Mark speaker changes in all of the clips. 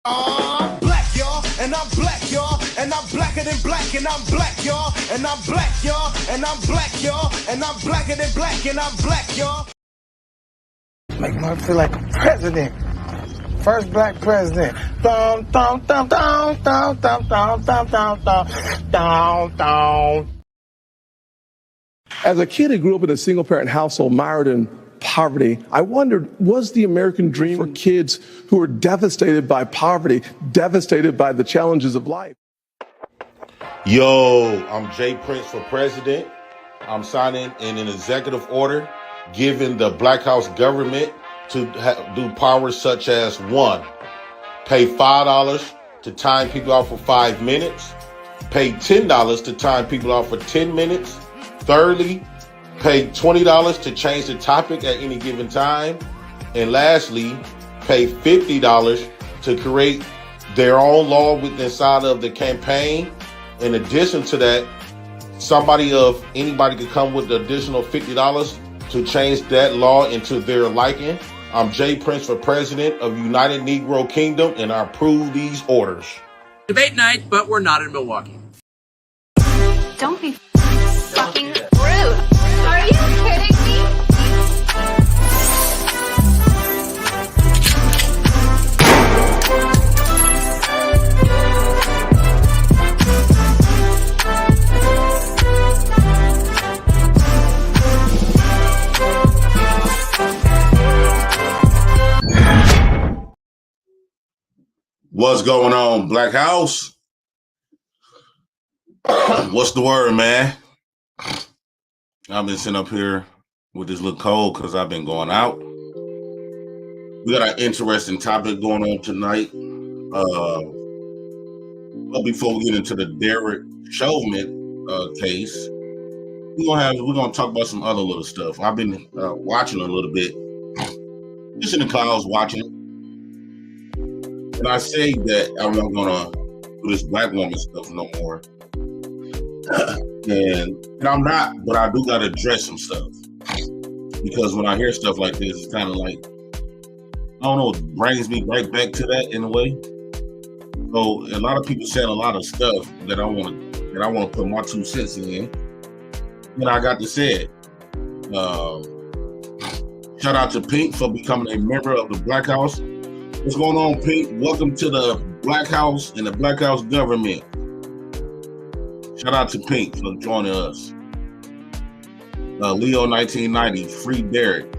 Speaker 1: Black, y'all, and I'm black, y'all, and I'm blacker than black, and I'm black, y'all, and I'm black, y'all, and I'm black, y'all, and I'm blacker than black, and I'm black, y'all.
Speaker 2: Make me feel like a president. First black president. Dum, dum, dum, dum, dum, dum, dum, dum, dum, dum, dum, dum.
Speaker 3: As a kid who grew up in a single-parent household mired in poverty, I wondered, was the American dream for kids who were devastated by poverty, devastated by the challenges of life?
Speaker 4: Yo, I'm Jay Prince for president. I'm signing in an executive order giving the Black House government to do powers such as: 1, pay $5 to time people out for 5 minutes. Pay $10 to time people out for 10 minutes. Thirdly, pay $20 to change the topic at any given time. And lastly, pay $50 to create their own law inside of the campaign. In addition to that, anybody could come with the additional $50 to change that law into their liking. I'm Jay Prince for president of United Negro Kingdom, and I approve these orders.
Speaker 5: Debate night, but we're not in Milwaukee.
Speaker 6: Don't be fucking rude. Are you kidding me?
Speaker 4: What's going on, Black House? What's the word, man? I've been sitting up here with this little cold because I've been going out. We got an interesting topic going on tonight. But before we get into the Derek Chauvin case, we're gonna talk about some other little stuff. I've been watching a little bit, just in the clouds watching. And I say that I'm not gonna do this black woman stuff no more. and I'm not, but I do gotta address some stuff. Because when I hear stuff like this, it's kind of like, I don't know, it brings me right back to that in a way. So a lot of people saying a lot of stuff that I want to put my 2 cents in. And I got to say it. Shout out to Pink for becoming a member of the Black House. What's going on, Pink? Welcome to the Black House and the Black House government. Shout out to Pink for joining us. Leo 1990, free Derek.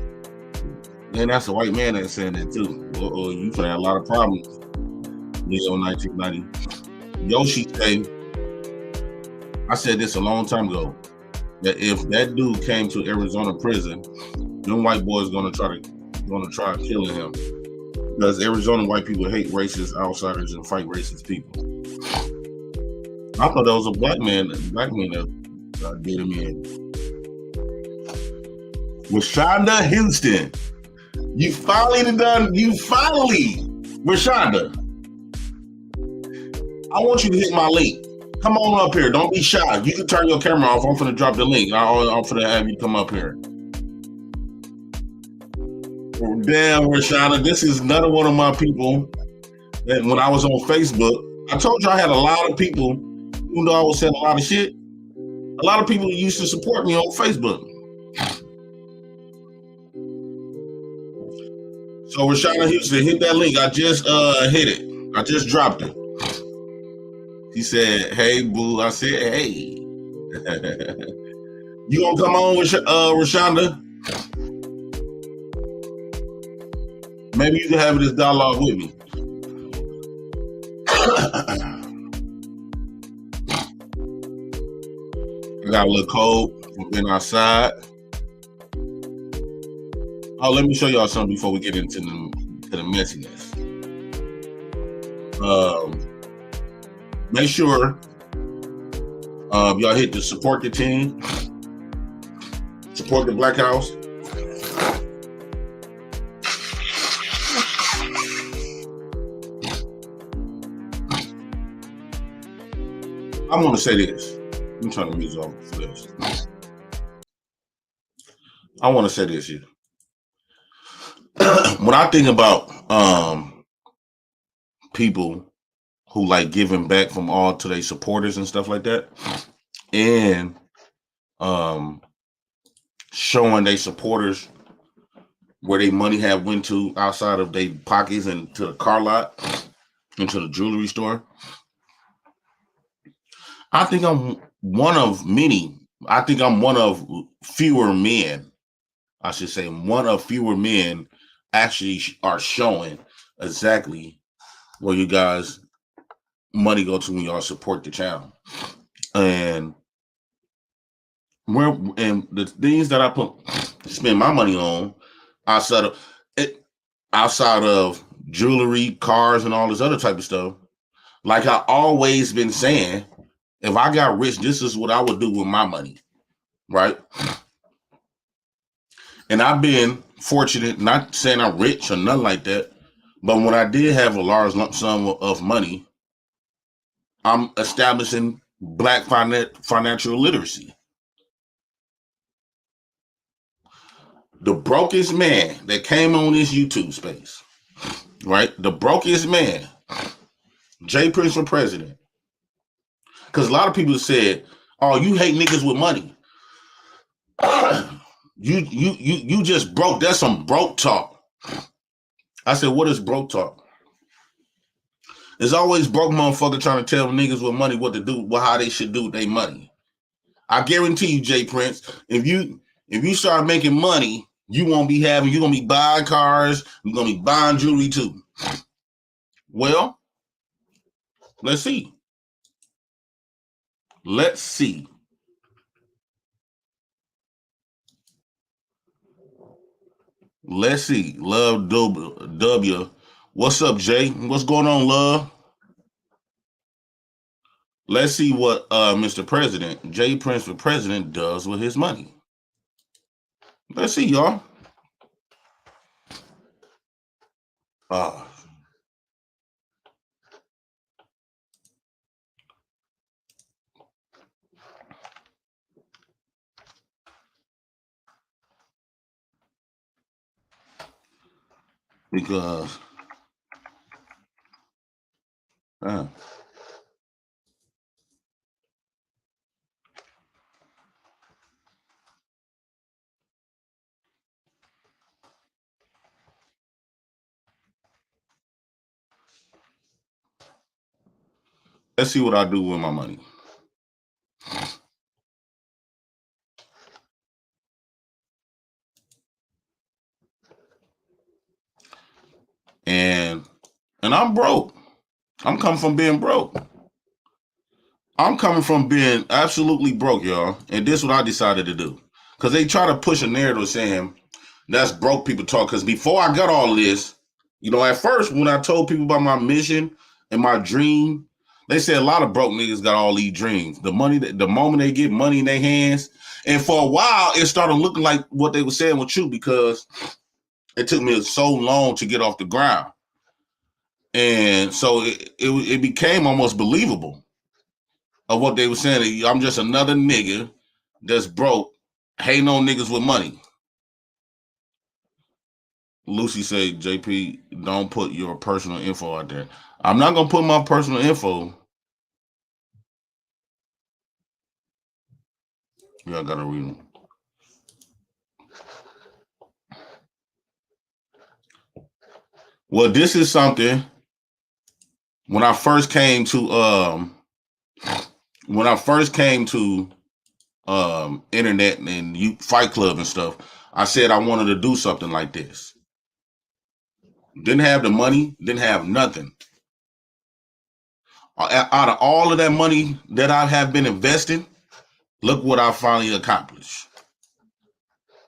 Speaker 4: Man, that's a white man that's saying that too. You could have a lot of problems. Leo 1990. Yoshi say, I said this a long time ago, that if that dude came to Arizona prison, them white boys gonna try killing him. Because Arizona white people hate racist outsiders and fight racist people. I thought that was a black man that did him in. Rashonda Houston, Rashonda, I want you to hit my link. Come on up here. Don't be shy. You can turn your camera off. I'm finna drop the link. I'm finna have you come up here. Damn, Rashonda, this is another one of my people that when I was on Facebook, I told you I had a lot of people, even though I was saying a lot of shit, a lot of people used to support me on Facebook. So Rashonda Houston, hit that link. I just hit it. I just dropped it. He said, hey, boo. I said, hey. You gonna come on with Rashonda? Maybe you can have this dialogue with me. I got a little cold from being outside. Oh, let me show y'all something before we get into the messiness. Make sure y'all hit the support the team, support the Black House. I want to say this. I'm trying to use all for this. I want to say this here. When I think about people who like giving back from all to their supporters and stuff like that, and showing their supporters where their money have went to outside of their pockets and to the car lot, into the jewelry store. I think I'm one of many. I think I'm one of fewer men. I should say one of fewer men actually are showing exactly where you guys money go to when y'all support the channel. And the things that I spend my money on outside of jewelry, cars, and all this other type of stuff. Like I always been saying, if I got rich, this is what I would do with my money, right? And I've been fortunate, not saying I'm rich or nothing like that, but when I did have a large lump sum of money, I'm establishing Black financial literacy. The brokest man that came on this YouTube space, right? The brokest man, Jay Prince for president. Because a lot of people said, "Oh, you hate niggas with money. You just broke. That's some broke talk." I said, "What is broke talk?" There's always broke motherfucker trying to tell niggas with money what to do, how they should do with their money. I guarantee you, Jay Prince, if you start making money, you're gonna be buying cars, you're gonna be buying jewelry too. Well, let's see. Let's see. Let's see. Love W. What's up, Jay? What's going on, love? Let's see what Mr. President, Jay Prince for president, does with his money. Let's see, y'all. Because let's see what I do with my money. And I'm broke. I'm coming from being broke. I'm coming from being absolutely broke, y'all. And this is what I decided to do. Because they try to push a narrative saying that's broke people talk. Because before I got all of this, at first when I told people about my mission and my dream, they said a lot of broke niggas got all these dreams. The moment they get money in their hands. And for a while, it started looking like what they were saying was true because it took me so long to get off the ground. And so it became almost believable of what they were saying. I'm just another nigga that's broke, hating on niggas with money. Lucy said, JP, don't put your personal info out there. I'm not going to put my personal info. Yeah, I got to read them. Well, this is something when I first came to internet and Fight Club and stuff, I said I wanted to do something like this. Didn't have the money, didn't have nothing. Out of all of that money that I have been investing, look what I finally accomplished.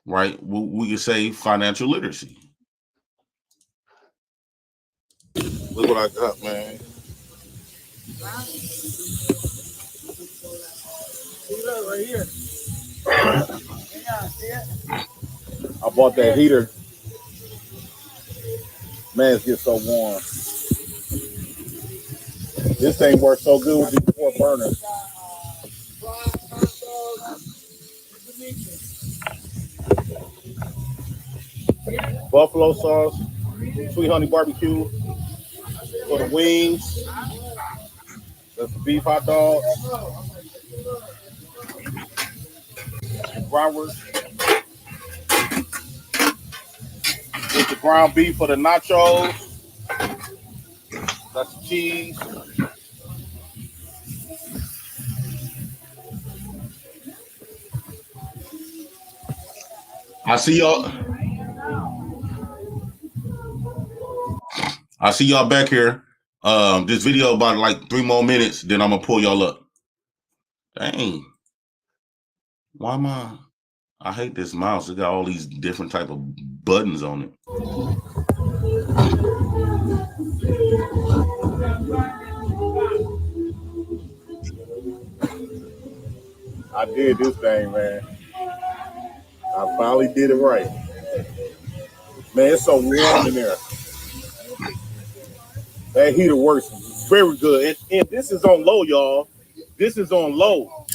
Speaker 4: Right? We can say financial literacy. Look what I got, man. See that right here. I bought that heater. Man, it gets so warm. This thing works so good with these 4 burners. Buffalo sauce, sweet honey barbecue, for the wings. That's the beef hot dogs. Bratwurst. Here's the ground beef for the nachos. That's the cheese. I see y'all. I see y'all back here. This video about like 3 more minutes, then I'm gonna pull y'all up. Dang. Why am I hate this mouse. It got all these different type of buttons on it. I did this thing, man. I finally did it right. Man, it's so warm in there. That heater works very good. And this is on low, y'all. This is on low.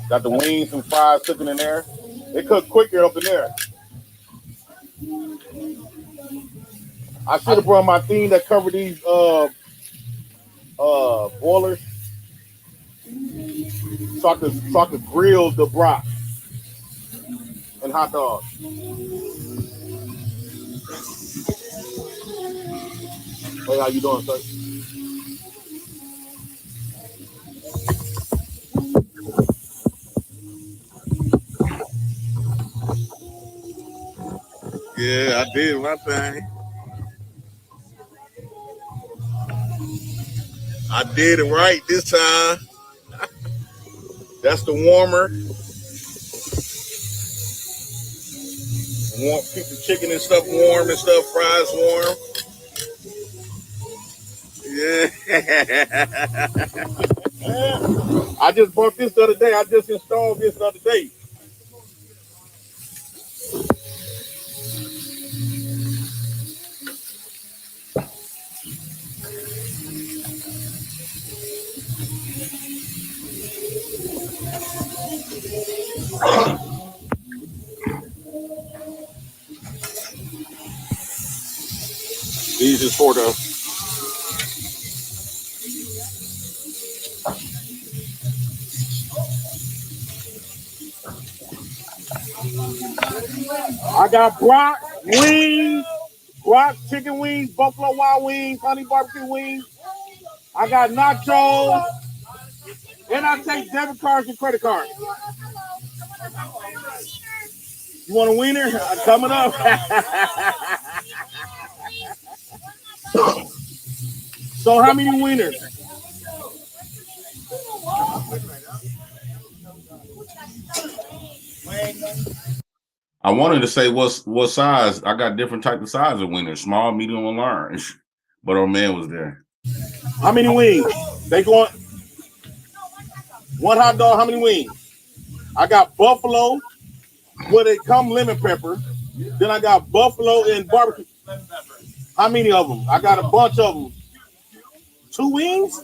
Speaker 4: Got the wings and fries cooking in there. They cook quicker up in there. I should have brought my thing that covered these boilers so I could grill the broth and hot dogs. Hey, how you doing, sir? Yeah, I did my thing. I did it right this time. That's the warmer. Keep the chicken and stuff warm and stuff, fries warm. Yeah. I just bought this the other day. I just installed this the other day. These is for the I got Brock wings, Brock chicken wings, Buffalo Wild Wings, honey barbecue wings. I got nachos, and I take debit cards and credit cards. You want a wiener? Coming up. So how many wieners? I wanted to say what size. I got different type of size of wieners, small, medium, and large. But our man was there. How many wings? They going one hot dog. How many wings? I got buffalo, where they come lemon pepper. Then I got buffalo and barbecue. How many of them? I got a bunch of them. 2 wings?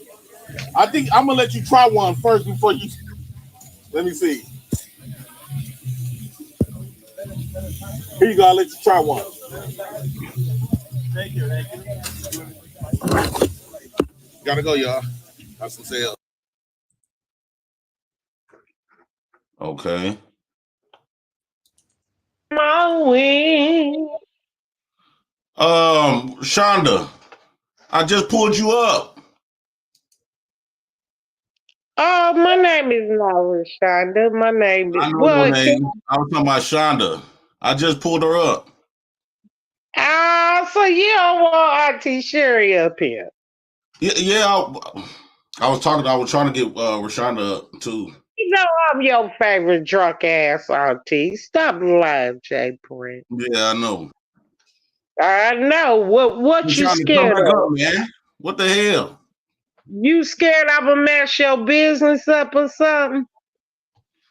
Speaker 4: I think I'm gonna let you try one first before you. Let me see. Here you go. I'll let you try one. Thank you. Gotta go, y'all. Got some sales. Okay.
Speaker 7: My wing.
Speaker 4: Shonda, I just pulled you up.
Speaker 7: Oh, my name is not Rashonda. My name is
Speaker 4: I know your name. I was talking about Shonda. I just pulled her up.
Speaker 7: So you don't want Auntie Sherry up here.
Speaker 4: Yeah. I was trying to get Rashonda up too.
Speaker 7: You know I'm your favorite drunk ass auntie. Stop lying, Jay Prince.
Speaker 4: Yeah, I know.
Speaker 7: I know. What you scared of?
Speaker 4: Up, man. What the hell?
Speaker 7: You scared I'm gonna mess your business up or something?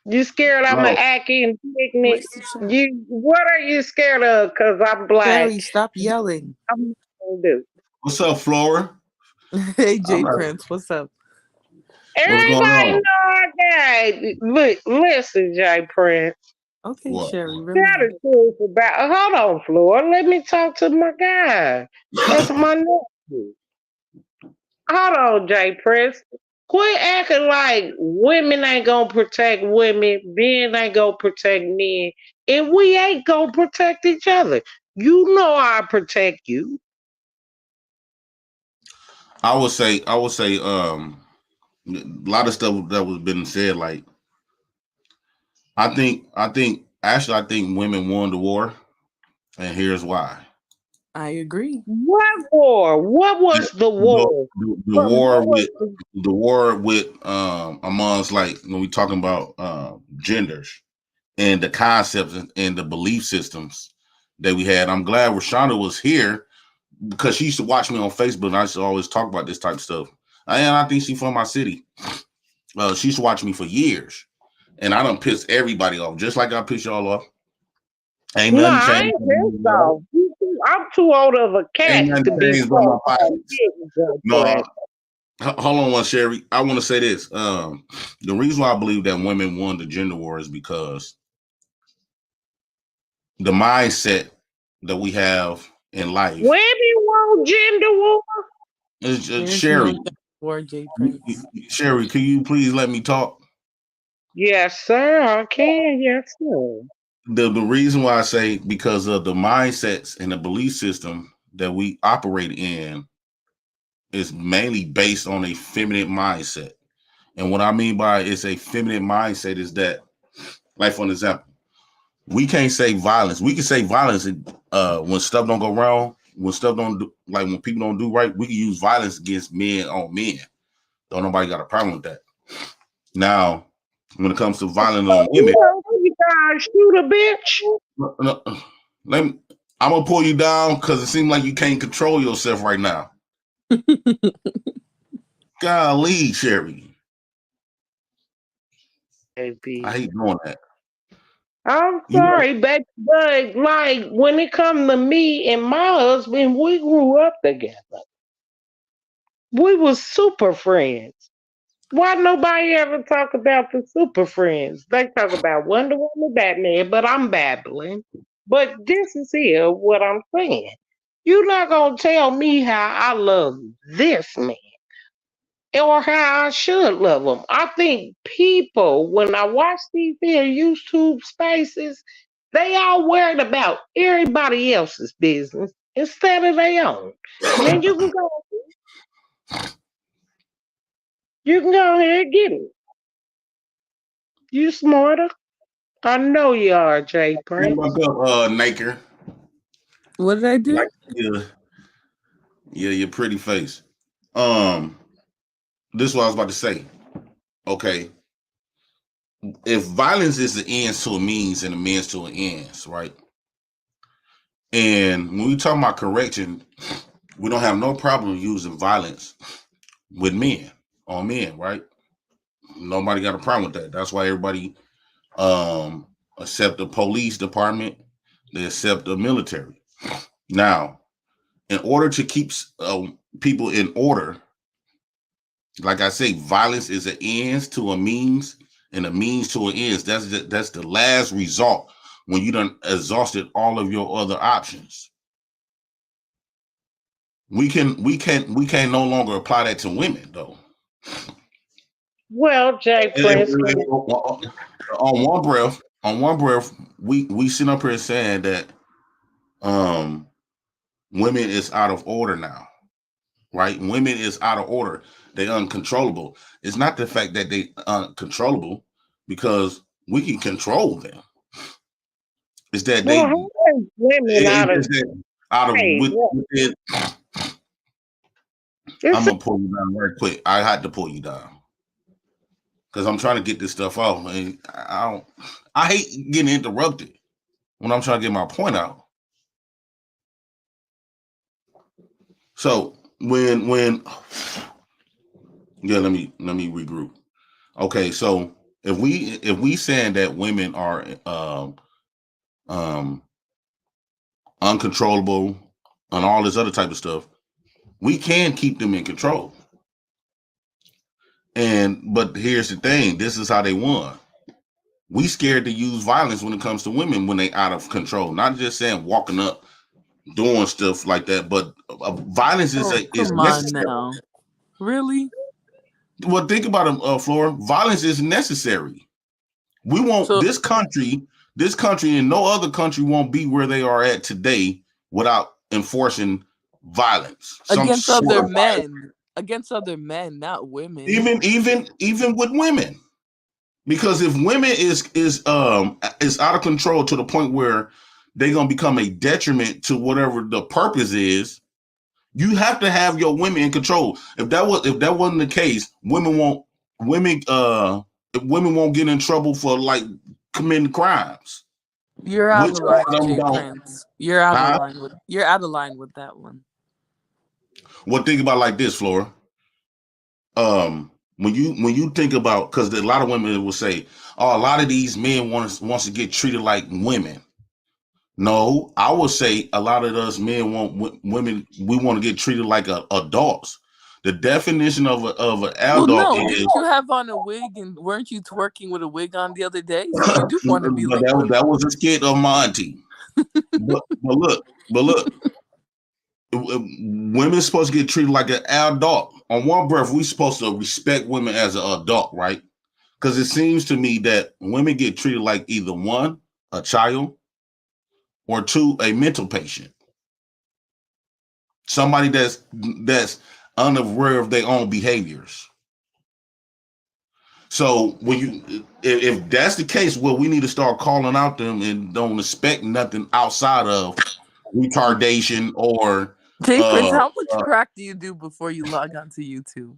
Speaker 7: You scared I'm gonna act indignant? What are you scared of? Cause I'm black.
Speaker 8: Barry, stop yelling.
Speaker 7: I'm gonna do.
Speaker 4: What's up, Flora?
Speaker 8: Hey, Jay Prince, what's up?
Speaker 4: What's going
Speaker 7: Everybody
Speaker 4: on?
Speaker 7: know I died. Look, listen, Jay Prince.
Speaker 8: Okay,
Speaker 4: What?
Speaker 8: Sherry,
Speaker 7: Tell
Speaker 8: relax.
Speaker 7: the truth about. Hold on, Flora. Let me talk to my guy. That's my nephew. Hold on, Jay Prince. Quit acting like women ain't gonna protect women, men ain't gonna protect men, and we ain't gonna protect each other. You know I protect you.
Speaker 4: I would say, a lot of stuff that was been said. Like, I think women won the war, and here's why.
Speaker 8: I agree.
Speaker 7: What war? What was the
Speaker 4: The,
Speaker 7: war?
Speaker 4: the
Speaker 7: What
Speaker 4: war
Speaker 7: was
Speaker 4: with
Speaker 7: the
Speaker 4: amongst, like, when we talking about genders and the concepts and the belief systems that we had. I'm glad Rashonda was here because she used to watch me on Facebook, and I used to always talk about this type of stuff. And I think she's from my city. She used to watch me for years, and I done pissed everybody off, just like I pissed y'all off. Ain't
Speaker 7: No,
Speaker 4: nothing
Speaker 7: I
Speaker 4: changed.
Speaker 7: ain't pissed off. I'm too old of a
Speaker 4: Ain't
Speaker 7: cat
Speaker 4: nothing
Speaker 7: to be
Speaker 4: changed on my
Speaker 7: so
Speaker 4: pockets. No, hold on one, Sherry. I want to say this. The reason why I believe that women won the gender war is because the mindset that we have in life
Speaker 7: Women want gender war.
Speaker 4: is just,
Speaker 8: There's no
Speaker 4: Sherry.
Speaker 8: gender war, Jay Prince.
Speaker 4: Sherry, can you please let me talk?
Speaker 7: Yes, sir. I can. Yes, sir.
Speaker 4: The reason why I say because of the mindsets and the belief system that we operate in is mainly based on a feminine mindset. And what I mean by it's a feminine mindset is that, like for an example, we can't say violence. We can say violence when stuff don't go wrong, when stuff don't do, like when people don't do right, we can use violence against men on men. Don't nobody got a problem with that. Now, when it comes to violence on women,
Speaker 7: You guys shoot a bitch.
Speaker 4: let me, I'm gonna pull you down because it seems like you can't control yourself right now. Golly, Sherry. I hate doing that.
Speaker 7: I'm
Speaker 4: You know,
Speaker 7: sorry, but like when it comes to me and my husband, we grew up together. We was super friends. Why nobody ever talk about the super friends? They talk about Wonder Woman, Batman, but I'm babbling. But this is here what I'm saying. You're not gonna tell me how I love this man or how I should love him. I think people, when I watch these here YouTube spaces, they all worried about everybody else's business instead of their own. Now you can go ahead and get it. You smarter. I know you are, Jay
Speaker 4: and
Speaker 7: Prince.
Speaker 4: my girl, Naker,
Speaker 8: What did I do?
Speaker 4: like, your pretty face. Um, this is what I was about to say. Okay, if violence is the ends to a means and a means to an ends, right? And when we talk about correction, we don't have no problem using violence with men on men, right? Nobody got a problem with that. That's why everybody accept the police department, they accept the military. Now, in order to keep people in order, like I say, violence is an ends to a means, and a means to an ends. That's the last result when you done exhausted all of your other options. We can no longer apply that to women though.
Speaker 7: Well, Jay Prince,
Speaker 4: On one breath, we sit up here saying that um women is out of order now, right? Women is out of order. They uncontrollable. It's not the fact that they uncontrollable because we can control them. It's that
Speaker 7: well,
Speaker 4: they
Speaker 7: how many women
Speaker 4: it,
Speaker 7: out of
Speaker 4: it's that out of
Speaker 7: hey,
Speaker 4: within. I'm
Speaker 7: it's
Speaker 4: gonna pull you down right quick. I had to pull you down because I'm trying to get this stuff off, and I don't. I hate getting interrupted when I'm trying to get my point out. So when yeah, let me regroup. Okay, so if we saying that women are um uncontrollable and all this other type of stuff, we can keep them in control. But here's the thing: this is how they won. We scared to use violence when it comes to women when they out of control. Not just saying walking up, doing stuff like that, but violence is
Speaker 8: Come on
Speaker 4: necessary.
Speaker 8: now. Really?
Speaker 4: Well, think about it, Flora. Violence is necessary. We won't. This country, and no other country won't be where they are at today without enforcing violence
Speaker 8: against other men. Against other men, not women.
Speaker 4: Even with women. Because if women is out of control to the point where they're gonna become a detriment to whatever the purpose is, you have to have your women in control. If that wasn't the case, women won't get in trouble for like committing crimes.
Speaker 8: You're out of line, Jay Prince. You're out of line with that one.
Speaker 4: Well, think about it like this, Flora. When you think about, because a lot of women will say, "Oh, a lot of these men wants to get treated like women." No, I would say a lot of us men want women. We want to get treated like adults. The definition of an adult is.
Speaker 8: Didn't you have on a wig and weren't you twerking with a wig on the other day? So you do want to be like
Speaker 4: that was a skit of my auntie. but look, women supposed to get treated like an adult. On one breath, we supposed to respect women as an adult, right? Because it seems to me that women get treated like either one, a child, or two, a mental patient. Somebody that's unaware of their own behaviors. So if that's the case, well, we need to start calling out them and don't expect nothing outside of retardation or.
Speaker 8: Jay Prince, how much crack do you do before you log on to YouTube?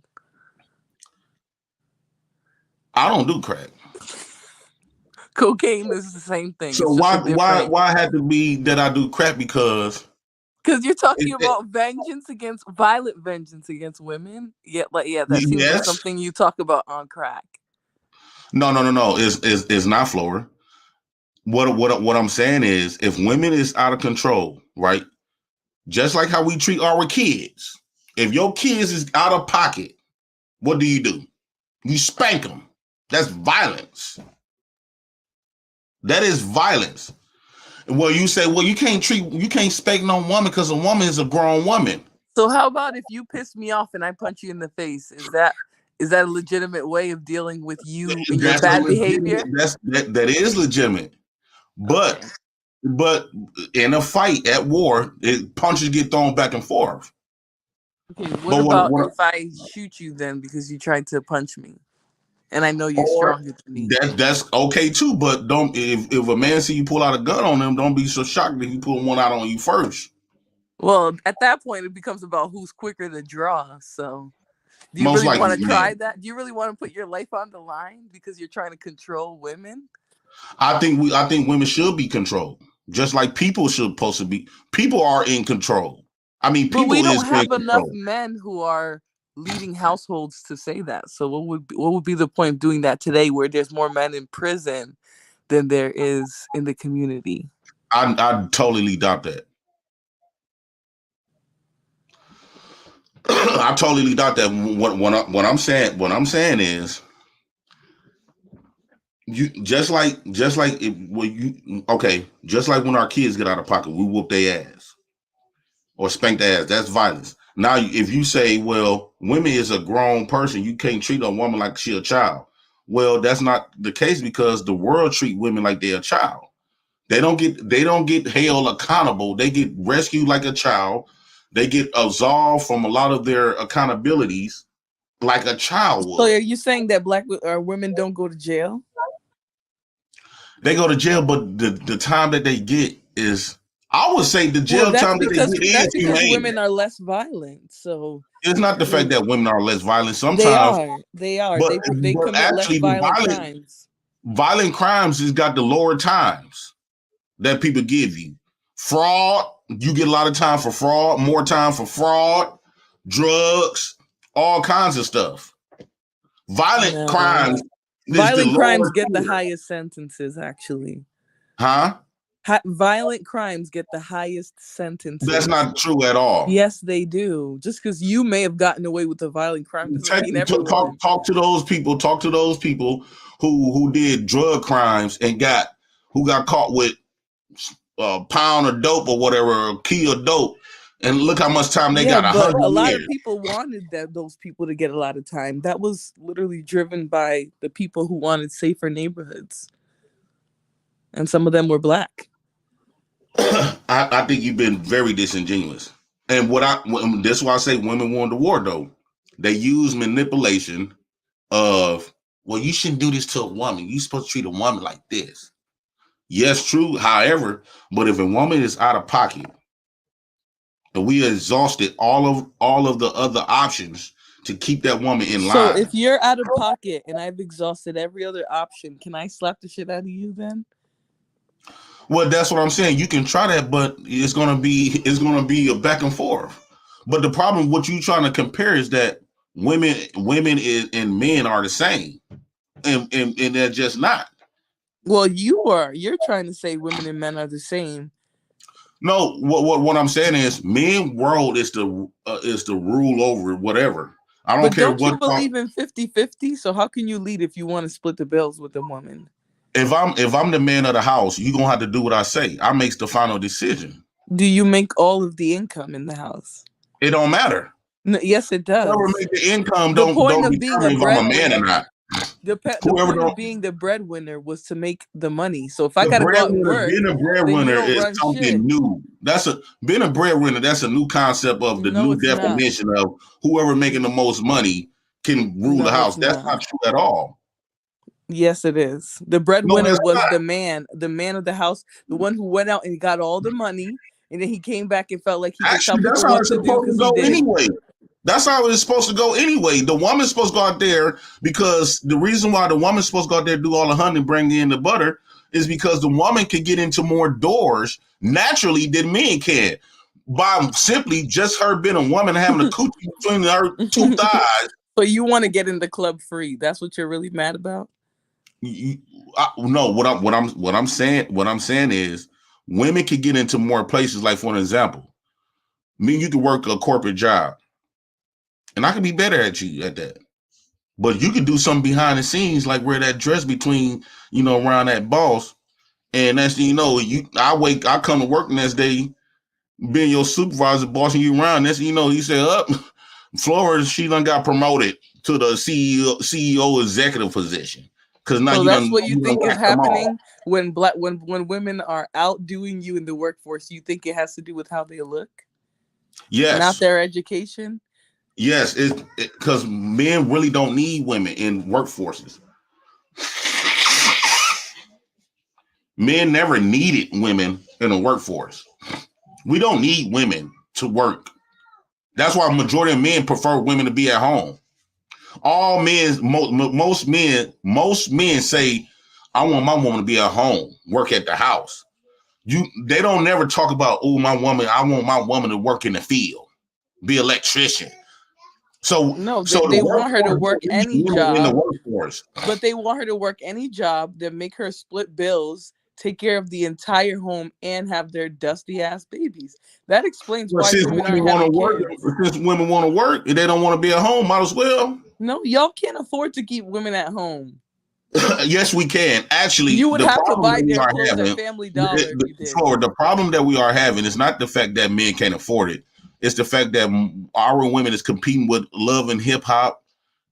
Speaker 4: I don't do crack.
Speaker 8: Cocaine is the same thing.
Speaker 4: So why had to be that I do crack? Because
Speaker 8: you're talking about violent vengeance against women. That seems like something you talk about on crack.
Speaker 4: No. It's not, Flora. What I'm saying is, if women is out of control, right? Just like how we treat our kids. If your kids is out of pocket, what do? You spank them. That's violence. That is violence. Well, you say, well, you can't spank no woman because a woman is a grown woman.
Speaker 8: So how about if you piss me off and I punch you in the face? Is that a legitimate way of dealing with you and your bad behavior?
Speaker 4: That is legitimate. But in a fight at war, punches get thrown back and forth.
Speaker 8: Okay, what about if I shoot you then because you tried to punch me? And I know you're stronger than me.
Speaker 4: That's okay too, but don't if a man see you pull out a gun on him, don't be so shocked that he pull one out on you first.
Speaker 8: Well, at that point, it becomes about who's quicker to draw. So, do you really want to try that? Do you really want to put your life on the line because you're trying to control women?
Speaker 4: I think women should be controlled, just like people should supposed to be. People are in control. I mean, people.
Speaker 8: But we don't have enough men who are leading households to say that. So what would be the point of doing that today, where there's more men in prison than there is in the community?
Speaker 4: I totally doubt that. I totally doubt that. What I'm saying is, you just like just like when our kids get out of pocket, we whoop their ass or spank their ass. That's violence. Now, if you say, well, women is a grown person, you can't treat a woman like she a child. Well, that's not the case because the world treat women like they're a child. They don't get held accountable. They get rescued like a child. They get absolved from a lot of their accountabilities like a child would.
Speaker 8: So are you saying that black women don't go to jail?
Speaker 4: They go to jail, but the time that they get is, I would say the jail time that they get is humane.
Speaker 8: Women are less violent. So
Speaker 4: it's not the fact that women are less violent. Sometimes
Speaker 8: they are.
Speaker 4: But
Speaker 8: they commit
Speaker 4: actually,
Speaker 8: less violent crimes.
Speaker 4: Violent crimes has got the lower times that people give you. Fraud, you get a lot of time for fraud, more time for fraud, drugs, all kinds of stuff. Violent crimes.
Speaker 8: Violent crimes get the highest sentences, actually.
Speaker 4: Huh?
Speaker 8: Violent crimes get the highest sentences.
Speaker 4: That's not true at all.
Speaker 8: Yes, they do. Just because you may have gotten away with a violent crime doesn't mean everyone.
Speaker 4: Talk to those people. Talk to those people who did drug crimes and who got caught with a pound of dope or whatever, a key of dope, and look how much time they got.
Speaker 8: But a lot
Speaker 4: years.
Speaker 8: of people wanted those people to get a lot of time. That was literally driven by the people who wanted safer neighborhoods, and some of them were black.
Speaker 4: I think you've been very disingenuous. And that's why I say women won the war, though. They use manipulation of, well, you shouldn't do this to a woman. You're supposed to treat a woman like this. Yes, true. However, but if a woman is out of pocket and we exhausted all of the other options to keep that woman in line.
Speaker 8: So if you're out of pocket and I've exhausted every other option, can I slap the shit out of you then?
Speaker 4: Well, that's what I'm saying. You can try that, but it's gonna be a back and forth. But the problem, what you trying to compare, is that women and men are the same, and they're just not.
Speaker 8: Well, you're trying to say women and men are the same.
Speaker 4: No, what I'm saying is, men world is the rule over whatever. I don't care what.
Speaker 8: Don't you believe in 50-50? So how can you lead if you want to split the bills with a woman?
Speaker 4: If I'm the man of the house, you're gonna have to do what I say. I make the final decision.
Speaker 8: Do you make all of the income in the house?
Speaker 4: It don't matter.
Speaker 8: No, yes, it does.
Speaker 4: Whoever make the income
Speaker 8: The
Speaker 4: don't
Speaker 8: point of
Speaker 4: determine
Speaker 8: being a
Speaker 4: if I'm a man or not.
Speaker 8: The point of being the breadwinner was to make the money. So if I gotta go out and work,
Speaker 4: being a breadwinner is something new. Being a breadwinner. That's a new concept of the new definition of whoever making the most money can rule the house. That's not true at all.
Speaker 8: Yes, it is. The breadwinner was the man of the house, the one who went out and got all the money, and then he came back and felt like he could tell people what to do because he did.
Speaker 4: Anyway. That's how it's supposed to go anyway. The woman's supposed to go out there, because the reason why the woman's supposed to go out there, do all the honey, bring in the butter, is because the woman can get into more doors naturally than men can, by simply just her being a woman having a coochie between her two thighs.
Speaker 8: So you want to get in the club free? That's what you're really mad about?
Speaker 4: No, what I'm saying is, women can get into more places. Like, for an example, you can work a corporate job, and I can be better at you at that. But you can do something behind the scenes, like wear that dress between, around that boss. And that's, I come to work the next day, being your supervisor, bossing you around. That's, he said, Flora, she done got promoted to the CEO executive position. Because now
Speaker 8: that's what you think is happening when women are outdoing you in the workforce. You think it has to do with how they look?
Speaker 4: Yes.
Speaker 8: Not their education?
Speaker 4: Yes, because men really don't need women in workforces. Men never needed women in a workforce. We don't need women to work. That's why a majority of men prefer women to be at home. All men, most men say, I want my woman to be at home, work at the house. They don't never talk about, I want my woman to work in the field, be an electrician. So
Speaker 8: they want her to work any job in the workforce. But they want her to work any job that make her split bills, take care of the entire home, and have their dusty ass babies. That explains why women aren't having kids.
Speaker 4: Since women want to work and they don't want to be at home, might as well.
Speaker 8: No, y'all can't afford to keep women at home.
Speaker 4: Yes, we can. Actually,
Speaker 8: you would have to buy their clothes at Family Dollar.
Speaker 4: The problem that we are having is not the fact that men can't afford it. It's the fact that our women is competing with love and hip hop,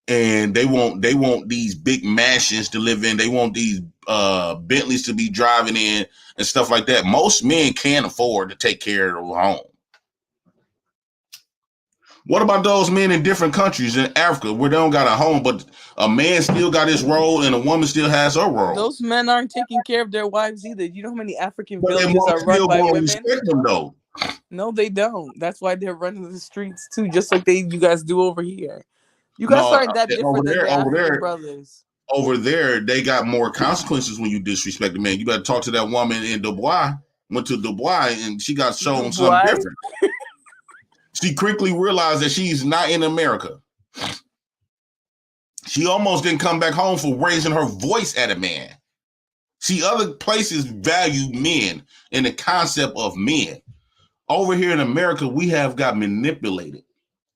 Speaker 4: and they want these big mansions to live in. They want these Bentleys to be driving in and stuff like that. Most men can't afford to take care of a home. What about those men in different countries in Africa where they don't got a home, but a man still got his role and a woman still has her role?
Speaker 8: Those men aren't taking care of their wives either. You know how many African villages are run by women?
Speaker 4: Them, though.
Speaker 8: No, they don't. That's why they're running the streets too, just like you guys do over here. You guys aren't that different than the African brothers.
Speaker 4: Over there, they got more consequences when you disrespect a man. You better talk to that woman in Dubois. Went to Dubois and she got shown something different. She quickly realized that she's not in America. She almost didn't come back home for raising her voice at a man. See, other places value men and the concept of men. Over here in America, we have got manipulated.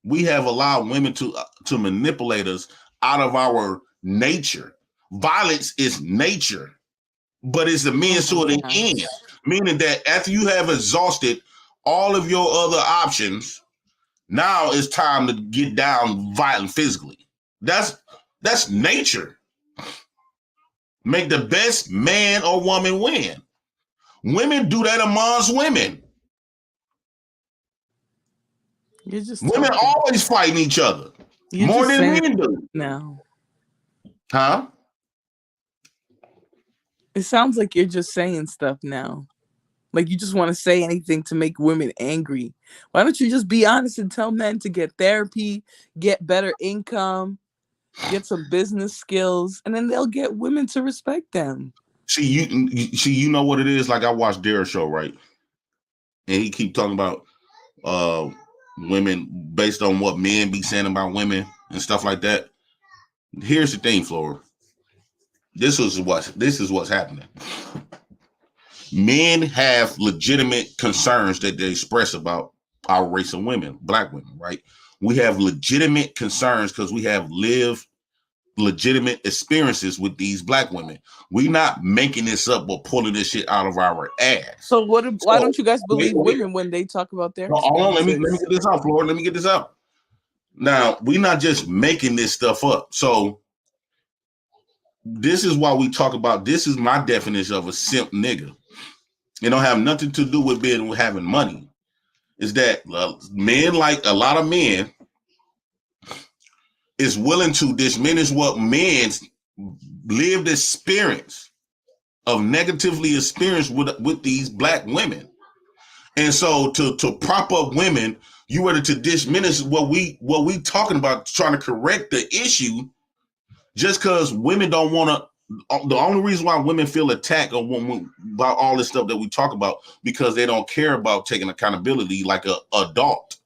Speaker 4: We have allowed women to manipulate us out of our nature. Violence is nature, but it's a means to an end. Meaning that after you have exhausted all of your other options, now it's time to get down violent physically. That's nature. Make the best man or woman win. Women do that amongst women. Women always fighting each other more than men do.
Speaker 8: Now,
Speaker 4: huh?
Speaker 8: It sounds like you're just saying stuff now. Like you just want to say anything to make women angry. Why don't you just be honest and tell men to get therapy, get better income, get some business skills, and then they'll get women to respect them.
Speaker 4: See, you know what it is? Like I watched Daryl's show, right? And he keep talking about women based on what men be saying about women and stuff like that. Here's the thing, Flora. This is what's happening. Men have legitimate concerns that they express about our race of women, black women, right? We have legitimate concerns because we have lived legitimate experiences with these black women. We're not making this up or pulling this shit out of our ass.
Speaker 8: So why don't you guys believe women when they talk about their experiences?
Speaker 4: Let me get this out, Flora. Let me get this out. Now, we're not just making this stuff up. So this is why we talk about, this is my definition of a simp nigga. It don't have nothing to do with having money. Is that men, like a lot of men, is willing to diminish what men's lived experience of negatively experience with these black women. And so to prop up women, you were to diminish what we talking about, trying to correct the issue, just because women don't want to. The only reason why women feel attacked about all this stuff that we talk about, because they don't care about taking accountability like a adult.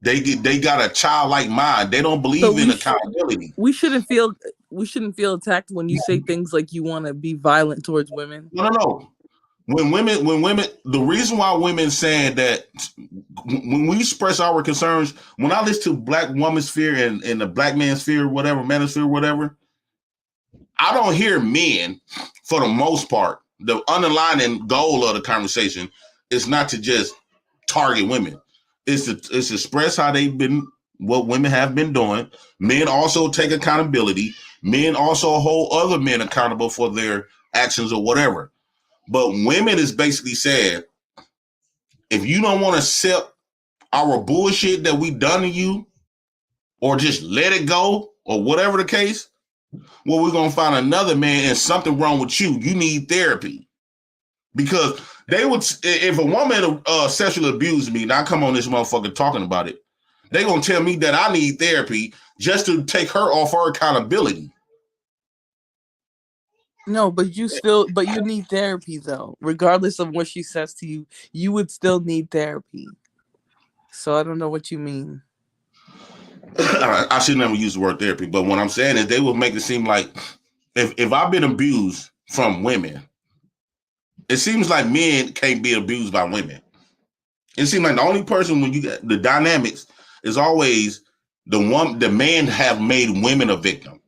Speaker 4: They got a childlike mind. They don't believe in accountability.
Speaker 8: We shouldn't feel attacked when you say things like you want to be violent towards women.
Speaker 4: No. When women, the reason why women saying that, when we express our concerns, when I listen to Black Woman's Sphere and the Black Man's Sphere, whatever, Manosphere, whatever, I don't hear men, for the most part. The underlying goal of the conversation is not to just target women. It's to express how they've been, what women have been doing. Men also take accountability. Men also hold other men accountable for their actions or whatever. But women is basically saying, if you don't want to accept our bullshit that we done to you, or just let it go, or whatever the case, well, we're going to find another man and something wrong with you. You need therapy. Because they would, if a woman sexually abused me, and I come on this motherfucker talking about it, they going to tell me that I need therapy just to take her off her accountability.
Speaker 8: No, but you need therapy though. Regardless of what she says to you, you would still need therapy. So I don't know what you mean.
Speaker 4: I should never use the word therapy, but what I'm saying is they will make it seem like if I've been abused from women, it seems like men can't be abused by women. It seems like the only person, when you get the dynamics, is always the man have made women a victim.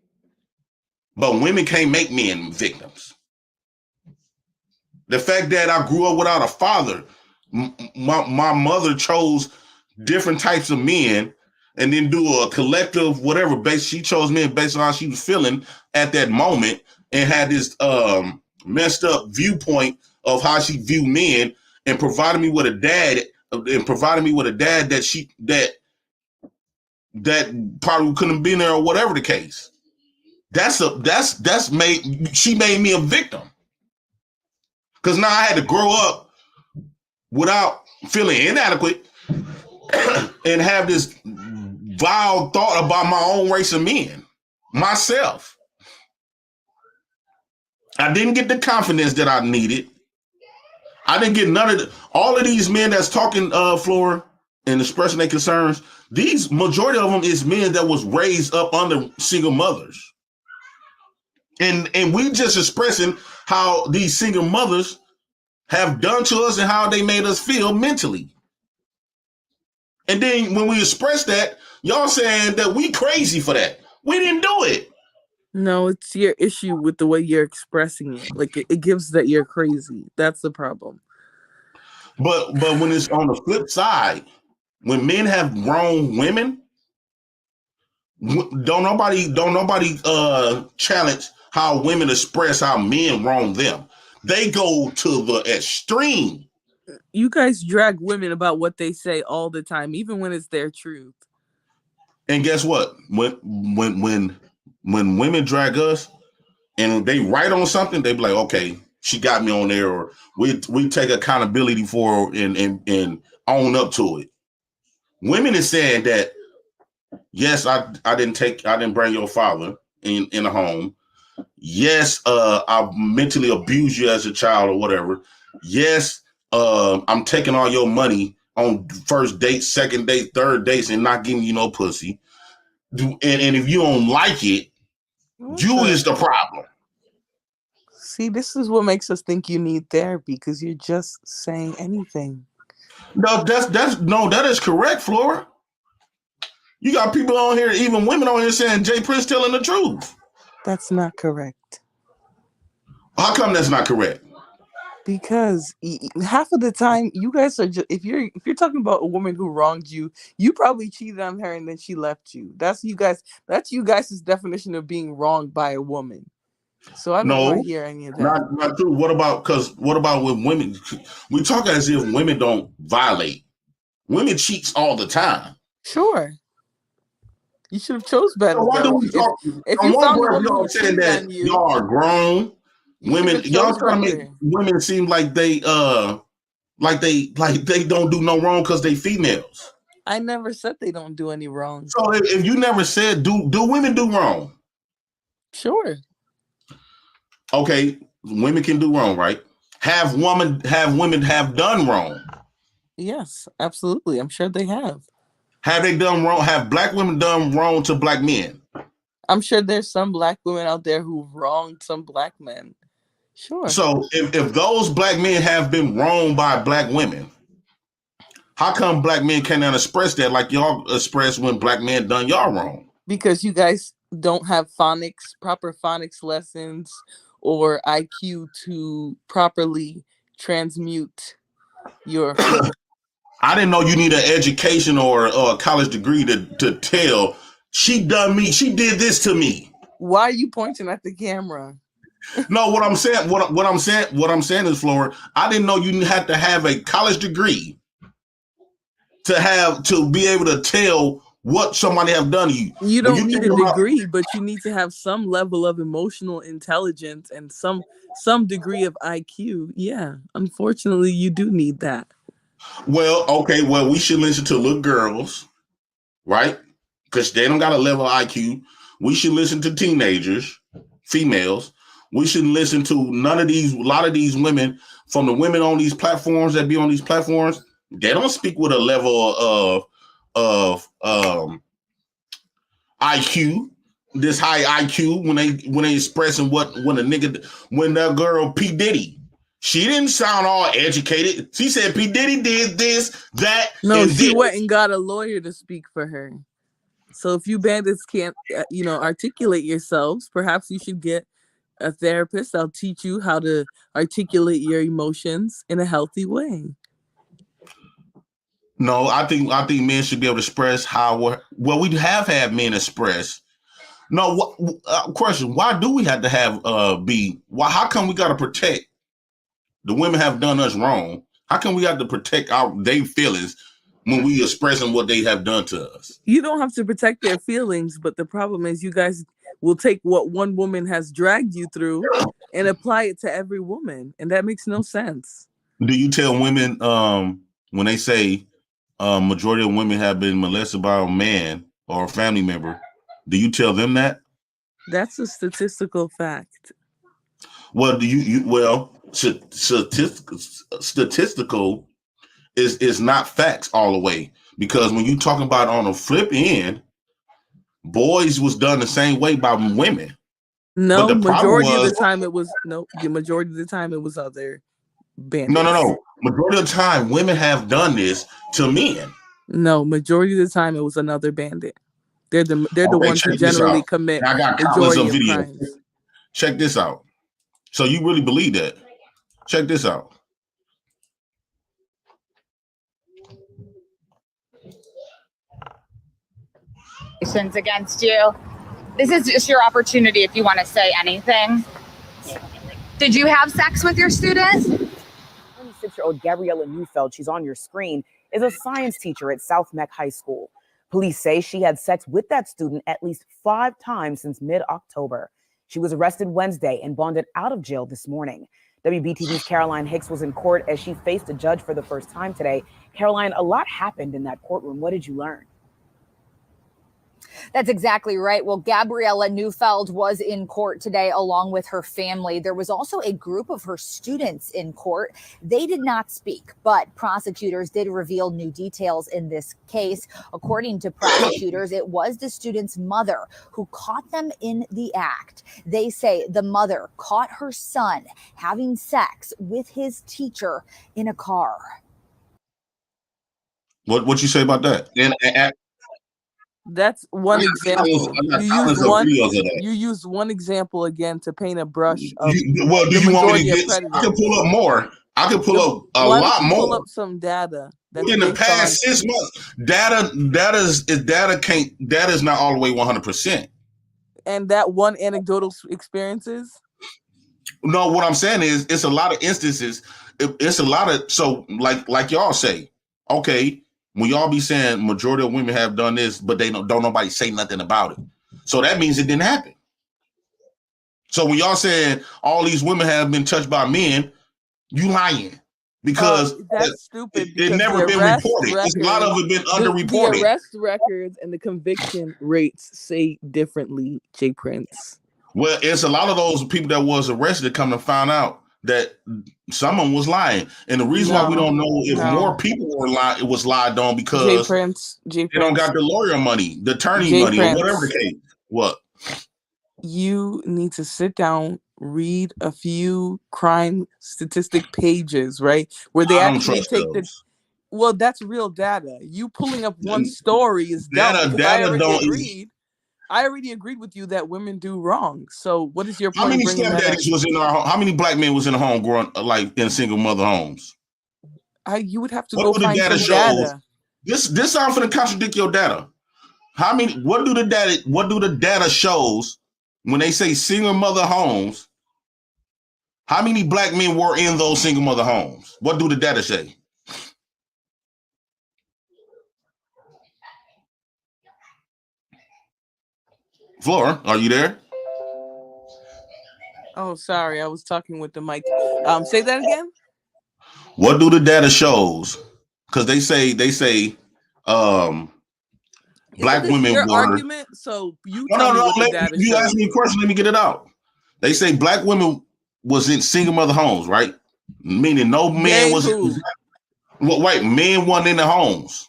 Speaker 4: But women can't make men victims. The fact that I grew up without a father, my mother chose different types of men and then do a collective whatever she chose men based on how she was feeling at that moment, and had this messed up viewpoint of how she viewed men, and provided me with a dad that probably couldn't have been there or whatever the case. She made me a victim. Because now I had to grow up without feeling inadequate and have this vile thought about my own race of men, myself. I didn't get the confidence that I needed. I didn't get all of these men that's talking, Flora, and expressing their concerns. These majority of them is men that was raised up under single mothers. And we just expressing how these single mothers have done to us and how they made us feel mentally. And then when we express that, y'all saying that we crazy for that. We didn't do it.
Speaker 8: No, it's your issue with the way you're expressing it. Like it gives that you're crazy. That's the problem.
Speaker 4: But when it's on the flip side, when men have wronged women, don't nobody challenge how women express how men wrong them. They go to the extreme.
Speaker 8: You guys drag women about what they say all the time, even when it's their truth.
Speaker 4: And guess what? When women drag us and they write on something, they be like, okay, she got me on there, or we take accountability for her and own up to it. Women is saying that, yes, I didn't bring your father in the home. Yes, I mentally abused you as a child or whatever. Yes, I'm taking all your money on first date, second date, third dates, and not giving you no pussy. And if you don't like it, you is the problem.
Speaker 8: See, this is what makes us think you need therapy, because you're just saying anything.
Speaker 4: No, that is correct, Flora. You got people on here, even women on here, saying Jay Prince telling the truth.
Speaker 8: That's not correct.
Speaker 4: How come that's not correct?
Speaker 8: Because half of the time, you guys are just, if you're talking about a woman who wronged you, you probably cheated on her and then she left you. That's you guys' definition of being wronged by a woman. So I don't want to hear any of that.
Speaker 4: Not true. What about with women? We talk as if women don't violate. Women cheats all the time.
Speaker 8: Sure. You should have chose better.
Speaker 4: So why do we talk?
Speaker 8: If you found a woman
Speaker 4: y'all saying that y'all are grown women, y'all trying to make women seem like they don't do no wrong because they females.
Speaker 8: I never said they don't do any wrong.
Speaker 4: So if you never said do women do wrong?
Speaker 8: Sure.
Speaker 4: Okay, women can do wrong, right? Have women have done wrong?
Speaker 8: Yes, absolutely. I'm sure they have.
Speaker 4: Have they done wrong? Have black women done wrong to black men?
Speaker 8: I'm sure there's some black women out there who wronged some black men. Sure.
Speaker 4: So if those black men have been wronged by black women, how come black men cannot express that like y'all express when black men done y'all wrong?
Speaker 8: Because you guys don't have proper phonics lessons, or IQ to properly transmute your feelings.
Speaker 4: I didn't know you need an education or a college degree to tell she done me. She did this to me.
Speaker 8: Why are you pointing at the camera?
Speaker 4: No, what I'm saying is, Flora, I didn't know you had to have a college degree to be able to tell what somebody have done to you.
Speaker 8: You don't need a degree, but you need to have some level of emotional intelligence and some degree of IQ. Yeah, unfortunately, you do need that.
Speaker 4: Well, okay. Well, we should listen to little girls, right? Because they don't got a level of IQ. We should listen to teenagers, females. We shouldn't listen to a lot of these women, from the women on these platforms that be on these platforms. They don't speak with a level of IQ, this high IQ when they expressing when that girl P. Diddy, she didn't sound all educated. She said P. Diddy did this, that.
Speaker 8: No, she went and got a lawyer to speak for her. So if you bandits can't, articulate yourselves, perhaps you should get a therapist. I'll teach you how to articulate your emotions in a healthy way.
Speaker 4: No, I think men should be able to express we have had men express. No, question: why do we have to have how come we got to protect the women have done us wrong? How come we have to protect their feelings when we expressing what they have done to us?
Speaker 8: You don't have to protect their feelings, but the problem is you guys will take what one woman has dragged you through and apply it to every woman, and that makes no sense.
Speaker 4: Do you tell women when they say majority of women have been molested by a man or a family member? Do you tell them that?
Speaker 8: That's a statistical fact.
Speaker 4: Well, statistical is not facts all the way, because when you talking about on the flip end, boys was done the same way by women.
Speaker 8: No,
Speaker 4: But the problem
Speaker 8: majority of the
Speaker 4: was,
Speaker 8: time it was the majority of the time it was other bandits.
Speaker 4: no. Majority of the time, women have done this to men.
Speaker 8: No, majority of the time it was another bandit. They're the ones who
Speaker 4: Check this
Speaker 8: generally
Speaker 4: out.
Speaker 8: commit
Speaker 4: Now, I got countless
Speaker 8: majority
Speaker 4: of
Speaker 8: of
Speaker 4: videos.
Speaker 8: crimes.
Speaker 4: Check this out. So you really believe that? Check this out.
Speaker 9: Against you. This is just your opportunity if you want to say anything. Did you have sex with your student?
Speaker 10: 26-year-old Gabriella Neufeld, she's on your screen, is a science teacher at South Meck High School. Police say she had sex with that student at least 5 times since mid-October. She was arrested Wednesday and bonded out of jail this morning. WBTV's Caroline Hicks was in court as she faced a judge for the first time today. Caroline, a lot happened in that courtroom. What did you learn?
Speaker 9: That's exactly right. Well, Gabriella Neufeld was in court today along with her family. There was also a group of her students in court. They did not speak, but prosecutors did reveal new details in this case. According to prosecutors, it was the student's mother who caught them in the act. They say the mother caught her son having sex with his teacher in a car.
Speaker 4: What you say about that? And
Speaker 8: that's one example. You used one example again to paint a brush of
Speaker 4: do you want me to get? I can pull up more. I can pull up a lot more.
Speaker 8: Pull up some data.
Speaker 4: In the past 6 months, data is not all the way 100%.
Speaker 8: And that one anecdotal experiences.
Speaker 4: No, what I'm saying is it's a lot of instances. It's a lot of like y'all say, okay. When y'all be saying majority of women have done this, but they don't nobody say nothing about it. So that means it didn't happen. So when y'all saying all these women have been touched by men, you lying. Because
Speaker 8: that's stupid.
Speaker 4: It never been reported. A lot of it been underreported.
Speaker 8: The arrest records and the conviction rates say differently, Jay Prince.
Speaker 4: Well, it's a lot of those people that was arrested that come to find out that someone was lying, and the reason why we don't know if more people were lying, it was lied on because they don't got the lawyer money, the attorney money, or whatever the case. What?
Speaker 8: You need to sit down, read a few crime statistic pages, right? Where they actually take those. Well, that's real data. You pulling up one story is dumb. I already agreed with you that women do wrong. So what is your point?
Speaker 4: How many black men was in the home growing like in single mother homes?
Speaker 8: You would have to go find some data.
Speaker 4: This I'm finna contradict your data. How many? What do the data shows when they say single mother homes? How many black men were in those single mother homes? What do the data say? Flora, are you there?
Speaker 8: Oh, sorry, I was talking with the mic. Say that again.
Speaker 4: What do the data shows? Because they say black women
Speaker 8: your
Speaker 4: were.
Speaker 8: Argument. So you tell me what the data shows.
Speaker 4: You ask me a question. Let me get it out. They say black women was in single mother homes, right? Meaning no man was. Well, wait, men weren't in the homes.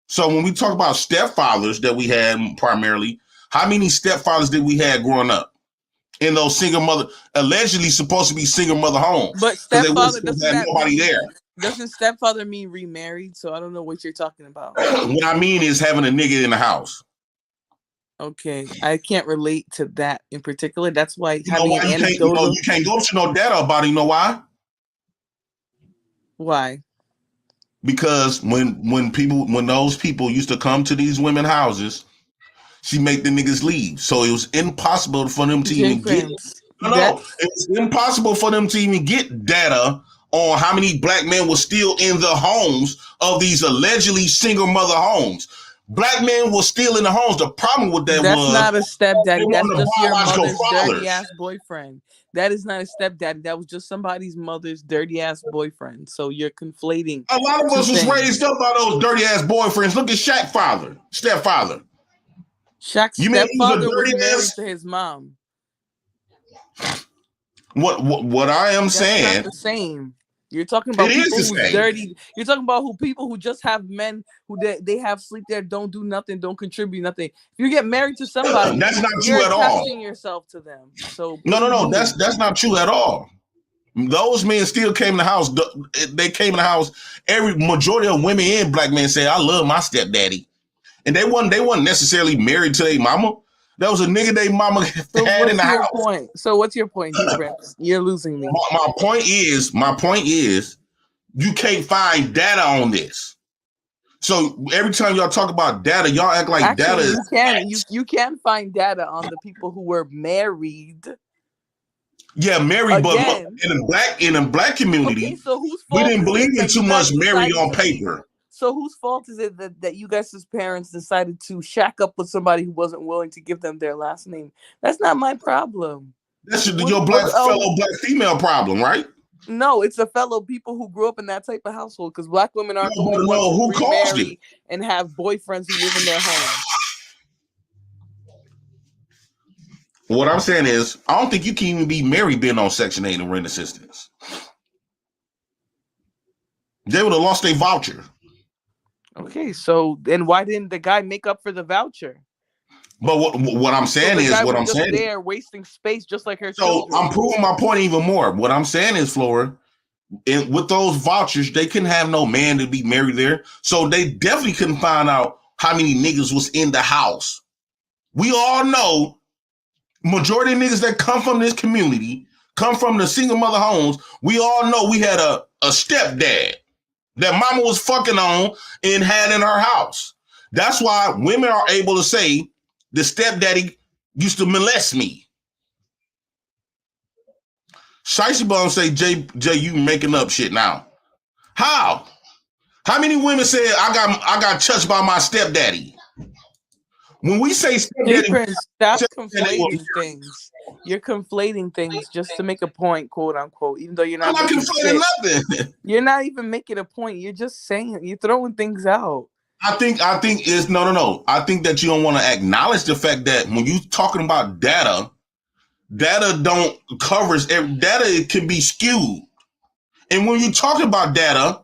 Speaker 4: So when we talk about stepfathers that we had primarily. How many stepfathers did we have growing up in those single mother, allegedly supposed to be single mother homes?
Speaker 8: But stepfather
Speaker 4: doesn't
Speaker 8: stepfather mean remarried? So I don't know what you're talking about.
Speaker 4: What I mean is having a nigga in the house.
Speaker 8: Okay, I can't relate to that in particular. That's why
Speaker 4: you can't go to no data about it. You know why?
Speaker 8: Why?
Speaker 4: Because when those people used to come to these women houses. She made the niggas leave. So it was impossible for them to even get it's impossible for them to even get data on how many black men were still in the homes of these allegedly single mother homes. Black men were still in the homes. The problem with that
Speaker 8: was not a stepdaddy. That's just your mother's dirty ass boyfriend. That is not a stepdaddy. That was just somebody's mother's dirty ass boyfriend. So you're conflating.
Speaker 4: A lot of us was raised up by those dirty ass boyfriends. Look at Shaq's stepfather.
Speaker 8: Shaq's stepfather was married to his mom.
Speaker 4: What I am saying?
Speaker 8: Not the same. You're talking about
Speaker 4: It is
Speaker 8: people
Speaker 4: the
Speaker 8: who's
Speaker 4: same.
Speaker 8: dirty. You're talking about people who just have men who they have sleep there, don't do nothing, don't contribute nothing. If you get married to somebody,
Speaker 4: That's not
Speaker 8: you're
Speaker 4: true at all.
Speaker 8: attaching yourself to them. So
Speaker 4: No. That's not true at all. Those men still came in the house. They came in the house. Every majority of women and black men say, "I love my stepdaddy," and they wasn't necessarily married to their mama. That was a nigga they mama had in the house.
Speaker 8: Point? So what's your point, Prince? You're losing me.
Speaker 4: My point is, you can't find data on this. So every time y'all talk about data, y'all act like data is.
Speaker 8: You can find data on the people who were married.
Speaker 4: Yeah, married, but in a black community,
Speaker 8: okay, so whose fault
Speaker 4: we didn't believe in too much married on paper.
Speaker 8: So whose fault is it that you guys as parents decided to shack up with somebody who wasn't willing to give them their last name? That's not my problem.
Speaker 4: That's your fellow black female problem, right?
Speaker 8: No, it's the fellow people who grew up in that type of household, because black women aren't the only ones
Speaker 4: who caused it
Speaker 8: and have boyfriends who live in their home.
Speaker 4: What I'm saying is, I don't think you can even be married being on Section 8 and rent assistance. They would have lost their voucher.
Speaker 8: Okay, so then why didn't the guy make up for the voucher?
Speaker 4: But what I'm saying is,
Speaker 8: they're wasting space just like her.
Speaker 4: So children. I'm proving my point even more. What I'm saying is, Flora, with those vouchers, they couldn't have no man to be married there. So they definitely couldn't find out how many niggas was in the house. We all know majority of niggas that come from this community, come from the single mother homes. We all know we had a stepdad that mama was fucking on and had in her house. That's why women are able to say, the stepdaddy used to molest me. Shicey Bum say, Jay, you making up shit now. How? How many women said I got touched by my stepdaddy? When we say stepdaddy,
Speaker 8: stop conflating things. You're conflating things just to make a point, quote unquote, even though you're not.
Speaker 4: I'm not conflating nothing.
Speaker 8: You're not even making a point. You're just saying, you're throwing things out.
Speaker 4: I think it's no. I think that you don't want to acknowledge the fact that when you talking about data don't covers data can be skewed. And when you talk about data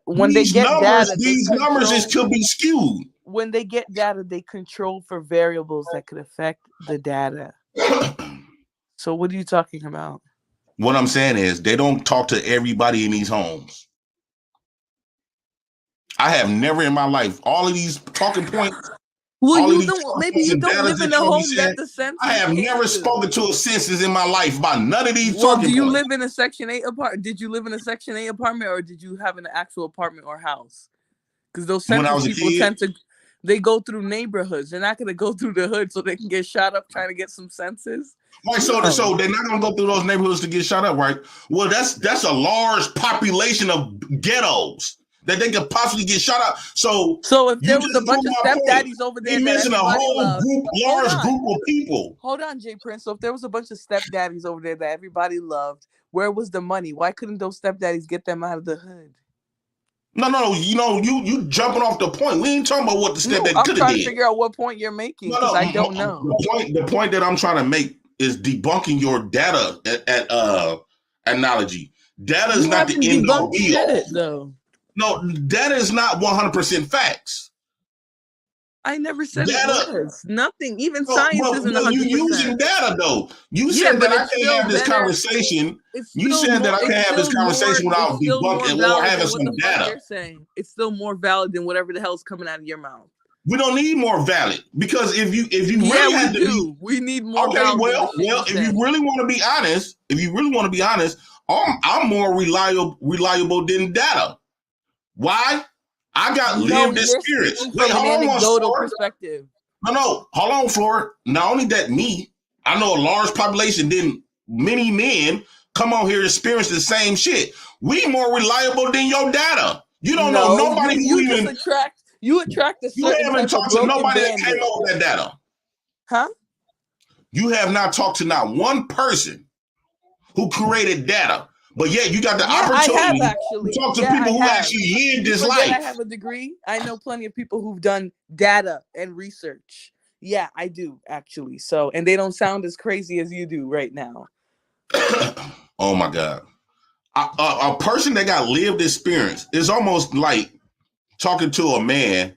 Speaker 4: when they get numbers, these numbers could be skewed.
Speaker 8: When they get data, they control for variables that could affect the data. So what are you talking about?
Speaker 4: What I'm saying is they don't talk to everybody in these homes. I have never in my life, all of these talking points.
Speaker 8: Well, maybe you don't live in a home that the census.
Speaker 4: I have never spoken to a census in my life about none of these talking points.
Speaker 8: Do you live in a Section 8 apartment? Did you live in a Section 8 apartment, or did you have an actual apartment or house? Because those census people tend to, they go through neighborhoods. They're not going to go through the hood so they can get shot up trying to get some census.
Speaker 4: Right, so they're not going to go through those neighborhoods to get shot up, right? Well, that's a large population of ghettos that they could possibly get shot up. So
Speaker 8: if there was a bunch of stepdaddies over there,
Speaker 4: you mentioned a whole large group of people.
Speaker 8: Hold on, Jay Prince. So if there was a bunch of stepdaddies over there that everybody loved, where was the money? Why couldn't those stepdaddies get them out of the hood?
Speaker 4: No. You jumping off the point. We ain't talking about what the stepdaddy could have did.
Speaker 8: I'm trying to figure out what point you're making because I don't know.
Speaker 4: The point that I'm trying to make is debunking your data analogy. Data is not the end all be all.
Speaker 8: Though.
Speaker 4: No, data is not 100% facts.
Speaker 8: I never said it was. Nothing. Even science isn't 100%.
Speaker 4: You're using data, though. You said that I can't have this conversation. You said that I can't have this conversation without debunking or having some data.
Speaker 8: It's still more valid than whatever the hell's coming out of your mouth.
Speaker 4: We don't need more valid because if you really have to be,
Speaker 8: we need more.
Speaker 4: Okay, well, if you really want to be honest, I'm more reliable than data. Why? I got lived experience. Wait, hold on, perspective. No, hold on, Flora. Not only that, I know a large population. Then many men come on here and experience the same shit. We more reliable than your data. You don't know nobody who even
Speaker 8: attract. You attract a certain.
Speaker 4: You haven't talked to nobody that came up with that data.
Speaker 8: Huh?
Speaker 4: You have not talked to not one person who created data. But yeah, you got the opportunity to talk to people who actually live this life.
Speaker 8: I have a degree. I know plenty of people who've done data and research. Yeah, I do actually. So, and they don't sound as crazy as you do right now.
Speaker 4: Oh my God. A person that got lived experience is almost like talking to a man.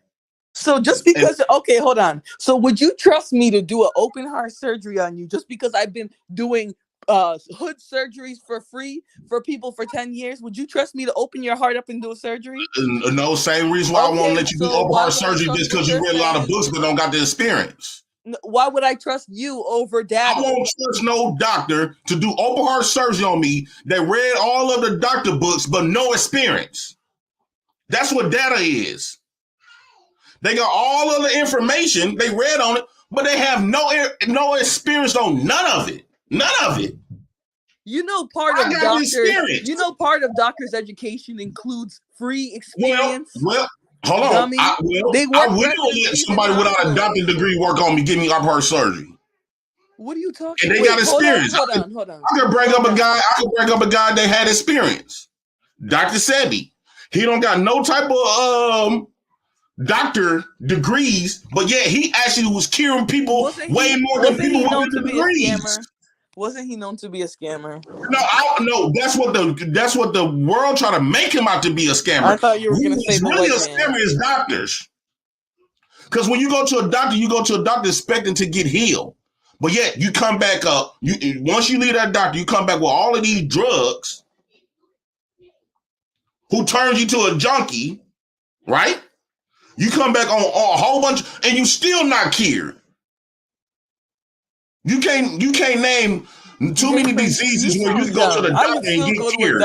Speaker 8: So just because, okay, hold on. So would you trust me to do an open heart surgery on you just because I've been doing hood surgeries for free for people for 10 years? Would you trust me to open your heart up and do a surgery?
Speaker 4: No, same reason why I won't let you do open heart surgery just because you read a lot of books but don't got the experience.
Speaker 8: Why would I trust you over daddy?
Speaker 4: I won't trust no doctor to do open heart surgery on me that read all of the doctor books but no experience. That's what data is. They got all of the information, they read on it, but they have no experience on none of it. None of it.
Speaker 8: You know, part of doctors' education includes free experience.
Speaker 4: Well, hold on. I will let somebody without a doctorate degree work on me, give me open heart surgery.
Speaker 8: What are you talking
Speaker 4: about? And they got experience.
Speaker 8: Hold on.
Speaker 4: I could bring up a guy that had experience. Dr. Sebi. He don't got no type of doctor degrees, but yet he actually was curing people way more than people with degrees.
Speaker 8: Wasn't he known to be a scammer?
Speaker 4: No, that's what the world try to make him out to be a scammer.
Speaker 8: I thought you were going to say
Speaker 4: really a scammer is doctors. Because when you go to a doctor expecting to get healed, but yet you come back up. Once you leave that doctor, you come back with all of these drugs. Who turns you to a junkie, right? You come back on a whole bunch, and you still not cured. You can't name too many diseases where you go to the doctor and get cured.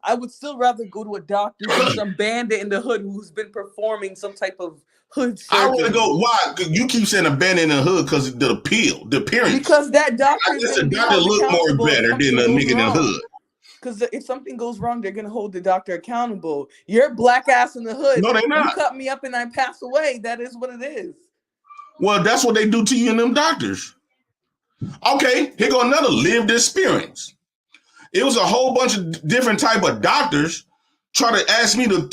Speaker 8: I would still rather go to a doctor than some bandit in the hood who's been performing some type of hood surgery.
Speaker 4: I want to go. Why? You keep saying a bandit in the hood because the appearance.
Speaker 8: Because that doctor
Speaker 4: look more better than a nigga in the hood.
Speaker 8: Because if something goes wrong, they're gonna hold the doctor accountable. You're black ass in the hood.
Speaker 4: No, they're not.
Speaker 8: You cut me up and I pass away. That is what it is.
Speaker 4: Well, that's what they do to you in them doctors. Okay, here go another lived experience. It was a whole bunch of different type of doctors try to ask me to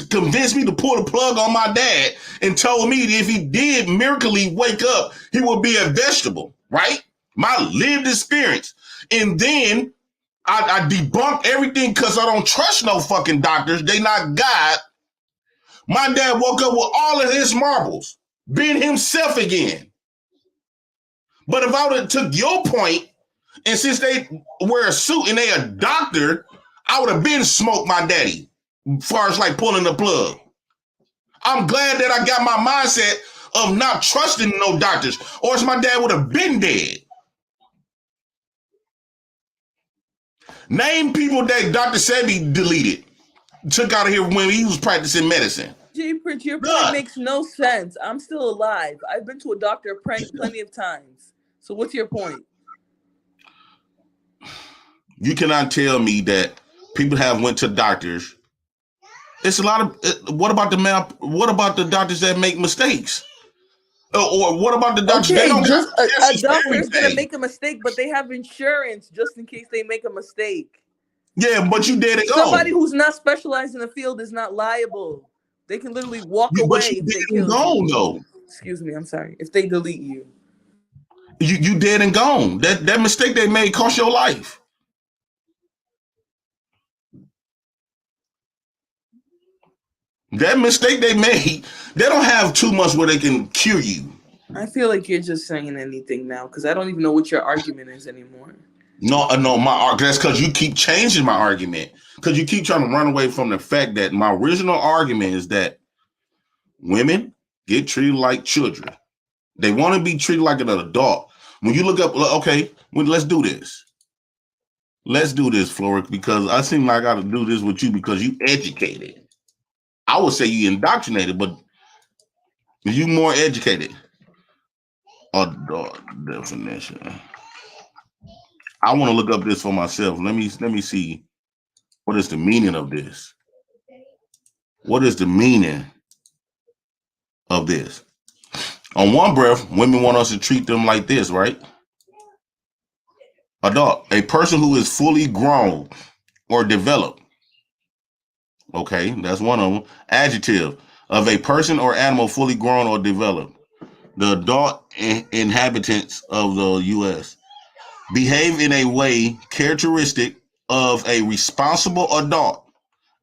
Speaker 4: convince me to pull the plug on my dad and told me that if he did miraculously wake up, he would be a vegetable, right? My lived experience. And then I debunked everything because I don't trust no fucking doctors. They not God. My dad woke up with all of his marbles, being himself again. But if I would have took your point, and since they wear a suit and they a doctor, I would have been smoked my daddy as far as like pulling the plug. I'm glad that I got my mindset of not trusting no doctors, or else my dad would have been dead. Name people that Dr. Sebi deleted, took out of here when he was practicing medicine.
Speaker 8: J-Prince, your point makes no sense. I'm still alive. I've been to a doctor plenty of times. So what's your point?
Speaker 4: You cannot tell me that people have went to doctors. It's a lot of. What about the doctors that make mistakes? Or what about the doctors?
Speaker 8: Okay, a doctor is gonna make a mistake, but they have insurance just in case they make a mistake.
Speaker 4: Yeah, but you did it.
Speaker 8: Somebody who's not specialized in the field is not liable. They can literally walk away if they kill you.
Speaker 4: Though.
Speaker 8: Excuse me, I'm sorry. If they delete you.
Speaker 4: You dead and gone. That mistake they made cost your life. That mistake they made, they don't have too much where they can cure you.
Speaker 8: I feel like you're just saying anything now because I don't even know what your argument is anymore.
Speaker 4: No, that's because you keep changing my argument. Because you keep trying to run away from the fact that my original argument is that women get treated like children. They want to be treated like an adult. When you look up, okay, let's do this. Let's do this, Flora, because I seem like I got to do this with you because you educated. I would say you indoctrinated, but you more educated. Adult definition. I want to look up this for myself. Let me see. What is the meaning of this? What is the meaning of this? On one breath, women want us to treat them like this, right? Adult, a person who is fully grown or developed. Okay, that's one of them. Adjective, of a person or animal fully grown or developed. The adult inhabitants of the U.S. behave in a way characteristic of a responsible adult,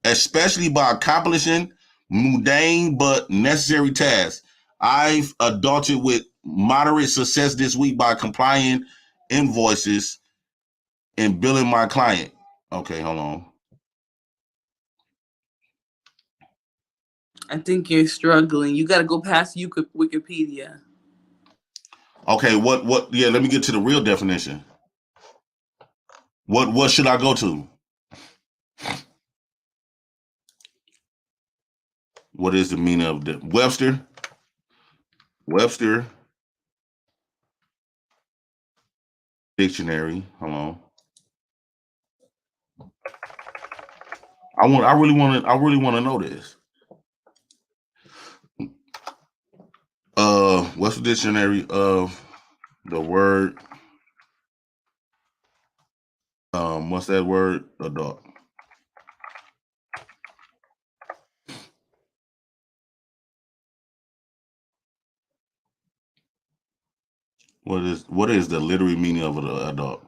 Speaker 4: especially by accomplishing mundane but necessary tasks. I've adulted with moderate success this week by complying invoices and billing my client. Okay, hold on.
Speaker 8: I think you're struggling. You got to go past Wikipedia.
Speaker 4: Okay, what? Yeah, let me get to the real definition. What should I go to? What is the meaning of the Webster dictionary? Hold on. I really want to know this. What's the dictionary of the word? What's that word? Adult. What is the literary meaning of an adult?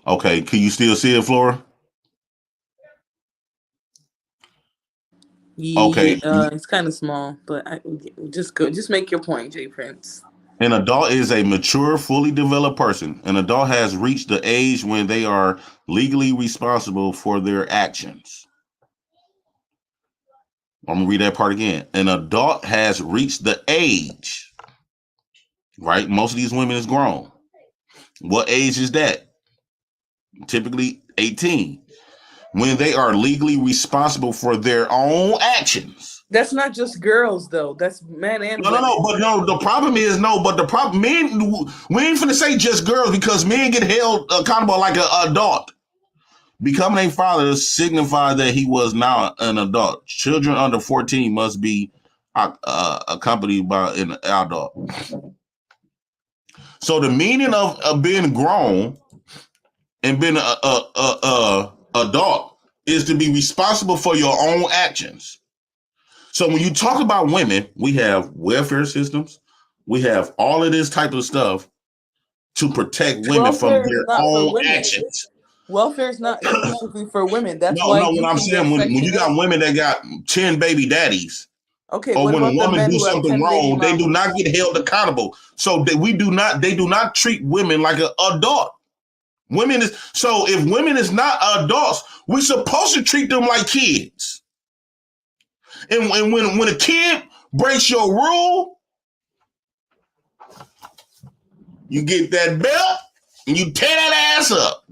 Speaker 4: Okay, can you still see it, Flora? Okay.
Speaker 8: It's kind of small, but just make your point, J Prince.
Speaker 4: An adult is a mature, fully developed person. An adult has reached the age when they are legally responsible for their actions. I'm gonna read that part again. An adult has reached the age, right? Most of these women is grown. What age is that? Typically 18. When they are legally responsible for their own actions.
Speaker 8: That's not just girls, though. That's men and women.
Speaker 4: No. The problem is men. We ain't finna say just girls because men get held accountable like an adult. Becoming a father signifies that he was now an adult. Children under 14 must be accompanied by an adult. So the meaning of being grown and being a adult is to be responsible for your own actions. So when you talk about women, we have welfare systems, we have all of this type of stuff to protect women from their own actions.
Speaker 8: Welfare is not exclusively for women. That's why
Speaker 4: what I'm saying, when you got women that got 10 baby daddies,
Speaker 8: okay,
Speaker 4: or when a woman do something wrong, they do not get held accountable. So they do not treat women like an adult. If women is not adults, we're supposed to treat them like kids. And when a kid breaks your rule, you get that belt and you tear that ass up.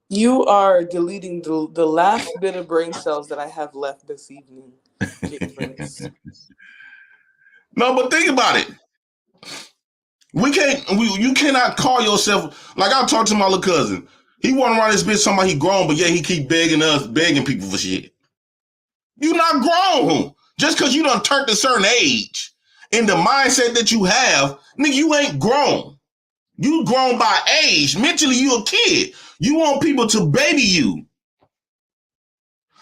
Speaker 8: You are deleting the last bit of brain cells that I have left this evening.
Speaker 4: No, but think about it. You cannot call yourself, like I talked to my little cousin. He walking around this bitch talking about he grown, but yeah, he keep begging people for shit. You not grown. Just because you done turned a certain age, in the mindset that you have, nigga, you ain't grown. You grown by age. Mentally, you a kid. You want people to baby you.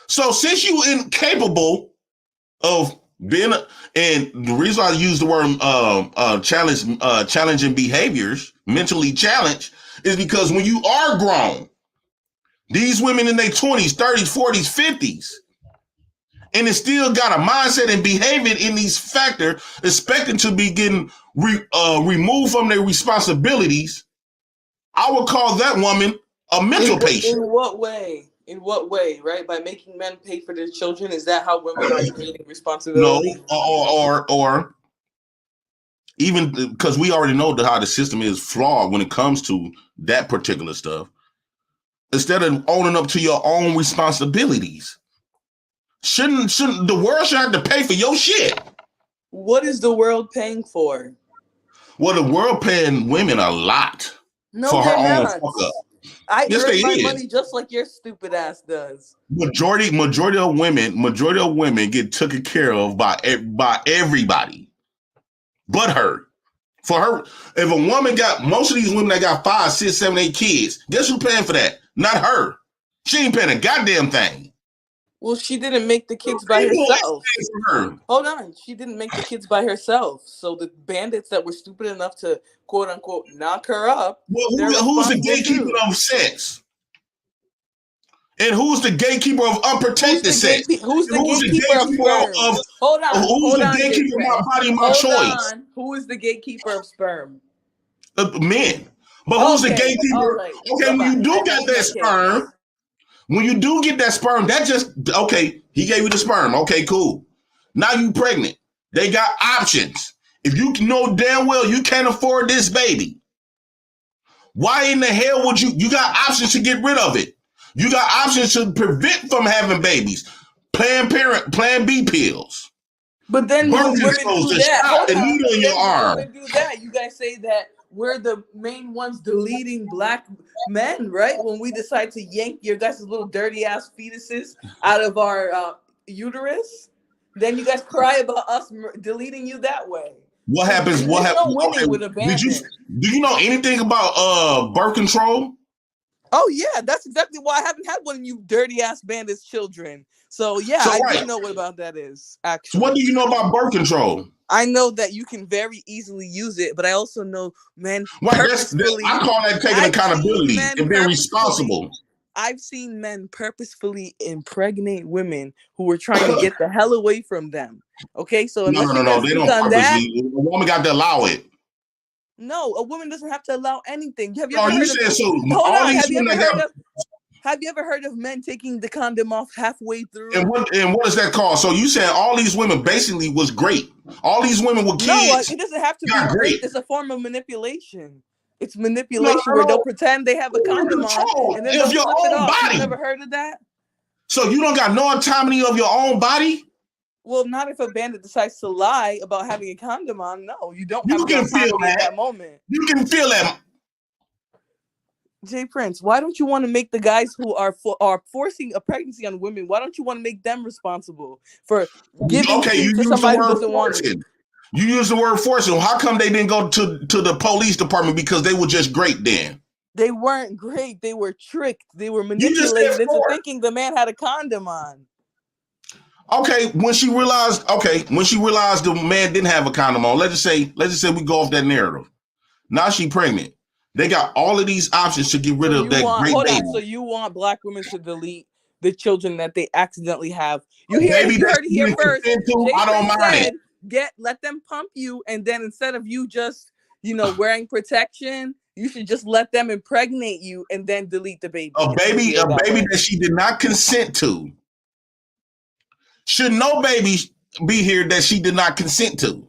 Speaker 4: So since you incapable of being, and the reason I use the word challenging behaviors, mentally challenged, is because when you are grown, these women in their 20s, 30s, 40s, 50s, and it still got a mindset and behavior in these factors, expecting to be getting removed from their responsibilities, I would call that woman a mental patient.
Speaker 8: In what way? In what way, right? By making men pay for their children? Is that how women are gaining responsibility?
Speaker 4: No, or even because we already know how the system is flawed when it comes to that particular stuff. Instead of owning up to your own responsibilities, shouldn't the world should have to pay for your shit?
Speaker 8: What is the world paying for?
Speaker 4: Well, the world paying women a lot for her own fuck up.
Speaker 8: I earn my money just like your stupid ass does.
Speaker 4: Majority of women get taken care of by everybody, but her. For her, if a woman got, most of these women that got 5, 6, 7, 8 kids, guess who's paying for that? Not her. She ain't paying a goddamn thing.
Speaker 8: Well, she didn't make the kids by herself. Hold on. She didn't make the kids by herself. So the bandits that were stupid enough to, quote unquote, knock her up.
Speaker 4: Well, who's the gatekeeper of sex? And who's the gatekeeper of unprotected sex?
Speaker 8: Who's the gatekeeper of sperm? Hold on.
Speaker 4: Who's the gatekeeper of my body, my choice?
Speaker 8: Who is the gatekeeper of sperm?
Speaker 4: Men. But who's the gatekeeper?
Speaker 8: Right.
Speaker 4: Okay, when you do get that sperm, when you do get that sperm, that just, okay, he gave you the sperm. Okay, cool. Now you pregnant. They got options. If you know damn well you can't afford this baby, why in the hell would you got options to get rid of it? You got options to prevent from having babies. Plan B pills.
Speaker 8: But then when women do that,
Speaker 4: in your arm.
Speaker 8: Women do that, you guys say that we're the main ones deleting black men, right? When we decide to yank your guys' little dirty ass fetuses out of our uterus, then you guys cry about us deleting you that way.
Speaker 4: What happens? What happens? Do you know anything about birth control?
Speaker 8: Oh yeah, that's exactly why I haven't had one of you dirty ass bandits children. So yeah, I do know what about that is. Actually,
Speaker 4: so what do you know about birth control?
Speaker 8: I know that you can very easily use it, but I also know men.
Speaker 4: I call that taking accountability and being responsible.
Speaker 8: I've seen men purposefully impregnate women who were trying to get the hell away from them. Okay, so
Speaker 4: no, they don't purposely. A woman got to allow it.
Speaker 8: No, a woman doesn't have to allow anything. Have you ever heard of men taking the condom off halfway through?
Speaker 4: And what is that called? So you said all these women basically was great. All these women were kids.
Speaker 8: No, it doesn't have to be great. It's a form of manipulation. It's manipulation where they'll pretend they have a condom on and then they'll flip it off. You've never heard of that?
Speaker 4: So you don't got no autonomy of your own body?
Speaker 8: Well, not if a bandit decides to lie about having a condom on. No, you don't have autonomy at that moment.
Speaker 4: You can feel that.
Speaker 8: Jay Prince, why don't you want to make the guys who are forcing a pregnancy on women? Why don't you want to make them responsible for giving to somebody who doesn't want it?
Speaker 4: You use the word forcing. How come they didn't go to the police department because they were just great then?
Speaker 8: They weren't great. They were tricked. They were manipulated into thinking the man had a condom on.
Speaker 4: Okay, when she realized the man didn't have a condom on, let's just say we go off that narrative. Now she pregnant. They got all of these options to get rid of that great baby.
Speaker 8: So you want black women to delete the children that they accidentally have? You heard it here first.
Speaker 4: I don't mind
Speaker 8: it. Let them pump you, and then instead of you just wearing protection, you should just let them impregnate you and then delete the baby.
Speaker 4: A baby that she did not consent to. Should no baby be here that she did not consent to?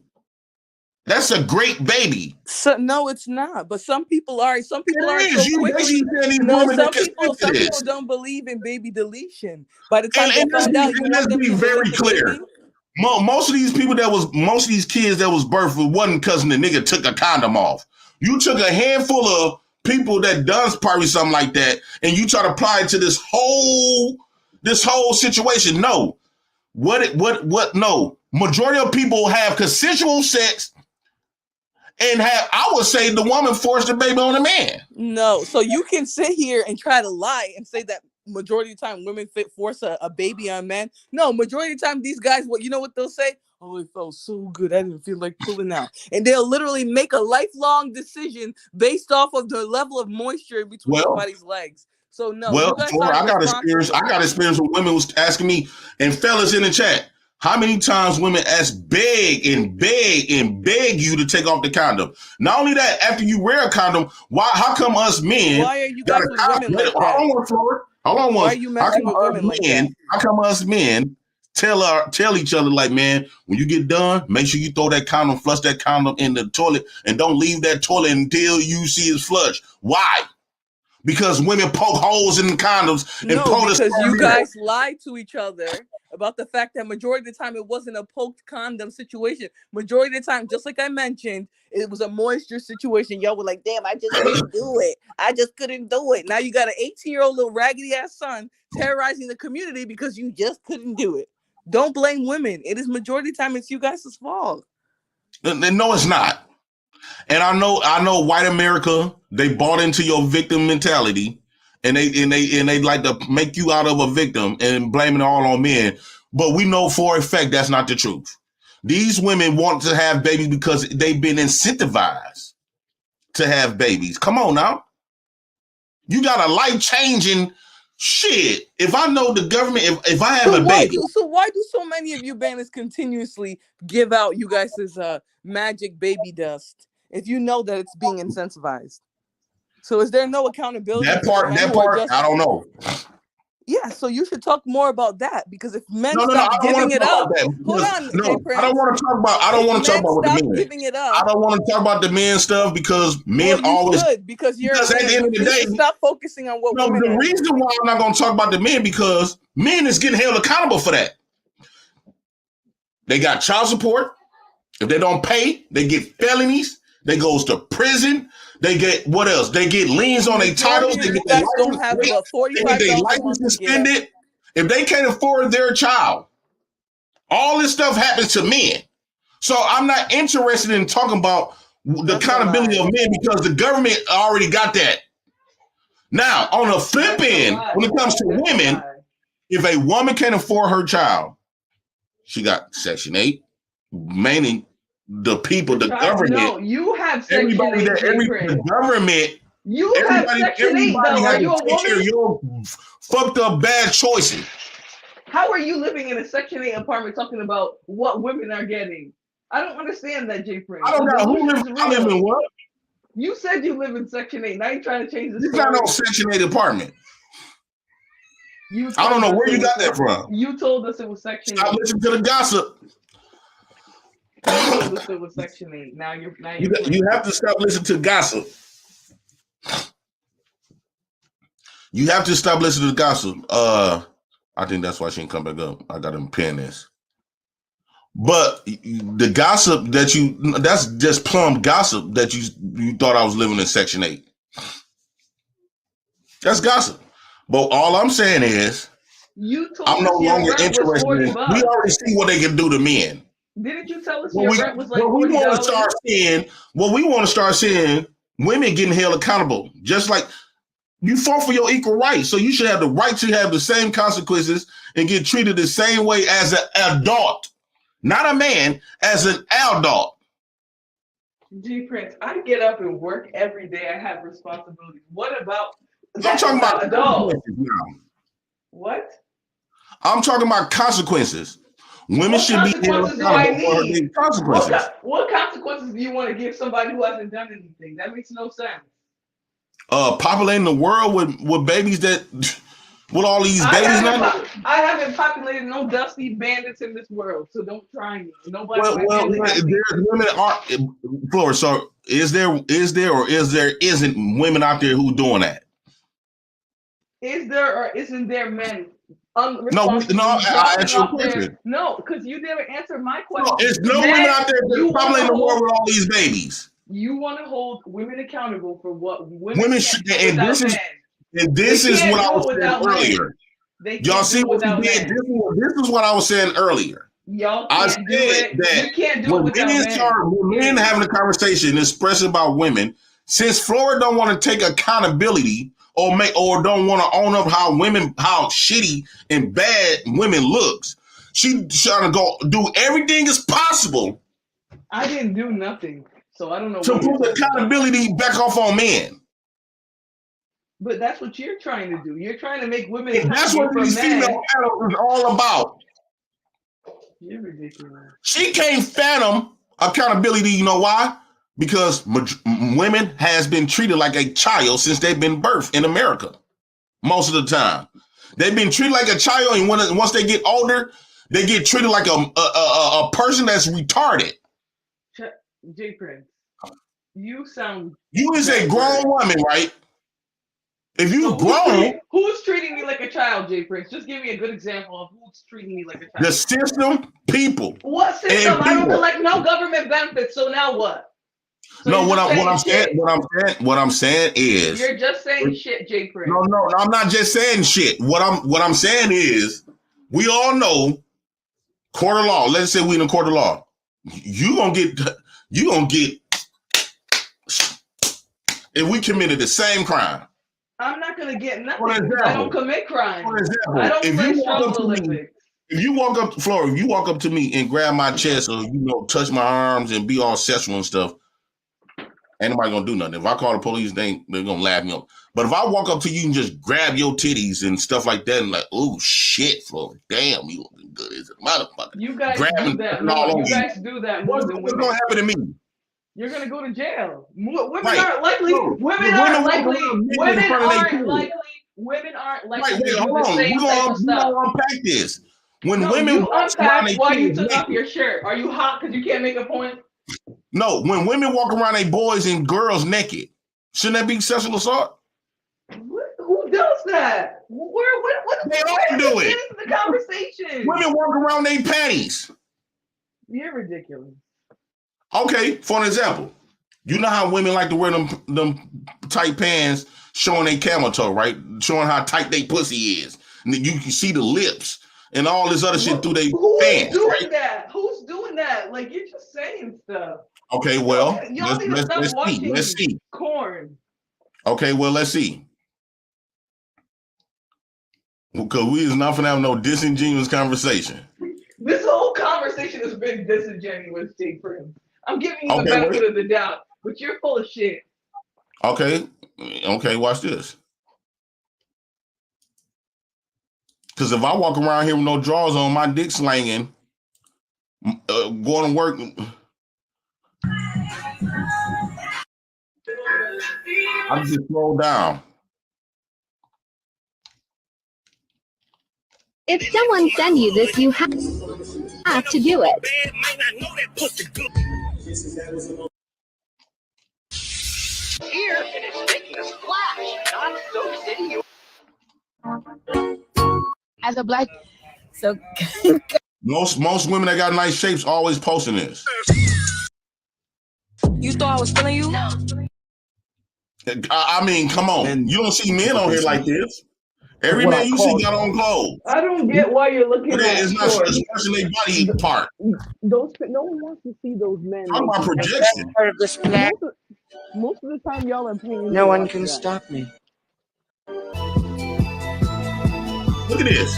Speaker 4: That's a great baby.
Speaker 8: So no, it's not. But some people are. Some people are so quickly. Some people don't believe in baby deletion. By the time they find out,
Speaker 4: let's be very clear. Most of these kids that was birthed wasn't because the nigga took a condom off. You took a handful of people that does probably something like that, and you try to apply it to this whole situation. No. No. Majority of people have consensual sex and I would say the woman forced the baby on the man.
Speaker 8: No. So you can sit here and try to lie and say that majority of the time women force a baby on men. No, majority of the time these guys, what they'll say? Oh, it felt so good. I didn't feel like pulling out. And they'll literally make a lifelong decision based off of the level of moisture between somebody's legs. So no.
Speaker 4: I got experience with women who's asking me, and fellas in the chat, how many times women beg you to take off the condom? Not only that, after you wear a condom, how come us men?
Speaker 8: Why are you guys with women like that?
Speaker 4: Hold on.
Speaker 8: Why are you messing with women like that?
Speaker 4: How come us men tell each other like, man, when you get done, make sure you throw that condom, flush that condom in the toilet, and don't leave that toilet until you see it flush. Why? Because women poke holes in the condoms
Speaker 8: because you guys lie to each other about the fact that majority of the time it wasn't a poked condom situation. Majority of the time, just like I mentioned, it was a moisture situation. Y'all were like, damn, I just couldn't do it. I just couldn't do it. Now you got an 18-year-old little raggedy ass son terrorizing the community because you just couldn't do it. Don't blame women. It is majority of the time it's you guys' fault.
Speaker 4: No, it's not. And I know white America, they bought into your victim mentality. and they like to make you out of a victim and blame it all on men. But we know for a fact that's not the truth. These women want to have babies because they've been incentivized to have babies. Come on now. You got a life-changing shit. If I know the government, if I have a baby.
Speaker 8: So why do so many of you banners continuously give out you guys' magic baby dust if you know that it's being incentivized? So is there no accountability?
Speaker 4: That part, I don't know.
Speaker 8: Yeah, so you should talk more about that, because if men stop giving it up, hold on,
Speaker 4: I don't want to talk about. I don't want to talk about the men.
Speaker 8: Giving it up.
Speaker 4: I don't want to talk about the men stuff because men always.
Speaker 8: Because you're.
Speaker 4: Because at the end of the day,
Speaker 8: stop focusing on what women.
Speaker 4: The reason why I'm not going to talk about the men because men is getting held accountable for that. They got child support. If they don't pay, they get felonies. They goes to prison. They get what else? They get liens on their titles. They get their license suspended. If they can't afford their child, all this stuff happens to men. So I'm not interested in talking about the accountability of men because the government already got that. Now, on the flip end, when it comes to women, if a woman can't afford her child, she got Section 8, meaning the people, the government.
Speaker 11: No, you have Section 8.
Speaker 4: The government.
Speaker 11: You have Section 8, though. Are you a woman?
Speaker 4: Your fucked up bad choices.
Speaker 11: How are you living in a Section 8 apartment talking about what women are getting? I don't understand that, J. Prince.
Speaker 4: I don't know. I live in what?
Speaker 11: You said you live in Section 8. Now you're trying to change the story.
Speaker 4: You got no Section 8 apartment. I don't know where you got that from.
Speaker 11: You told us it was Section 8.
Speaker 4: Stop listening to the gossip.
Speaker 11: You told us it was Section 8. Now you
Speaker 4: have to stop listening to gossip. You have to stop listening to gossip. I think that's why she didn't come back up. I got him pin this. But the gossip that's just plum gossip that you thought I was living in Section 8. That's gossip. But all I'm saying is I'm no longer interested in. We already see what they can do to men.
Speaker 11: Didn't you tell us your rent was like $40?
Speaker 4: What we want to start seeing women getting held accountable. Just like you fought for your equal rights. So you should have the right to have the same consequences and get treated the same way as an adult. Not a man, as an adult.
Speaker 11: G. Prince, I get up and work every day. I have responsibilities. What about
Speaker 4: I'm talking about
Speaker 11: adults? What?
Speaker 4: I'm talking about consequences. Women should be held accountable for their consequences.
Speaker 11: What consequences do you want to give somebody who hasn't done anything? That makes no sense.
Speaker 4: Populating the world with babies that with all these babies now.
Speaker 11: I haven't populated no dusty bandits in this world, so don't try me. Nobody.
Speaker 4: Well, there's women are Flora. So is there or isn't women out there who doing that?
Speaker 11: Is there or isn't there men?
Speaker 4: No. I asked you a question.
Speaker 11: No, because you didn't answer my question.
Speaker 4: No, there's no women out there populating the world with all these babies.
Speaker 11: You want to hold women accountable for what women should, and
Speaker 4: this is what I was saying earlier. Y'all see what you did? This is what I was saying earlier. I said that when men having a conversation expressing about women, since Florida don't want to take accountability or don't want to own up how shitty and bad women looks, she trying to go do everything as possible.
Speaker 11: I didn't do nothing. So I don't know.
Speaker 4: To put accountability back off on men.
Speaker 11: But that's what you're trying to do. You're trying to make women.
Speaker 4: And that's what these female adults is all about.
Speaker 11: You're ridiculous.
Speaker 4: She can't fathom accountability. You know why? Because women has been treated like a child since they've been birthed in America. Most of the time, they've been treated like a child, and once they get older, they get treated like a person that's retarded.
Speaker 11: J. Prince, you
Speaker 4: is a grown woman, right? If you grown,
Speaker 11: who's treating me like a child, J. Prince? Just give me a good example of who's treating me like a child.
Speaker 4: The system, people.
Speaker 11: What system? I don't collect no government benefits. So now what? So
Speaker 4: no, what I'm saying is
Speaker 11: you're just saying shit, J. Prince.
Speaker 4: No, I'm not just saying shit. What I'm saying is we all know court of law. Let's say we in a court of law. You gonna get if we committed the same crime.
Speaker 11: I'm not gonna get nothing
Speaker 4: For
Speaker 11: because I don't
Speaker 4: example,
Speaker 11: commit crimes.
Speaker 4: for example,
Speaker 11: I don't
Speaker 4: if
Speaker 11: play
Speaker 4: you walk up
Speaker 11: struggle
Speaker 4: to me,
Speaker 11: Olympics.
Speaker 4: if you walk up, Flora, if you walk up to me and grab my chest or touch my arms and be all sexual and stuff, ain't nobody gonna do nothing. If I call the police, they're gonna laugh me up. But if I walk up to you and just grab your titties and stuff like that, and like, oh shit, Flora, damn, you looking good as a motherfucker.
Speaker 11: You guys
Speaker 4: Grabbing
Speaker 11: do that
Speaker 4: all
Speaker 11: more.
Speaker 4: over
Speaker 11: You guys do that more
Speaker 4: What's
Speaker 11: than
Speaker 4: gonna
Speaker 11: women.
Speaker 4: happen to me?
Speaker 11: You're gonna go to jail. Women
Speaker 4: Right.
Speaker 11: aren't likely.
Speaker 4: No,
Speaker 11: Women
Speaker 4: the
Speaker 11: aren't
Speaker 4: women walk
Speaker 11: likely.
Speaker 4: around naked in
Speaker 11: Women
Speaker 4: front of their
Speaker 11: aren't
Speaker 4: kids.
Speaker 11: likely. Women aren't likely
Speaker 4: Right, wait,
Speaker 11: to do
Speaker 4: hold
Speaker 11: the
Speaker 4: on.
Speaker 11: same type of
Speaker 4: We
Speaker 11: stuff.
Speaker 4: gonna unpack this. When
Speaker 11: No,
Speaker 4: women
Speaker 11: you
Speaker 4: walk around
Speaker 11: unpacked
Speaker 4: their
Speaker 11: why you
Speaker 4: kids
Speaker 11: took off
Speaker 4: naked.
Speaker 11: your shirt. Are you hot because you can't make a point?
Speaker 4: No, when women walk around their boys and girls naked, shouldn't that be sexual assault?
Speaker 11: Who does that? What
Speaker 4: They all do it.
Speaker 11: Into the conversation.
Speaker 4: Women walk around their panties.
Speaker 11: You're ridiculous.
Speaker 4: Okay, for an example, you know how women like to wear them tight pants showing their camel toe, right? Showing how tight they pussy is. And then you can see the lips and all this other shit through their pants,
Speaker 11: Who's doing
Speaker 4: right?
Speaker 11: that? Who's doing that? Like, you're just saying stuff.
Speaker 4: Okay, well,
Speaker 11: Y'all need to stop watching
Speaker 4: Let's see.
Speaker 11: corn.
Speaker 4: Okay, well, let's see. Because we is not gonna have no disingenuous conversation.
Speaker 11: This whole conversation has been disingenuous, Jake Prince. I'm giving you the benefit of the doubt, but you're full of shit.
Speaker 4: Okay, watch this. Because if I walk around here with no drawers on, my dick slanging, going to work. I just scroll down.
Speaker 6: If someone sends you this, you have to do it.
Speaker 1: Here it is making a splash, not Soap City.
Speaker 9: As a black, so
Speaker 4: most women that got nice shapes always posting this.
Speaker 12: You thought I was feeling you?
Speaker 4: I mean, come on. You don't see men on here like this. Every man you see got on clothes.
Speaker 11: I don't get why you're looking at
Speaker 4: It's not
Speaker 11: shorts.
Speaker 4: expressing their body part.
Speaker 11: No one wants to see those men.
Speaker 4: Talking about projection.
Speaker 10: Part of this black.
Speaker 11: Most of the time, y'all are paying.
Speaker 10: No one can stop me.
Speaker 4: Look at this.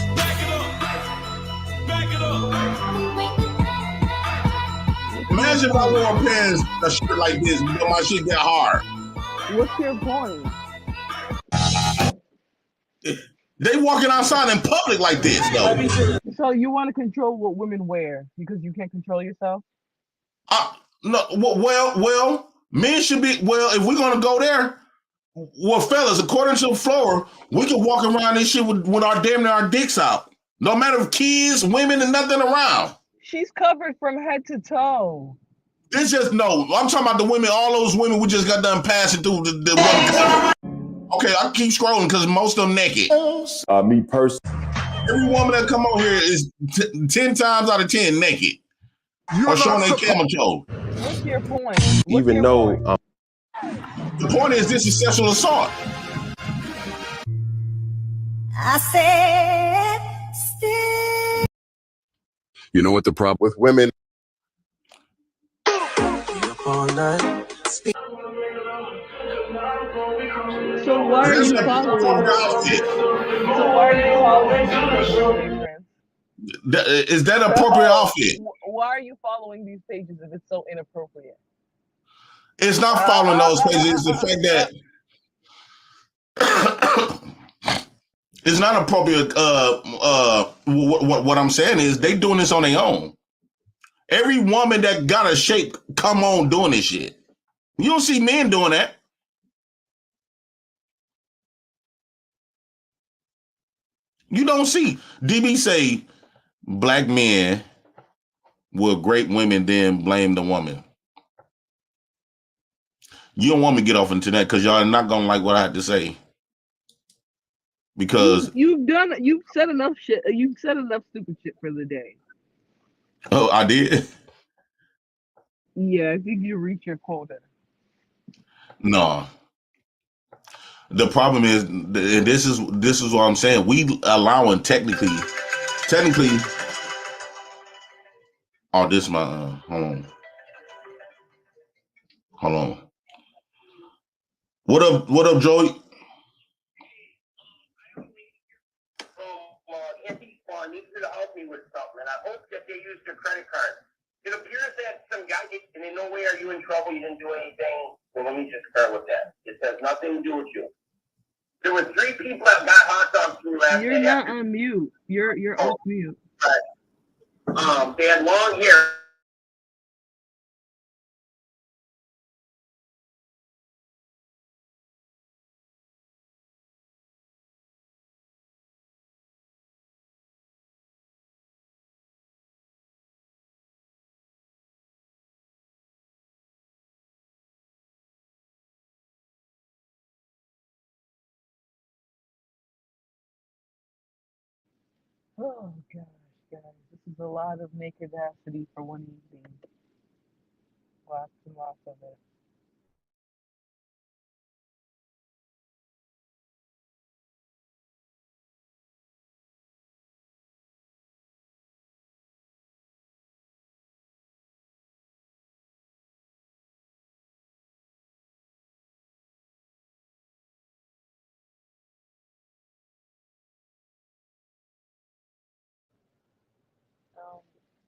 Speaker 4: Imagine if I wore pants a shirt like this, but my shit get hard.
Speaker 11: What's your point?
Speaker 4: They walking outside in public like this, though.
Speaker 11: So you want to control what women wear because you can't control yourself?
Speaker 4: No. Well, men should be. Well, if we're gonna go there, well, fellas, according to Flora, we can walk around this shit with our damn near our dicks out. No matter if kids, women, and nothing around.
Speaker 11: She's covered from head to toe.
Speaker 4: It's just no. I'm talking about the women. All those women we just got done passing through the Okay, I keep scrolling because most of them naked.
Speaker 13: Me personally,
Speaker 4: every woman that come on here is 10 times out of 10 naked. Or showing their camel toe.
Speaker 11: What's your point?
Speaker 13: even though
Speaker 4: The point is this is sexual assault.
Speaker 9: I said, stay.
Speaker 13: you know what the problem with women.
Speaker 11: So why are you following? So why are you following?
Speaker 4: Is that an appropriate outfit?
Speaker 11: Why are you following these pages if it's so inappropriate?
Speaker 4: It's not following those pages. It's the fact that it's not appropriate. What I'm saying is they doing this on their own. Every woman that got a shape come on doing this shit. You don't see men doing that. You don't see. DB say black men will great women then blame the woman. You don't want me to get off into that because y'all are not gonna like what I have to say. Because
Speaker 11: you've said enough shit. You've said enough stupid shit for the day.
Speaker 4: Oh, I did?
Speaker 11: Yeah, I think you reached your quota.
Speaker 4: No. The problem is, this is what I'm saying. We allowing technically. Oh, this my hold on. What up, Joey?
Speaker 12: trouble, you didn't do anything, well, let me just start with that. It has nothing to do with you. There were 3 people that got hot dogs through last
Speaker 11: You're
Speaker 12: night.
Speaker 11: not on mute. You're off mute.
Speaker 12: But, they had long hair.
Speaker 8: Oh gosh, guys, this is a lot of nakedacity for one evening. Lots and lots of it.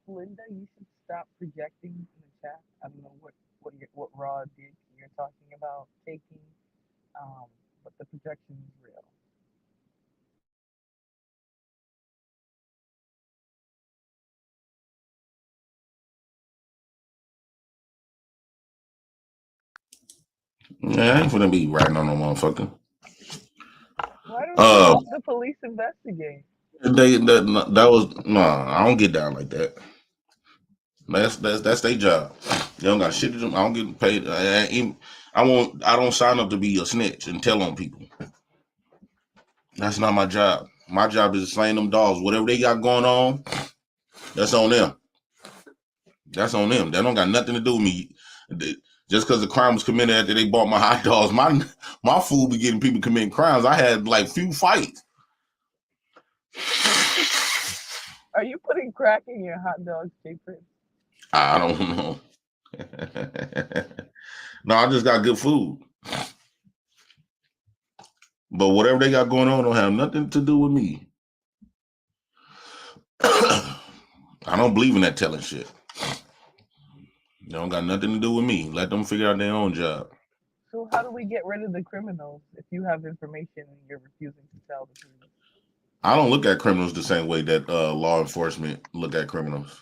Speaker 8: Linda, you should stop projecting in the chat. I don't know what raw dig you're talking about taking, but the projection is real.
Speaker 4: Yeah, I ain't finna be writing on no motherfucker.
Speaker 8: Why don't you help the police investigate?
Speaker 4: That was I don't get down like that. That's their job. They don't got shit to do. I don't get paid. I don't sign up to be a snitch and tell on people. That's not my job. My job is to slang them dogs. Whatever they got going on, that's on them. That's on them. That don't got nothing to do with me. Just because the crime was committed after they bought my hot dogs, my food be getting people committing crimes. I had like few fights.
Speaker 8: Are you putting crack in your hot dog, Secret?
Speaker 4: I don't know. No, I just got good food. But whatever they got going on don't have nothing to do with me. I don't believe in that telling shit. They don't got nothing to do with me. Let them figure out their own job.
Speaker 8: So how do we get rid of the criminals if you have information and you're refusing to tell the police?
Speaker 4: I don't look at criminals the same way that law enforcement look at criminals.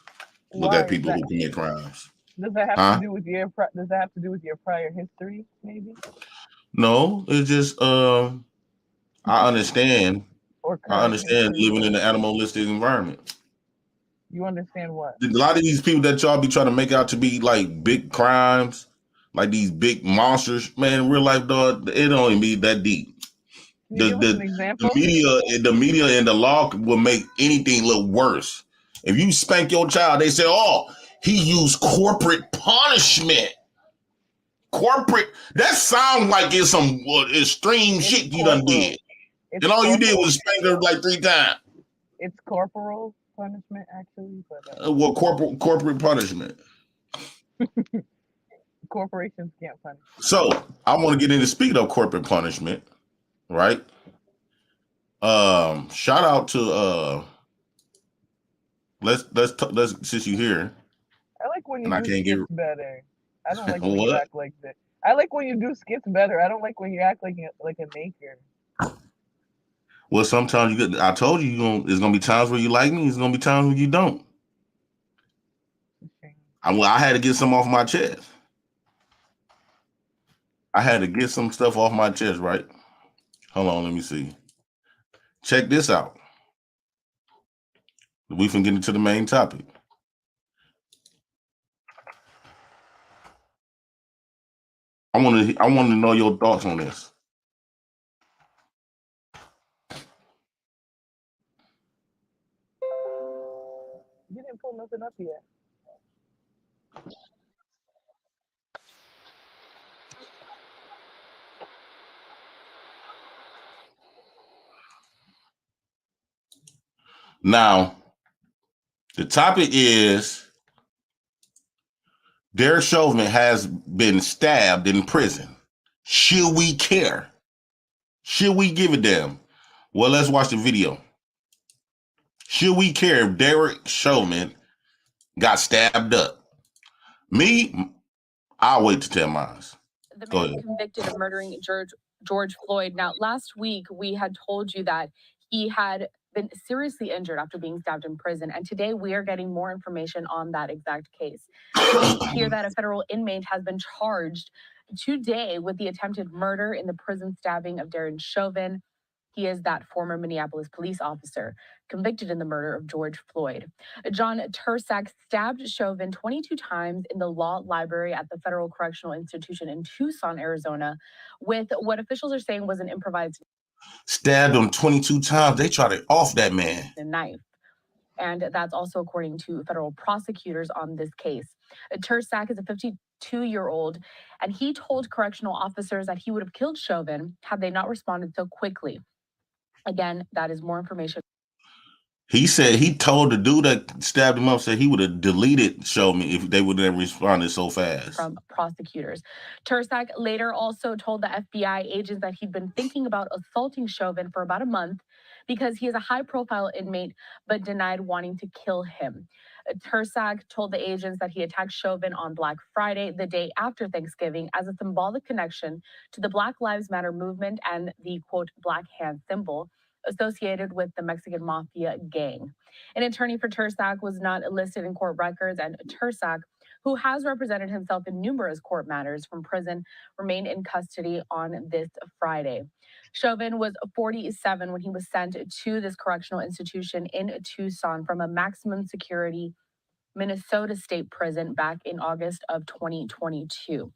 Speaker 4: Look at people who commit crimes.
Speaker 8: Does that have to do with your prior history, maybe?
Speaker 4: No, it's just I understand. I understand living in an animalistic environment.
Speaker 8: You understand what?
Speaker 4: A lot of these people that y'all be trying to make out to be like big crimes, like these big monsters, man, in real life, dog, it don't even be that deep. The media and the law will make anything look worse. If you spank your child, they say, "Oh, he used corporate punishment." Corporate, that sounds like it's some extreme shit you done did. And all you did was spank her like 3 times.
Speaker 8: It's corporal punishment, actually. But
Speaker 4: well, corporate punishment.
Speaker 8: Corporations can't punish.
Speaker 4: So I want to get into speaking of corporate punishment, right? Shout out to let's since you here.
Speaker 8: I like when you do skits better. I don't like when you act like that. I like when you do skits better. I don't like when you act like a maker.
Speaker 4: Well, sometimes you get. I told you, there's gonna be times where you like me. There's gonna be times when you don't. I had to get some off my chest. I had to get some stuff off my chest, right? Hold on, let me see. Check this out. We can get into the main topic. I want to know your thoughts on this.
Speaker 8: You didn't pull nothing up yet.
Speaker 4: Now, the topic is Derek Chauvin has been stabbed in prison. Should we care? Should we give a damn? Well, let's watch the video. Should we care if Derek Chauvin got stabbed up? Me, I'll wait to tell mine.
Speaker 14: The
Speaker 4: Go
Speaker 14: man
Speaker 4: ahead.
Speaker 14: convicted of murdering George Floyd. Now, last week we had told you that he had been seriously injured after being stabbed in prison, and today we are getting more information on that exact case. We hear that a federal inmate has been charged today with the attempted murder in the prison stabbing of Darren Chauvin. He is that former Minneapolis police officer convicted in the murder of George Floyd. John Tursak stabbed Chauvin 22 times in the law library at the Federal Correctional Institution in Tucson, Arizona, with what officials are saying was an improvised
Speaker 4: Stabbed him 22 times. They tried to off that man.
Speaker 14: knife. And that's also according to federal prosecutors on this case. Tursak is a 52-year-old, and he told correctional officers that he would have killed Chauvin had they not responded so quickly. Again, that is more information.
Speaker 4: He said he told the dude that stabbed him up, said he would have deleted Chauvin if they would have responded so fast.
Speaker 14: From prosecutors. Tursak later also told the FBI agents that he'd been thinking about assaulting Chauvin for about a month because he is a high-profile inmate, but denied wanting to kill him. Tursak told the agents that he attacked Chauvin on Black Friday, the day after Thanksgiving, as a symbolic connection to the Black Lives Matter movement and the, quote, Black Hand symbol associated with the Mexican Mafia gang. An attorney for Tursak was not listed in court records, and Tursak, who has represented himself in numerous court matters from prison, remained in custody on this Friday. Chauvin was 47 when he was sent to this correctional institution in Tucson from a maximum security Minnesota state prison back in August of 2022.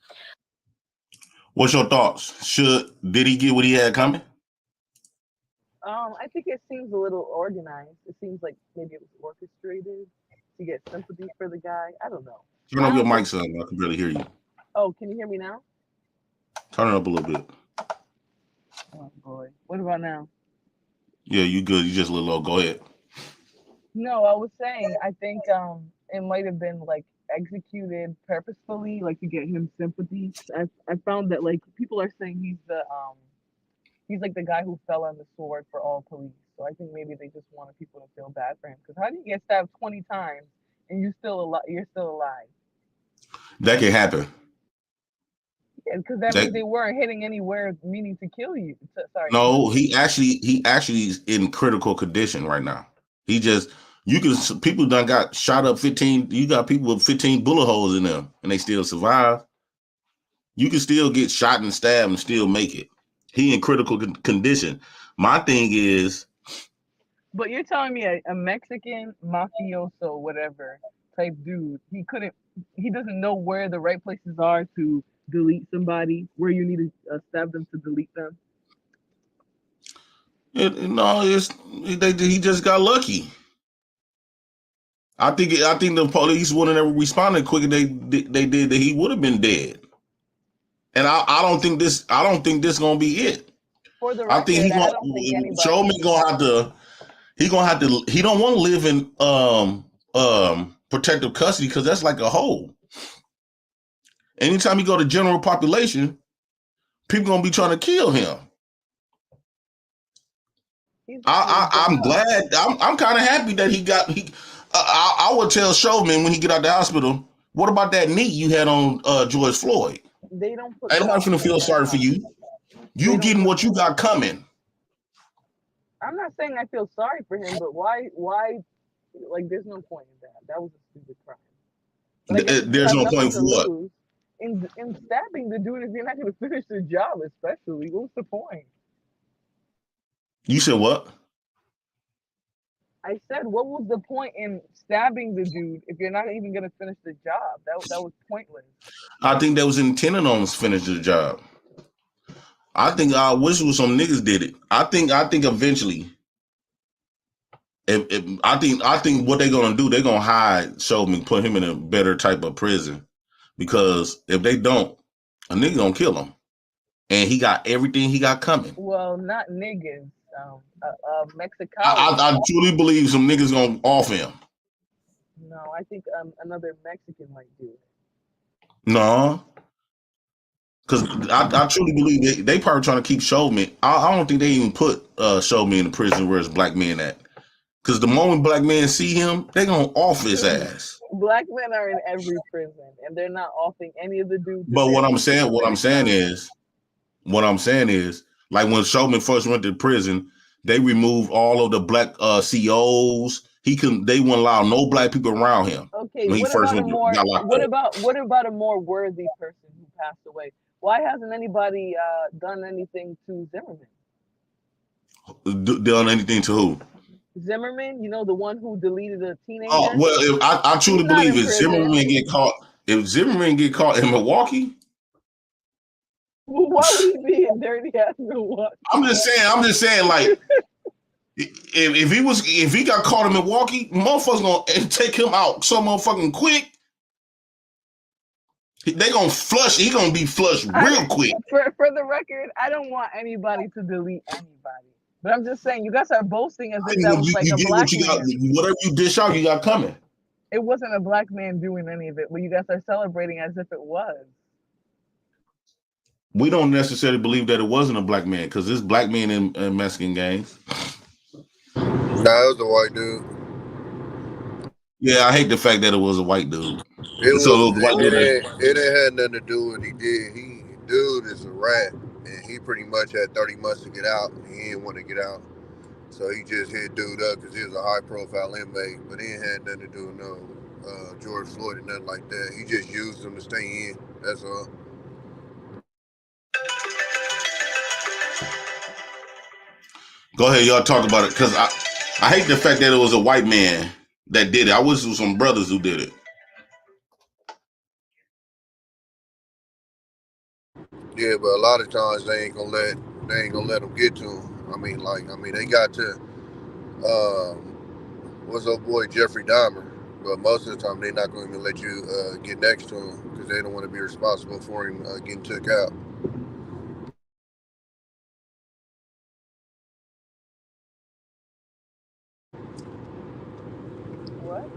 Speaker 4: What's your thoughts? Did he get what he had coming?
Speaker 11: I think it seems a little organized. It seems like maybe it was orchestrated to get sympathy for the guy. I don't know.
Speaker 4: Turn up your mic, son. I can barely hear you.
Speaker 11: Oh, can you hear me now?
Speaker 4: Turn it up a little bit.
Speaker 11: Oh boy. What about now?
Speaker 4: Yeah, you good. You just a little low. Go ahead.
Speaker 11: No, I was saying I think it might have been like executed purposefully, like to get him sympathy. I found that like people are saying he's like the guy who fell on the sword for all police. So I think maybe they just wanted people to feel bad for him. Because how do you get stabbed 20 times and you're still alive?
Speaker 4: That can happen.
Speaker 11: Yeah, because that means they weren't hitting anywhere meaning to kill you. Sorry.
Speaker 4: No, he actually is in critical condition right now. People done got shot up 15. You got people with 15 bullet holes in them and they still survive. You can still get shot and stabbed and still make it. He in critical condition. My thing is.
Speaker 11: But you're telling me a Mexican mafioso, whatever type dude, he doesn't know where the right places are to delete somebody, where you need to stab them to delete them.
Speaker 4: He just got lucky. I think the police wouldn't have responded quicker. They did that. He would have been dead. And I don't think this gonna be it.
Speaker 11: For the record,
Speaker 4: Chauvin gonna have to. He don't want to live in protective custody because that's like a hole. Anytime you go to general population, people gonna be trying to kill him. I'm glad. I'm kind of happy that I would tell Chauvin when he get out the hospital, what about that knee you had on George Floyd?
Speaker 11: They don't put.
Speaker 4: I'm not gonna feel sorry for you. You getting what you got coming.
Speaker 11: I'm not saying I feel sorry for him, but why? Like, there's no point in that. That was a stupid crime.
Speaker 4: There's no point for what?
Speaker 11: In stabbing the dude if you're not going to finish the job, especially. What's the point?
Speaker 4: You said what?
Speaker 11: I said, what was the point in stabbing the dude if you're not even going to finish the job? That was pointless.
Speaker 4: I think that was intended on finishing the job. I wish it was some niggas did it. I think eventually. I think what they're gonna do, they're gonna hide Chauvin, put him in a better type of prison, because if they don't, a nigga gonna kill him, and he got everything he got coming.
Speaker 11: Well, not niggas, Mexicali.
Speaker 4: I truly believe some niggas gonna off him.
Speaker 11: No, I think another Mexican might do it.
Speaker 4: No. Because I truly believe they probably trying to keep Chauvin. I don't think they even put Chauvin in the prison where it's black men at. Because the moment black men see him, they gonna off his ass.
Speaker 11: Black men are in every prison, and they're not offing any of the dudes.
Speaker 4: But what I'm saying is, like when Chauvin first went to prison, they removed all of the black COs. They wouldn't allow no black people around him.
Speaker 11: Okay,
Speaker 4: When he first got locked up.
Speaker 11: what about a more worthy person who passed away? Why hasn't anybody done anything to Zimmerman?
Speaker 4: Done anything to who?
Speaker 11: Zimmerman, you know, the one who deleted a teenager.
Speaker 4: Oh well, if I truly believe if Zimmerman get caught in Milwaukee,
Speaker 11: why would he be in dirty ass Milwaukee?
Speaker 4: I'm just saying, like, if he got caught in Milwaukee, motherfuckers gonna take him out so motherfucking quick. They gonna flush. He gonna be flushed real quick.
Speaker 11: For the record, I don't want anybody to delete anybody. But I'm just saying, you guys are boasting as if that was like a black man.
Speaker 4: Whatever you dish out, you got coming.
Speaker 11: It wasn't a black man doing any of it, but you guys are celebrating as if it was.
Speaker 4: We don't necessarily believe that it wasn't a black man because there's black men in Mexican gangs.
Speaker 15: Nah, it was a white dude.
Speaker 4: Yeah, I hate the fact that it was a white dude.
Speaker 15: It ain't had nothing to do with what he did. Dude is a rat, and he pretty much had 30 months to get out. And he didn't want to get out, so he just hit dude up because he was a high-profile inmate. But he ain't had nothing to do with no George Floyd or nothing like that. He just used him to stay in. That's all.
Speaker 4: Go ahead, y'all talk about it because I hate the fact that it was a white man that did it. I wish it was some brothers who did it.
Speaker 15: Yeah, but a lot of times they ain't gonna let them get to him. I mean, they got to what's up, boy Jeffrey Dahmer. But most of the time, they're not going to let you get next to him because they don't want to be responsible for him getting took out.
Speaker 11: What?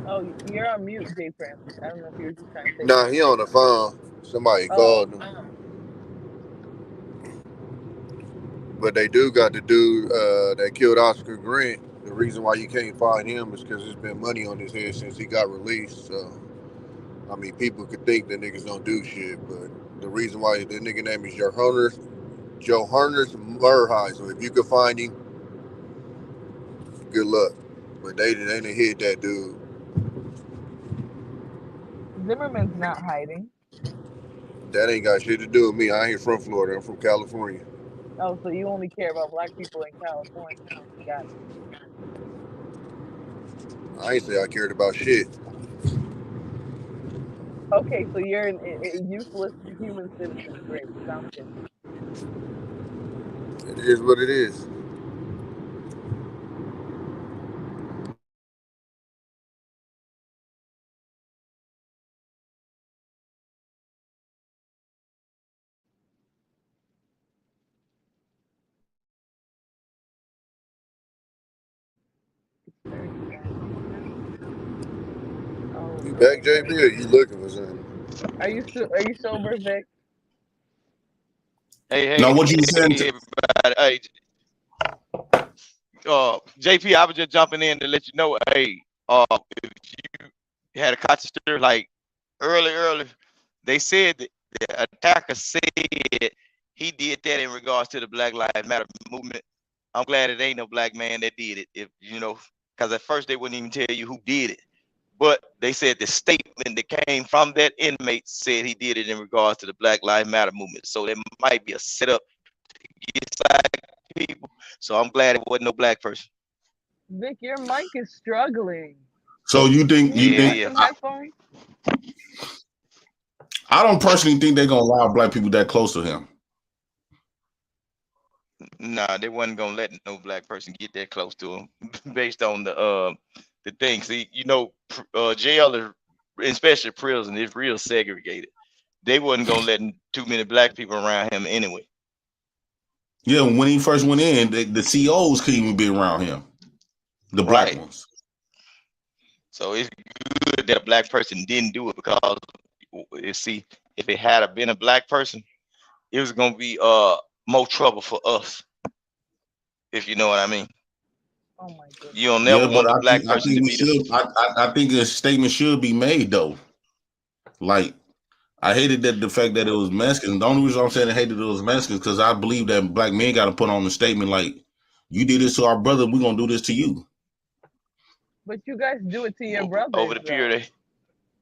Speaker 11: Oh, you're on mute, Jay Prince. I don't know if you were just trying to say.
Speaker 15: Nah, he on the phone. Somebody called him. But they do got the dude that killed Oscar Grant. The reason why you can't find him is because there's been money on his head since he got released. So, I mean, people could think that niggas don't do shit, but the reason why the nigga name is Johannes Murhai. So if you could find him, good luck. But they didn't hit that dude.
Speaker 11: Zimmerman's not hiding.
Speaker 15: That ain't got shit to do with me. I ain't from Florida. I'm from California.
Speaker 11: Oh, so you only care about black people in California. Got it.
Speaker 15: I ain't say I cared about shit.
Speaker 11: Okay, so you're a useless human citizen. Great. Sounds good.
Speaker 15: It is what it is.
Speaker 11: Oh,
Speaker 15: you back, JP, or you looking for something?
Speaker 11: Are you sober, Vic?
Speaker 16: Hey,
Speaker 4: now what you saying?
Speaker 16: Everybody. Hey, JP, I was just jumping in to let you know. Hey, if you had a concert like early, they said that the attacker said he did that in regards to the Black Lives Matter movement. I'm glad it ain't no black man that did it. If you know, because at first they wouldn't even tell you who did it. But they said the statement that came from that inmate said he did it in regards to the Black Lives Matter movement. So there might be a setup to get side people. So I'm glad it wasn't no black person.
Speaker 11: Vic, your mic is struggling.
Speaker 4: So you think
Speaker 11: some headphones?
Speaker 4: I don't personally think they're gonna allow black people that close to him.
Speaker 16: Nah, they wasn't gonna let no black person get that close to him based on the thing. See, you know, jail is, especially prison, is real segregated. They wasn't gonna let too many black people around him anyway.
Speaker 4: Yeah, when he first went in, the COs couldn't even be around him. The black ones.
Speaker 16: So it's good that a black person didn't do it because see, if it had been a black person, it was gonna be more trouble for us. If you know what I mean.
Speaker 11: Oh my goodness.
Speaker 16: You don't never
Speaker 4: Yeah, but
Speaker 16: want the black
Speaker 4: I
Speaker 16: person
Speaker 4: think
Speaker 16: to
Speaker 4: we
Speaker 16: be the.
Speaker 4: should. I think a statement should be made though. Like I hated that the fact that it was Mexicans. The only reason I'm saying I hated it was Mexicans because I believe that black men got to put on a statement like, "You did this to our brother, we're gonna do this to you."
Speaker 11: But you guys do it to your
Speaker 16: Over
Speaker 11: brothers,
Speaker 16: the
Speaker 11: though.
Speaker 16: period.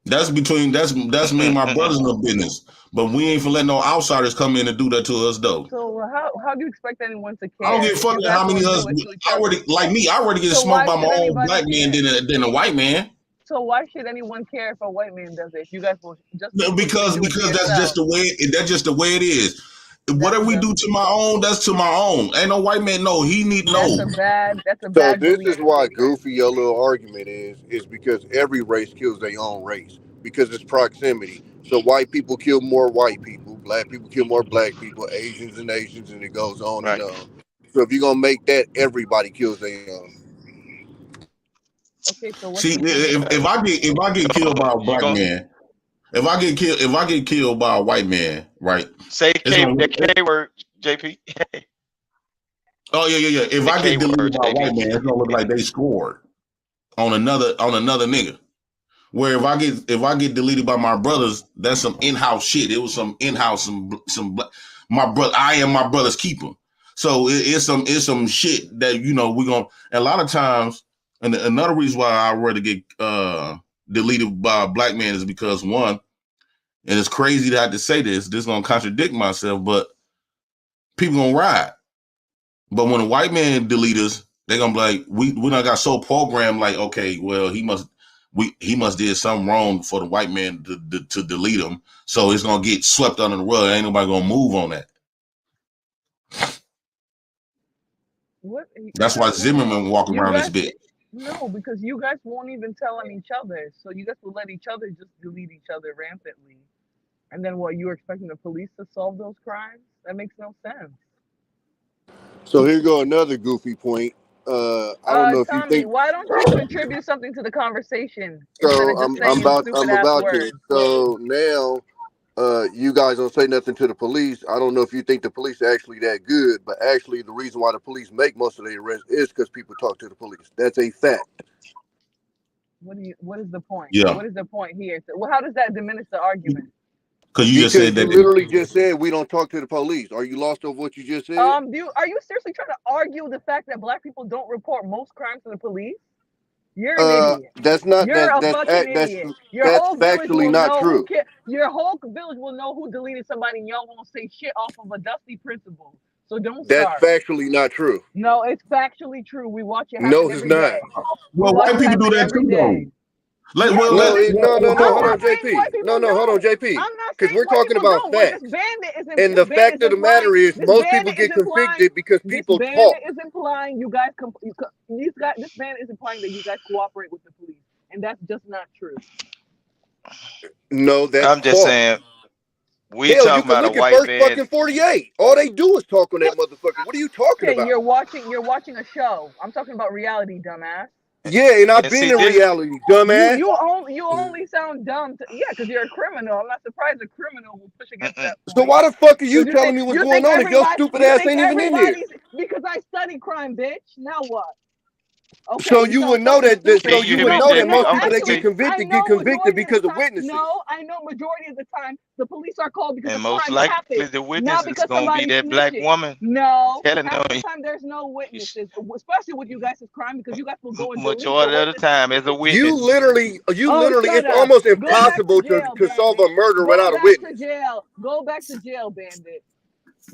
Speaker 4: That's me and my brothers in the business. But we ain't for letting no outsiders come in and do that to us though.
Speaker 11: So how do you expect anyone to
Speaker 4: I don't
Speaker 11: care
Speaker 4: give a
Speaker 11: if
Speaker 4: fuck
Speaker 11: you guys
Speaker 4: how many
Speaker 11: won't
Speaker 4: of us
Speaker 11: do it to each
Speaker 4: I
Speaker 11: other?
Speaker 4: already like me. I already get
Speaker 11: So
Speaker 4: smoked
Speaker 11: why
Speaker 4: by my
Speaker 11: should
Speaker 4: own
Speaker 11: anybody
Speaker 4: black man
Speaker 11: care?
Speaker 4: than a white man.
Speaker 11: So why should anyone care if a white man does it? If you guys will just as easily
Speaker 4: Because
Speaker 11: do it to
Speaker 4: that's just
Speaker 11: yourself.
Speaker 4: the way it is. Whatever we do to my own, that's to my own. Ain't no white man know. He need no.
Speaker 11: That's a
Speaker 15: So
Speaker 11: bad
Speaker 15: this
Speaker 11: belief
Speaker 15: is why
Speaker 11: system.
Speaker 15: goofy your little argument is because every race kills their own race because it's proximity. So white people kill more white people, black people kill more black people, Asians and Asians, and it goes on and
Speaker 16: Right.
Speaker 15: on. So if you're gonna make that, everybody kills their own.
Speaker 11: Okay, so what's
Speaker 4: See,
Speaker 11: the point then?
Speaker 4: if I get killed by a
Speaker 16: You
Speaker 4: black
Speaker 16: gonna
Speaker 4: man, if I get killed by a white man, right?
Speaker 16: say
Speaker 4: It's
Speaker 16: K
Speaker 4: gonna
Speaker 16: the K word, JP.
Speaker 4: oh yeah. If
Speaker 16: The
Speaker 4: I
Speaker 16: K
Speaker 4: get deleted
Speaker 16: word,
Speaker 4: by a white
Speaker 16: JP.
Speaker 4: man, it's gonna look like they scored on another nigga. Where if I get deleted by my brothers, that's some in-house shit. It was some in-house my brother. I am my brother's keeper. So it's some shit that we gonna. A lot of times, and another reason why I rather get deleted by a black man is because one, and it's crazy to have to say this. This is gonna contradict myself, but people gonna ride. But when a white man delete us, they're gonna be like, we done got so programmed, like, okay, well, he must did something wrong for the white man to delete him. So it's gonna get swept under the rug. Ain't nobody gonna move on that.
Speaker 11: What?
Speaker 4: That's why Zimmerman walk
Speaker 11: You
Speaker 4: around this
Speaker 11: guys,
Speaker 4: bitch.
Speaker 11: no, because you guys won't even tell on each other. So you guys will let each other just delete each other rampantly. And then what, you're expecting the police to solve those crimes? That makes no sense.
Speaker 15: So here go another goofy point. I don't know if you
Speaker 11: Tommy,
Speaker 15: think.
Speaker 11: why don't you contribute something to the conversation instead
Speaker 15: So
Speaker 11: of just saying stupid
Speaker 15: I'm
Speaker 11: ass
Speaker 15: about to.
Speaker 11: words?
Speaker 15: So now, you guys don't say nothing to the police. I don't know if you think the police are actually that good, but actually the reason why the police make most of their arrests is because people talk to the police. That's a fact.
Speaker 11: What is the point?
Speaker 4: Yeah.
Speaker 11: What is the point here? So, well, how does that diminish the argument?
Speaker 4: Because you just said that.
Speaker 15: You literally just said we don't talk to the police. Are you lost over what you just said?
Speaker 11: Are you seriously trying to argue the fact that black people don't report most crimes to the police? You're an idiot.
Speaker 15: That's not
Speaker 11: You're a
Speaker 15: that's
Speaker 11: fucking idiot. Your
Speaker 15: that's
Speaker 11: whole village
Speaker 15: factually
Speaker 11: will
Speaker 15: not
Speaker 11: know
Speaker 15: true.
Speaker 11: Your whole village will know who deleted somebody, and y'all won't say shit off of a dusty principle. So don't
Speaker 15: That's
Speaker 11: start.
Speaker 15: factually not true.
Speaker 11: No, it's factually true. We watch it happen
Speaker 15: No, it's
Speaker 11: every
Speaker 15: not.
Speaker 11: day.
Speaker 4: Well, white people do that too, though.
Speaker 15: No, hold on, JP. No, hold on, JP. Because we're talking about facts. And the fact of the matter is, most people get convicted because people talk.
Speaker 11: This bandit is implying this bandit is implying that you guys cooperate with the police, and that's just not true.
Speaker 15: No, that's
Speaker 16: I'm just
Speaker 15: false.
Speaker 16: saying. We
Speaker 15: Hell, you
Speaker 16: talking
Speaker 15: can
Speaker 16: about a
Speaker 15: look at
Speaker 16: white
Speaker 15: first
Speaker 16: man.
Speaker 15: fucking 48. All they do is talk on that motherfucker. What are you talking about?
Speaker 11: You're watching a show. I'm talking about reality, dumbass.
Speaker 15: Yeah, and I've been in reality, dumbass.
Speaker 11: You only sound dumb. Because you're a criminal. I'm not surprised a criminal will push against that point.
Speaker 15: So why the fuck are you telling me what's going on if your stupid ass ain't even in there?
Speaker 11: Because I study crime, bitch. Now what? Okay,
Speaker 15: so you would know that. So you would know that most people that get convicted because of witnesses.
Speaker 11: No, I know majority of the time the police are called because
Speaker 16: and
Speaker 11: the
Speaker 16: most
Speaker 11: crime
Speaker 16: likely
Speaker 11: happened.
Speaker 16: the witness is
Speaker 11: because
Speaker 16: gonna be
Speaker 11: somebody's
Speaker 16: that black
Speaker 11: snitching.
Speaker 16: woman.
Speaker 11: No,
Speaker 16: Telling
Speaker 11: half
Speaker 16: them
Speaker 11: the time there's no witnesses, especially with you guys' crime because you guys will go and
Speaker 16: majority of the time as a witness.
Speaker 15: You literally, it's almost impossible to solve a murder without a witness.
Speaker 11: Go back to jail, bandit.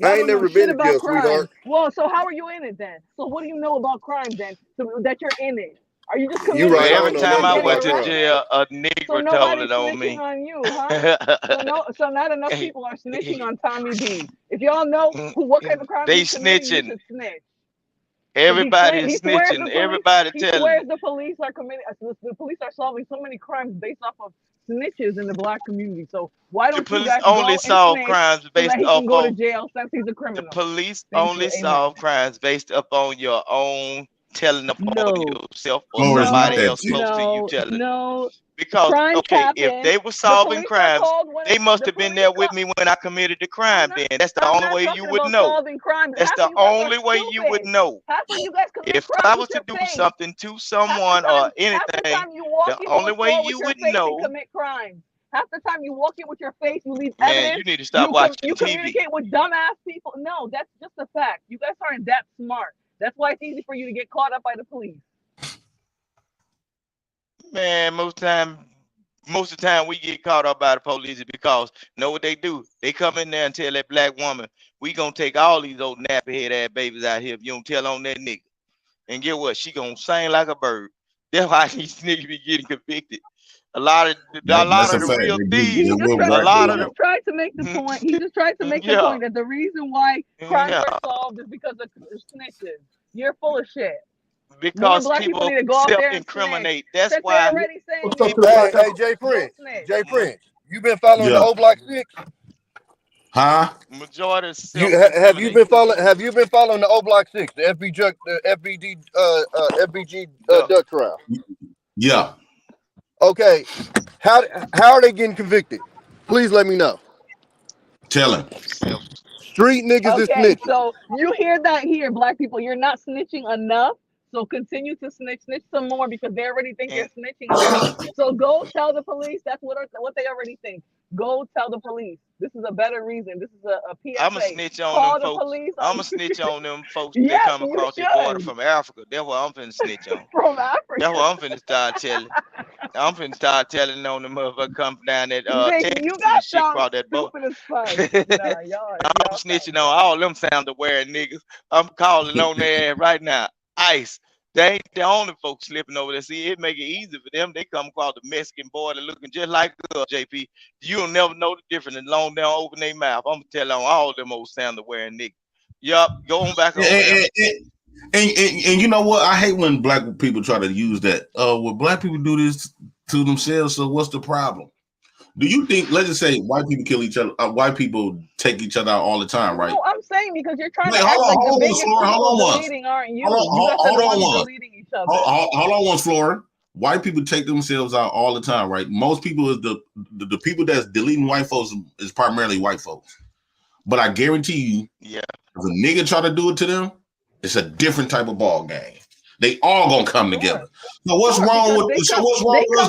Speaker 15: I ain't never been to jail, sweetheart.
Speaker 11: Well, so how are you in it then? So what do you know about crime then? So that you're in it. Are you just
Speaker 15: committing? Right,
Speaker 16: every time I went to jail, a nigger told it on me.
Speaker 11: On you, huh? so not enough people are snitching on Tommy B. If y'all know what kind of crime
Speaker 16: they
Speaker 11: he's committing,
Speaker 16: snitching.
Speaker 11: You should snitch.
Speaker 16: Everybody is snitching. Everybody telling.
Speaker 11: He swears the police are committing. The police are solving so many crimes based off of snitches in the black community. So why don't you guys
Speaker 16: only
Speaker 11: go
Speaker 16: solve
Speaker 11: and
Speaker 16: crimes based
Speaker 11: so that he
Speaker 16: off
Speaker 11: can go
Speaker 16: of
Speaker 11: to jail since he's a criminal?
Speaker 16: The police
Speaker 11: Thank
Speaker 16: only
Speaker 11: you.
Speaker 16: solve crimes based upon your own telling upon yourself or
Speaker 4: Flores, not
Speaker 16: somebody
Speaker 4: that
Speaker 16: else
Speaker 4: deep.
Speaker 16: close to you telling?
Speaker 11: No.
Speaker 16: Because
Speaker 11: Crimes
Speaker 16: okay, if
Speaker 11: happen.
Speaker 16: they were
Speaker 11: The
Speaker 16: solving
Speaker 11: police are
Speaker 16: crimes,
Speaker 11: called when
Speaker 16: they must
Speaker 11: the
Speaker 16: have been
Speaker 11: police
Speaker 16: there with me when I committed the crime. Then that's the
Speaker 11: I'm
Speaker 16: only
Speaker 11: not
Speaker 16: way
Speaker 11: talking
Speaker 16: you would
Speaker 11: about
Speaker 16: know.
Speaker 11: solving crimes.
Speaker 16: That's
Speaker 11: Half of
Speaker 16: the
Speaker 11: you guys are
Speaker 16: only way you would
Speaker 11: stupid.
Speaker 16: know.
Speaker 11: Half of you guys commit
Speaker 16: If
Speaker 11: crimes
Speaker 16: I
Speaker 11: with
Speaker 16: was to
Speaker 11: your
Speaker 16: do
Speaker 11: face.
Speaker 16: something to someone or
Speaker 11: Half the
Speaker 16: anything,
Speaker 11: time you walk
Speaker 16: the
Speaker 11: into
Speaker 16: only
Speaker 11: a
Speaker 16: way
Speaker 11: store with
Speaker 16: you
Speaker 11: your
Speaker 16: would
Speaker 11: face and
Speaker 16: know,
Speaker 11: commit crimes. Half the time you walk in with your face, you leave
Speaker 16: man, you
Speaker 11: evidence.
Speaker 16: need to stop watching
Speaker 11: You
Speaker 16: TV.
Speaker 11: communicate with dumbass people. No, that's just a fact. You guys aren't that smart. That's why it's easy for you to get caught up by the police.
Speaker 16: Man, most of the time we get caught up by the police is because know what they do? They come in there and tell that black woman, we gonna take all these old nappy head ass babies out here if you don't tell on that nigga. And get what? She gonna sing like a bird. That's why these niggas be getting convicted. A lot of
Speaker 4: That's a
Speaker 16: the
Speaker 4: fact.
Speaker 16: real
Speaker 4: They do.
Speaker 16: thieves,
Speaker 4: They will
Speaker 16: a
Speaker 4: rack
Speaker 16: lot
Speaker 4: it
Speaker 16: of
Speaker 11: He
Speaker 16: the
Speaker 11: just tried to make the point. He just tried to make the
Speaker 16: yeah,
Speaker 11: point that the reason why crimes
Speaker 16: yeah,
Speaker 11: are solved is because of snitches. You're full of shit. More
Speaker 16: because
Speaker 11: black people need
Speaker 16: people
Speaker 11: to go out there and snitch.
Speaker 16: self-incriminate. That's
Speaker 11: Since they're
Speaker 16: why
Speaker 11: already saying
Speaker 15: What's
Speaker 11: you
Speaker 15: up,
Speaker 16: people.
Speaker 15: hey, Jay Prince. Jay Prince, you been following the
Speaker 4: Yeah.
Speaker 15: O Block 6?
Speaker 4: Huh?
Speaker 16: Majority of
Speaker 15: Have you been
Speaker 16: self-incriminate.
Speaker 15: following the O Block 6, the FBG
Speaker 16: Yeah.
Speaker 15: duck trial?
Speaker 4: Yeah.
Speaker 15: Okay, how are they getting convicted? Please let me know.
Speaker 4: Tell him.
Speaker 15: Street niggas is
Speaker 11: Okay,
Speaker 15: snitching.
Speaker 11: so you hear that here, black people. You're not snitching enough. So continue to snitch some more because they already think you're snitching enough. So go tell the police. That's what they already think. Go tell the police. This is a better reason. This is a PSA.
Speaker 16: I'm a snitch on
Speaker 11: Call
Speaker 16: them
Speaker 11: the
Speaker 16: folks.
Speaker 11: police.
Speaker 16: I'm a snitch on them folks that
Speaker 11: Yes,
Speaker 16: come
Speaker 11: you
Speaker 16: across the border
Speaker 11: should.
Speaker 16: from Africa. That's what I'm finna snitch on.
Speaker 11: From Africa.
Speaker 16: That's what I'm finna start telling. I'm finna start telling on them motherfuckers come down that
Speaker 11: Jake,
Speaker 16: Texas
Speaker 11: you
Speaker 16: and
Speaker 11: guys
Speaker 16: shit
Speaker 11: sound
Speaker 16: across that boat.
Speaker 11: stupid as fuck. Nah,
Speaker 16: I'm snitching on all them sound wearing niggas. I'm calling on their ass right now. ICE. They ain't the only folks slipping over there. See, it make it easy for them. They come across the Mexican border looking just like us, JP. You'll never know the difference as long as they don't open their mouth. I'm gonna tell on all them old sound wearing niggas. Yup, go on back over there.
Speaker 4: And you know what? I hate when black people try to use that. Well, black people do this to themselves. So what's the problem? Do you think? Let's just say white people kill each other. White people take each other out all the time, right?
Speaker 11: No, I'm saying because you're trying
Speaker 4: Wait,
Speaker 11: to act like the biggest
Speaker 4: Flora,
Speaker 11: people deleting aren't you. You guys are the ones deleting each other.
Speaker 4: Hold on once, Flora. White people take themselves out all the time, right? Most people is the people that's deleting white folks is primarily white folks. But I guarantee you,
Speaker 16: yeah,
Speaker 4: if a nigga try to do it to them, it's a different type of ball game. They all gonna come together. So what's wrong with us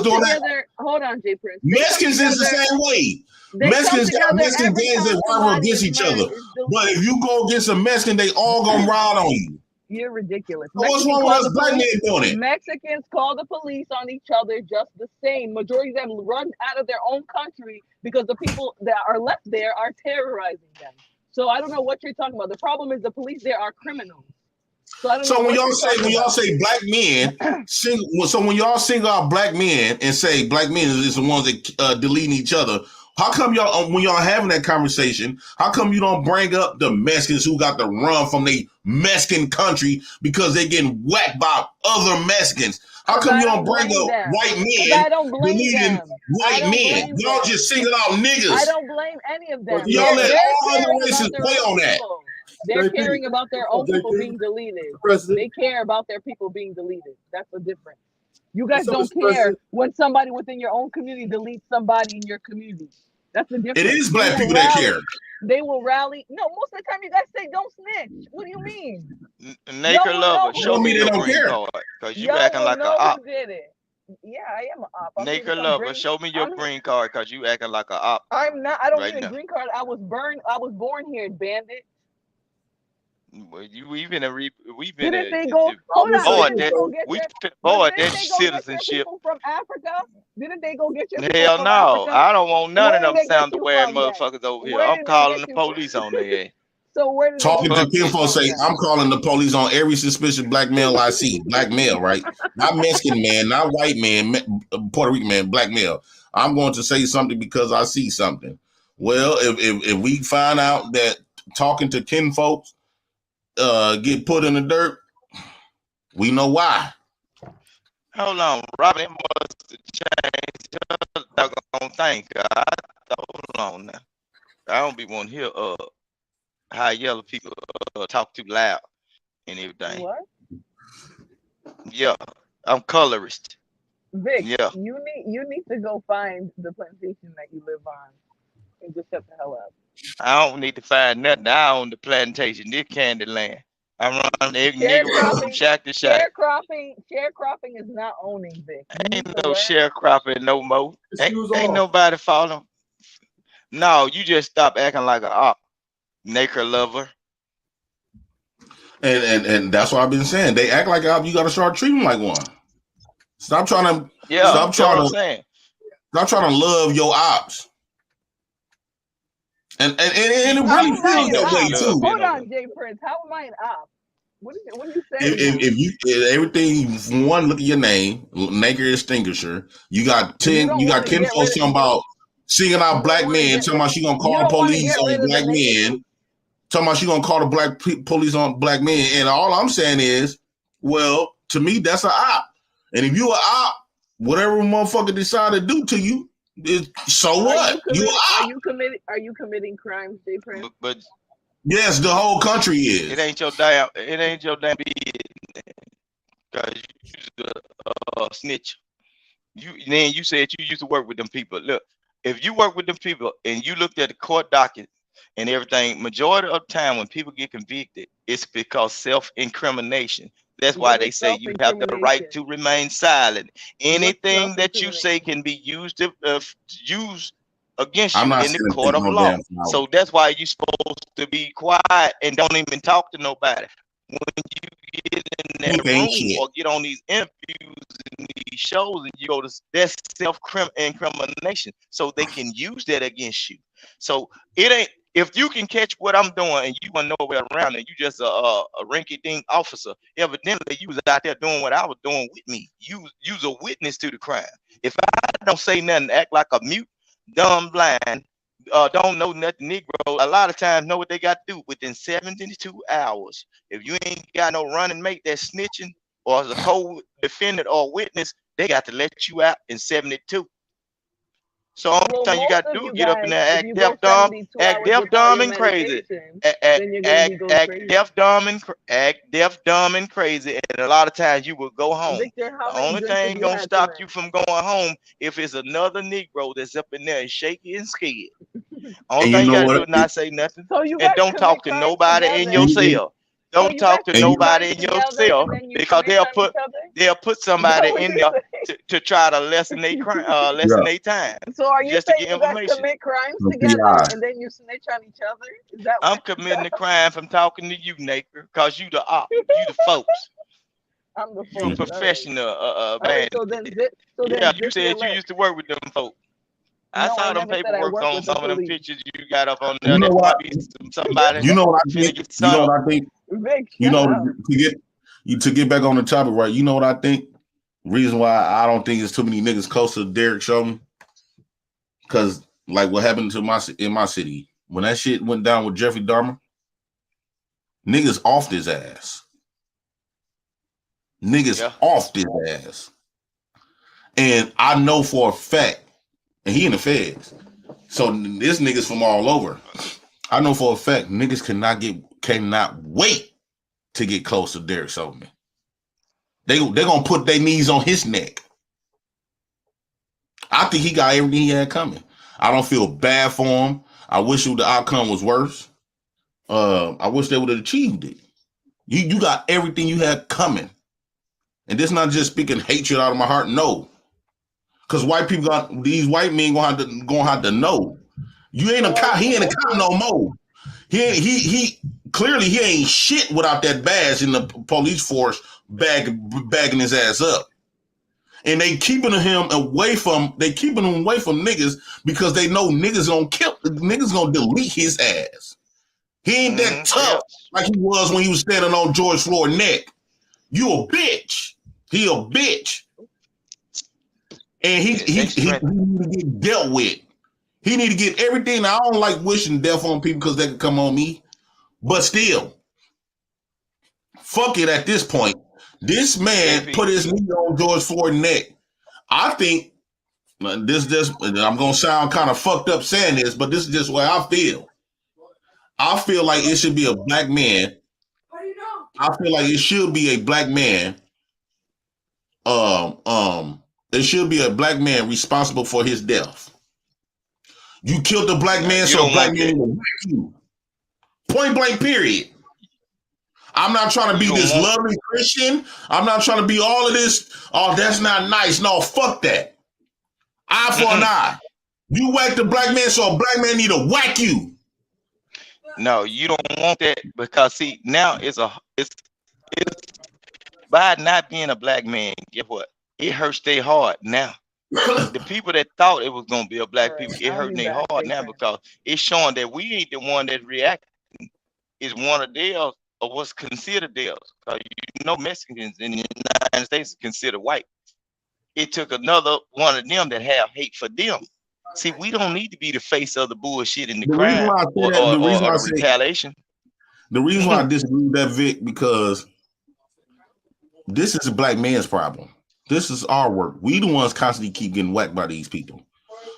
Speaker 4: doing that?
Speaker 11: Hold on, J Prince.
Speaker 4: Mexicans is the same way. Mexicans got Mexican gangs that rival against each other. But if you go against a Mexican, they all gonna ride on you.
Speaker 11: You're ridiculous.
Speaker 4: So what's wrong with us black men doing it?
Speaker 11: Mexicans call the police on each other just the same. Majority of them run out of their own country because the people that are left there are terrorizing them. So I don't know what you're talking about. The problem is the police there are criminals. So I don't know.
Speaker 4: When y'all say black men, when y'all single out black men and say black men is the ones that deleting each other, how come y'all when y'all having that conversation? How come you don't bring up the Mexicans who got to run from the Mexican country because they getting whacked by other Mexicans? How come you don't bring up white men deleting white men? Y'all just single out niggas.
Speaker 11: I don't blame any of them.
Speaker 4: Y'all let all other races play on that.
Speaker 11: They're caring about their own people being deleted. They care about their people being deleted. That's the difference. You guys don't care when somebody within your own community deletes somebody in your community. That's the difference.
Speaker 4: It is black people that care.
Speaker 11: They will rally. No, most of the time you guys say don't snitch. What do you mean?
Speaker 16: Naker Lover, show me your green card. Because you acting like an op.
Speaker 11: Did it. Yeah, I am an op.
Speaker 16: Naker Lover, show me your green card because you acting like an op.
Speaker 11: I'm not. I don't need a green card. I was born here, bandit.
Speaker 16: Well, we've been
Speaker 11: Didn't they go? Hold on.
Speaker 16: That's citizenship
Speaker 11: from Africa. Didn't they go get your
Speaker 16: hell no? I don't want none of them sound wearing motherfuckers over here. I'm calling the police on their ass.
Speaker 11: So where did
Speaker 4: talking to kinfolk say I'm calling the police on every suspicious black male I see. Black male, right? Not Mexican man, not white man, Puerto Rican man, black male. I'm going to say something because I see something. Well, if we find out that talking to kinfolks get put in the dirt, we know why.
Speaker 16: Hold on, Robin must have changed her doggone thing. Hold on now. I don't be wanting to hear how yellow people talk too loud and everything.
Speaker 11: What?
Speaker 16: Yeah, I'm colorist.
Speaker 11: Vic,
Speaker 16: Yeah,
Speaker 11: you need to go find the plantation that you live on and just shut the hell up.
Speaker 16: I don't need to find nothing. I own the plantation, this candy land. I'm running every nigga from
Speaker 11: Sharecropping,
Speaker 16: shack to shack.
Speaker 11: sharecropping is not owning, Vic. You
Speaker 16: Ain't
Speaker 11: need to
Speaker 16: no
Speaker 11: learn.
Speaker 16: sharecropping no more.
Speaker 3: Excuse
Speaker 16: Ain't
Speaker 3: all.
Speaker 16: nobody following. No, you just stop acting like a op, nature lover.
Speaker 4: And that's what I've been saying. They act like you got to start treating them like one. Stop trying to
Speaker 16: Yeah,
Speaker 4: stop
Speaker 16: that's what
Speaker 4: trying
Speaker 16: I'm
Speaker 4: to
Speaker 16: saying.
Speaker 4: stop trying to love your ops. And it
Speaker 11: How
Speaker 4: really
Speaker 11: am I
Speaker 4: feels
Speaker 11: an
Speaker 4: that way
Speaker 11: op?
Speaker 16: Love
Speaker 4: too.
Speaker 16: being
Speaker 11: Hold
Speaker 16: over.
Speaker 11: on, Jay Prince. How am I an op? What are you saying
Speaker 4: If,
Speaker 11: now?
Speaker 4: if you if everything from one, look at your name, naked extinguisher. You got
Speaker 11: You
Speaker 4: 10.
Speaker 11: don't
Speaker 4: You got
Speaker 11: want to
Speaker 4: Ken
Speaker 11: get
Speaker 4: folks
Speaker 11: rid of
Speaker 4: talking about singing
Speaker 11: you
Speaker 4: out
Speaker 11: don't
Speaker 4: black
Speaker 11: want to
Speaker 4: men.
Speaker 11: get
Speaker 4: Talking
Speaker 11: rid
Speaker 4: about she gonna
Speaker 11: you
Speaker 4: call
Speaker 11: don't want to
Speaker 4: police
Speaker 11: get rid
Speaker 4: on
Speaker 11: of the
Speaker 4: black
Speaker 11: nakedness.
Speaker 4: men. Talking about she gonna call the police on black men. And all I'm saying is, well, to me, that's an op. And if you a op, whatever motherfucker decide to do to you, so what? You a op.
Speaker 11: Are you committing crimes, Jay Prince?
Speaker 16: But
Speaker 4: Yes, the whole country
Speaker 16: it
Speaker 4: is.
Speaker 16: ain't your damn. It ain't your damn business. Cause you snitch. You said you used to work with them people. Look, if you work with them people and you looked at the court docket and everything, majority of the time when people get convicted, it's because self-incrimination. That's why
Speaker 11: What
Speaker 16: they
Speaker 11: is
Speaker 16: say you have the right
Speaker 11: self-incrimination?
Speaker 16: to remain silent.
Speaker 11: What's
Speaker 16: Anything that you say
Speaker 11: self-incrimination?
Speaker 16: can be used against
Speaker 4: I'm
Speaker 16: you
Speaker 4: not
Speaker 16: in the
Speaker 4: saying
Speaker 16: court
Speaker 4: take
Speaker 16: of
Speaker 4: no
Speaker 16: law.
Speaker 4: damn flower.
Speaker 16: So that's why you're supposed to be quiet and don't even talk to nobody. When you get in
Speaker 4: Pink
Speaker 16: that
Speaker 4: ain't
Speaker 16: room
Speaker 4: shit.
Speaker 16: or get on these interviews and these shows and you go to that's self-incrimination. So they can use that against you. So it ain't if you can catch what I'm doing and you want to know where around and you just a rinky-dink officer, evidently you was out there doing what I was doing with me. You's a witness to the crime. If I don't say nothing, act like a mute, dumb, blind, don't know nothing, Negro, a lot of times know what they got to do within 72 hours. If you ain't got no running mate that's snitching or as a co-defendant or witness, they got to let you out in 72. So all
Speaker 11: Well,
Speaker 16: you
Speaker 11: most
Speaker 16: got to
Speaker 11: of
Speaker 16: do
Speaker 11: you
Speaker 16: is get up in
Speaker 11: guys,
Speaker 16: there,
Speaker 11: if you go 72 hours without your
Speaker 16: and crazy,
Speaker 11: medication, then you're gonna be going crazy.
Speaker 16: act deaf, dumb, and crazy, and a lot of times you will go home.
Speaker 11: Victor, how
Speaker 16: The
Speaker 11: many
Speaker 16: only
Speaker 11: drinks have
Speaker 16: thing
Speaker 11: you
Speaker 16: gonna
Speaker 11: had
Speaker 16: stop
Speaker 11: tonight?
Speaker 16: you from going home if it's another Negro that's up in there and shaky and scared. Only
Speaker 4: And you
Speaker 16: thing you
Speaker 4: know
Speaker 16: gotta do
Speaker 4: what?
Speaker 16: is not say nothing,
Speaker 11: So you
Speaker 16: and
Speaker 11: guys
Speaker 16: don't
Speaker 11: commit
Speaker 16: talk to
Speaker 11: crimes
Speaker 16: nobody in your
Speaker 11: together.
Speaker 4: You-
Speaker 16: cell.
Speaker 11: So
Speaker 16: Don't
Speaker 11: you guys
Speaker 16: talk to
Speaker 4: and
Speaker 11: commit
Speaker 4: you,
Speaker 16: nobody
Speaker 11: crimes
Speaker 16: in your
Speaker 11: together
Speaker 16: cell
Speaker 11: and then you
Speaker 16: because
Speaker 11: snitch on each other?
Speaker 16: they'll put
Speaker 11: Is that
Speaker 16: somebody
Speaker 11: what
Speaker 16: in
Speaker 11: you're
Speaker 16: there
Speaker 11: saying?
Speaker 16: to try to lessen their crime, lessen
Speaker 4: yeah,
Speaker 16: their time,
Speaker 11: So are you
Speaker 16: just to
Speaker 11: saying
Speaker 16: get
Speaker 11: you guys
Speaker 16: information.
Speaker 11: commit crimes
Speaker 4: the
Speaker 11: together
Speaker 4: PI.
Speaker 11: and then you snitch on each other? Is that
Speaker 16: I'm
Speaker 11: what?
Speaker 16: committing the crime from talking to you, Naker, cause you the op, you the folks,
Speaker 11: I'm the
Speaker 16: you a
Speaker 11: folks. All right.
Speaker 16: professional
Speaker 11: All right.
Speaker 16: man.
Speaker 11: So
Speaker 16: Yeah,
Speaker 11: then
Speaker 16: you
Speaker 11: zip your
Speaker 16: said you
Speaker 11: lip.
Speaker 16: used to work with them folks. I
Speaker 11: No, I
Speaker 16: saw them
Speaker 11: never said I
Speaker 16: paperwork
Speaker 11: work
Speaker 16: on
Speaker 11: with the
Speaker 16: some of them
Speaker 11: police.
Speaker 16: pictures you got up on
Speaker 4: You
Speaker 16: there.
Speaker 4: know
Speaker 16: That
Speaker 4: what?
Speaker 16: might be somebody
Speaker 4: You know what I
Speaker 16: finna
Speaker 4: think?
Speaker 16: get
Speaker 4: You
Speaker 16: sun
Speaker 4: know
Speaker 16: up.
Speaker 4: what I think?
Speaker 11: Vic,
Speaker 4: You
Speaker 11: shut
Speaker 4: know
Speaker 11: up.
Speaker 4: to get back on the topic, right? You know what I think? Reason why I don't think it's too many niggas close to Derek Chauvin, because like what happened to in my city when that shit went down with Jeffrey Dahmer, niggas off his ass. Niggas
Speaker 16: Yeah.
Speaker 4: off his ass. And I know for a fact, and he in the feds, so this niggas from all over. I know for a fact niggas cannot wait to get close to Derek Chauvin. They gonna put their knees on his neck. I think he got everything he had coming. I don't feel bad for him. I wish the outcome was worse. I wish they would have achieved it. You got everything you had coming. And this not just speaking hatred out of my heart, no. Because these white men gonna have to know. You ain't a cop, he ain't a cop no more. He clearly he ain't shit without that badge in the police force bagging his ass up. And they keeping him away from niggas because they know niggas gonna delete his ass. He ain't that
Speaker 16: Yeah.
Speaker 4: tough like he was when he was standing on George Floyd's neck. You a bitch. He a bitch. And he need to get dealt with. He need to get everything. I don't like wishing death on people because they can come on me. But still, fuck it at this point. This man put his knee on George Floyd's neck. I think I'm gonna sound kind of fucked up saying this, but this is just where I feel. I feel like it should be a black man. I feel like it should be a black man there should be a black man responsible for his death. You killed a black man, so a black man will whack you. Point blank, period. I'm not trying to be this lovely Christian. I'm not trying to be all of this. Oh, that's not nice. No, fuck that. Eye for an eye. You whacked a black man, so a black man need to whack you.
Speaker 16: No, you don't want that because see now it's by not being a black man. Guess what? It hurts their heart now. The people that thought it was gonna be a black people, it hurting their heart now because it's showing that we ain't the one that's reacting. It's one of theirs or what's considered theirs. Because you know Mexicans in the United States considered white. It took another one of them that have hate for them. See, we don't need to be the face of the bullshit and the crime or the retaliation.
Speaker 4: The reason why I disagree with that, Vic, because this is a black man's problem. This is our work. We the ones constantly keep getting whacked by these people.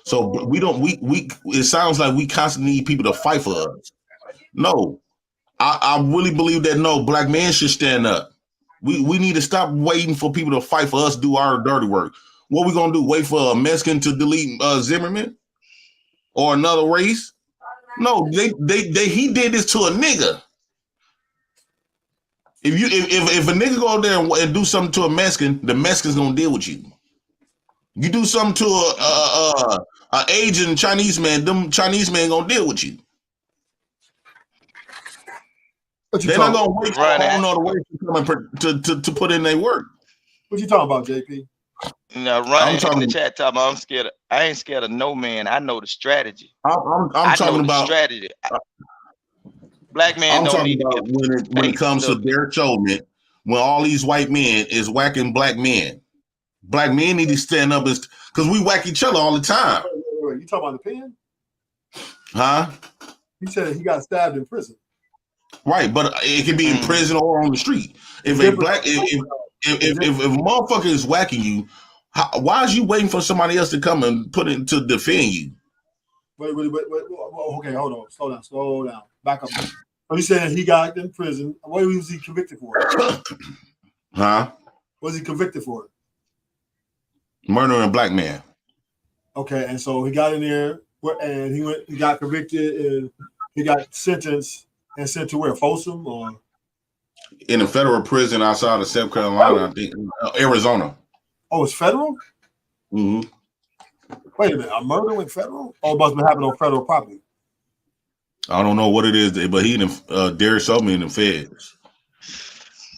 Speaker 4: So we it sounds like we constantly need people to fight for us. No, I really believe that no, black men should stand up. We need to stop waiting for people to fight for us, do our dirty work. What we gonna do? Wait for a Mexican to delete Zimmerman or another race? No, he did this to a nigga. If a nigga go there and do something to a Mexican, the Mexican's gonna deal with you. You do something to a Asian Chinese man, them Chinese men gonna deal with you. They're not gonna wait for another way to put in their work.
Speaker 17: What you talking about, JP?
Speaker 16: Now running in the chat talking about I'm scared. I ain't scared of no man. I know the strategy.
Speaker 4: I'm talking about
Speaker 16: strategy. Black man don't need to get
Speaker 4: when it comes to Derek Chauvin, when all these white men is whacking black men. Black men need to stand up because we whack each other all the time.
Speaker 17: Wait. You talking about the pen?
Speaker 4: Huh?
Speaker 17: He said he got stabbed in prison.
Speaker 4: Right, but it can be in prison or on the street. If a motherfucker is whacking you, why is you waiting for somebody else to come and put it to defend you?
Speaker 17: Wait. Okay, hold on. Slow down. Back up. So he said he got in prison. What was he convicted for?
Speaker 4: Huh?
Speaker 17: What was he convicted for?
Speaker 4: Murdering a black man.
Speaker 17: Okay, and so he got in there and he got convicted and he got sentenced and sent to where? Folsom or
Speaker 4: in a federal prison outside of South Carolina, I think, Arizona.
Speaker 17: Oh, it's federal?
Speaker 4: Mm-hmm.
Speaker 17: Wait a minute, a murder went federal? Oh, it must have happened on federal property.
Speaker 4: I don't know what it is, but he Derek Chauvin in the feds.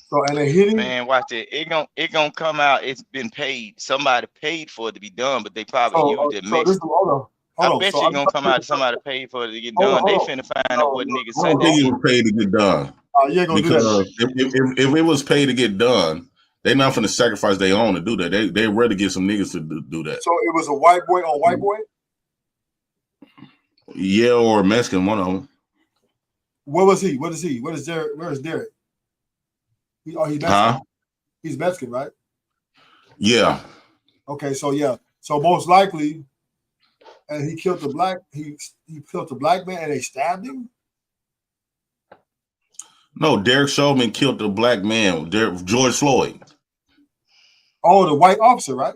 Speaker 17: So and they hit him.
Speaker 16: Man, watch it. It gonna come out. It's been paid. Somebody paid for it to be done, but they probably used it.
Speaker 17: Hold on.
Speaker 16: I bet you gonna come out. Somebody paid for it to get done. They finna find out what niggas said.
Speaker 4: I don't think it was paid to get done. Because if it was paid to get done, they're not finna sacrifice their own to do that. They rather get some niggas to do that.
Speaker 17: So it was a white boy on white boy?
Speaker 4: Yeah, or a Mexican, one of them.
Speaker 17: What was he? What is he? What is Derek? Where is Derek? He's Mexican.
Speaker 4: Huh?
Speaker 17: He's Mexican, right?
Speaker 4: Yeah.
Speaker 17: Okay, so yeah. So most likely, and he killed the black. He killed the black man, and they stabbed him.
Speaker 4: No, Derek Chauvin killed the black man, George Floyd.
Speaker 17: Oh, the white officer, right?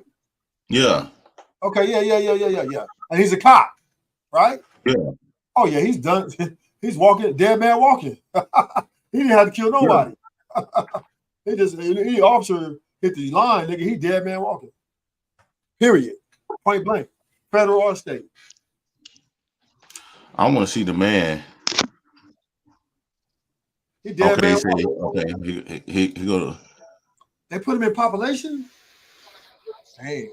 Speaker 4: Yeah.
Speaker 17: Okay, yeah. And he's a cop, right?
Speaker 4: Yeah.
Speaker 17: Oh yeah, he's done. He's walking, dead man walking. He didn't have to kill nobody. Yeah. He officer hit the line, nigga. He dead man walking. Period. Point blank. Federal or state.
Speaker 4: I want to see the man.
Speaker 17: He dead man
Speaker 4: walking. Okay. He go to.
Speaker 17: They put him in population. Hey.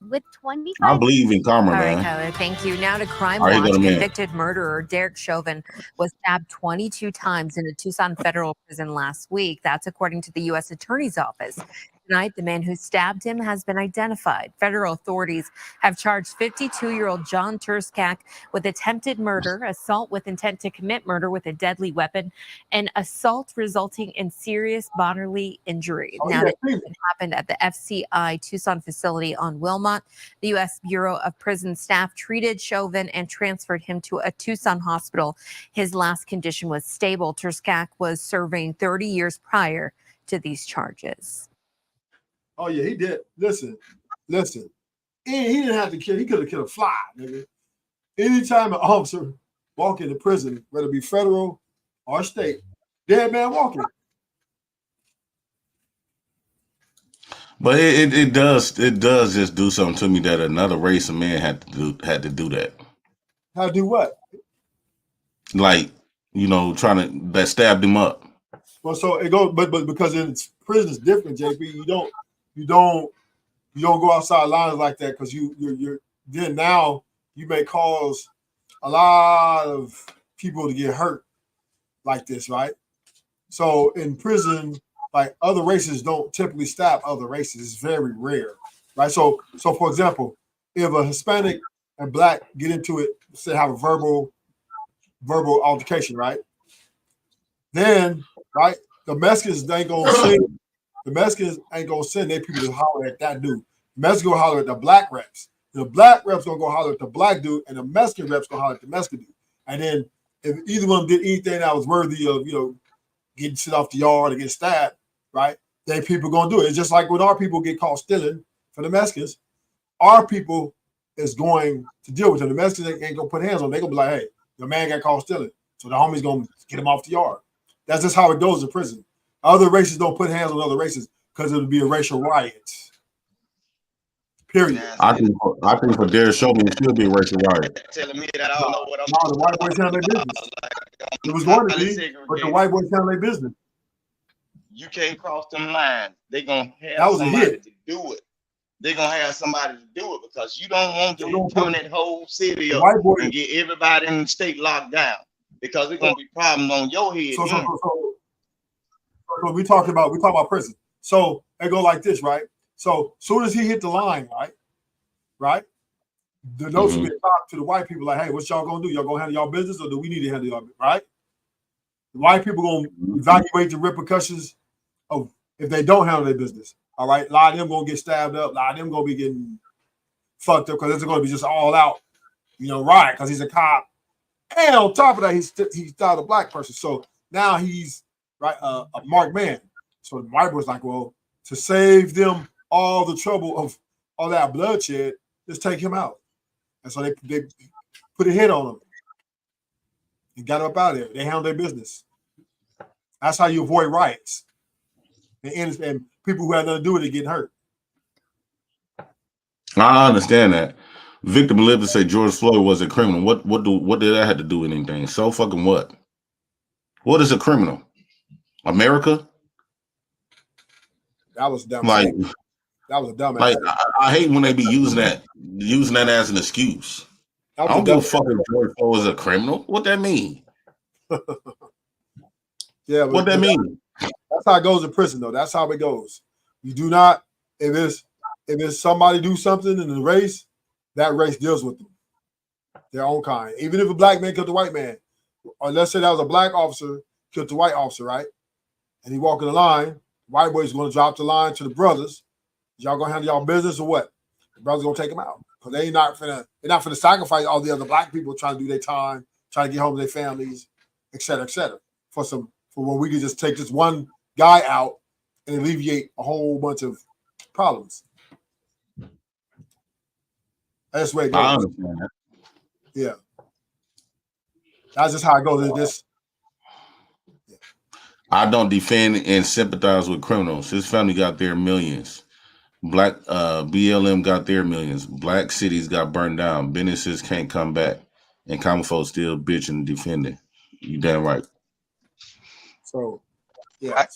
Speaker 18: With 25.
Speaker 4: I believe in karma,
Speaker 18: All
Speaker 4: man.
Speaker 18: right, Tyler, thank you. Now to Crime
Speaker 4: All right,
Speaker 18: Watch.
Speaker 4: go to man.
Speaker 18: Convicted murderer Derek Chauvin was stabbed 22 times in a Tucson federal prison last week. That's according to the U.S. Attorney's Office. Tonight, the man who stabbed him has been identified. Federal authorities have charged 52-year-old John Turskak with attempted murder, assault with intent to commit murder with a deadly weapon, and assault resulting in serious bodily injury. Now, it happened at the FCI Tucson facility on Wilmot. The U.S. Bureau of Prison staff treated Chauvin and transferred him to a Tucson hospital. His last condition was stable. Turskak was serving 30 years prior to these charges.
Speaker 17: Oh yeah, he did. Listen. And he didn't have to kill. He could have killed a fly, nigga. Anytime an officer walk into prison, whether it be federal or state, dead man walking.
Speaker 4: But it does just do something to me that another race of men had to do that.
Speaker 17: How to do what?
Speaker 4: Like, trying to that stabbed him up.
Speaker 17: Well, so it goes, but because in prison is different, JP. You don't go outside lines like that because you're then now you may cause a lot of people to get hurt like this, right? So in prison, like other races don't typically stab other races. It's very rare, right? So for example, if a Hispanic and Black get into it, say have a verbal altercation, right? Then, right, the Mexicans ain't gonna send their people to holler at that dude. The Mexicans gonna holler at the Black reps. The Black reps gonna go holler at the Black dude, and the Mexican reps gonna holler at the Mexican dude. And then if either one did anything that was worthy of, getting shit off the yard or get stabbed, right? Then people gonna do it. It's just like when our people get caught stealing for the Mexicans, our people is going to deal with them. The Mexicans ain't gonna put hands on them. They gonna be like, hey, your man got caught stealing. So the homies gonna get him off the yard. That's just how it goes in prison. Other races don't put hands on other races because it would be a racial riot. Period.
Speaker 4: I think for Derek Chauvin, it should be a racial riot.
Speaker 12: Telling me that I don't know what I'm
Speaker 17: No, the white boys handle their business. It was going to be, but the white boys handle their business.
Speaker 12: You can't cross them lines. They're gonna
Speaker 17: That
Speaker 12: have
Speaker 17: was a
Speaker 12: somebody
Speaker 17: hit.
Speaker 12: to do it. They're gonna have somebody to do it because you don't want to turn that whole city up
Speaker 17: white boys
Speaker 12: and get everybody in the state locked down because it's gonna be problems on your head.
Speaker 17: So we talk about prison. So it go like this, right? So soon as he hit the line, right? The notes will get talked to the white people like, hey, what y'all gonna do? Y'all gonna handle y'all business or do we need to handle y'all business, right? The white people gonna evaluate the repercussions of if they don't handle their business. All right, a lot of them gonna get stabbed up, a lot of them gonna be getting fucked up because it's gonna be just all out, riot because he's a cop. And on top of that, he's still a Black person. So now he's a marked man. So the white boys like, well, to save them all the trouble of all that bloodshed, just take him out. And so they put a hit on him and got him up out of there. They handled their business. That's how you avoid riots and people who had nothing to do with it getting hurt.
Speaker 4: I understand that. Victim lived to say George Floyd was a criminal. What did that have to do with anything? So fucking what? What is a criminal? America?
Speaker 17: That was dumb.
Speaker 4: Like
Speaker 17: that was a dumb.
Speaker 4: Like I hate when they be using that as an excuse. I don't give a fuck if George Floyd is a criminal. What that mean?
Speaker 17: Yeah,
Speaker 4: what that mean?
Speaker 17: That's how it goes in prison, though. That's how it goes. You do not if it's somebody do something in the race, that race deals with them, their own kind. Even if a Black man killed a white man, or let's say that was a Black officer killed the white officer, right? And he walking the line, white boy's going to drop the line to the brothers. Y'all gonna handle y'all business or what? The brothers gonna take them out because they're not finna sacrifice all the other Black people trying to do their time, trying to get home to their families, et cetera, for when we can just take this one guy out and alleviate a whole bunch of problems. That's the way it goes.
Speaker 4: I understand that.
Speaker 17: Yeah, that's just how it goes.
Speaker 4: I don't defend and sympathize with criminals. His family got their millions. Black BLM got their millions. Black cities got burned down. Businesses can't come back. And common folks still bitching and defending. You damn right.
Speaker 17: So, yeah.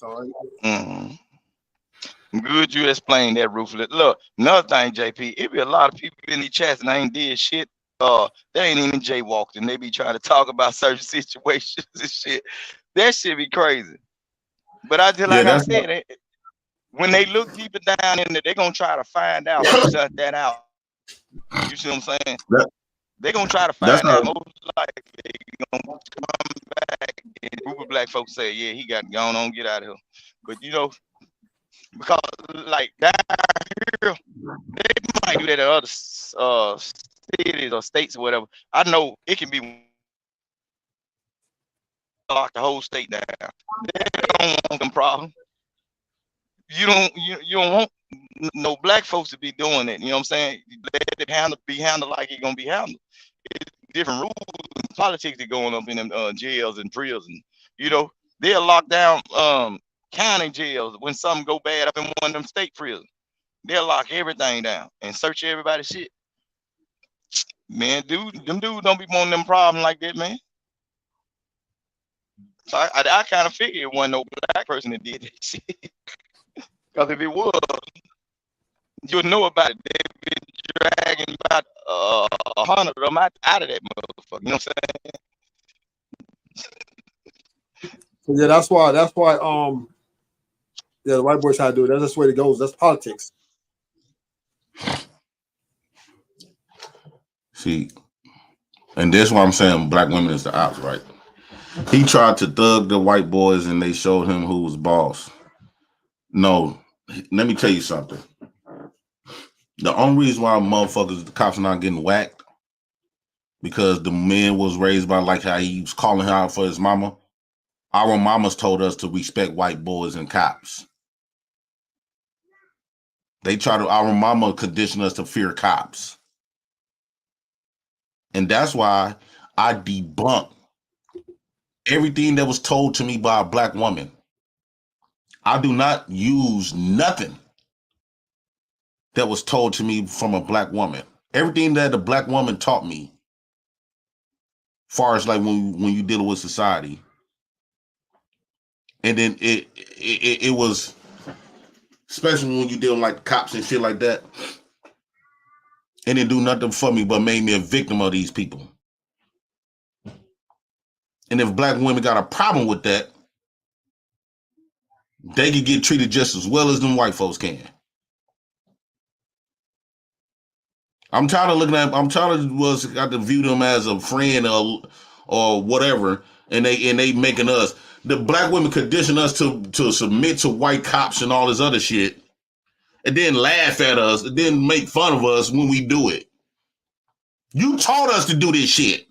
Speaker 12: Good you explained that, Ruthless. Look, another thing, JP, it be a lot of people in these chats and I ain't did shit. They ain't even jaywalked and they be trying to talk about certain situations and shit. That shit be crazy. But I just like I said, when they look deeper down in it, they're gonna try to find out who sent that out. You see what I'm saying? They're gonna try to
Speaker 4: That's
Speaker 12: find
Speaker 4: how.
Speaker 12: that. Most likely, they're gonna come back and a group of black folks say, "Yeah, he got gone on, get out of here." But you know, because like down here, they might do that in other cities or states or whatever. I know it can be lock the whole state down. They don't want them problems. You don't want no black folks to be doing it. You know what I'm saying? Let it be handled like it's gonna be handled. It's different rules and politics that going up in them jails and prisons. You know, they'll lock down county jails when something go bad up in one of them state prisons. They'll lock everything down and search everybody's shit. Man, them dudes don't be wanting them problems like that, man. So I kind of figured it wasn't no black person that did that shit. Because if it was, you'll know about it. They've been dragging about 100 of them out of that motherfucker. You know what I'm saying?
Speaker 17: So yeah, that's why yeah, the white boys try to do it. That's the way it goes. That's politics.
Speaker 4: See, and that's why I'm saying black women is the ops, right? He tried to thug the white boys and they showed him who was boss. No, let me tell you something. The only reason why motherfuckers, the cops are not getting whacked, because the man was raised by like how he was calling her out for his mama. Our mamas told us to respect white boys and cops. Our mama conditioned us to fear cops. And that's why I debunk everything that was told to me by a black woman. I do not use nothing that was told to me from a black woman. Everything that a black woman taught me, far as like when you dealing with society. And then it was, especially when you dealing like cops and shit like that, and it do nothing for me but made me a victim of these people. And if black women got a problem with that, they can get treated just as well as them white folks can. I'm tired of got to view them as a friend or whatever, and they making us, the black women condition us to submit to white cops and all this other shit, and then laugh at us, and then make fun of us when we do it. You taught us to do this shit.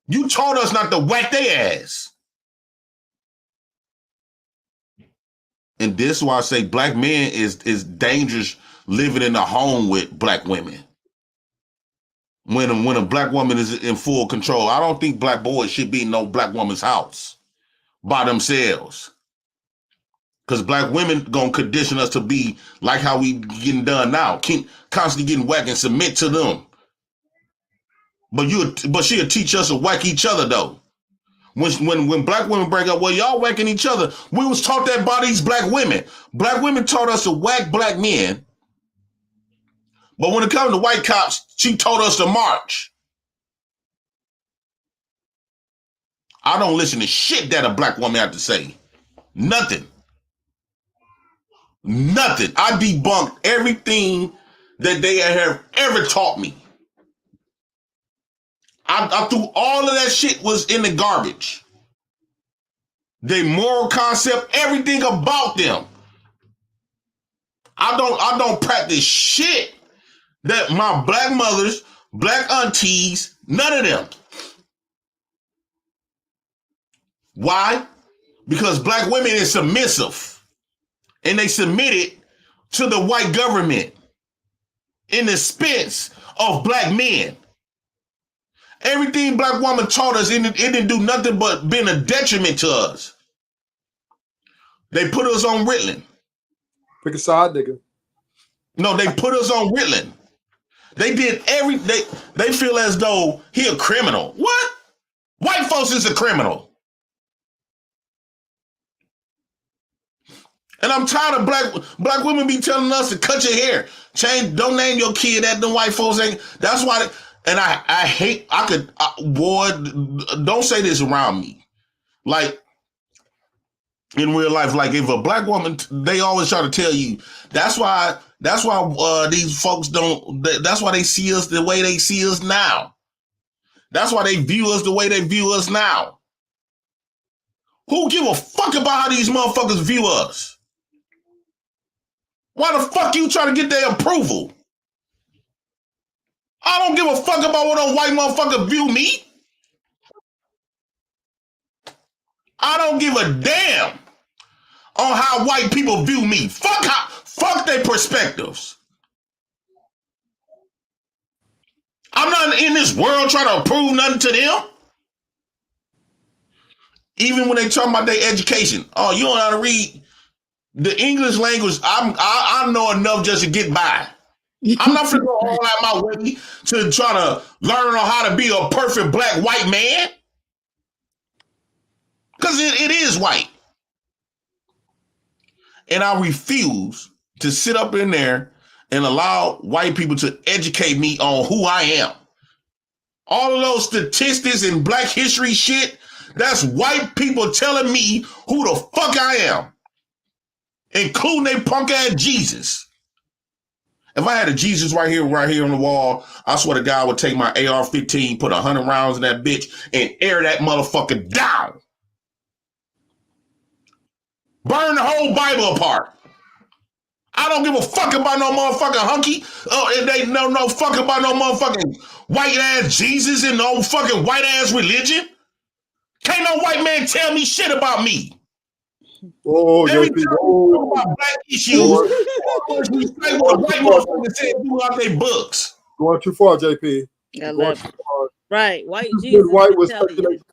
Speaker 4: You taught us not to whack their ass. And this is why I say black men is dangerous living in a home with black women. When a black woman is in full control, I don't think black boys should be in no black woman's house by themselves. Because black women gonna condition us to be like how we getting done now, constantly getting whacked and submit to them. But she'll teach us to whack each other though. When black women break up, well, y'all whacking each other. We was taught that by these black women. Black women taught us to whack black men. But when it comes to white cops, she told us to march. I don't listen to shit that a black woman have to say. Nothing. Nothing. I debunked everything that they have ever taught me. I threw all of that shit was in the garbage. Their moral concept, everything about them. I don't practice shit that my black mothers, black aunties, none of them. Why? Because black women is submissive. And they submitted to the white government in the expense of black men. Everything black woman taught us, it didn't do nothing but been a detriment to us. They put us on Ritalin.
Speaker 17: Pick a side, nigga.
Speaker 4: No, they put us on Ritalin. They did they feel as though he a criminal. What? White folks is a criminal. And I'm tired of black women be telling us to cut your hair. Change, don't name your kid that. The white folks ain't. That's why. And I hate. Boy, don't say this around me. Like, in real life. Like if a black woman, they always try to tell you. That's why these folks don't. That's why they see us the way they see us now. That's why they view us the way they view us now. Who give a fuck about how these motherfuckers view us? Why the fuck you trying to get their approval? I don't give a fuck about what a white motherfucker view me. I don't give a damn on how white people view me. Fuck their perspectives. I'm not in this world trying to prove nothing to them. Even when they talk about their education. Oh, you don't know how to read the English language. I know enough just to get by. I'm not finna go all out my way to try to learn on how to be a perfect black white man. Because it is white. And I refuse to sit up in there and allow white people to educate me on who I am. All of those statistics and black history shit, that's white people telling me who the fuck I am. Including they punk ass Jesus. If I had a Jesus right here on the wall, I swear to God, I would take my AR-15, put 100 rounds in that bitch, and air that motherfucker down. Burn the whole Bible apart. I don't give a fuck about no motherfucking hunky. Oh, and they know no fuck about no motherfucking white ass Jesus and no fucking white ass religion. Can't no white man tell me shit about me.
Speaker 17: Oh,
Speaker 4: every
Speaker 17: JP.
Speaker 4: time we talk about black issues, always we say what a white motherfucker said do out their books.
Speaker 17: Going too far, JP.
Speaker 19: I
Speaker 17: Going
Speaker 19: love
Speaker 17: too
Speaker 19: it.
Speaker 17: far.
Speaker 19: Right, white
Speaker 17: Too
Speaker 19: Jesus.
Speaker 17: good white was
Speaker 19: tell you.
Speaker 17: speculation.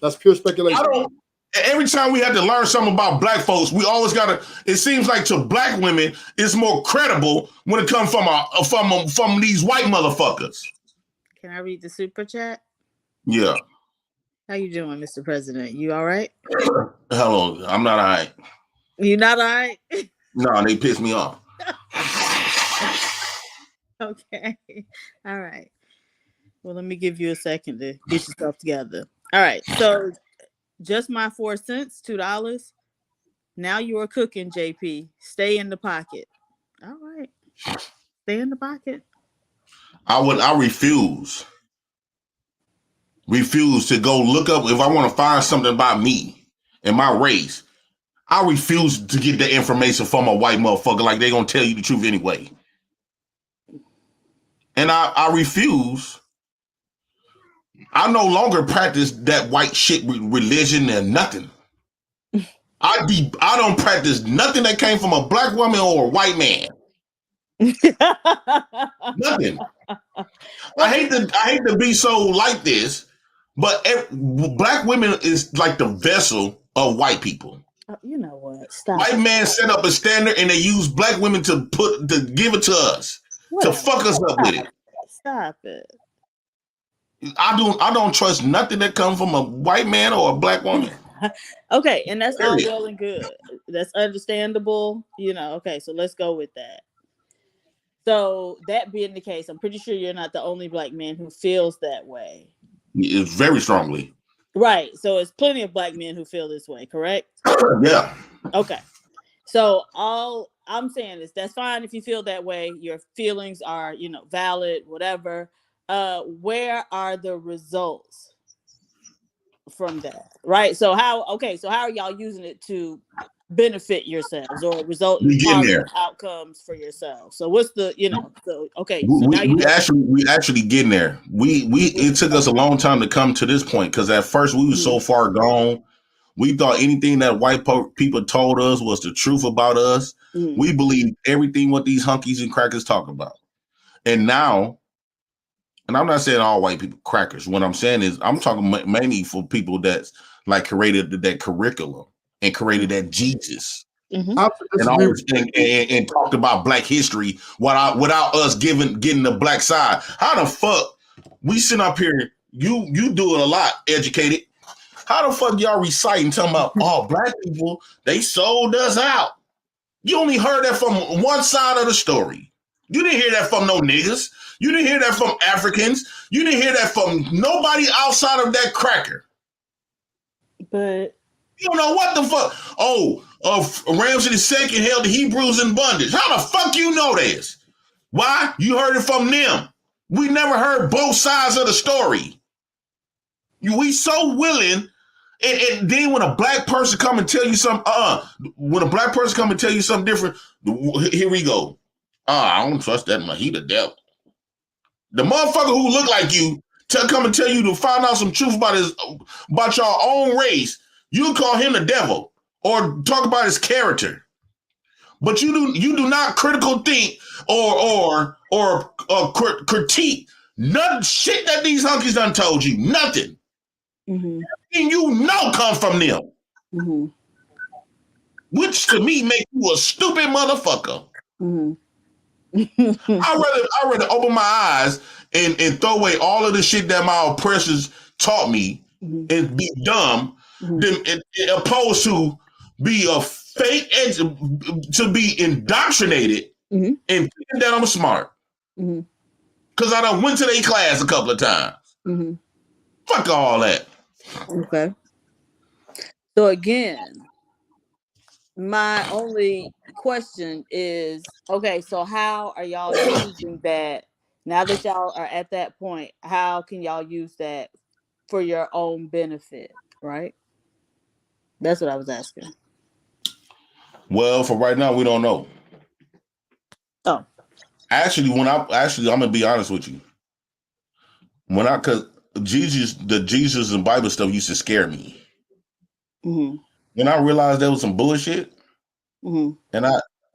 Speaker 17: That's pure speculation.
Speaker 4: Every time we had to learn something about black folks, we always gotta. It seems like to black women, it's more credible when it comes from these white motherfuckers.
Speaker 19: Can I read the super chat?
Speaker 4: Yeah.
Speaker 19: How you doing, Mr. President? You all right?
Speaker 4: Hello, I'm not all right.
Speaker 19: You not all right?
Speaker 4: No, they pissed me off.
Speaker 19: Okay. All right. Well, let me give you a second to get yourself together. All right. So just my 4 cents, $2. Now you are cooking, JP. Stay in the pocket. All right. Stay in the pocket.
Speaker 4: I refuse to go look up if I want to find something about me and my race. I refuse to get the information from a white motherfucker like they gonna tell you the truth anyway. And I refuse. I no longer practice that white shit religion and nothing. I don't practice nothing that came from a black woman or a white man. Nothing. I hate to be so like this, but black women is like the vessel of white people.
Speaker 19: You know what? Stop.
Speaker 4: White man set up a standard and they use black women to give it to us, to fuck us up with it.
Speaker 19: Stop it.
Speaker 4: I don't trust nothing that comes from a white man or a black woman.
Speaker 19: Okay, and that's all well and good. That's understandable. Okay, so let's go with that. So that being the case, I'm pretty sure you're not the only black man who feels that way.
Speaker 4: It's very strongly.
Speaker 19: Right. So it's plenty of black men who feel this way, correct?
Speaker 4: Yeah.
Speaker 19: Okay. So all I'm saying is that's fine if you feel that way. Your feelings are, valid, whatever. Where are the results from that? Right. So how are y'all using it to benefit yourselves or result in positive outcomes for yourselves? So what's the,
Speaker 4: we actually getting there. It took us a long time to come to this point because at first we were so far gone. We thought anything that white people told us was the truth about us. We believed everything what these hunkies and crackers talk about. And now, and I'm not saying all white people crackers. What I'm saying is I'm talking mainly for people that's like created that curriculum and created that Jesus. And talked about black history without us getting the black side. How the fuck we sit up here? You do it a lot, educated. How the fuck y'all reciting talking about black people, they sold us out? You only heard that from one side of the story. You didn't hear that from no niggas. You didn't hear that from Africans. You didn't hear that from nobody outside of that cracker.
Speaker 19: But
Speaker 4: You don't know what the fuck. Oh, Ramses II held the Hebrews in bondage. How the fuck you know this? Why? You heard it from them. We never heard both sides of the story. We so willing, and then when a black person come and tell you something, when a black person come and tell you something different, here we go. I don't trust that man. He the devil. The motherfucker who look like you come and tell you to find out some truth about your own race. You call him the devil or talk about his character, but you do not critical think or critique none shit that these hunkies done told you. Nothing.
Speaker 19: Mm-hmm.
Speaker 4: And you know come from them.
Speaker 19: Mm-hmm.
Speaker 4: Which to me make you a stupid motherfucker.
Speaker 19: Mm-hmm.
Speaker 4: I'd rather open my eyes and throw away all of the shit that my oppressors taught me and be dumb than opposed to be a fake to be indoctrinated and thinking that I'm smart. Because I done went to their class a couple of times. Fuck all that.
Speaker 19: Okay. So again, my only question is, okay, so how are y'all using that now that y'all are at that point? How can y'all use that for your own benefit, right? That's what I was asking.
Speaker 4: Well, for right now, we don't know.
Speaker 19: Oh.
Speaker 4: Actually, I'm gonna be honest with you. Cause the Jesus and Bible stuff used to scare me. When I realized there was some bullshit, and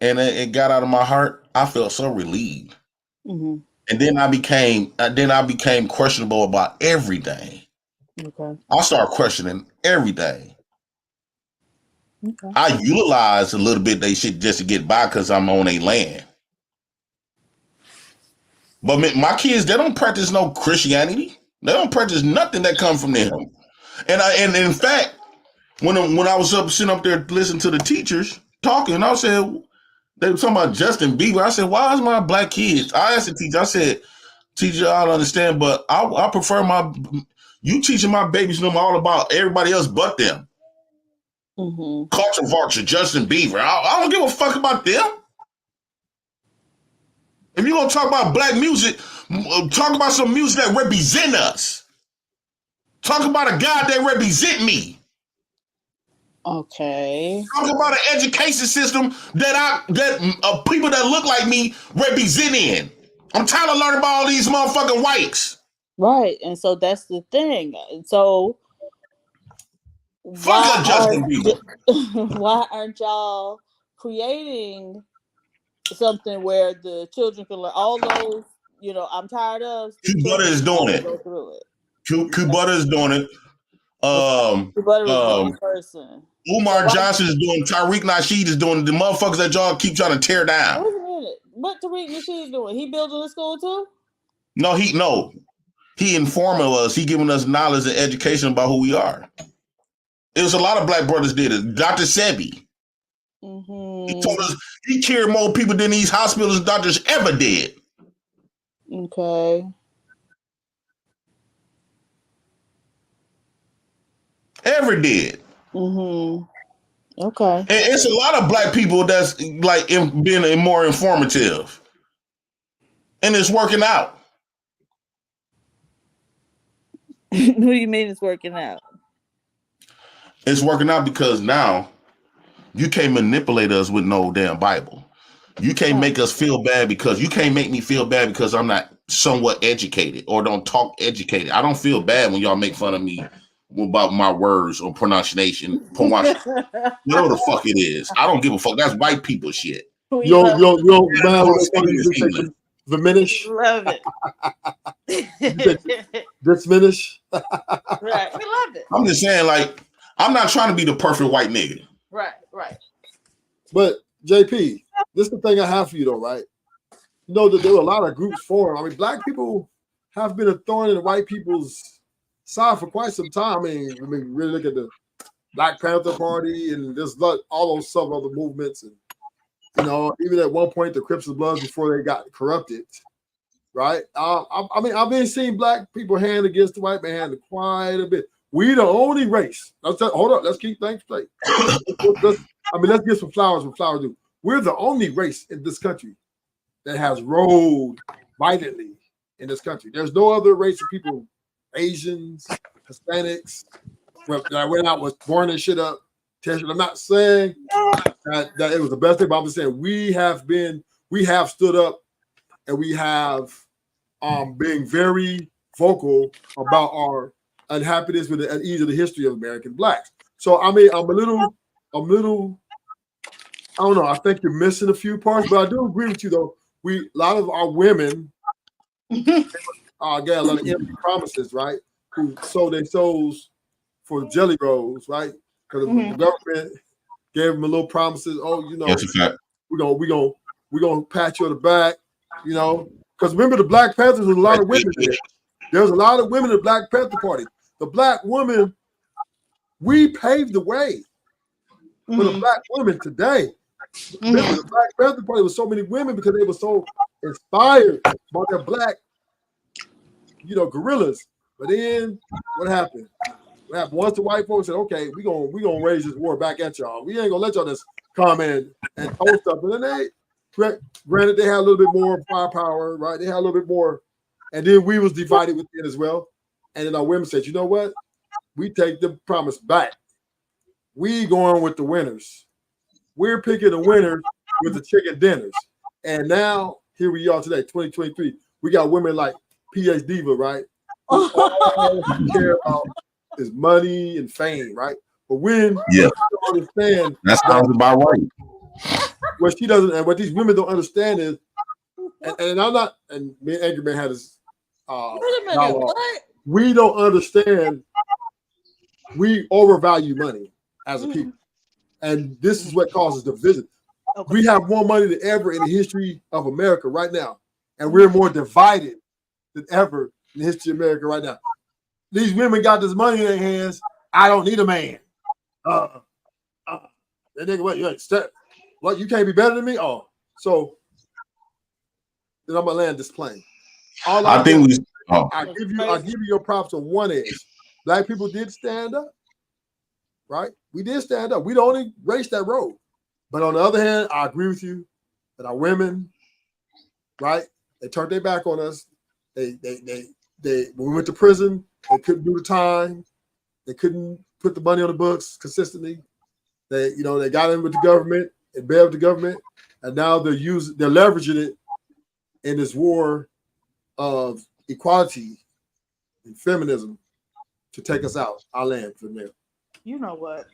Speaker 4: it got out of my heart, I felt so relieved. And then I became questionable about everything.
Speaker 19: Okay.
Speaker 4: I started questioning everything.
Speaker 19: Okay.
Speaker 4: I utilize a little bit they shit just to get by because I'm on a land. But my kids, they don't practice no Christianity. They don't practice nothing that comes from them. And in fact, when I was sitting up there listening to the teachers talking, I said they were talking about Justin Bieber. I said, why is my black kids? I asked the teacher. I said, teacher, I don't understand, but I prefer you teaching my babies know all about everybody else but them. Culture vulture, Justin Bieber. I don't give a fuck about them. If you're gonna talk about black music, talk about some music that represent us. Talk about a God that represent me.
Speaker 19: Okay.
Speaker 4: Talk about an education system that people that look like me represent in. I'm tired of learning about all these motherfucking whites.
Speaker 19: Right, and so that's the thing. So why aren't y'all creating something where the children can learn all those? I'm tired of.
Speaker 4: Q-Butter is doing it.
Speaker 19: Go through it.
Speaker 4: Q-Butter is doing it.
Speaker 19: Q-Butter is one person.
Speaker 4: Umar Johnson is doing. Tariq Nasheed is doing. The motherfuckers that y'all keep trying to tear down.
Speaker 19: Wait a minute. What Tariq Nasheed doing? He building a school too?
Speaker 4: No. He informing us. He giving us knowledge and education about who we are. It was a lot of black brothers did it. Dr. Sebi. He told us he cured more people than these hospitals and doctors ever did.
Speaker 19: Okay.
Speaker 4: Ever did.
Speaker 19: Okay.
Speaker 4: And it's a lot of black people that's like being more informative. And it's working out.
Speaker 19: What do you mean it's working out?
Speaker 4: It's working out because now you can't manipulate us with no damn Bible. You can't make us feel bad because you can't make me feel bad because I'm not somewhat educated or don't talk educated. I don't feel bad when y'all make fun of me about my words or pronunciation. Whatever the fuck it is. I don't give a fuck. That's white people shit.
Speaker 17: Yo, man, diminish.
Speaker 19: Love it.
Speaker 17: Diminish.
Speaker 19: Right. We love it.
Speaker 4: I'm just saying, like, I'm not trying to be the perfect white nigga.
Speaker 19: Right.
Speaker 17: But JP, this is the thing I have for you though, right? You know that there were a lot of groups formed. I mean, black people have been a thorn in the white people's side for quite some time. I mean, really look at the Black Panther Party and there's all those some other movements, and even at one point the Crips and Bloods before they got corrupted, right? I mean, I've been seeing black people hand against the white man hand quite a bit. We the only race. Hold up. Let's keep things straight. Let's get some flowers when flowers do. We're the only race in this country that has rode violently in this country. There's no other race of people, Asians, Hispanics, that I went out was burning shit up. I'm not saying that it was the best thing, but I'm just saying we have stood up and we have being very vocal about our unhappiness with the unease of the history of American blacks. So I'm a little, I don't know. I think you're missing a few parts, but I do agree with you though. A lot of our women get a lot of empty promises, right? Who sold their souls for jelly rolls, right? Because the government gave them a little promises. Oh, we're gonna pat you on the back, Because remember, the Black Panthers was a lot of women there. There was a lot of women in the Black Panther Party. The black woman, we paved the way for the black women today. Remember, the Black Panther Party was so many women because they were so inspired by their black, guerrillas. But then what happened? Once the white folks said, "Okay, we gonna raise this war back at y'all. We ain't gonna let y'all just come in and toast stuff." And then granted, they had a little bit more firepower, right? They had a little bit more, and then we was divided within as well. And then our women said, "You know what? We take the promise back. We going with the winners. We're picking the winners with the chicken dinners." And now here we are today, 2023. We got women like PH Diva, right? All we care about is money and fame, right? But when you don't understand
Speaker 4: that sounds about right.
Speaker 17: What she doesn't, and what these women don't understand is, and I'm not, and me and Angry Man had this dialogue. We don't understand. We overvalue money as a people, and this is what causes division. We have more money than ever in the history of America right now, and we're more divided than ever in the history of America right now. These women got this money in their hands. I don't need a man. That nigga, what? You can't be better than me? Oh, so then I'm gonna land this plane. I give you your props on one edge. Black people did stand up, right? We did stand up. We the only race that rode. But on the other hand, I agree with you that our women, right? They turned their back on us. They when we went to prison, they couldn't do the time. They couldn't put the money on the books consistently. They got in with the government and bailed the government, and now they're leveraging it in this war of equality and feminism to take us out. I'll land from there.
Speaker 19: You know what?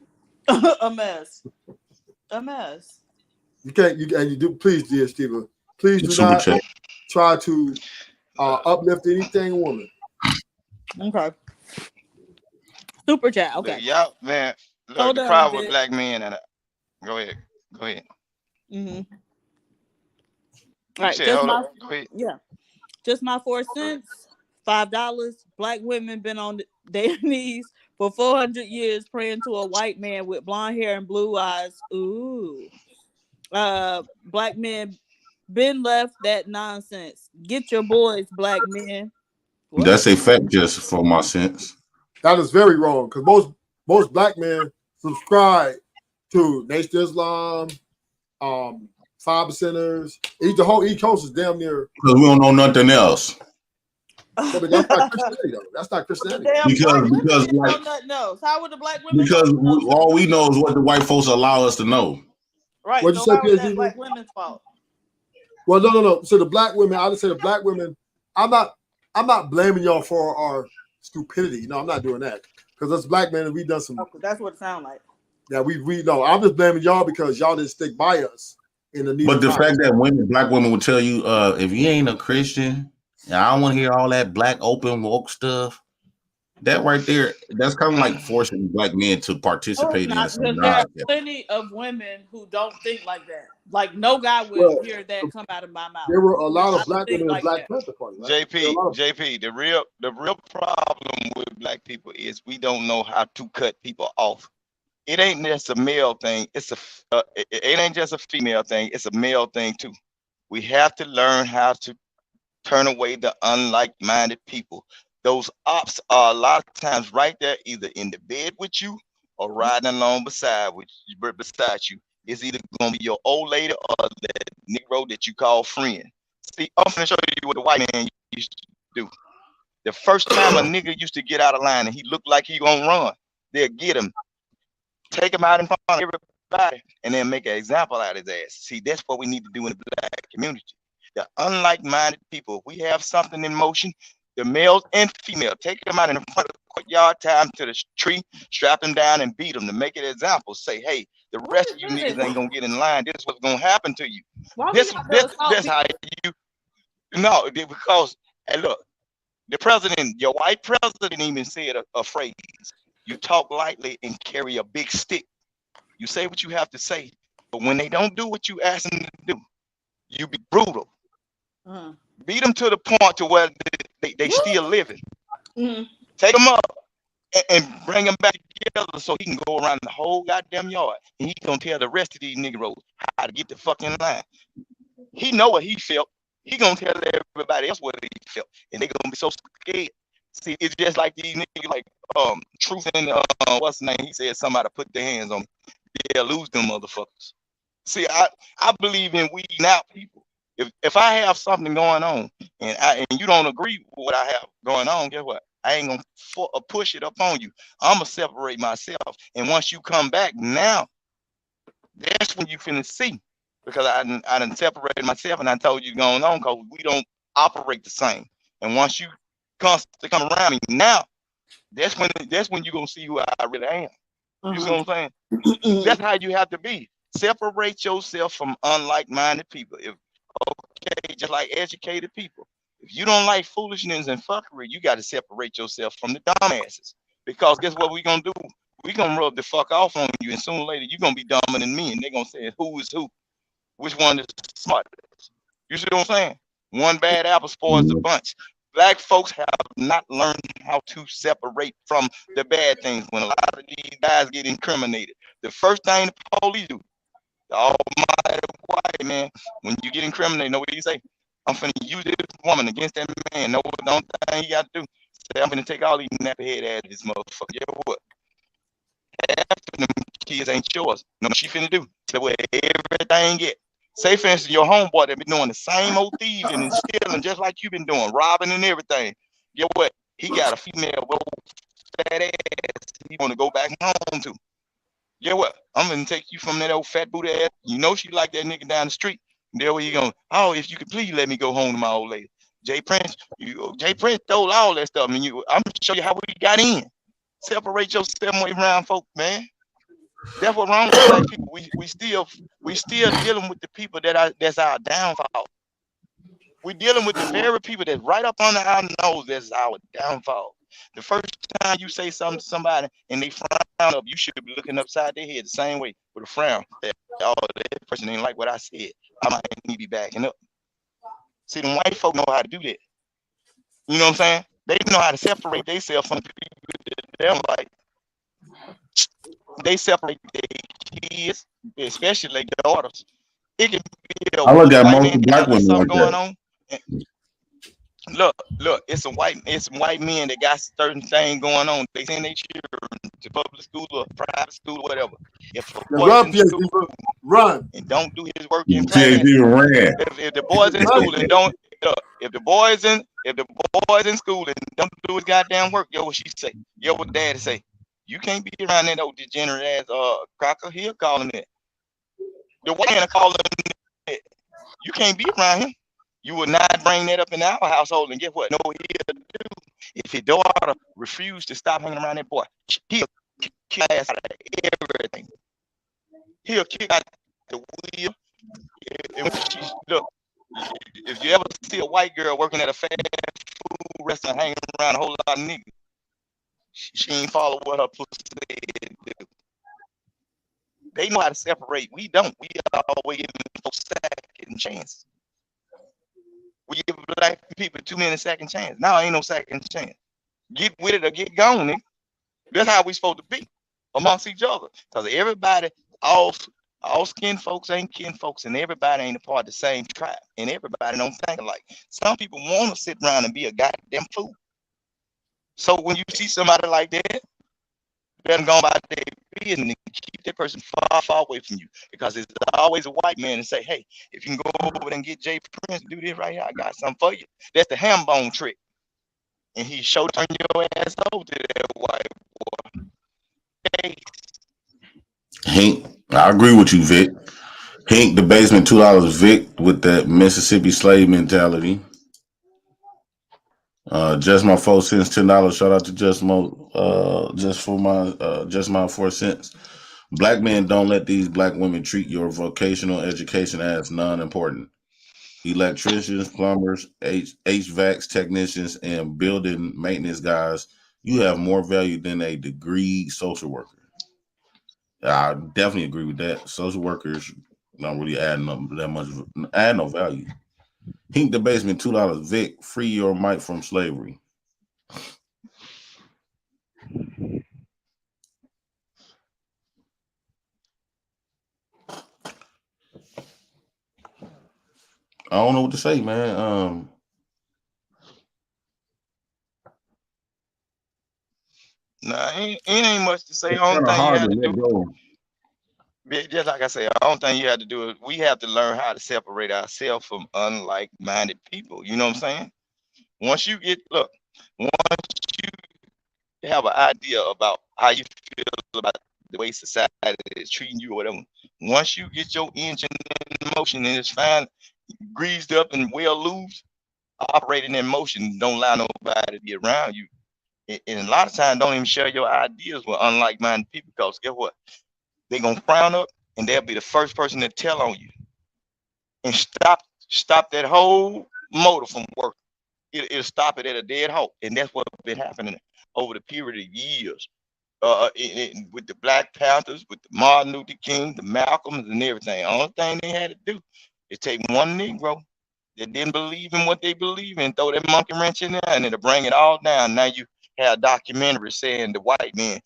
Speaker 19: A mess.
Speaker 17: You can't. You do. Please, dear Steve. Please do not try to uplift anything woman.
Speaker 19: Okay. Super chat. Okay.
Speaker 12: Y'all, man. Look, the crowd with black men and go ahead.
Speaker 19: Mm-hmm. All right. Just my 4 cents. $5. Black women been on their knees for 400 years praying to a white man with blonde hair and blue eyes. Ooh. Black men been left that nonsense. Get your boys, black men.
Speaker 4: What? That's a fact, just for my sense.
Speaker 17: That is very wrong because most black men subscribe to Nation of Islam, 5%ers. The whole East Coast is damn near.
Speaker 4: Because we don't know nothing else.
Speaker 17: No, but that's not Christianity, though. That's not Christianity.
Speaker 4: Because like,
Speaker 19: nothing else. How would the black women?
Speaker 4: Because all we know is what the white folks allow us to know.
Speaker 19: Right.
Speaker 17: What'd you say,
Speaker 19: that black women's fault?
Speaker 17: Well, no. So the black women, I would say the black women. I'm not blaming y'all for our stupidity. No, I'm not doing that. Because us black men, we done some.
Speaker 19: Okay, that's what it sounds like.
Speaker 17: Yeah, we know. I'm just blaming y'all because y'all didn't stick by us in the need.
Speaker 4: But the fact that black women would tell you, if you ain't a Christian, I don't want to hear all that black open woke stuff. That right there, that's kind of like forcing black men to participate in some.
Speaker 19: There are plenty of women who don't think like that. Like no guy would hear that come out of my mouth.
Speaker 17: There were a lot of black women in the Black Panther Party. Right?
Speaker 12: JP, the real problem with black people is we don't know how to cut people off. It ain't just a male thing. It ain't just a female thing. It's a male thing too. We have to learn how to turn away the unlike-minded people. Those ops are a lot of times right there, either in the bed with you or riding along beside you. It's either gonna be your old lady or that Negro that you call friend. See, I'm gonna show you what the white man used to do. The first time a nigga used to get out of line and he looked like he gonna run, they'll get him, take him out in front of everybody, and then make an example out of his ass. See, that's what we need to do in the black community. The unlike-minded people, if we have something in motion, the males and female, take them out in front of the courtyard, tie them to the tree, strap them down, and beat them to make an example. Say, hey, the rest of you niggas ain't gonna get in line. This is what's gonna happen to you. This how you no, because hey, look, the president, your white president, even said a phrase: "You talk lightly and carry a big stick. You say what you have to say, but when they don't do what you ask them to do, you be brutal." Beat them to the point to where they still living. Take them up and bring them back together so he can go around the whole goddamn yard and he gonna tell the rest of these niggas how to get the fuck in line. He know what he felt. He gonna tell everybody else what he felt, and they gonna be so scared. See, it's just like these niggas, like Truth and what's the name? He said somebody put their hands on me. They'll lose them motherfuckers. See, I believe in weeding out people. If I have something going on and you don't agree with what I have going on, guess what? I ain't gonna push it up on you. I'm gonna separate myself. And once you come back, now that's when you finna see. Because I done separated myself and I told you going on because we don't operate the same. And once you constantly come around me, now that's when you're gonna see who I really am. You see what I'm saying? That's how you have to be. Separate yourself from unlike-minded people. Okay, just like educated people. If you don't like foolishness and fuckery, you got to separate yourself from the dumbasses. Because guess what we gonna do? We gonna rub the fuck off on you, and sooner or later you gonna be dumber than me, and they gonna say who is who, which one is smart. You see what I'm saying? One bad apple spoils the bunch. Black folks have not learned how to separate from the bad things. When a lot of these guys get incriminated, the first thing the police do, the almighty white man, when you get incriminated, know what you say? I'm finna use this woman against that man. No, the only thing you got to do, say, I'm finna take all these nappy head out of this motherfucker. You know what? Half of them kids ain't yours. No, she finna do. So where everything get. Say, for instance, your homeboy that been doing the same old thieving and stealing just like you been doing, robbing and everything. Guess what? He got a female fat ass he want to go back home to. Guess what? I'm gonna take you from that old fat booty ass. You know she like that nigga down the street. There where you going? Oh, if you could please let me go home to my old lady. Jay Prince stole all that stuff. I'm gonna show you how we got in. Separate yourself away around folk, man. That's what's wrong with black people. We still dealing with the people that's our downfall. We're dealing with the very people that's right up under our nose. That's our downfall. The first time you say something to somebody and they frown up, you should be looking upside their head the same way with a frown. Oh, that person ain't like what I said. I might need to be backing up. See, the white folk know how to do that. You know what I'm saying? They know how to separate themselves from the people that they don't like. They separate their kids, especially their daughters. It can be a
Speaker 4: I look at
Speaker 12: white
Speaker 4: most
Speaker 12: man
Speaker 4: black
Speaker 12: got
Speaker 4: women
Speaker 12: something
Speaker 4: like
Speaker 12: going
Speaker 4: that.
Speaker 12: on. Look, it's some white men that got certain thing going on. They send their children to public school or private school or whatever. If a boy's in school and don't do his work in class, if the boy's in school and don't if the boy's in school and don't do his goddamn work, yo, what she say? Yo, what daddy say? You can't be around that old degenerate ass cracker. He'll call him that. The white man call him that. You can't be around him. You will not bring that up in our household, and guess what? No, he'll do. If his daughter refused to stop hanging around that boy, he'll kick ass out of everything. He'll kick out the wheel. And look, if you ever see a white girl working at a fast food restaurant hanging around a whole lot of niggas, she ain't follow what her pussy said to do. They know how to separate. We don't. We always giving folks second chances. We give black people too many second chances. Now ain't no second chance. Get with it or get gone, nigga. That's how we supposed to be amongst each other. Because everybody, all skin folks ain't kin folks, and everybody ain't a part of the same tribe, and everybody don't think alike. Some people want to sit around and be a goddamn fool. So when you see somebody like that, better go about their business and keep that person far, far away from you. Because it's always a white man and say, hey, if you can go over there and get Jay Prince, do this right here, I got something for you. That's the ham bone trick. And he showed turn your ass over to that white boy. Hey.
Speaker 4: Hank, I agree with you, Vic. Hank, the basement, $2, Vic, with that Mississippi slave mentality. Just my 4 cents, $10. Shout out to just my 4 cents. Black men, don't let these black women treat your vocational education as non-important. Electricians, plumbers, HVACs technicians, and building maintenance guys, you have more value than a degree social worker. I definitely agree with that. Social workers don't really add no value. Hink the basement, $2. Vic, free your mic from slavery. I don't know what to say, man.
Speaker 12: Nah, ain't much to say.
Speaker 4: It's
Speaker 12: Only
Speaker 4: kind of
Speaker 12: thing you
Speaker 4: hard
Speaker 12: had
Speaker 4: to
Speaker 12: to
Speaker 4: let
Speaker 12: do,
Speaker 4: go.
Speaker 12: just like I said, the only thing you had to do is we have to learn how to separate ourselves from unlike-minded people. You know what I'm saying? Once you have an idea about how you feel about the way society is treating you or whatever, once you get your engine in motion and it's fine, greased up and well lubed, operating in motion, don't allow nobody to be around you. And a lot of times don't even share your ideas with unlike-minded people, because guess what? They're gonna frown up and they'll be the first person to tell on you and stop that whole motor from working. It'll stop it at a dead halt. And that's what's been happening over the period of years. With the Black Panthers, with the Martin Luther King, the Malcolms, and everything. The only thing they had to do is take one Negro that didn't believe in what they believe in, throw that monkey wrench in there, and it'll bring it all down. Now you have a documentary saying the white man,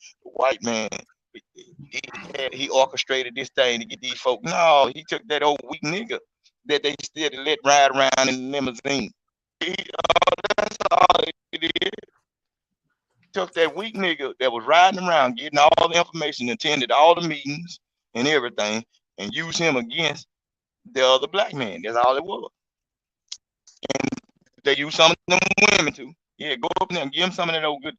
Speaker 12: he orchestrated this thing to get these folk. No, he took that old weak nigga that they still let ride around in the limousine. That's all it is. Took that weak nigga that was riding around, getting all the information, attended all the meetings and everything, and used him against the other black man. That's all it was. And they used some of them women too. Yeah, go up there and give him some of that old good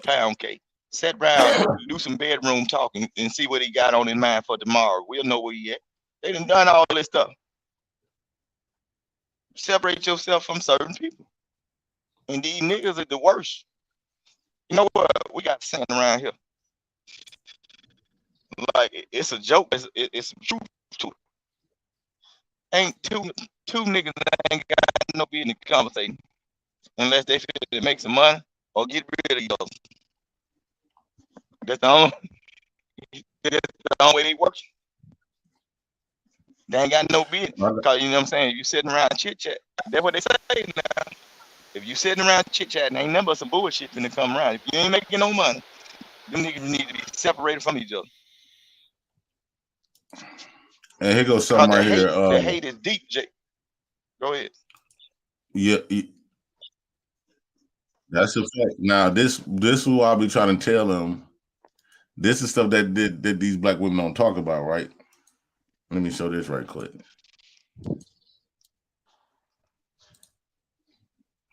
Speaker 12: pound cake. Sit around, do some bedroom talking, and see what he got on his mind for tomorrow. We'll know where he at. They done all this stuff. Separate yourself from certain people. And these niggas are the worst. You know what? We got saying around here. Like, it's a joke. It's some truth to it. Ain't two niggas that ain't got no business conversating unless they feel to make some money or get rid of each other. That's the only way they work. They ain't got no business. Because you know what I'm saying? You sitting around chit chat. That's what they say now. If you sitting around chit chatting, ain't nothing but some bullshit finna come around. If you ain't making no money, them niggas need to be separated from each other.
Speaker 4: And here goes something right here.
Speaker 12: The hate is deep, Jake. Go ahead.
Speaker 4: Yeah, that's a fact. Now, this is what I'll be trying to tell them. This is stuff that these black women don't talk about, right? Let me show this right quick.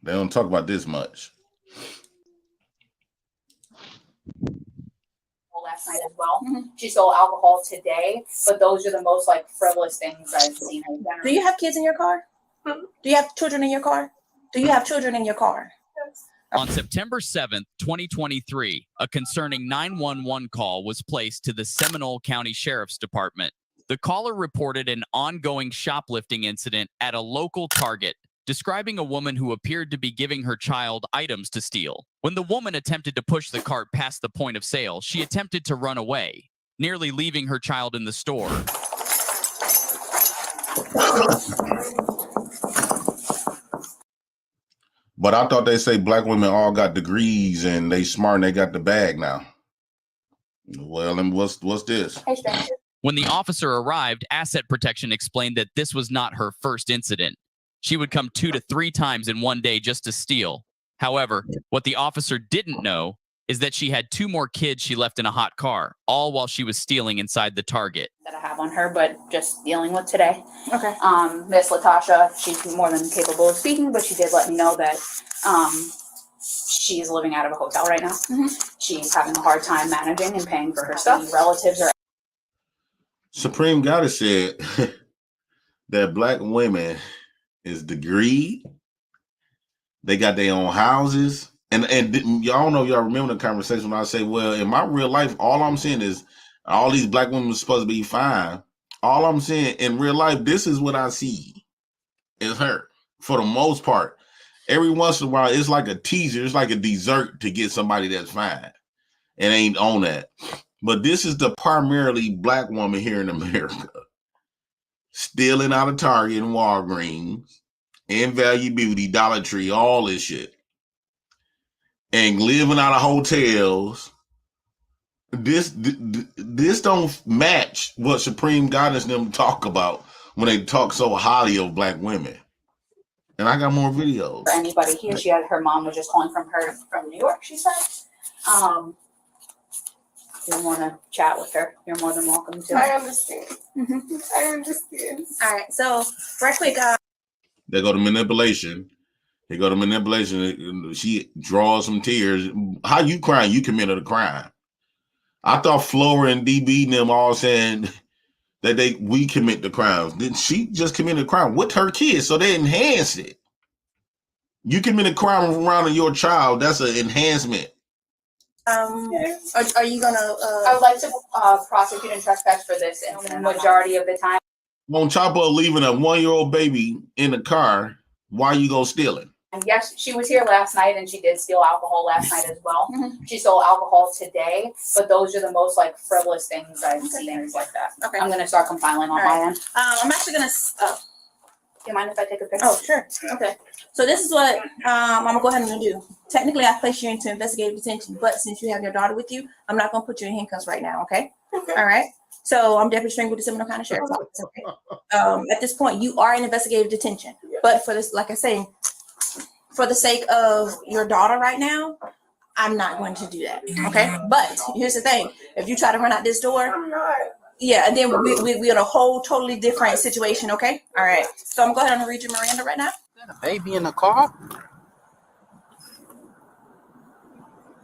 Speaker 4: They don't talk about this much.
Speaker 9: Last night as well. She sold alcohol today, but those are the most like frivolous things I've seen.
Speaker 20: Do you have kids in your car? Do you have children in your car? Do you have children in your car?
Speaker 21: On September 7th, 2023, a concerning 911 call was placed to the Seminole County Sheriff's Department. The caller reported an ongoing shoplifting incident at a local Target, describing a woman who appeared to be giving her child items to steal. When the woman attempted to push the cart past the point of sale, she attempted to run away, nearly leaving her child in the store.
Speaker 4: But I thought they say black women all got degrees and they smart and they got the bag now. Well, and what's this?
Speaker 21: When the officer arrived, Asset Protection explained that this was not her first incident. She would come 2 to 3 times in one day just to steal. However, what the officer didn't know is that she had 2 more kids she left in a hot car, all while she was stealing inside the Target.
Speaker 2: That I have on her, but just dealing with today.
Speaker 20: Okay.
Speaker 2: Miss Latasha, she's more than capable of speaking, but she did let me know that she's living out of a hotel right now. She's having a hard time managing and paying for her stuff. Relatives are.
Speaker 4: Supreme Goddess said that black women is the greed. They got their own houses. And y'all know, y'all remember the conversation when I say, well, in my real life, all I'm saying is all these black women are supposed to be fine. All I'm saying in real life, this is what I see is her for the most part. Every once in a while, it's like a teaser. It's like a dessert to get somebody that's fine and ain't on that. But this is the primarily black woman here in America. Stealing out of Target and Walgreens and Value Beauty, Dollar Tree, all this shit. And living out of hotels. This don't match what Supreme Goddess and them talk about when they talk so highly of black women. And I got more videos.
Speaker 2: For anybody here, she had her mom was just calling from New York, she said. If you want to chat with her, you're more than welcome to.
Speaker 20: I understand. I understand.
Speaker 2: All right, so right quick.
Speaker 4: They go to manipulation. She draws some tears. How you crying? You committed a crime. I thought Flora and DB and them all saying that we commit the crimes. Then she just committed a crime with her kids, so they enhanced it. You commit a crime around your child, that's an enhancement.
Speaker 2: Are you gonna? I would like to prosecute and trespass for this incident. Majority of the time.
Speaker 4: On top of leaving a 1-year-old baby in the car, why you go stealing?
Speaker 2: And yes, she was here last night, and she did steal alcohol last night as well. She stole alcohol today, but those are the most like frivolous things I've seen, things like that. Okay, I'm gonna start compiling on my end.
Speaker 20: I'm actually gonna.
Speaker 2: Do you mind if I take a picture?
Speaker 20: Oh, sure. Okay. So this is what I'm gonna go ahead and do. Technically, I placed you into investigative detention, but since you have your daughter with you, I'm not gonna put you in handcuffs right now. Okay. All right. So I'm Deputy String with the Seminole County Sheriff's Office. Okay. At this point, you are in investigative detention, but for this, like I say, for the sake of your daughter right now, I'm not going to do that. Okay. But here's the thing: if you try to run out this door, yeah, and then we're in a whole totally different situation. Okay. All right. So I'm going to go ahead and read you Miranda right now.
Speaker 22: Baby in the car?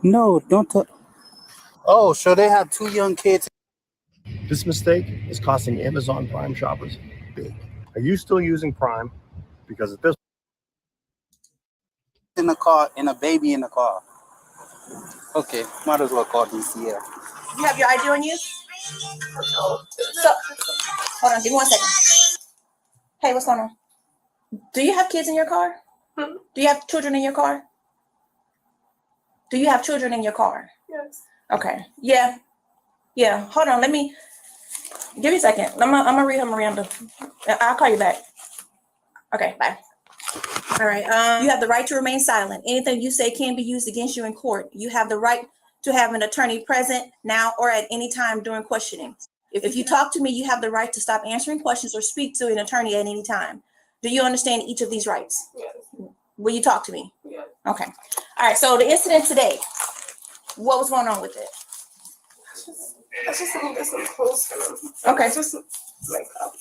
Speaker 22: No, don't. Oh, so they have 2 young kids.
Speaker 23: This mistake is costing Amazon Prime shoppers big. Are you still using Prime? Because at this
Speaker 22: In the car and a baby in the car. Okay, might as well call DCF.
Speaker 20: You have your ID on you? So, hold on, give me 1 second. Hey, what's going on? Do you have kids in your car? Do you have children in your car? Do you have children in your car?
Speaker 24: Yes.
Speaker 20: Okay. Yeah. Yeah. Hold on. Give me a second. I'm gonna read her Miranda. I'll call you back. Okay. Bye. All right. You have the right to remain silent. Anything you say can be used against you in court. You have the right to have an attorney present now or at any time during questioning. If you talk to me, you have the right to stop answering questions or speak to an attorney at any time. Do you understand each of these rights?
Speaker 24: Yes.
Speaker 20: Will you talk to me?
Speaker 24: Yes.
Speaker 20: Okay. All right. So the incident today, what was going on with it?
Speaker 24: I just need to get some clothes for them.
Speaker 20: Okay.
Speaker 24: Just makeup.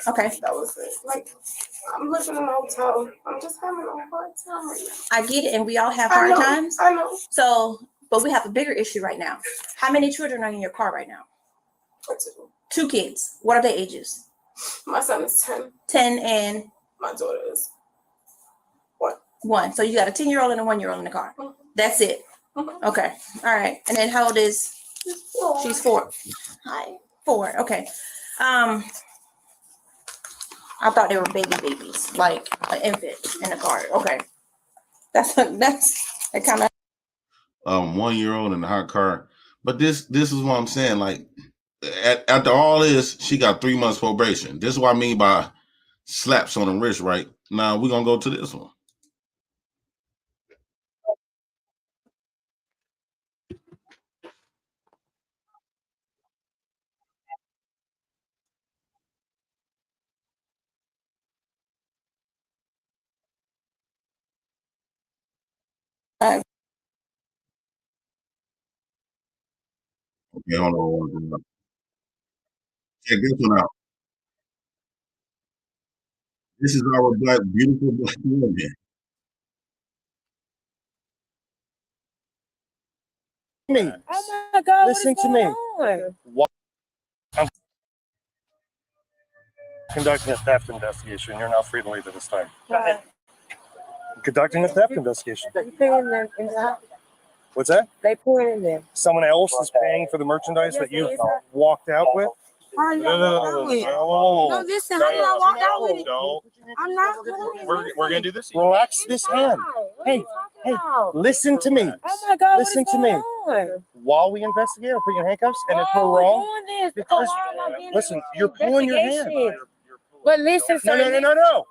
Speaker 20: Okay.
Speaker 24: That was it. Like, I'm living in a hotel. I'm just having a hard time right now.
Speaker 20: I get it, and we all have
Speaker 24: I
Speaker 20: hard
Speaker 24: know,
Speaker 20: times.
Speaker 24: I know.
Speaker 20: So, but we have a bigger issue right now. How many children are in your car right now? 2 kids. What are their ages?
Speaker 24: My son is 10.
Speaker 20: 10 and
Speaker 24: My daughter is
Speaker 20: 1. So you got a 10-year-old and a 1-year-old in the car. That's it. Okay. All right. And then how old is? She's 4. Hi. 4. Okay. I thought they were babies, like an infant in the car. Okay. That's that kind of
Speaker 4: 1-year-old in the hot car. But this is what I'm saying. Like after all this, she got 3 months probation. This is what I mean by slaps on the wrist, right? Now we're gonna go to this one. Okay, hold on. Check this one out. This is our black, beautiful black woman.
Speaker 23: Me.
Speaker 24: Oh my God!
Speaker 23: Listen to me. What? I'm conducting a theft investigation. You're not free to leave at this time.
Speaker 24: Go ahead.
Speaker 23: I'm conducting a theft investigation.
Speaker 24: They paying them in the house.
Speaker 23: What's that?
Speaker 24: They paying in them.
Speaker 23: Someone else is paying for the merchandise that you walked out with?
Speaker 24: How you walk out with it? No, listen, how did I walk out with it? I'm not doing it.
Speaker 23: We're gonna do this. Relax this hand. Hey, listen to me.
Speaker 24: Oh my God!
Speaker 23: Listen to me. While we investigate, I'll put you in handcuffs, and if we're wrong, because listen, you're pulling your hand.
Speaker 24: But listen, sir.
Speaker 23: No.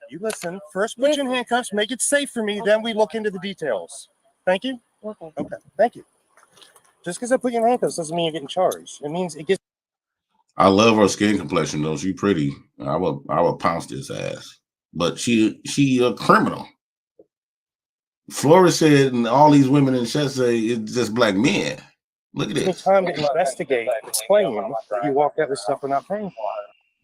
Speaker 23: You listen. First, put you in handcuffs. Make it safe for me. Then we look into the details. Thank you. Okay. Thank you. Just because I put you in handcuffs doesn't mean you're getting charged. It means it gets.
Speaker 4: I love her skin complexion though. She pretty. I would pounce this ass. But she a criminal. Flores said, and all these women in the chat say it's just black men. Look at this.
Speaker 23: Time to investigate, explain that you walked out with stuff we're not paying for.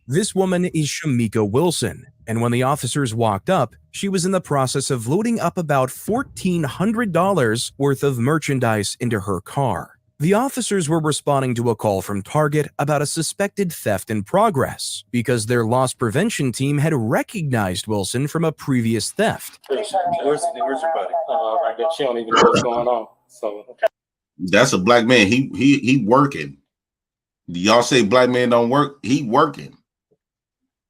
Speaker 1: This woman is Shamika Wilson, and when the officers walked up, she was in the process of loading up about $1,400 worth of merchandise into her car. The officers were responding to a call from Target about a suspected theft in progress because their loss prevention team had recognized Wilson from a previous theft.
Speaker 23: Where's your buddy? Right there. She don't even know what's going on. So
Speaker 4: That's a black man. He working. Y'all say black men don't work? He working.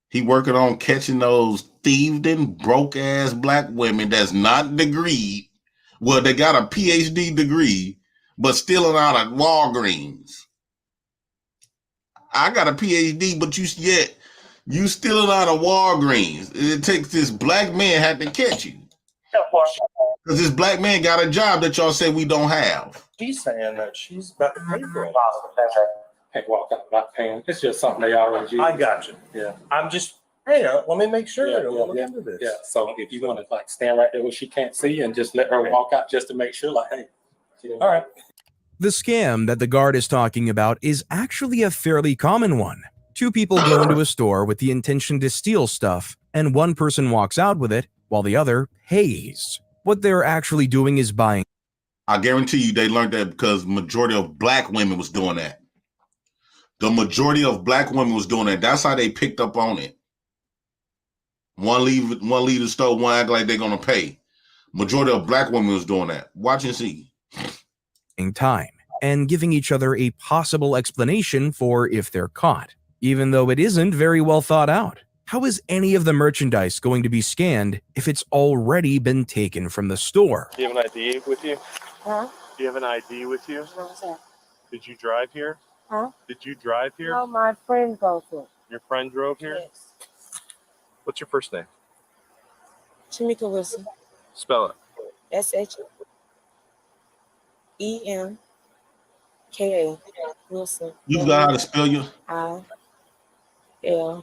Speaker 4: He working on catching those thieved and broke ass black women that's not degreed. Well, they got a PhD degree, but stealing out of Walgreens. I got a PhD, but you stealing out of Walgreens. It takes this black man had to catch you. Because this black man got a job that y'all say we don't have.
Speaker 23: she's saying that she's about to pay for it. Hey, walk out not paying. It's just something they always use. I got you. Yeah. I'm just, hey, let me make sure that we'll look into this. Yeah. So if you want to like stand right there where she can't see you and just let her walk out just to make sure, like, hey, all right.
Speaker 1: The scam that the guard is talking about is actually a fairly common one. Two people go into a store with the intention to steal stuff, and one person walks out with it while the other pays. What they're actually doing is buying.
Speaker 4: I guarantee you they learned that because majority of black women was doing that. The majority of black women was doing that. That's how they picked up on it. One leave the store, one act like they're gonna pay. Majority of black women was doing that. Watch and see.
Speaker 1: Time and giving each other a possible explanation for if they're caught, even though it isn't very well thought out. How is any of the merchandise going to be scanned if it's already been taken from the store?
Speaker 23: Do you have an ID with you?
Speaker 24: Huh?
Speaker 23: Do you have an ID with you?
Speaker 24: What's that?
Speaker 23: Did you drive here?
Speaker 24: Huh?
Speaker 23: Did you drive here?
Speaker 24: No, my friend drove here.
Speaker 23: Your friend drove here?
Speaker 24: Yes.
Speaker 23: What's your first name?
Speaker 24: Shamika Wilson.
Speaker 23: Spell it.
Speaker 24: SHEMKA Wilson.
Speaker 4: You forgot how to spell your
Speaker 24: ILOSO.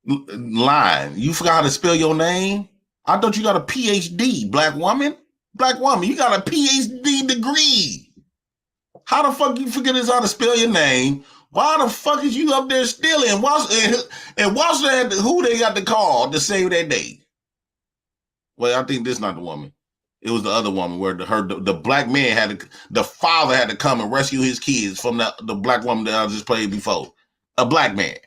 Speaker 4: line. You forgot how to spell your name? I thought you got a PhD, black woman. Black woman, you got a PhD degree. How the fuck you forget how to spell your name? Why the fuck is you up there stealing? And watch that, who they got to call to save that day? Well, I think this is not the woman. It was the other woman where the black man the father had to come and rescue his kids from the black woman that I just played before. A black man.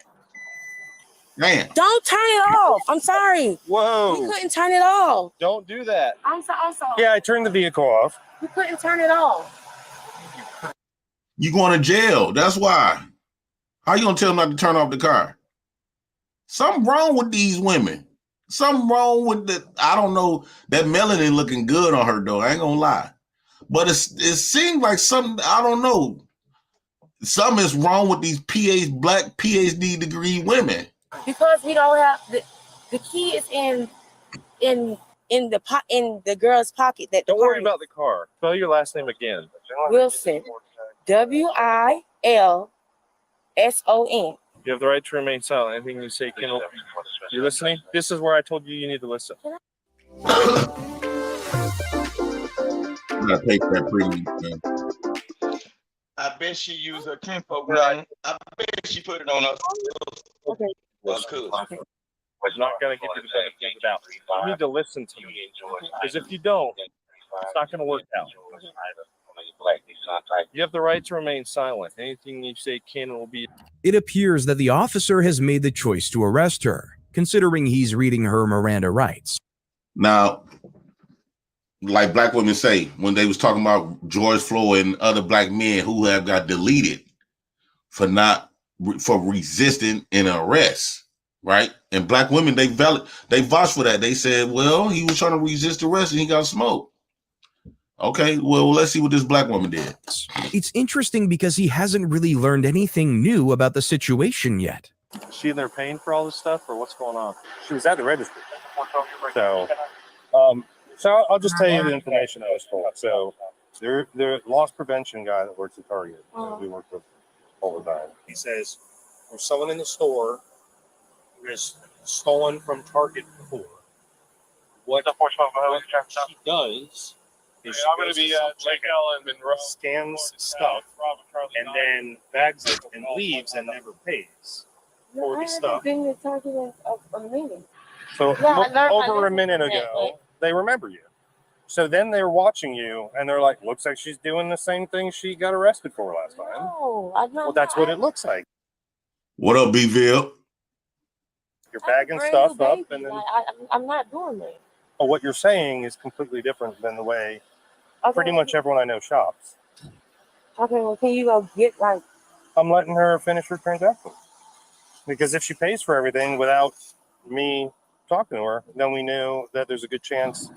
Speaker 4: Man.
Speaker 24: Don't turn it off. I'm sorry.
Speaker 23: Whoa.
Speaker 24: You couldn't turn it off.
Speaker 23: Don't do that.
Speaker 24: I'm sorry.
Speaker 23: Yeah, I turned the vehicle off.
Speaker 24: You couldn't turn it off.
Speaker 4: You going to jail. That's why. How you gonna tell them not to turn off the car? Something wrong with these women. Something wrong with I don't know, that melanin looking good on her though. I ain't gonna lie. But it seems like something, I don't know. Something is wrong with these black PhD degree women.
Speaker 24: Because we don't have the key is in the girl's pocket.
Speaker 23: Don't worry about the car. Spell your last name again.
Speaker 24: Wilson. WILSON.
Speaker 23: You have the right to remain silent. Anything you say can. You listening? This is where I told you need to listen.
Speaker 4: gotta pay for that premium, man.
Speaker 12: I bet she used her kinfolk name. I bet she put it on us.
Speaker 5: Okay.
Speaker 12: Okay.
Speaker 5: It's not going to give you the benefit of the doubt. You need to listen to me. Because if you don't, it's not going to work out. You have the right to remain silent. Anything you say can and will be.
Speaker 1: It appears that the officer has made the choice to arrest her, considering he's reading her Miranda rights.
Speaker 4: Now, like black women say, when they was talking about George Floyd and other black men who have got deleted for resisting an arrest, right? And black women, they vouched for that. They said, well, he was trying to resist arrest and he got smoked. Okay, well, let's see what this black woman did.
Speaker 1: It's interesting because he hasn't really learned anything new about the situation yet.
Speaker 5: Is she in there paying for all this stuff, or what's going on? She was at the registry. So I'll just tell you the information I was told. So the loss prevention guy that works at Target, we work with all the time. He says, there's someone in the store who has stolen from Target before. What she does is I'm going to be and Monroe scans stuff and then bags it and leaves and never pays for the stuff. So over a minute ago, they remember you. So then they're watching you and they're like, looks like she's doing the same thing she got arrested for last time.
Speaker 24: No, I know.
Speaker 5: Well, that's what it looks like.
Speaker 4: What up, B-Ville?
Speaker 5: You're bagging stuff up and then
Speaker 24: I'm not doing that.
Speaker 5: Oh, what you're saying is completely different than the way pretty much everyone I know shops.
Speaker 24: Okay, well, can you go get like...
Speaker 5: I'm letting her finish her transaction. Because if she pays for everything without me talking to her, then we knew that there's a good chance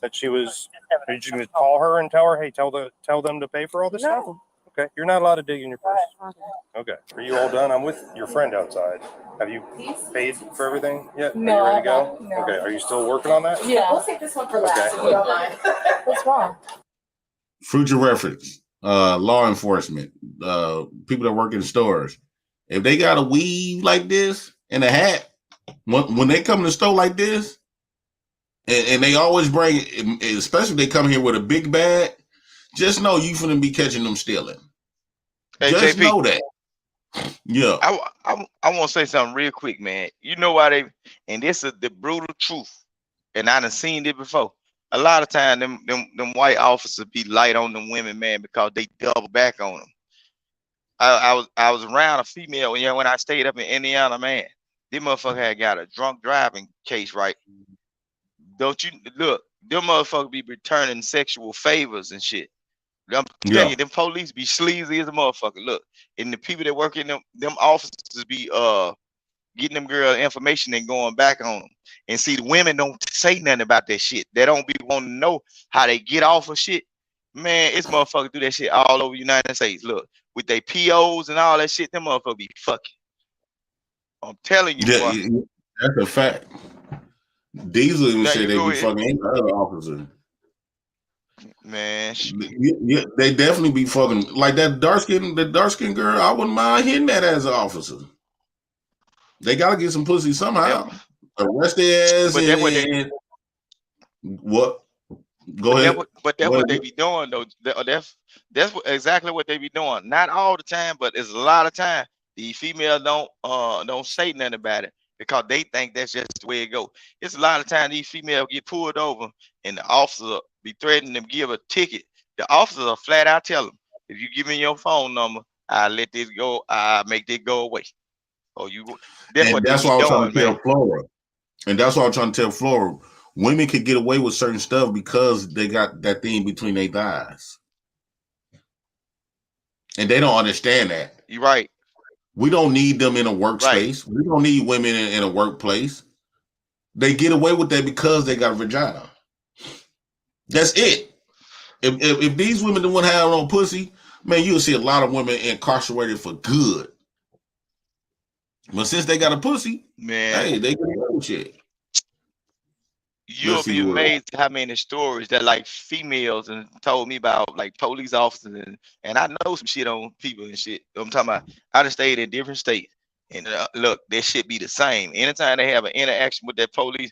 Speaker 5: that she was... Did you call her and tell her, hey, tell them to pay for all this stuff? Okay, you're not allowed to dig in your purse. Okay, are you all done? I'm with your friend outside. Have you paid for everything yet?
Speaker 24: No,
Speaker 5: are you ready to go?
Speaker 24: No.
Speaker 5: Okay, are you still working on that?
Speaker 24: Yeah. We'll take this one for last. Okay. What's wrong?
Speaker 4: Future reference, law enforcement, people that work in stores. If they got a weave like this and a hat, when they come to the store like this, and they always bring, especially if they come here with a big bag, just know you finna be catching them stealing.
Speaker 12: Hey,
Speaker 4: just
Speaker 12: JP,
Speaker 4: know that. Yeah.
Speaker 12: I want to say something real quick, man. You know why and this is the brutal truth, and I done seen it before. A lot of time, them white officers be light on them women, man, because they double back on them. I was around a female when I stayed up in Indiana, man. This motherfucker had got a drunk driving case, right? Don't you look? Them motherfuckers be returning sexual favors and shit. I'm telling you, them police be sleazy as a motherfucker. Look, and the people that work in them officers be getting them girl information and going back on them. And see, the women don't say nothing about that shit. They don't be wanting to know how they get off of shit. Man, it's motherfuckers do that shit all over the United States. Look, with their POs and all that shit, them motherfuckers be fucking. I'm telling you, boy.
Speaker 4: That's a fact. Diesel even said they be fucking any other officer.
Speaker 12: Man,
Speaker 4: yeah, they definitely be fucking like that dark skin girl. I wouldn't mind hitting that as an officer. They gotta get some pussy somehow. Arrest their ass. What? Go ahead.
Speaker 12: But that's what they be doing though. That's exactly what they be doing. Not all the time, but it's a lot of time. The females don't say nothing about it because they think that's just the way it goes. It's a lot of time these females get pulled over and the officer be threatening them give a ticket. The officers are flat out tell them, if you give me your phone number, I'll let this go. I'll make this go away. Or you. That's what
Speaker 4: that's why I was trying to tell Flora. And that's why I'm trying to tell Flora. Women could get away with certain stuff because they got that thing between their thighs. And they don't understand that.
Speaker 12: You're right.
Speaker 4: We don't need them in a workspace. Right. We don't need women in a workplace. They get away with that because they got a vagina. That's it. If these women don't have no pussy, man, you'll see a lot of women incarcerated for good. But since they got a pussy,
Speaker 12: man,
Speaker 4: hey, they can do shit.
Speaker 12: You'll be amazed how many stories that like females and told me about like police officers and I know some shit on people and shit. I'm talking about I just stayed in different states and look, that shit be the same. Anytime they have an interaction with that police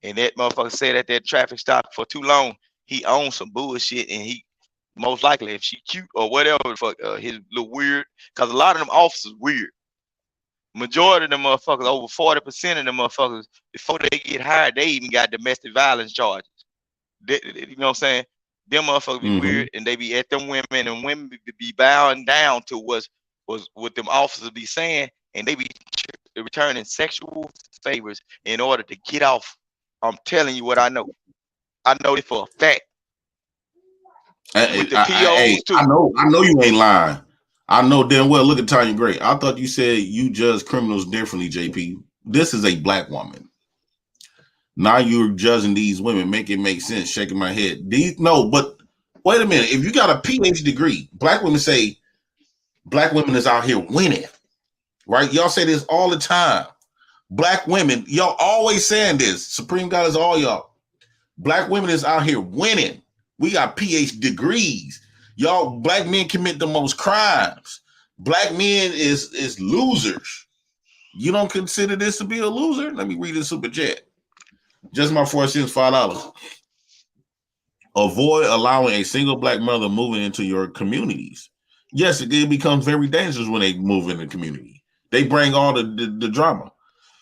Speaker 12: and that motherfucker sat at that traffic stop for too long, he owns some bullshit, and he most likely, if she cute or whatever, fuck, his little weird, because a lot of them officers weird. Majority of them motherfuckers, over 40% of them motherfuckers, before they get hired, they even got domestic violence charges. You know what I'm saying? Them motherfuckers be weird, and they be at them women, and women be bowing down to what them officers be saying, and they be returning sexual favors in order to get off. I'm telling you what I know. I know it for a fact. With the POs too.
Speaker 4: I know you ain't lying. I know damn well. Look at Tanya Gray. I thought you said you judge criminals differently, JP. This is a black woman. Now you're judging these women. Make it make sense. Shaking my head. But wait a minute. If you got a PhD degree, black women say black women is out here winning, right? Y'all say this all the time. Black women, y'all always saying this. Supreme God is all y'all. Black women is out here winning. We got PhD degrees. Y'all, black men commit the most crimes. Black men is losers. You don't consider this to be a loser? Let me read this super chat. Just my 4 cents, $5. Avoid allowing a single black mother moving into your communities. Yes, it becomes very dangerous when they move in the community. They bring all the drama.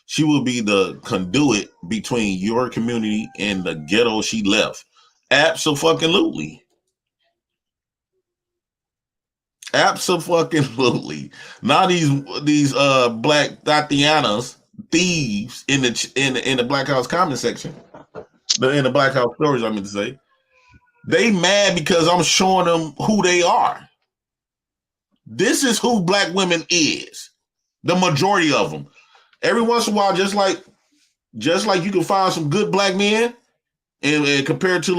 Speaker 4: She will be the conduit between your community and the ghetto she left. Absolutely. Absolutely. Now these black Tatianas, thieves in the Black House comment section, in the Black House stories, I meant to say, they mad because I'm showing them who they are. This is who black women is. The majority of them. Every once in a while, just like you can find some good black men, and compared to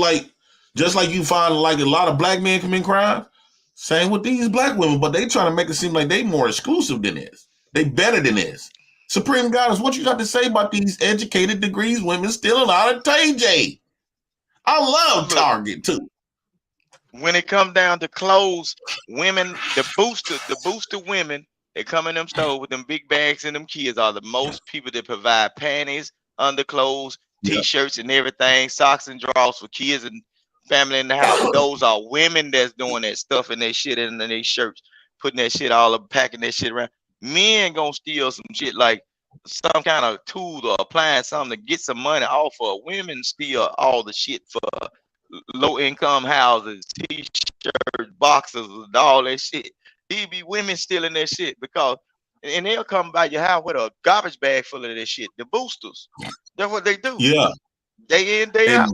Speaker 4: just like you find like a lot of black men commit crime. Same with these black women, but they trying to make it seem like they more exclusive than this. They better than this. Supreme Goddess, what you got to say about these educated degrees women stealing out of TJ? I love Target too.
Speaker 12: When it comes down to clothes, women, the booster women that come in them stores with them big bags and them kids are the most people that provide panties, underclothes, t-shirts and everything, socks and drawers for kids and family in the house. Those are women that's doing that stuff and that shit in their shirts, putting that shit all up, packing that shit around. Men gonna steal some shit like some kind of tool or applying something to get some money off of. Women steal all the shit for low income houses, t-shirts, boxes, and all that shit. These be women stealing that shit because, and they'll come by your house with a garbage bag full of that shit. The boosters, that's what they do.
Speaker 4: Yeah,
Speaker 12: day in, day out.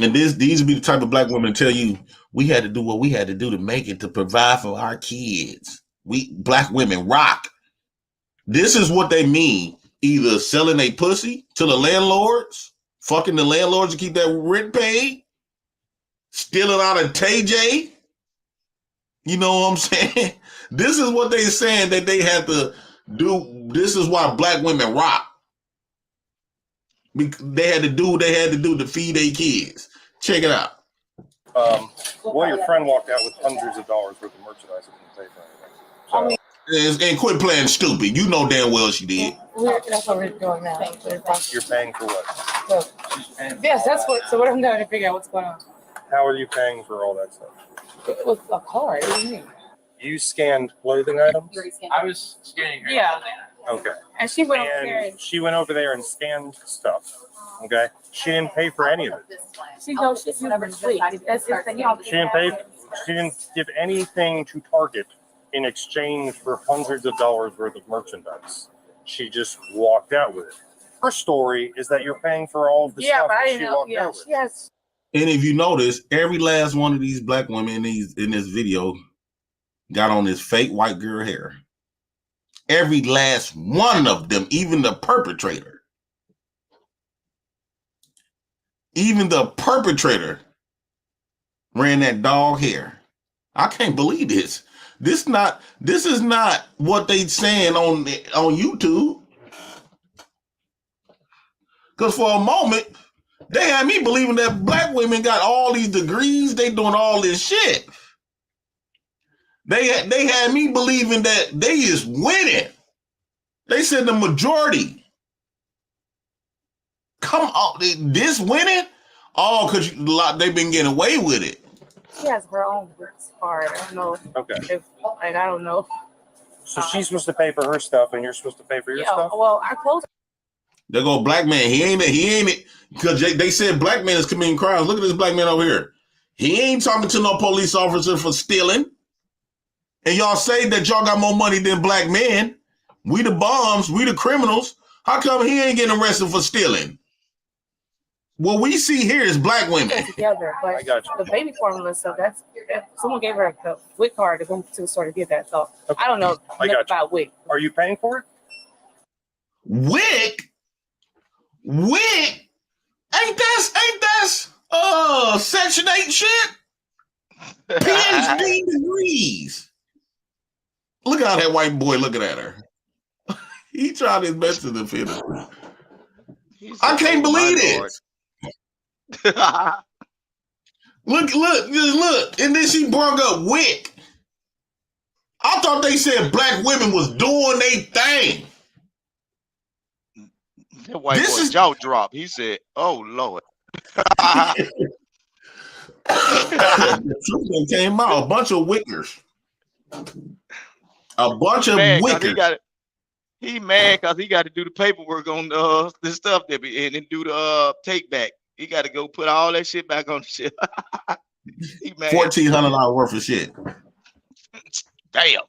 Speaker 4: And these be the type of black women tell you we had to do what we had to do to make it, to provide for our kids. We black women rock. This is what they mean: either selling a pussy to the landlords, fucking the landlords to keep that rent paid, stealing out of TJ. You know what I'm saying? This is what they saying that they have to do. This is why black women rock. They had to do what they had to do to feed their kids. Check it out.
Speaker 5: Well, your friend walked out with hundreds of dollars worth of merchandise and didn't pay for anything.
Speaker 4: And quit playing stupid. You know damn well she did.
Speaker 24: That's what we're doing now.
Speaker 5: You're paying for what?
Speaker 24: So, yes, that's what. So what I'm trying to figure out what's going on.
Speaker 5: How are you paying for all that stuff?
Speaker 24: With a card. What do you mean?
Speaker 5: You scanned clothing items?
Speaker 24: I was scanning her. Yeah.
Speaker 5: Okay.
Speaker 24: And she went over there.
Speaker 5: She went over there and scanned stuff. Okay. She didn't pay for any of it.
Speaker 24: She knows she's never free. That's the thing.
Speaker 5: She didn't pay. She didn't give anything to Target in exchange for hundreds of dollars worth of merchandise. She just walked out with it. Her story is that you're paying for all of the stuff that she walked out with.
Speaker 24: Yes.
Speaker 4: And if you notice, every last one of these black women in this video got on this fake white girl hair. Every last one of them, even the perpetrator. Even the perpetrator ran that dog hair. I can't believe this. This is not what they saying on YouTube. Because for a moment, they had me believing that black women got all these degrees, they doing all this shit. They had me believing that they is winning. They said the majority. Come on, this winning? Oh, because they've been getting away with it.
Speaker 24: She has her own card. I don't know.
Speaker 5: Okay.
Speaker 24: If like I don't know.
Speaker 5: So she's supposed to pay for her stuff, and you're supposed to pay for your
Speaker 24: Yeah.
Speaker 5: stuff.
Speaker 24: Well, our clothes.
Speaker 4: They go, black man. He ain't it. Because they said black man is committing crimes. Look at this black man over here. He ain't talking to no police officer for stealing. And y'all say that y'all got more money than black men. We the bombs. We the criminals. How come he ain't getting arrested for stealing? What we see here is black women.
Speaker 24: Together, but
Speaker 5: I got you.
Speaker 24: the baby formula stuff. That's someone gave her a WIC card to go to the store to get that. So I don't know about WIC.
Speaker 5: Are you paying for it?
Speaker 4: WIC? WIC? Ain't that Section 8 shit? PhD degrees. Look how that white boy looking at her. He tried his best to defend her. I can't believe this. Look. And then she brought up WIC. I thought they said black women was doing their thing.
Speaker 12: That white boy jaw dropped. He said, "Oh Lord."
Speaker 4: The truth came out. A bunch of wickers. A bunch of wickers.
Speaker 12: He mad because he got to do the paperwork on the stuff that be and then do the take back. He got to go put all that shit back on the shit. He mad.
Speaker 4: $1,400 worth of shit.
Speaker 12: Damn.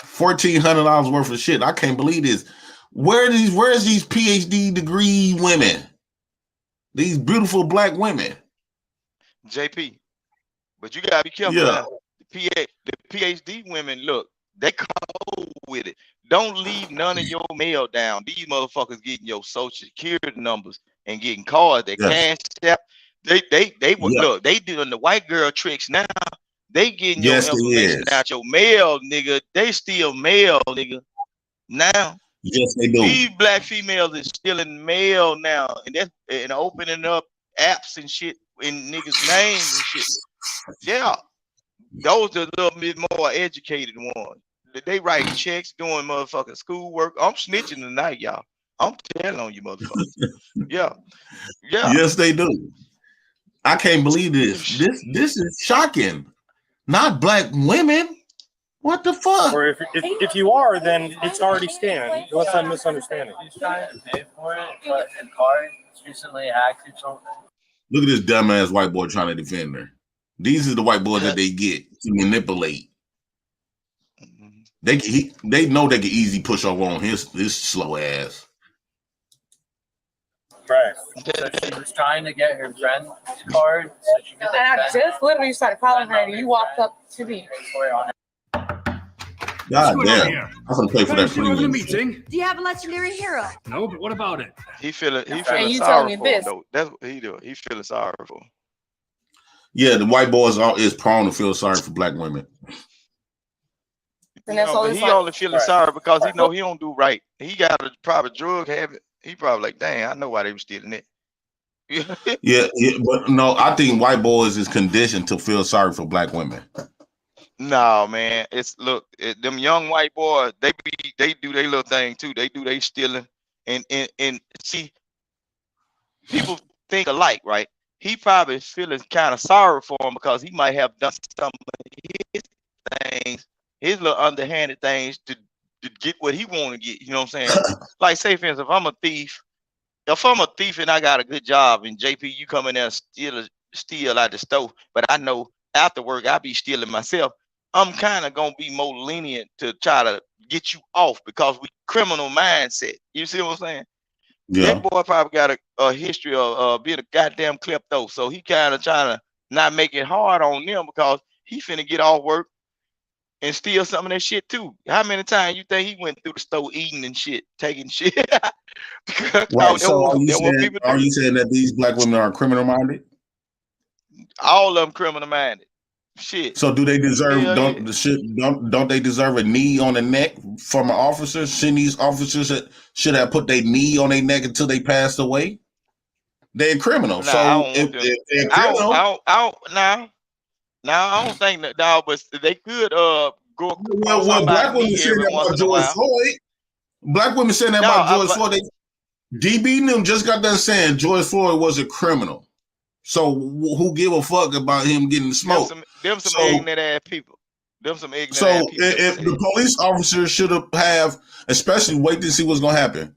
Speaker 4: $1,400 worth of shit. I can't believe this. Where's these PhD degree women? These beautiful black women.
Speaker 12: JP, but you gotta be careful.
Speaker 4: Yeah.
Speaker 12: Now. The PhD women, look, they cold with it. Don't leave none of your mail down. These motherfuckers getting your social security numbers and getting cards. They cash out. Look, they doing the white girl tricks now. They getting your information out your mail, nigga. They steal mail, nigga. Now.
Speaker 4: Yes, they do.
Speaker 12: These black females is stealing mail now, and opening up apps and shit in niggas' names and shit. Yeah, those are a little bit more educated ones. They write checks, doing motherfucking schoolwork. I'm snitching tonight, y'all. I'm telling on you, motherfuckers. Yeah.
Speaker 4: Yes, they do. I can't believe this. This is shocking. Not black women. What the fuck?
Speaker 5: Or if you are, then it's already scanned. Unless I'm misunderstanding.
Speaker 6: He's trying to pay for it, but the card is recently hacked or something.
Speaker 4: Look at this dumbass white boy trying to defend her. These are the white boys that they get to manipulate. They know they can easily push over on his slow ass.
Speaker 6: Right. So she was trying to get her friend's card. So she could
Speaker 24: And I just literally started calling her, and you walked up to me.
Speaker 4: God damn. I'm gonna pay for that premium.
Speaker 7: Meeting.
Speaker 10: Do you have a legendary hero?
Speaker 7: No, but what about it?
Speaker 12: He feeling
Speaker 24: you
Speaker 12: sorry
Speaker 24: telling me
Speaker 12: for
Speaker 24: this.
Speaker 12: him, though. That's what he doing. He feeling sorry for him.
Speaker 4: Yeah, the white boys is prone to feel sorry for black women.
Speaker 24: And that's all
Speaker 12: he only feeling sorry because he know he don't do right. He got a private drug habit. He probably like, dang, I know why they was stealing it.
Speaker 4: yeah, but no, I think white boys is conditioned to feel sorry for black women.
Speaker 12: No, man. Them young white boys, they do their little thing too. They do they stealing and see, people think alike, right? He probably is feeling kind of sorry for him because he might have done some of his things, his little underhanded things to get what he want to get. You know what I'm saying? Like, say for instance, if I'm a thief and I got a good job, and JP, you come in there and steal out the store, but I know after work I be stealing myself. I'm kind of gonna be more lenient to try to get you off because we criminal mindset. You see what I'm saying?
Speaker 4: Yeah.
Speaker 12: That boy probably got a history of being a goddamn klepto, so he kind of trying to not make it hard on them because he finna get off work and steal some of that shit too. How many times you think he went through the store eating and shit, taking shit?
Speaker 4: Right. So are you saying that these black women are criminal minded?
Speaker 12: All of them criminal minded. Shit.
Speaker 4: So do they deserve don't they deserve a knee on the neck from an officer? Shouldn't these officers should have put their knee on their neck until they passed away? They're criminal.
Speaker 12: Nah,
Speaker 4: so if they're criminal,
Speaker 12: I don't think that, dog, but they could go.
Speaker 4: Well, black women saying that about George Floyd. Black women saying that about George Floyd. DB and them just got done saying George Floyd was a criminal. So who give a fuck about him getting smoked?
Speaker 12: Them some ignorant ass people. Them some ignorant
Speaker 4: So
Speaker 12: ass people.
Speaker 4: if the police officers should have, especially wait to see what's gonna happen.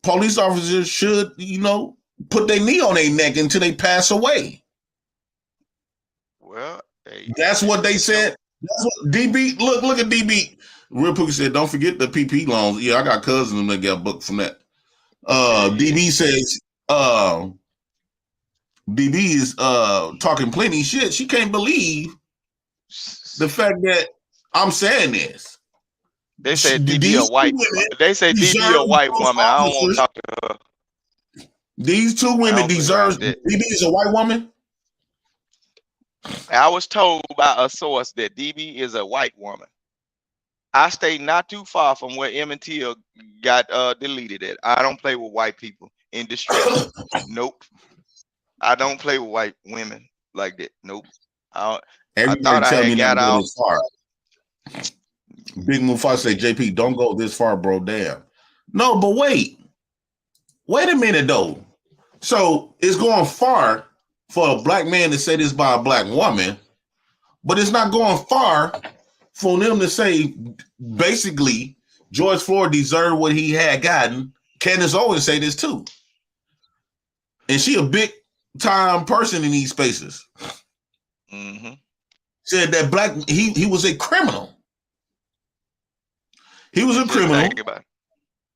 Speaker 4: Police officers should, put their knee on their neck until they pass away.
Speaker 12: Well, hey,
Speaker 4: that's what they said. That's what DB. Look at DB. Real Pookie said, "Don't forget the PP loans." Yeah, I got cousins that got booked from that. DB says, DB is talking plenty shit. She can't believe the fact that I'm saying this.
Speaker 12: They said DB a white. They say DB a white woman. I don't want to talk to her.
Speaker 4: These two women deserve. DB is a white woman.
Speaker 12: I was told by a source that DB is a white woman. I stay not too far from where M&T got deleted at. I don't play with white people in distress. Nope. I don't play with white women like that. Nope. I thought I had got out.
Speaker 4: Big Mufasa say, JP, don't go this far, bro. Damn. No, but wait. Wait a minute, though. So it's going far for a black man to say this by a black woman, but it's not going far for them to say, basically, George Floyd deserved what he had gotten. Candace Owens say this too. And she a big time person in these spaces.
Speaker 12: Mm-hmm.
Speaker 4: Said that he was a criminal. He was a criminal. And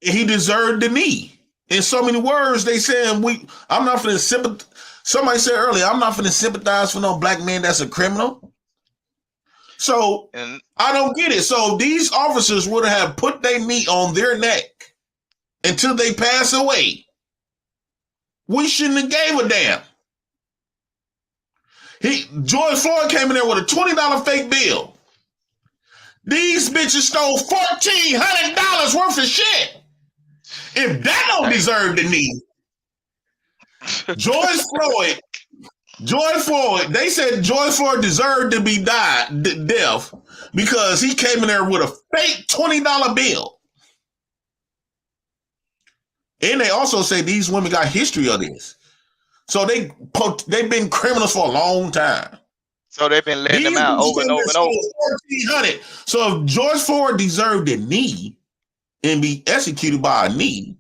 Speaker 4: he deserved the knee. In so many words, they saying I'm not going to sympathize. Somebody said earlier, I'm not going to sympathize for no black man that's a criminal. So I don't get it. So these officers would have put their knee on their neck until they pass away. We shouldn't have gave a damn. George Floyd came in there with a $20 fake bill. These bitches stole $1,400 worth of shit. If that don't deserve the knee, George Floyd, they said George Floyd deserved to be deaf because he came in there with a fake $20 bill. And they also say these women got history of this. So they've been criminals for a long time.
Speaker 12: So they've been letting them out over and over and over.
Speaker 4: 1,400. So if George Floyd deserved a knee and be executed by a knee,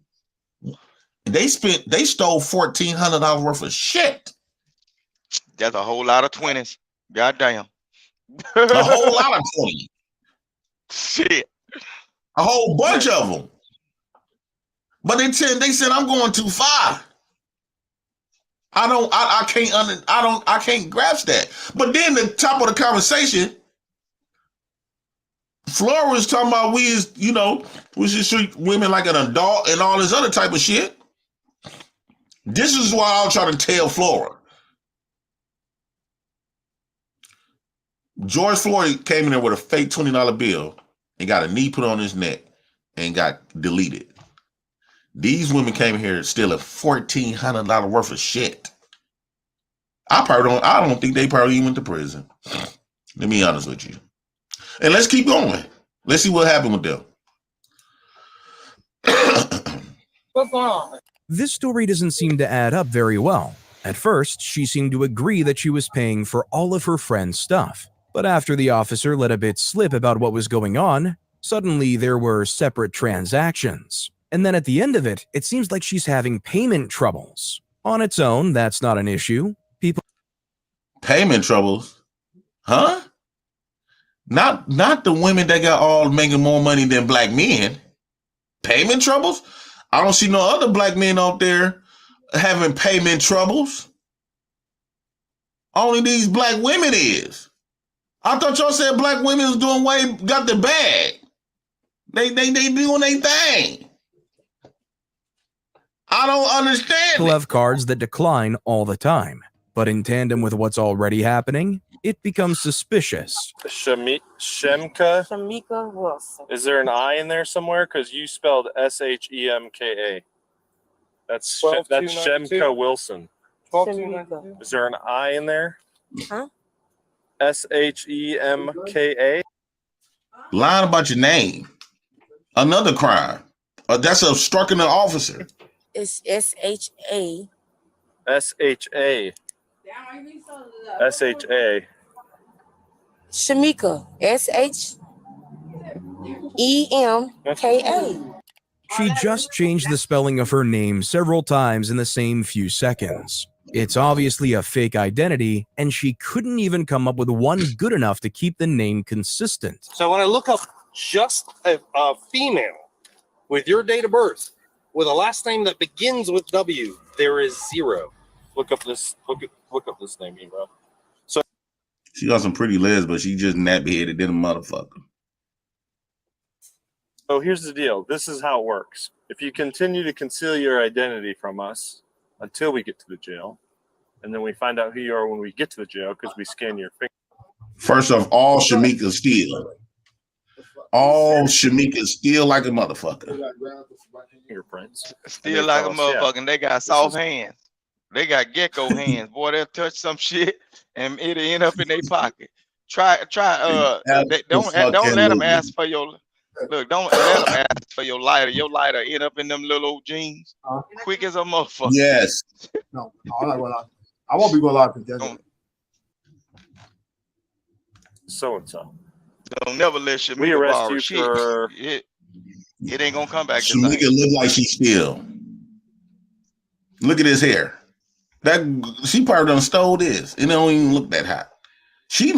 Speaker 4: they stole $1,400 worth of shit.
Speaker 12: That's a whole lot of 20s. Goddamn.
Speaker 4: A whole lot of 20s.
Speaker 12: Shit.
Speaker 4: A whole bunch of them. But they said I'm going too far. I can't grasp that. But then the top of the conversation, Flora was talking about we should treat women like an adult and all this other type of shit. This is why I'm trying to tell Flora. George Floyd came in there with a fake $20 bill and got a knee put on his neck and got deleted. These women came here stealing $1,400 worth of shit. I don't think they probably even went to prison. Let me be honest with you. And let's keep going. Let's see what happened with them.
Speaker 24: What's going on?
Speaker 1: This story doesn't seem to add up very well. At first, she seemed to agree that she was paying for all of her friend's stuff. But after the officer let a bit slip about what was going on, suddenly there were separate transactions. And then at the end of it, it seems like she's having payment troubles. On its own, that's not an issue.
Speaker 4: Payment troubles? Huh? Not the women that got all making more money than black men. Payment troubles? I don't see no other black men out there having payment troubles. Only these black women is. I thought y'all said black women was got the bag. They doing their thing. I don't understand.
Speaker 1: People have cards that decline all the time, but in tandem with what's already happening, it becomes suspicious.
Speaker 5: Shamika
Speaker 24: Wilson.
Speaker 5: Is there an I in there somewhere? Because you spelled Shemka. That's Shemka Wilson. Is there an I in there?
Speaker 24: Huh?
Speaker 5: Shemka.
Speaker 4: Lying about your name. Another crime. That's obstructing an officer.
Speaker 24: It's SHA.
Speaker 5: SHA. S-H-A.
Speaker 7: Shamika. S-H-E-M-K-A.
Speaker 1: She just changed the spelling of her name several times in the same few seconds. It's obviously a fake identity, and she couldn't even come up with one good enough to keep the name consistent.
Speaker 8: So when I look up just a female with your date of birth with a last name that begins with W, there is 0.
Speaker 5: Look up this name, bro. So
Speaker 4: She got some pretty legs, but she just nappy-headed than a motherfucker.
Speaker 5: So here's the deal. This is how it works. If you continue to conceal your identity from us until we get to the jail, and then we find out who you are when we get to the jail because we scan your finger.
Speaker 4: First off, all Shamika steal. All Shamika steal like a motherfucker.
Speaker 5: Fingerprints.
Speaker 16: Still like a motherfucker. And they got soft hands. They got gecko hands. Boy, they'll touch some shit and it'll end up in their pocket. Don't let them ask for your look, don't let them ask for your lighter. Your lighter end up in them little old jeans. Quick as a motherfucker.
Speaker 4: Yes.
Speaker 17: No, I'm not going to lie. I won't be going live today.
Speaker 5: So-and-so.
Speaker 16: Don't never let Shamika
Speaker 5: We arrest
Speaker 16: borrow
Speaker 5: you
Speaker 16: shit.
Speaker 5: for
Speaker 16: It ain't gonna come back.
Speaker 4: Shamika look like she steal. Look at his hair. That she probably done stole this. It don't even look that hot. She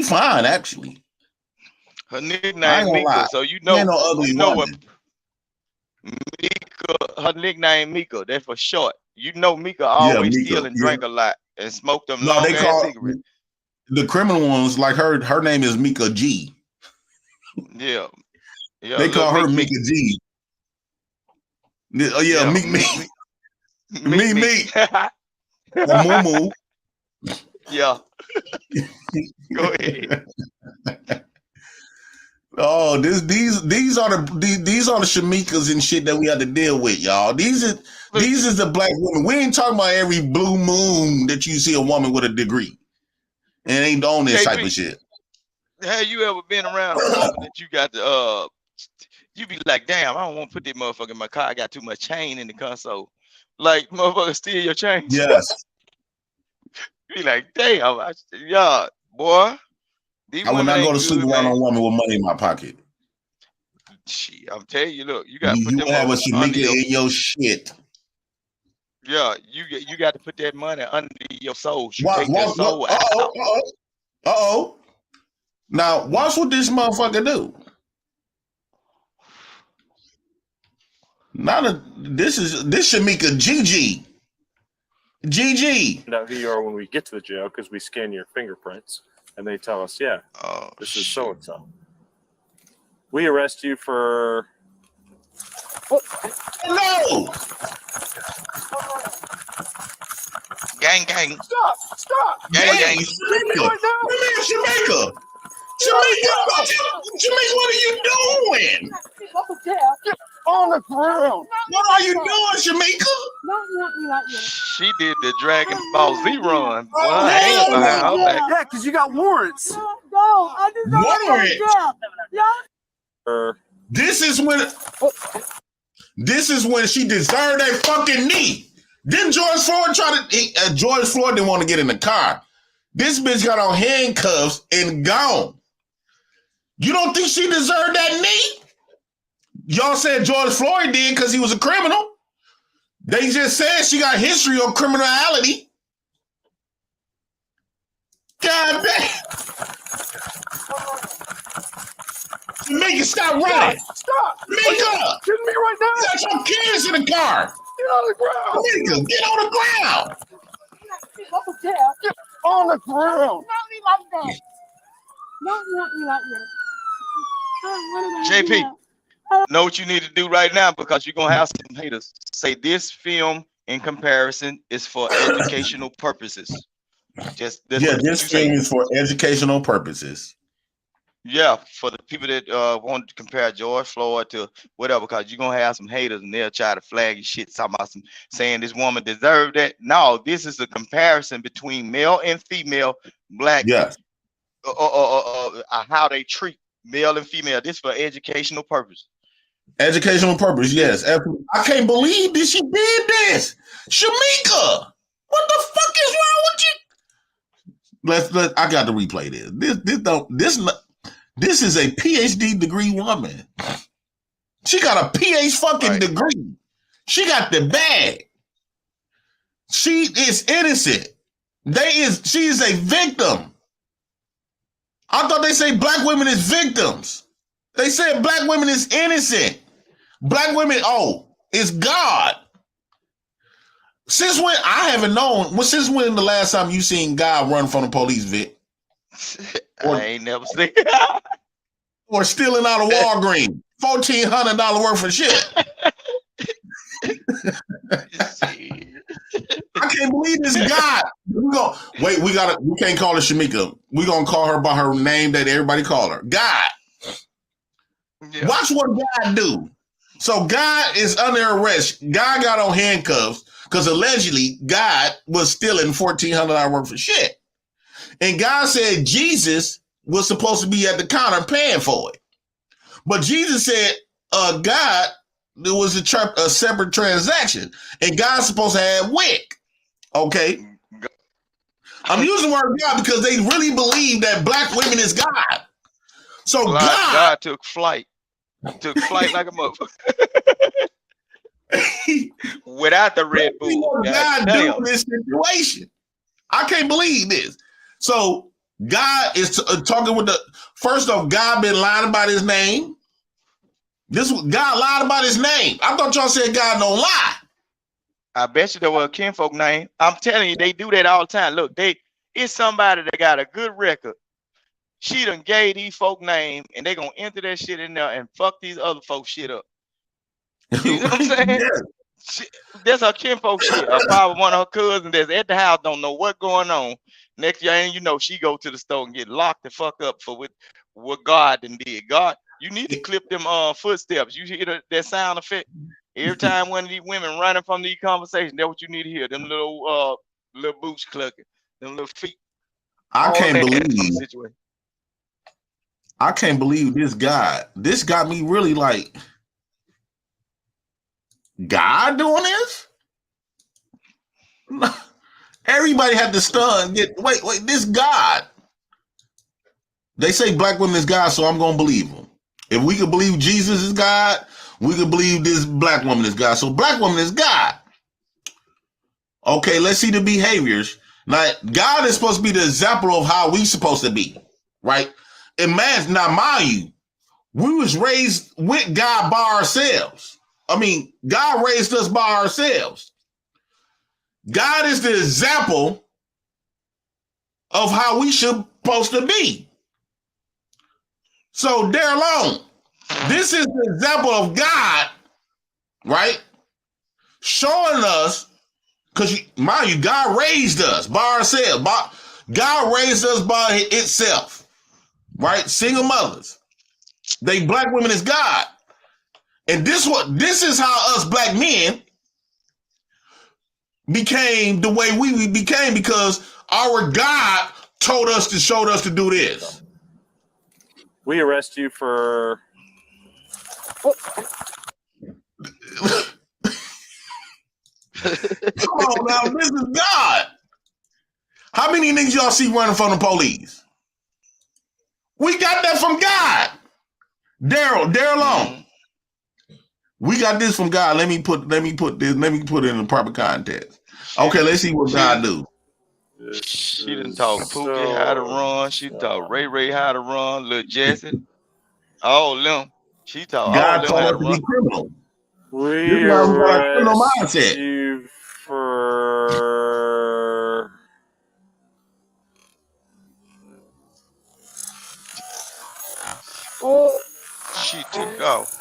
Speaker 4: fine actually.
Speaker 16: Her nickname Mika, so you know,
Speaker 4: no ugly
Speaker 16: you know what
Speaker 4: woman.
Speaker 16: Mika, her nickname Mika, that's for short. You know Mika always
Speaker 4: Mika,
Speaker 16: steal and drink a lot and smoke them
Speaker 4: No,
Speaker 16: long
Speaker 4: they
Speaker 16: ass
Speaker 4: call
Speaker 16: cigarettes.
Speaker 4: the criminal ones like her. Her name is Mika G.
Speaker 16: Yeah.
Speaker 4: They call her Mika G. Meek. Moo.
Speaker 16: Yeah. Go ahead.
Speaker 4: Oh, these are the Shamikas and shit that we have to deal with, y'all. These is the black women. We ain't talking about every blue moon that you see a woman with a degree and ain't on this type of shit.
Speaker 16: Have you ever been around a woman that you got to you be like, damn, I don't want to put this motherfucker in my car. I got too much chain in the console. Like, motherfucker steal your chain.
Speaker 4: Yes.
Speaker 16: You be like, damn, yeah, boy. These
Speaker 4: I would
Speaker 16: women
Speaker 4: not go
Speaker 16: ain't
Speaker 4: to sleep
Speaker 16: good,
Speaker 4: around
Speaker 16: man.
Speaker 4: a woman with money in my pocket.
Speaker 16: Shit, I'm telling you, look, you got to put
Speaker 4: You
Speaker 16: them
Speaker 4: have a
Speaker 16: motherfuckers under
Speaker 4: Shamika in your shit.
Speaker 16: Yeah, you got to put that money under your soul. You take your soul out.
Speaker 4: Uh-oh. Now, watch what this motherfucker do. This Shamika GG.
Speaker 5: Find out who you are when we get to the jail because we scan your fingerprints and they tell us, yeah, this is so-and-so. We arrest you for...
Speaker 4: No!
Speaker 16: Gang.
Speaker 17: Stop!
Speaker 16: Gang.
Speaker 4: Shamika, what are you doing?
Speaker 17: On the ground.
Speaker 4: What are you doing, Shamika?
Speaker 16: She did the Dragon Ball Z run. Well, I ain't behind her back.
Speaker 17: Yeah, because you got warrants.
Speaker 4: Warrant. This is when she deserved that fucking knee. Didn't George Floyd George Floyd didn't want to get in the car. This bitch got on handcuffs and gone. You don't think she deserved that knee? Y'all said George Floyd did because he was a criminal. They just said she got history on criminality. God damn. Make it stop running.
Speaker 17: Stop.
Speaker 4: Make up.
Speaker 17: Kidding me right now?
Speaker 4: You got some kids in the car.
Speaker 17: Get on the ground.
Speaker 4: Nigga, get on the ground.
Speaker 17: Get on the ground.
Speaker 16: JP, know what you need to do right now because you're gonna have some haters say this film in comparison is for educational purposes. This
Speaker 4: film is for educational purposes.
Speaker 16: Yeah, for the people that want to compare George Floyd to whatever, because you're gonna have some haters and they'll try to flag your shit, talking about saying this woman deserved that. No, this is a comparison between male and female black.
Speaker 4: Yes.
Speaker 16: How they treat male and female. This for educational purpose.
Speaker 4: Educational purpose, yes. I can't believe that she did this. Shamika, what the fuck is wrong with you? I got to replay this is a PhD degree woman. She got a PhD fucking degree. She got the bag. She is innocent. She is a victim. I thought they say black women is victims. They said black women is innocent. Black women, it's God. Since when? I haven't known. Well, since when the last time you seen God run from the police, Vic?
Speaker 16: I ain't never seen
Speaker 4: or stealing out of Walgreens. $1,400 worth of shit. I can't believe this guy. We can't call her Shamika. We're gonna call her by her name that everybody call her. God. Yeah. Watch what God do. So God is under arrest. God got on handcuffs because allegedly God was stealing $1,400 worth of shit. And God said Jesus was supposed to be at the counter paying for it. But Jesus said, God, there was a separate transaction. And God's supposed to have WIC. Okay? I'm using the word God because they really believe that black women is God. So God
Speaker 16: took flight. Took flight like a motherfucker. Without the Red Bull.
Speaker 4: God doing this situation. I can't believe this. So God is talking with first off, God been lying about his name. God lied about his name. I thought y'all said God don't lie.
Speaker 16: I bet you there was a kinfolk name. I'm telling you, they do that all the time. Look, it's somebody that got a good record. She done gave these folk name and they gonna enter that shit in there and fuck these other folks shit up. You know what I'm saying? Yeah. That's her kinfolk shit. Probably one of her cousins that's at the house don't know what's going on. Next thing you know, she go to the store and get locked the fuck up for what God done did. God, you need to clip them footsteps. You hear that sound effect every time one of these women running from these conversations. That's what you need to hear. Them little boots clucking, them little feet.
Speaker 4: I can't believe this guy. This got me really like, God doing this? Everybody had to stun. Wait, this God. They say black women is God, so I'm going to believe them. If we could believe Jesus is God, we could believe this black woman is God. So black woman is God. Okay, let's see the behaviors. Now, God is supposed to be the example of how we supposed to be, right? Imagine, now mind you, we was raised with God by ourselves. I mean, God raised us by ourselves. God is the example of how we should supposed to be. So there alone, this is the example of God, right? Showing us, because mind you, God raised us by ourselves. God raised us by itself, right? Single mothers. They black women is God. And this is how us black men became the way we became, because our God showed us to do this.
Speaker 5: We arrest you for
Speaker 4: Come on now, this is God. How many niggas y'all see running from the police? We got that from God. Daryl on. We got this from God. Let me put it in the proper context. Okay, let's see what God do.
Speaker 16: She done taught Pookie how to run. She taught Ray how to run. Lil Jesse. All them. She taught
Speaker 4: God
Speaker 16: all them how to
Speaker 4: told us to
Speaker 16: run.
Speaker 4: be criminal.
Speaker 5: We arrest you for
Speaker 16: She took off.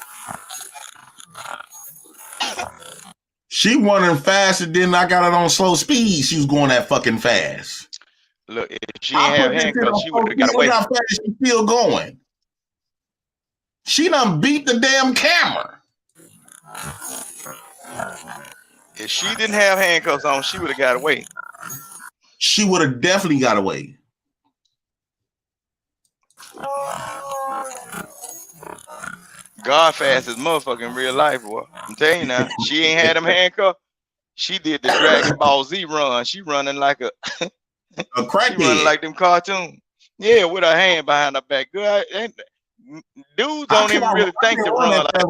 Speaker 4: She running faster than I got it on slow speed. She was going that fucking fast.
Speaker 16: Look, if she ain't have handcuffs, she would have got away.
Speaker 4: Look how fast she's still going. She done beat the damn camera.
Speaker 16: If she didn't have handcuffs on, she would have got away.
Speaker 4: She would have definitely got away.
Speaker 16: God fast as motherfucker in real life, boy. I'm telling you now. She ain't had them handcuffs. She did the Dragon Ball Z run. She running like a
Speaker 12: She running like them cartoons. Yeah, with her hand behind her back. Good. Dudes don't even really think to run like that.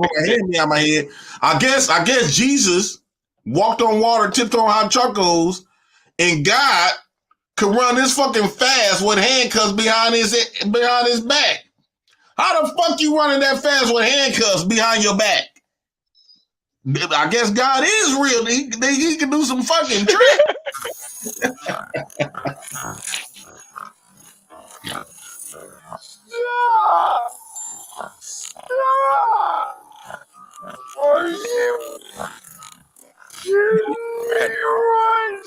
Speaker 4: Out my head. I guess Jesus walked on water, tipped on hot chocos, and God could run this fucking fast with handcuffs behind his back. How the fuck you running that fast with handcuffs behind your back? I guess God is real. He can do some fucking tricks.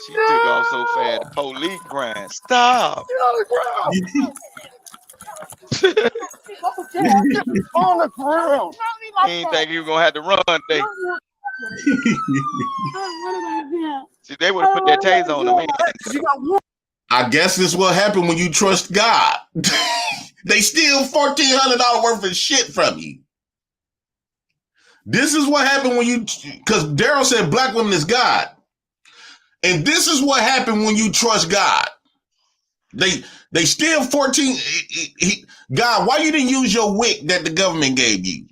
Speaker 12: She took off so fast. The police crying. Stop.
Speaker 8: On the ground.
Speaker 12: He didn't think he was gonna have to run today. See, they would have put that taser on him.
Speaker 4: I guess this is what happened when you trust God. They steal $1,400 worth of shit from you. This is what happened when you, because Daryl said black women is God. And this is what happened when you trust God. They steal 14. God, why you didn't use your wick that the government gave you?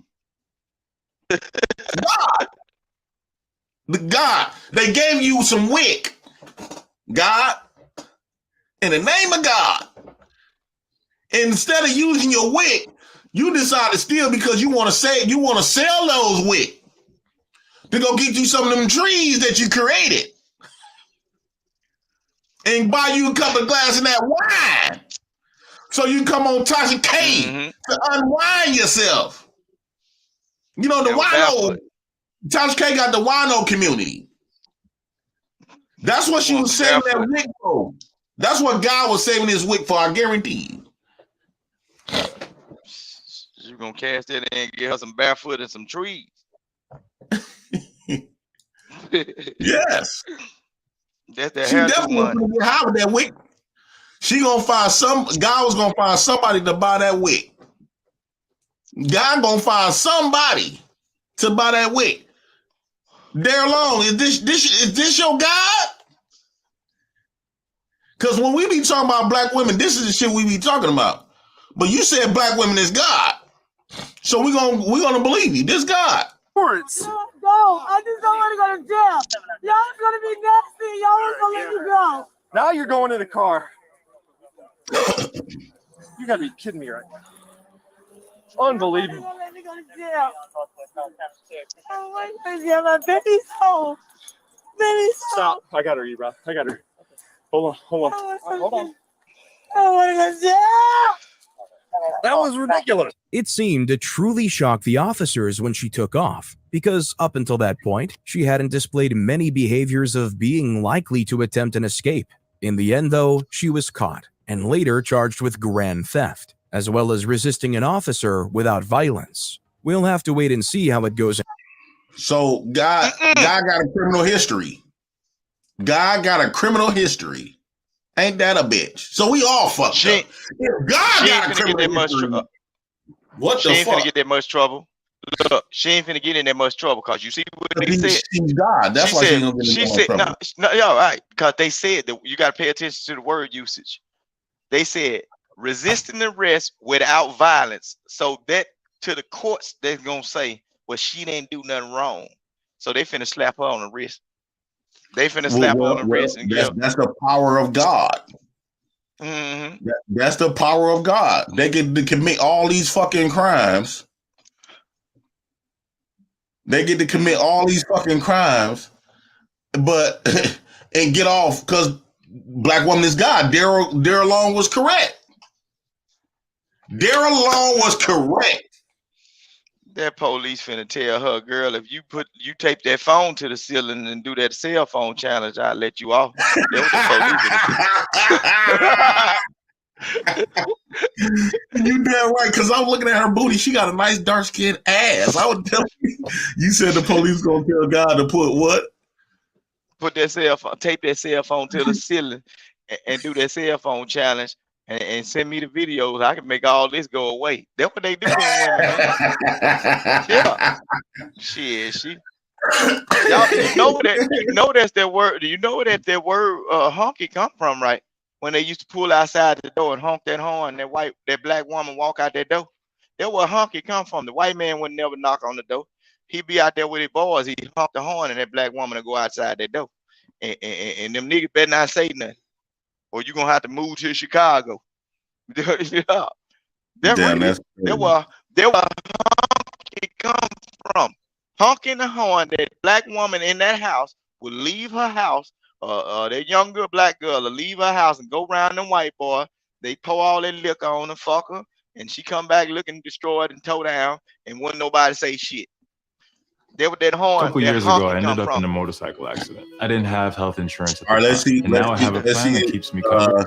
Speaker 4: God, they gave you some wick. God, in the name of God. And instead of using your wick, you decide to steal because you want to sell those wick to go get you some of them trees that you created and buy you a couple of glasses of that wine so you come on Tasha K to unwind yourself. You know, the wino, Tasha K got the wino community. That's what she was saving that wick for. That's what God was saving his wick for, I guarantee you.
Speaker 12: You're gonna cast that in and get her some barefoot and some trees.
Speaker 4: Yes.
Speaker 12: That's that
Speaker 4: she
Speaker 12: hair
Speaker 4: definitely
Speaker 12: money.
Speaker 4: gonna get high with that wick. God was gonna find somebody to buy that wick. God gonna find somebody to buy that wick. Dare Long, is this your God? Because when we be talking about black women, this is the shit we be talking about. But you said black women is God. So we're gonna believe you. This God.
Speaker 7: No, I just don't want to go to jail. Y'all is gonna be nasty. Y'all is gonna let me go.
Speaker 8: Now you're going in the car. You gotta be kidding me right now. Unbelievable.
Speaker 7: Let me go to jail. Oh my God, my baby's home. Baby's home.
Speaker 8: Stop. I got her, Ebro. I got her. Hold on. Hold on.
Speaker 7: I want to go to jail.
Speaker 8: That was ridiculous.
Speaker 1: It seemed to truly shock the officers when she took off, because up until that point, she hadn't displayed many behaviors of being likely to attempt an escape. In the end, though, she was caught and later charged with grand theft, as well as resisting an officer without violence. We'll have to wait and see how it goes.
Speaker 4: So God got a criminal history. God got a criminal history. Ain't that a bitch? So we all fucked up. If God got a criminal history, what the fuck?
Speaker 12: She ain't finna get that much trouble. Look, she ain't finna get in that much trouble because you see what they said.
Speaker 4: She's God. That's why she don't get in that trouble.
Speaker 12: No, y'all right. Because they said that you got to pay attention to the word usage. They said resisting arrest without violence. So that to the courts, they're gonna say, well, she didn't do nothing wrong. So they finna slap her on the wrist. They finna slap her on the wrist. And
Speaker 4: that's the power of God. That's the power of God. They get to commit all these fucking crimes. They get to commit all these fucking crimes, but and get off because black woman is God. Daryl Long was correct. Daryl Long was correct.
Speaker 12: That police finna tell her, girl, if you tape that phone to the ceiling and do that cell phone challenge, I'll let you off.
Speaker 4: You damn right, because I'm looking at her booty. She got a nice dark skinned ass. I would tell you. You said the police gonna tell God to put what?
Speaker 12: Put that cell phone, tape that cell phone to the ceiling and do that cell phone challenge and send me the videos. I can make all this go away. That's what they do to women, man. Yeah. Shit, y'all, you know that's their word. You know that their word honky come from, right?
Speaker 16: when they used to pull outside the door and honk that horn, that black woman walk out that door. That's where honky come from. The white man would never knock on the door. He'd be out there with his boys. He'd honk the horn, and that black woman would go outside that door. And them niggas better not say nothing, or you gonna have to move to Chicago. Yeah.
Speaker 4: Damn, that's
Speaker 16: That where honky come from. Honking the horn, that black woman in that house will leave her house. That young girl, black girl, will leave her house and go around them white boy. They pour all that liquor on the fucker, and she come back looking destroyed and towed down, and wouldn't nobody say shit. That with that horn.
Speaker 10: A couple
Speaker 16: that
Speaker 10: years ago, I
Speaker 16: honky
Speaker 10: ended
Speaker 16: come
Speaker 10: up
Speaker 16: from.
Speaker 10: in a motorcycle accident. I didn't have health insurance at the
Speaker 4: All right,
Speaker 10: time,
Speaker 4: let's see.
Speaker 10: and now I have a plan that keeps me covered.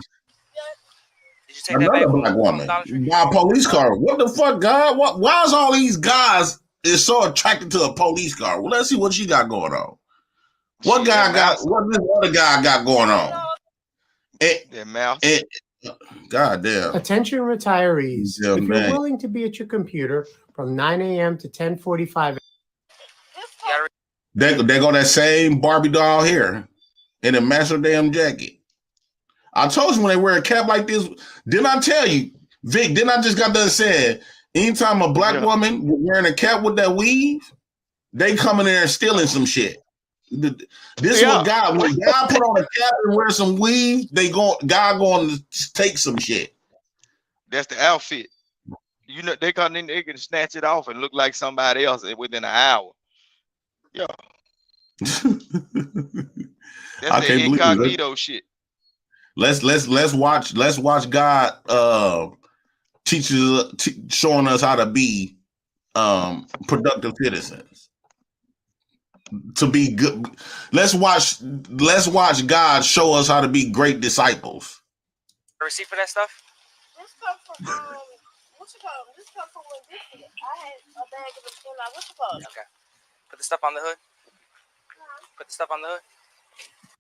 Speaker 4: Another black woman. Buy a police car. What the fuck, God? Why is all these guys is so attracted to a police car? Well, let's see what she got going on. What this other guy got going on?
Speaker 16: That mouse.
Speaker 4: God damn.
Speaker 13: Attention retirees.
Speaker 4: Yeah,
Speaker 13: if
Speaker 4: man.
Speaker 13: you're willing to be at your computer from 9 a.m. to 10:45.
Speaker 4: They go that same Barbie doll here in a master damn jacket. I told you when they wear a cap like this, didn't I tell you, Vic, didn't I just got done saying, anytime a black woman wearing a cap with that weave, they come in there and stealing some shit. This is what God, when God put on a cap and wear some weave, God going to take some shit.
Speaker 16: That's the outfit. You know, they come in, they can snatch it off and look like somebody else within an hour. Yeah. That's the incognito shit.
Speaker 4: Let's watch God showing us how to be productive citizens. To be good. Let's watch God show us how to be great disciples.
Speaker 14: Receipt for that stuff?
Speaker 15: This come from what's it called? This come from when I had a bag of it in my what's it called?
Speaker 14: Okay. Put the stuff on the hood. Put the stuff on the hood.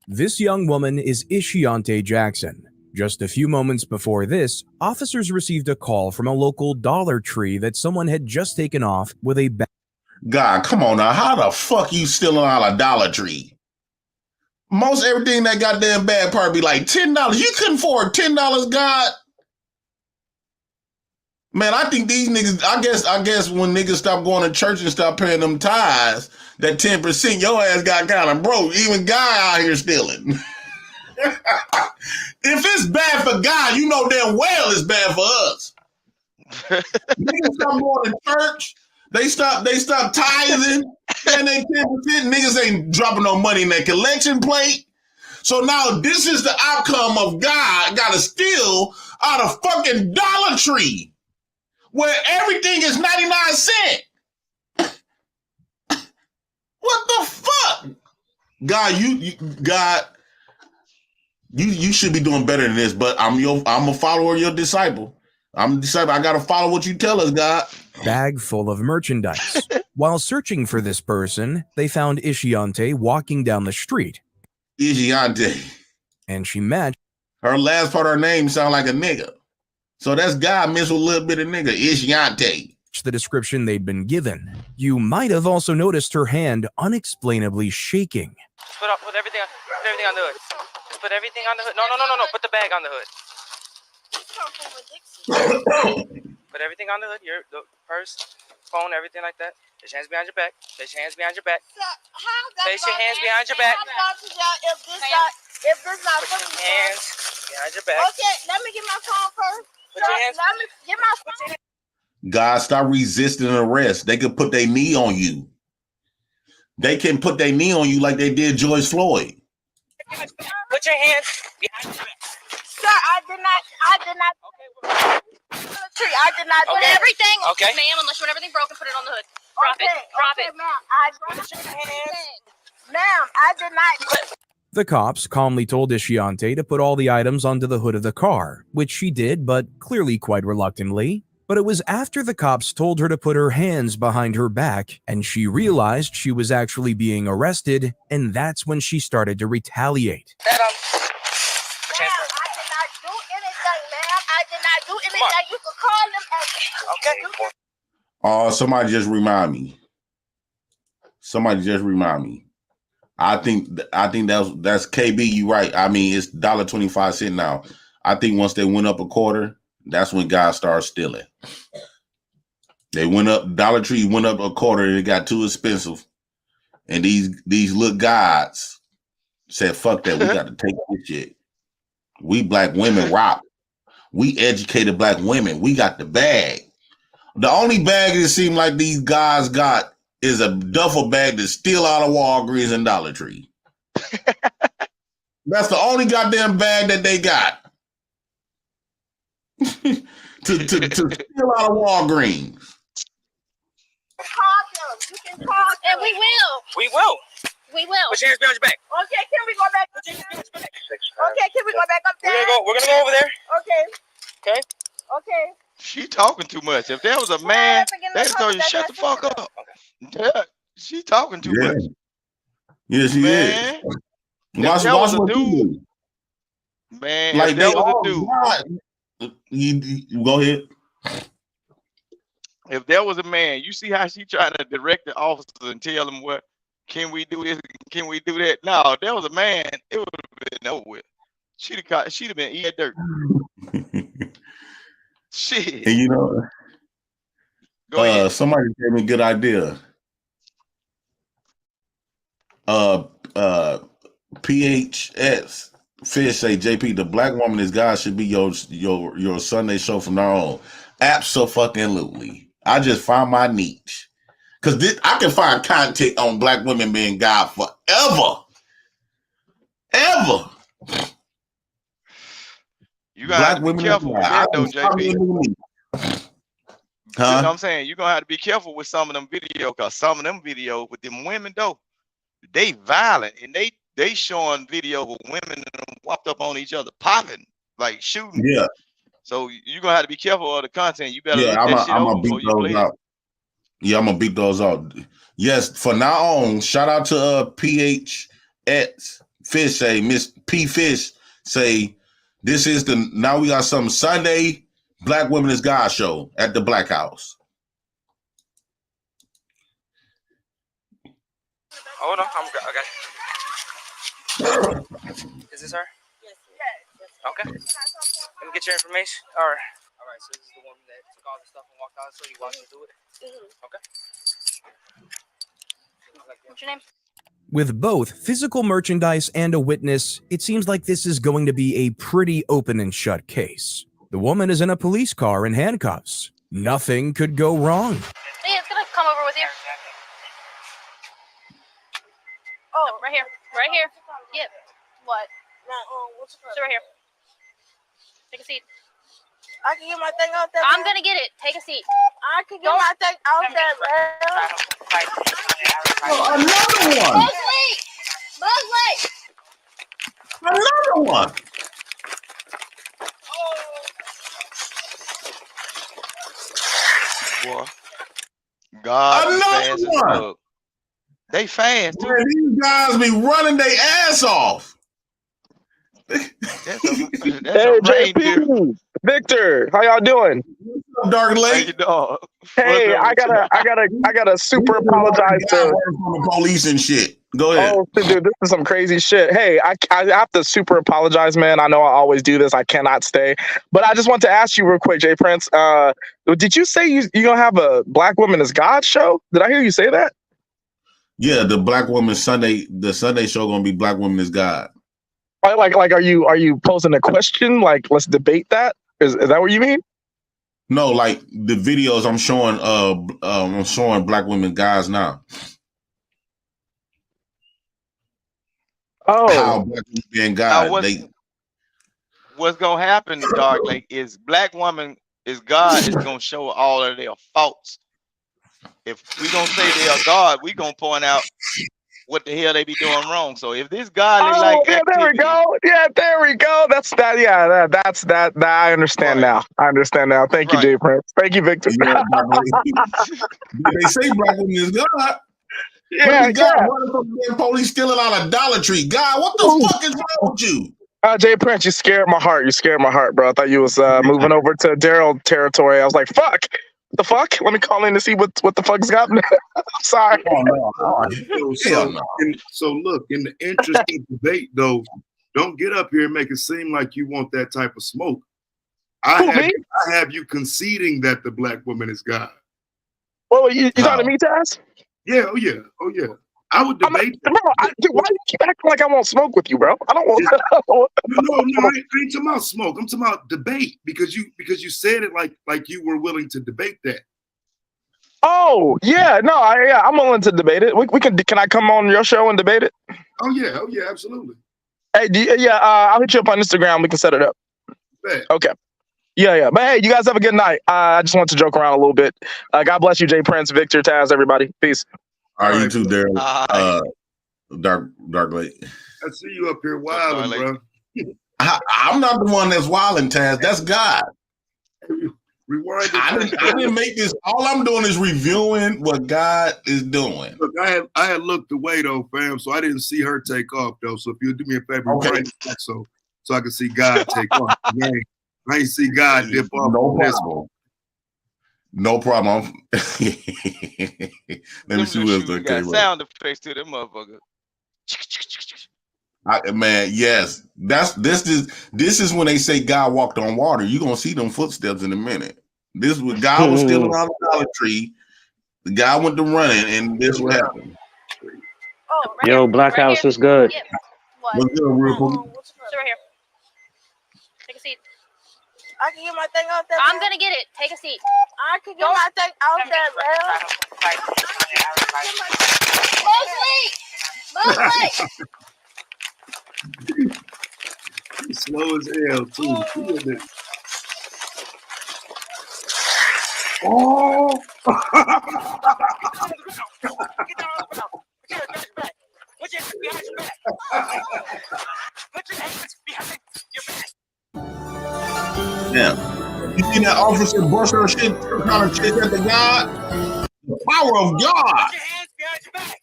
Speaker 1: This young woman is Ishiante Jackson. Just a few moments before this, officers received a call from a local Dollar Tree that someone had just taken off with a bag.
Speaker 4: God, come on now. How the fuck you stealing out of Dollar Tree? Most everything that goddamn bag part be like $10. You couldn't afford $10, God. Man, I think these niggas, I guess when niggas stop going to church and stop paying them tithes, that 10%, your ass got kind of broke. Even guy out here stealing. If it's bad for God, you know damn well it's bad for us. Niggas stop going to church. They stop tithing. And they 10%. Niggas ain't dropping no money in their collection plate. So now this is the outcome of God got to steal out of fucking Dollar Tree, where everything is 99 cents. What the fuck? God, you should be doing better than this, but I'm a follower of your disciple. I'm a disciple. I gotta follow what you tell us, God.
Speaker 1: Bag full of merchandise. While searching for this person, they found Ishiante walking down the street.
Speaker 4: Ishiante.
Speaker 1: And she matched.
Speaker 4: Her last part of her name sound like a nigga. So that's God mixed with a little bit of nigga. Ishiante.
Speaker 1: The description they'd been given. You might have also noticed her hand unexplainably shaking.
Speaker 14: Put everything on the hood. Just put everything on the hood. No. Put the bag on the hood. Put everything on the hood. The purse, phone, everything like that. Place your hands behind your back. Place your hands behind your back. Place your hands behind your back.
Speaker 15: If this not
Speaker 14: put your hands behind your back.
Speaker 15: Okay, let me get my phone first.
Speaker 14: Put your hands.
Speaker 15: Let me get my phone.
Speaker 4: God, stop resisting arrest. They could put their knee on you. They can put their knee on you like they did George Floyd.
Speaker 14: Put your hands behind your back.
Speaker 15: Sir, I did not. Okay. I did not.
Speaker 14: Put everything.
Speaker 15: Okay.
Speaker 14: Ma'am, unless you want everything broken, put it on the hood.
Speaker 15: Drop it. Ma'am, I did not.
Speaker 1: The cops calmly told Ishiante to put all the items onto the hood of the car, which she did, but clearly quite reluctantly. But it was after the cops told her to put her hands behind her back, and she realized she was actually being arrested, and that's when she started to retaliate.
Speaker 15: Ma'am, I did not do anything, ma'am. I did not do anything. You could call them. Okay.
Speaker 4: Oh, somebody just remind me. I think that's KB. You right. I mean, it's $1.25 now. I think once they went up a quarter, that's when guys started stealing. They went up, Dollar Tree went up a quarter, and it got too expensive. And these little guys said, fuck that, we got to take this shit. We black women rock. We educated black women. We got the bag. The only bag it seemed like these guys got is a duffel bag to steal out of Walgreens and Dollar Tree. That's the only goddamn bag that they got. to steal out of Walgreens.
Speaker 15: Call them. You can call them. And we will.
Speaker 14: We will.
Speaker 15: We will.
Speaker 14: Put your hands behind your back.
Speaker 15: Okay, can we go back? Okay, can we go back up there?
Speaker 14: We're gonna go over there.
Speaker 15: Okay.
Speaker 14: Okay.
Speaker 15: Okay.
Speaker 16: She talking too much. If there was a man, they'd told you shut the fuck up. Yeah, she talking too much.
Speaker 4: Yeah, she
Speaker 16: Man,
Speaker 4: is.
Speaker 16: if there was a dude, man,
Speaker 4: Like
Speaker 16: if there
Speaker 4: they
Speaker 16: was
Speaker 4: all
Speaker 16: a dude,
Speaker 4: you go ahead.
Speaker 16: if there was a man, you see how she trying to direct the officers and tell them what, can we do this, can we do that? No, if there was a man, it would have been over with. She'd have been eating dirt. Shit.
Speaker 4: And you know,
Speaker 16: Go ahead.
Speaker 4: somebody gave me a good idea. PHS Fish say, JP, the Black Woman is God should be your Sunday show from now on. Absolutely. I just found my niche. Because I can find content on black women being God forever. Ever.
Speaker 16: You gotta have to be careful with that though, JP. You know what I'm saying? You're gonna have to be careful with some of them videos, because some of them videos with them women though, they violent, and they showing video of women and whopped up on each other, popping, like shooting.
Speaker 4: Yeah.
Speaker 16: So you're gonna have to be careful of the content. You better look
Speaker 4: I'm
Speaker 16: that shit over
Speaker 4: gonna
Speaker 16: before
Speaker 4: beat
Speaker 16: you play
Speaker 4: those
Speaker 16: it.
Speaker 4: out. Yeah, I'm gonna beat those out. Yes, for now on, shout out to PHX Fish say, Miss P Fish say, this is now we got some Sunday Black Women is God show at the Black House.
Speaker 14: Hold on, I got you. Is this her? Yes. Okay. Let me get your information. All right, so this is the woman that took all the stuff and walked out, so you watched her do it? Okay.
Speaker 15: What's your name?
Speaker 1: With both physical merchandise and a witness, it seems like this is going to be a pretty open and shut case. The woman is in a police car in handcuffs. Nothing could go wrong.
Speaker 15: Hey, it's gonna come over with you. Oh, no, right here. Right here. Yep. What? So right here. Take a seat.
Speaker 3: I can get my thing out there.
Speaker 15: I'm gonna get it. Take a seat.
Speaker 3: I can get my thing out there, man.
Speaker 4: Another one.
Speaker 15: Leslie!
Speaker 4: Another one.
Speaker 16: Boy, God,
Speaker 4: Another one.
Speaker 16: They fast too.
Speaker 4: Man, these guys be running their ass off.
Speaker 11: Hey, JP, Victor, how y'all doing?
Speaker 4: Dark Lake.
Speaker 11: Hey, I gotta super apologize to
Speaker 4: the police and shit. Go ahead.
Speaker 11: Oh, dude, this is some crazy shit. Hey, I have to super apologize, man. I know I always do this. I cannot stay, but I just want to ask you real quick, Jay Prince. Did you say you gonna have a Black Woman is God show? Did I hear you say that?
Speaker 4: Yeah, the Black Woman Sunday, the Sunday show gonna be Black Woman is God.
Speaker 11: Like, are you posing a question? Like, let's debate that. Is that what you mean?
Speaker 4: No, like the videos I'm showing Black women guys now.
Speaker 11: Oh,
Speaker 4: how Black women being God.
Speaker 16: What's gonna happen, Dark Lake, is Black Woman is God is gonna show all of their faults. If we gonna say they are God, we gonna point out what the hell they be doing wrong. So if this godly
Speaker 11: there we go. Yeah, there we go. That's that. Yeah, that's that. I understand now. I understand now. Thank you, Jay Prince. Thank you, Victor.
Speaker 4: Yeah, they say Black women is God.
Speaker 11: Yeah,
Speaker 4: God running from the police stealing out of Dollar Tree. God, what the fuck is wrong with you?
Speaker 11: Jay Prince, you scared my heart. You scared my heart, bro. I thought you was moving over to Daryl territory. I was like, fuck. What the fuck? Let me call in to see what the fuck's happening. I'm sorry.
Speaker 17: So look, in the interest of debate, though,
Speaker 9: Don't get up here and make it seem like you want that type of smoke. I have you conceding that the black woman is God.
Speaker 11: Well, you talking to me, Taz?
Speaker 9: Yeah, oh yeah. I would debate that.
Speaker 11: Bro, why do you keep acting like I won't smoke with you, bro? I don't want that.
Speaker 9: No, I ain't talking about smoke. I'm talking about debate because you said it like you were willing to debate that.
Speaker 11: Oh yeah, no, I'm willing to debate it. We can. Can I come on your show and debate it?
Speaker 9: Oh yeah, absolutely.
Speaker 11: Hey, I'll hit you up on Instagram. We can set it up.
Speaker 9: Bet.
Speaker 11: Okay. Yeah. But hey, you guys have a good night. I just want to joke around a little bit. God bless you, Jay Prince, Victor, Taz, everybody. Peace.
Speaker 18: All right, you too, Daryl. Dark Lake.
Speaker 9: I see you up here wilding, bro.
Speaker 18: I'm not the one that's wilding, Taz. That's God.
Speaker 9: Rewind.
Speaker 18: I didn't make this. All I'm doing is reviewing what God is doing.
Speaker 9: Look, I had looked away though, fam, so I didn't see her take off though. So if you'll do me a favor, rewind it so I can see God take off. I ain't see God dip off.
Speaker 18: No problem. No problem. Let me see who else
Speaker 16: got sound effects to them motherfuckers.
Speaker 18: Man, yes. This is when they say God walked on water. You're gonna see them footsteps in a minute. This was God was still around the Dollar Tree. The guy went to running, and this what happened.
Speaker 19: Yo, Black House is good.
Speaker 15: Yep.
Speaker 18: What's good, real quick?
Speaker 15: Sit right here. Take a seat.
Speaker 3: I can get my thing out there.
Speaker 15: I'm gonna get it. Take a seat.
Speaker 3: I can get my thing out there,
Speaker 9: Mosley! Slow as hell, too. Oh!
Speaker 3: Put your hands behind your back. Put your hands behind your back.
Speaker 18: Yeah. You see that officer brush her shit, kind of shit at the God? The power of God.
Speaker 3: Put your hands behind your back.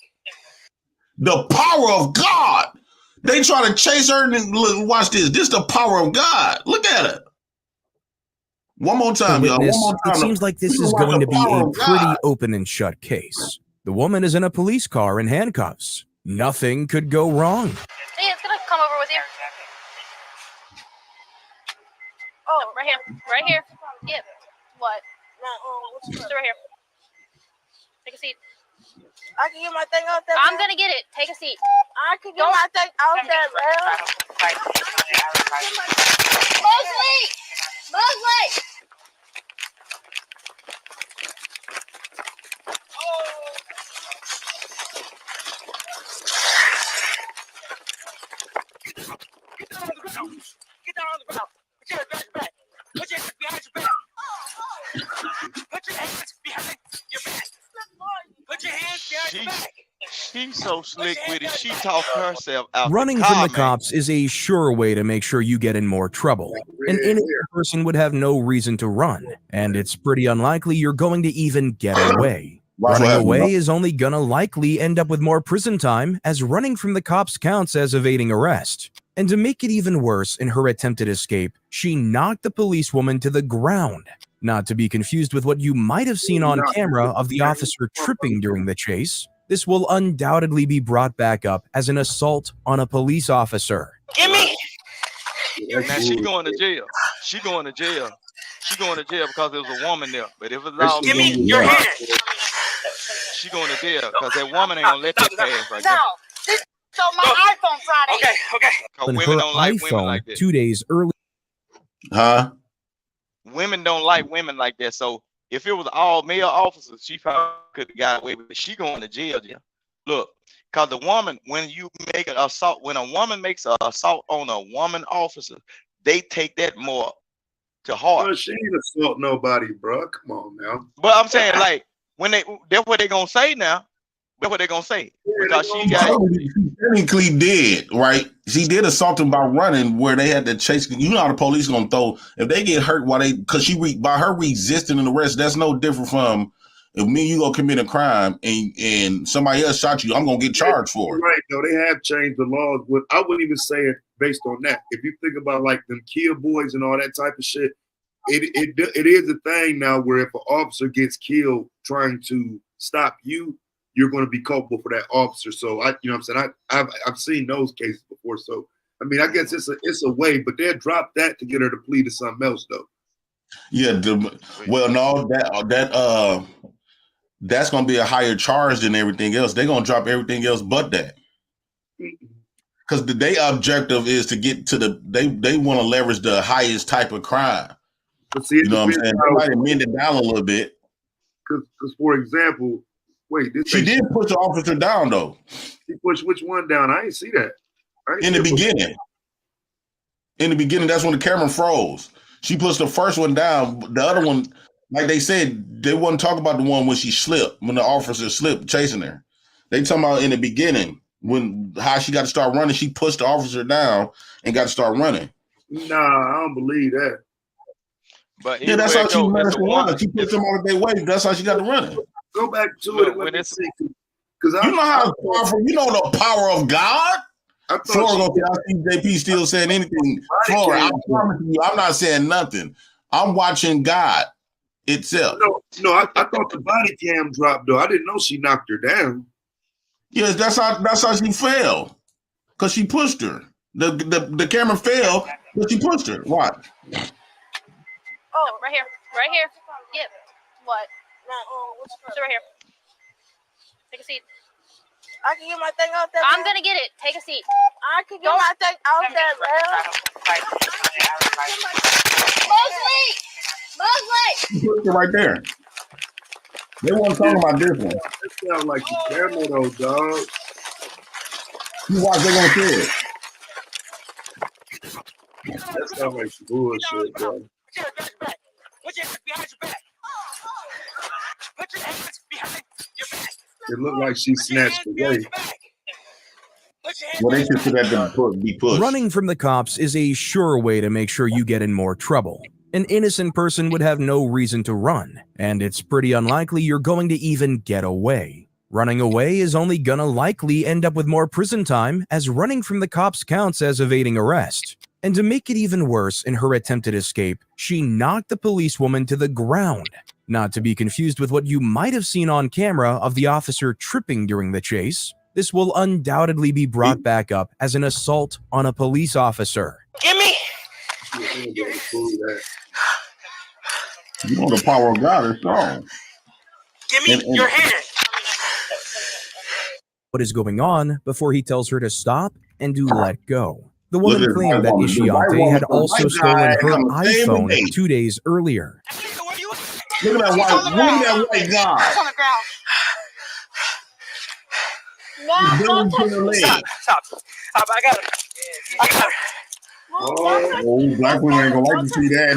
Speaker 18: The power of God. They try to chase her and look, watch this. This is the power of God. Look at it. One more time, y'all. One more time.
Speaker 1: It seems like this is going to be a pretty open and shut case. The woman is in a police car in handcuffs. Nothing could go wrong.
Speaker 15: Hey, it's gonna come over with you. Oh, no, right here. Right here. Yep. What? Sit right here. Take a seat.
Speaker 3: I can get my thing out there.
Speaker 15: I'm gonna get it. Take a seat.
Speaker 3: I can get my thing out there,
Speaker 15: Mosley! Mosley!
Speaker 3: Get down on the ground. Get down on the ground. Put your hands behind your back. Put your hands behind your back. Put your hands behind your back. Put your hands behind your back.
Speaker 16: She's so slick with it. She talked herself out.
Speaker 1: Running from the cops is a sure way to make sure you get in more trouble. An innocent person would have no reason to run, and it's pretty unlikely you're going to even get away. Running away is only gonna likely end up with more prison time, as running from the cops counts as evading arrest. And to make it even worse, in her attempted escape, she knocked the policewoman to the ground. Not to be confused with what you might have seen on camera of the officer tripping during the chase. This will undoubtedly be brought back up as an assault on a police officer.
Speaker 3: Gimme!
Speaker 16: Now she going to jail. She going to jail. She going to jail because there was a woman there. But if it's all
Speaker 3: give me your hand.
Speaker 16: She going to jail because that woman ain't gonna let that pass right now.
Speaker 15: So my iPhone Friday.
Speaker 16: Okay.
Speaker 1: On
Speaker 16: Women
Speaker 1: her
Speaker 16: don't like women
Speaker 1: iPhone
Speaker 16: like that.
Speaker 1: 2 days early.
Speaker 18: Huh?
Speaker 16: Women don't like women like that. So if it was all male officers, she probably could have got away with it. She going to jail. Look, because the woman, when you make an assault, when a woman makes an assault on a woman officer, they take that more to heart.
Speaker 9: Well, she ain't assault nobody, bro. Come on now.
Speaker 16: But I'm saying, like, when that's what they gonna say now. That's what they gonna say. Because she
Speaker 18: technically did, right? She did assault him by running, where they had to chase. You know how the police gonna throw if they get hurt while they, because by her resisting an arrest. That's no different from if me and you go commit a crime and somebody else shot you. I'm gonna get charged for it.
Speaker 9: Right? No, they have changed the laws. I wouldn't even say it based on that. If you think about like them kill boys and all that type of shit, it is a thing now where if an officer gets killed trying to stop you, you're going to be culpable for that officer. So you know what I'm saying? I've seen those cases before. So I mean, I guess it's a way, but they'll drop that to get her to plead to something else, though.
Speaker 18: Yeah. Well, no, that's gonna be a higher charge than everything else. They're gonna drop everything else but that. Because their objective is to get to they want to leverage the highest type of crime.
Speaker 9: But see,
Speaker 18: you know what I'm saying? They might amend it down a little bit.
Speaker 9: Because for example,
Speaker 18: she did push the officer down though.
Speaker 9: She pushed which one down? I didn't see that.
Speaker 18: In the beginning. In the beginning, that's when the camera froze. She pushed the first one down. The other one, like they said, they wouldn't talk about the one when she slipped, when the officer slipped chasing her. They talking about in the beginning how she got to start running. She pushed the officer down and got to start running.
Speaker 9: Nah, I don't believe that.
Speaker 16: But
Speaker 18: yeah, that's how she managed to run. She pushed them out of their way. That's how she got to running.
Speaker 9: Go back to it. Let me see. Because
Speaker 18: you know how powerful. You know the power of God. Flora gonna see JP still saying anything. Flora, I promise you, I'm not saying nothing. I'm watching God itself.
Speaker 9: No, I thought the body cam dropped though. I didn't know she knocked her down.
Speaker 18: Yes, that's how she fell. Cause she pushed her. The camera fell, but she pushed her. Why?
Speaker 15: Oh, right here. Right here. Yep. What? Sit right here. Take a seat. I can get my thing out there. I'm gonna get it. Take a seat. I can get my thing out there, man. Mosley!
Speaker 18: She pushed her right there. They weren't talking about this one.
Speaker 9: It sounds like the camera though, dog.
Speaker 18: You watch, they gonna see it.
Speaker 9: That sounds like some bullshit, bro.
Speaker 3: Put your hands behind your back. Put your hands behind your back.
Speaker 9: It looked like she snatched away.
Speaker 18: Well, they consider that to be pushed.
Speaker 1: Running from the cops is a sure way to make sure you get in more trouble. An innocent person would have no reason to run, and it's pretty unlikely you're going to even get away. Running away is only gonna likely end up with more prison time, as running from the cops counts as evading arrest. And to make it even worse, in her attempted escape, she knocked the policewoman to the ground. Not to be confused with what you might have seen on camera of the officer tripping during the chase. This will undoubtedly be brought back up as an assault on a police officer.
Speaker 3: Give me.
Speaker 18: You know the power of God is strong.
Speaker 3: Give me your hand.
Speaker 1: What is going on before he tells her to stop and to let go. The woman claimed that Ishiante had also stolen her iPhone 2 days earlier.
Speaker 18: Look at that white guy.
Speaker 15: It's on the ground.
Speaker 3: Stop. I got it.
Speaker 18: Oh, black women ain't gonna like to see that.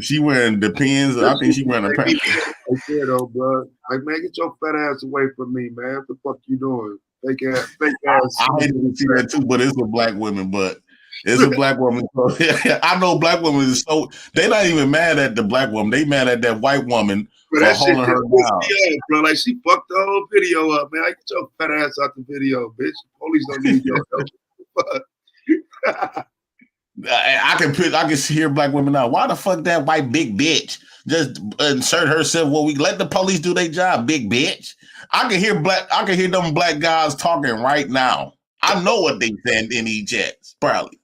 Speaker 18: She wearing the pins. I think she wearing a pants.
Speaker 9: Okay, though, bro. Like, man, get your fat ass away from me, man. What the fuck you doing? Fake ass.
Speaker 18: I hate to see that too, but it's a black woman. But it's a black woman. I know black women is so they're not even mad at the black woman. They mad at that white woman for
Speaker 9: that shit
Speaker 18: holding her down.
Speaker 9: Bro, like she fucked the whole video up, man. I get your fat ass out the video, bitch. Police don't need your help.
Speaker 18: I can hear black women now. Why the fuck that white big bitch just insert herself? Well, we let the police do their job, big bitch. I can hear them black guys talking right now. I know what they said in each chats, probably.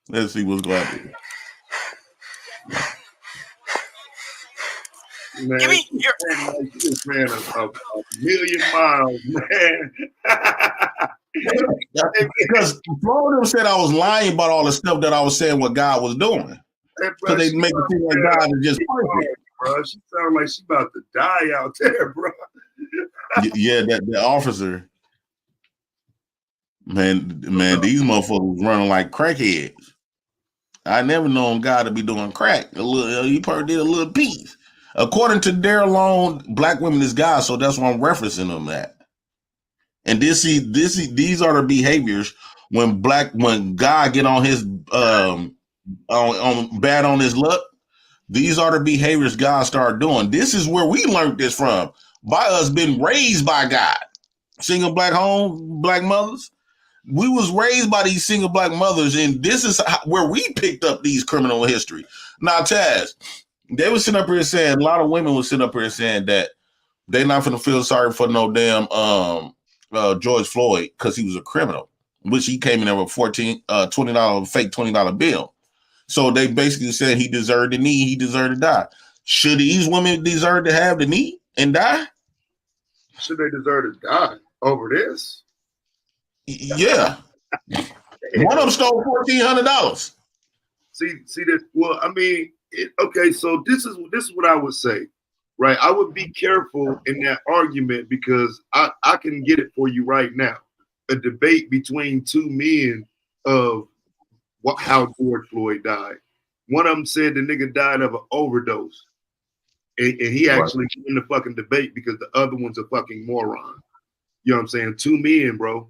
Speaker 18: Let's see what's going on.
Speaker 9: Man, give me your man a million miles, man.
Speaker 18: Because Florida said I was lying about all the stuff that I was saying what God was doing. So they make it seem like God is just perfect.
Speaker 9: Bro, she sounds like she about to die out there, bro.
Speaker 18: Yeah, the officer. Man, these motherfuckers running like crackheads. I never known God to be doing crack. He probably did a little piece. According to their alone, black women is God, so that's why I'm referencing them that. And these are the behaviors when God get on his on bad on his luck. These are the behaviors God started doing. This is where we learned this from, by us being raised by God. Single black mothers. We was raised by these single black mothers, and this is where we picked up these criminal history. Now, Taz, they were sitting up here saying, a lot of women were sitting up here saying that They not finna feel sorry for no damn George Floyd because he was a criminal, which he came in there with $20 fake $20 bill. So they basically said he deserved the knee, he deserved to die. Should these women deserve to have the knee and die?
Speaker 9: Should they deserve to die over this?
Speaker 18: Yeah. One of them stole $1,400.
Speaker 9: See that? Well, I mean, okay. So this is what I would say, right? I would be careful in that argument because I can get it for you right now. A debate between two men of how George Floyd died. One of them said the nigga died of an overdose, and he actually in the fucking debate because the other one's a fucking moron. You know what I'm saying? Two men, bro.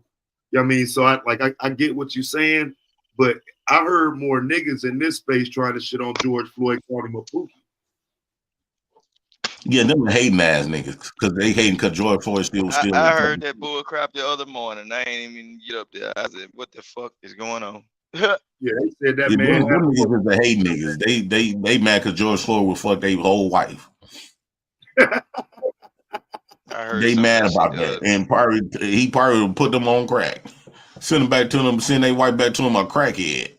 Speaker 9: You know what I mean? So I get what you're saying, but I heard more niggas in this space trying to shit on George Floyd, calling him a pookie.
Speaker 18: Yeah, them hating ass niggas because they hating because George Floyd still.
Speaker 12: I heard that bull crap the other morning. I ain't even get up there. I said, "What the fuck is going on?"
Speaker 9: Yeah, they said that
Speaker 18: Yeah,
Speaker 9: man.
Speaker 18: them niggas is the hating niggas. They mad because George Floyd would fuck their whole wife. They mad about that, and he probably would put them on crack. Send them back to them. Send their wife back to him a crackhead.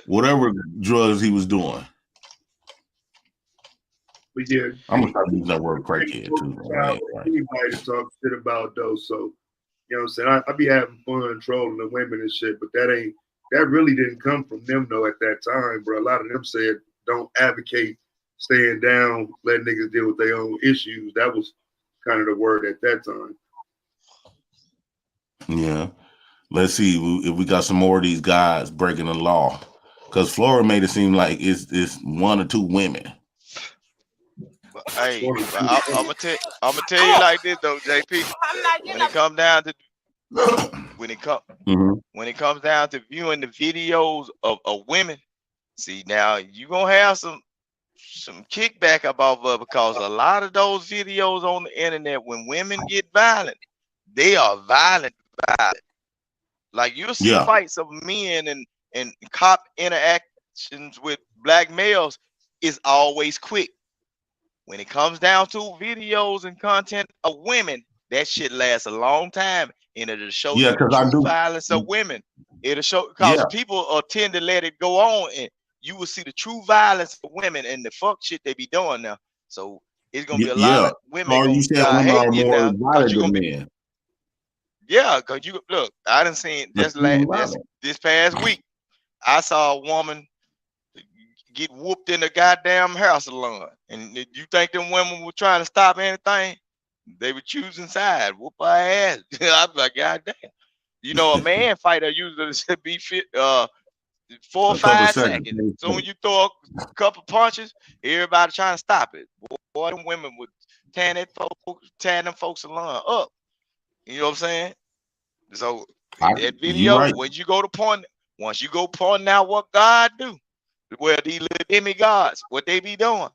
Speaker 18: Whatever drugs he was doing.
Speaker 9: But yeah,
Speaker 18: I'm gonna start using that word crackhead too. Right.
Speaker 9: Anybody to talk shit about those, so you know what I'm saying. I be having fun trolling the women and shit, but that really didn't come from them though at that time, bro. A lot of them said don't advocate staying down, let niggas deal with their own issues. That was kind of the word at that time.
Speaker 18: Yeah. Let's see if we got some more of these guys breaking the law. Because Florida made it seem like it's one or two women.
Speaker 12: Hey, I'm gonna tell you like this though, JP. When it comes down to when it comes down to viewing the videos of women, see now you gonna have some kickback about it because a lot of those videos on the internet, when women get violent, they are violent. Like you'll see fights of men and cop interactions with black males is always quick. When it comes down to videos and content of women, that shit lasts a long time, and it'll show you the true violence of women. It'll show because people tend to let it go on, and you will see the true violence of women and the fuck shit they be doing now. So it's gonna be a lot of women gonna start hating you now because you're gonna be. Yeah, because you look, I done seen this past week. I saw a woman get whooped in the goddamn hair salon. And you think them women were trying to stop anything? They were choosing sides. Whoop her ass. I was like, God damn. You know, a man fighter usually should be fit 4 or 5 seconds. So when you throw a couple punches, everybody trying to stop it. Boy, them women would tear them folks salon up. You know what I'm saying? So that video, once you go pointing out what God do, where these little demigods, what they be doing,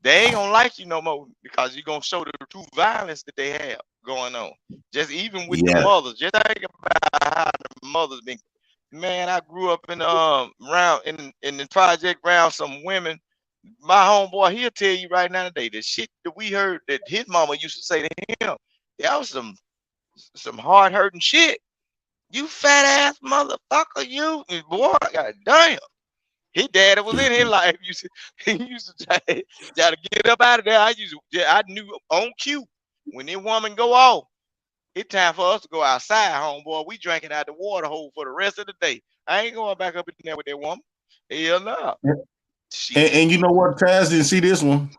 Speaker 12: they ain't gonna like you no more because you're gonna show the true violence that they have going on. Just even with the mothers, just think about how the mothers been. Man, I grew up in around in the project around some women. My homeboy, he'll tell you right now today the shit that we heard that his mama used to say to him. That was some hard hurting shit. You fat ass motherfucker, you. And boy, god damn. His daddy was in his life. He used to try to get up out of there. I knew on cue when that woman go off, it's time for us to go outside, homeboy. We drinking out the water hole for the rest of the day. I ain't going back up in there with that woman. Hell no.
Speaker 18: And you know what? Taz didn't see this one.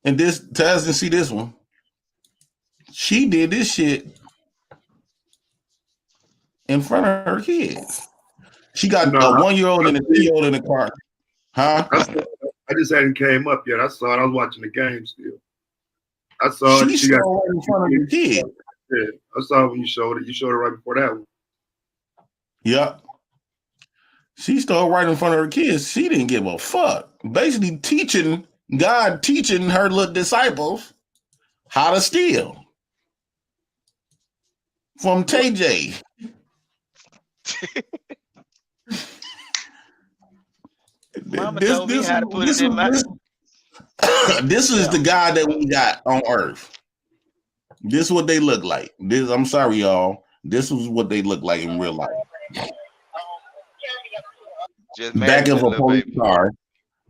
Speaker 18: Taz didn't see this one. She did this shit in front of her kids. She got a 1-year-old and a 3-year-old in the car. Huh?
Speaker 9: I just hadn't came up yet. I saw it. I was watching the game still. I saw
Speaker 18: she got right in front of the kid.
Speaker 9: Yeah, I saw it when you showed it. You showed it right before that one.
Speaker 18: Yep. She stole right in front of her kids. She didn't give a fuck. Basically teaching her little disciples how to steal from TJ.
Speaker 12: Mama told me how to put it in my.
Speaker 18: This is the guy that we got on Earth. This is what they look like. I'm sorry, y'all. This is what they look like in real life.
Speaker 12: Just
Speaker 18: Back of a
Speaker 12: little
Speaker 18: police
Speaker 12: baby.
Speaker 18: car.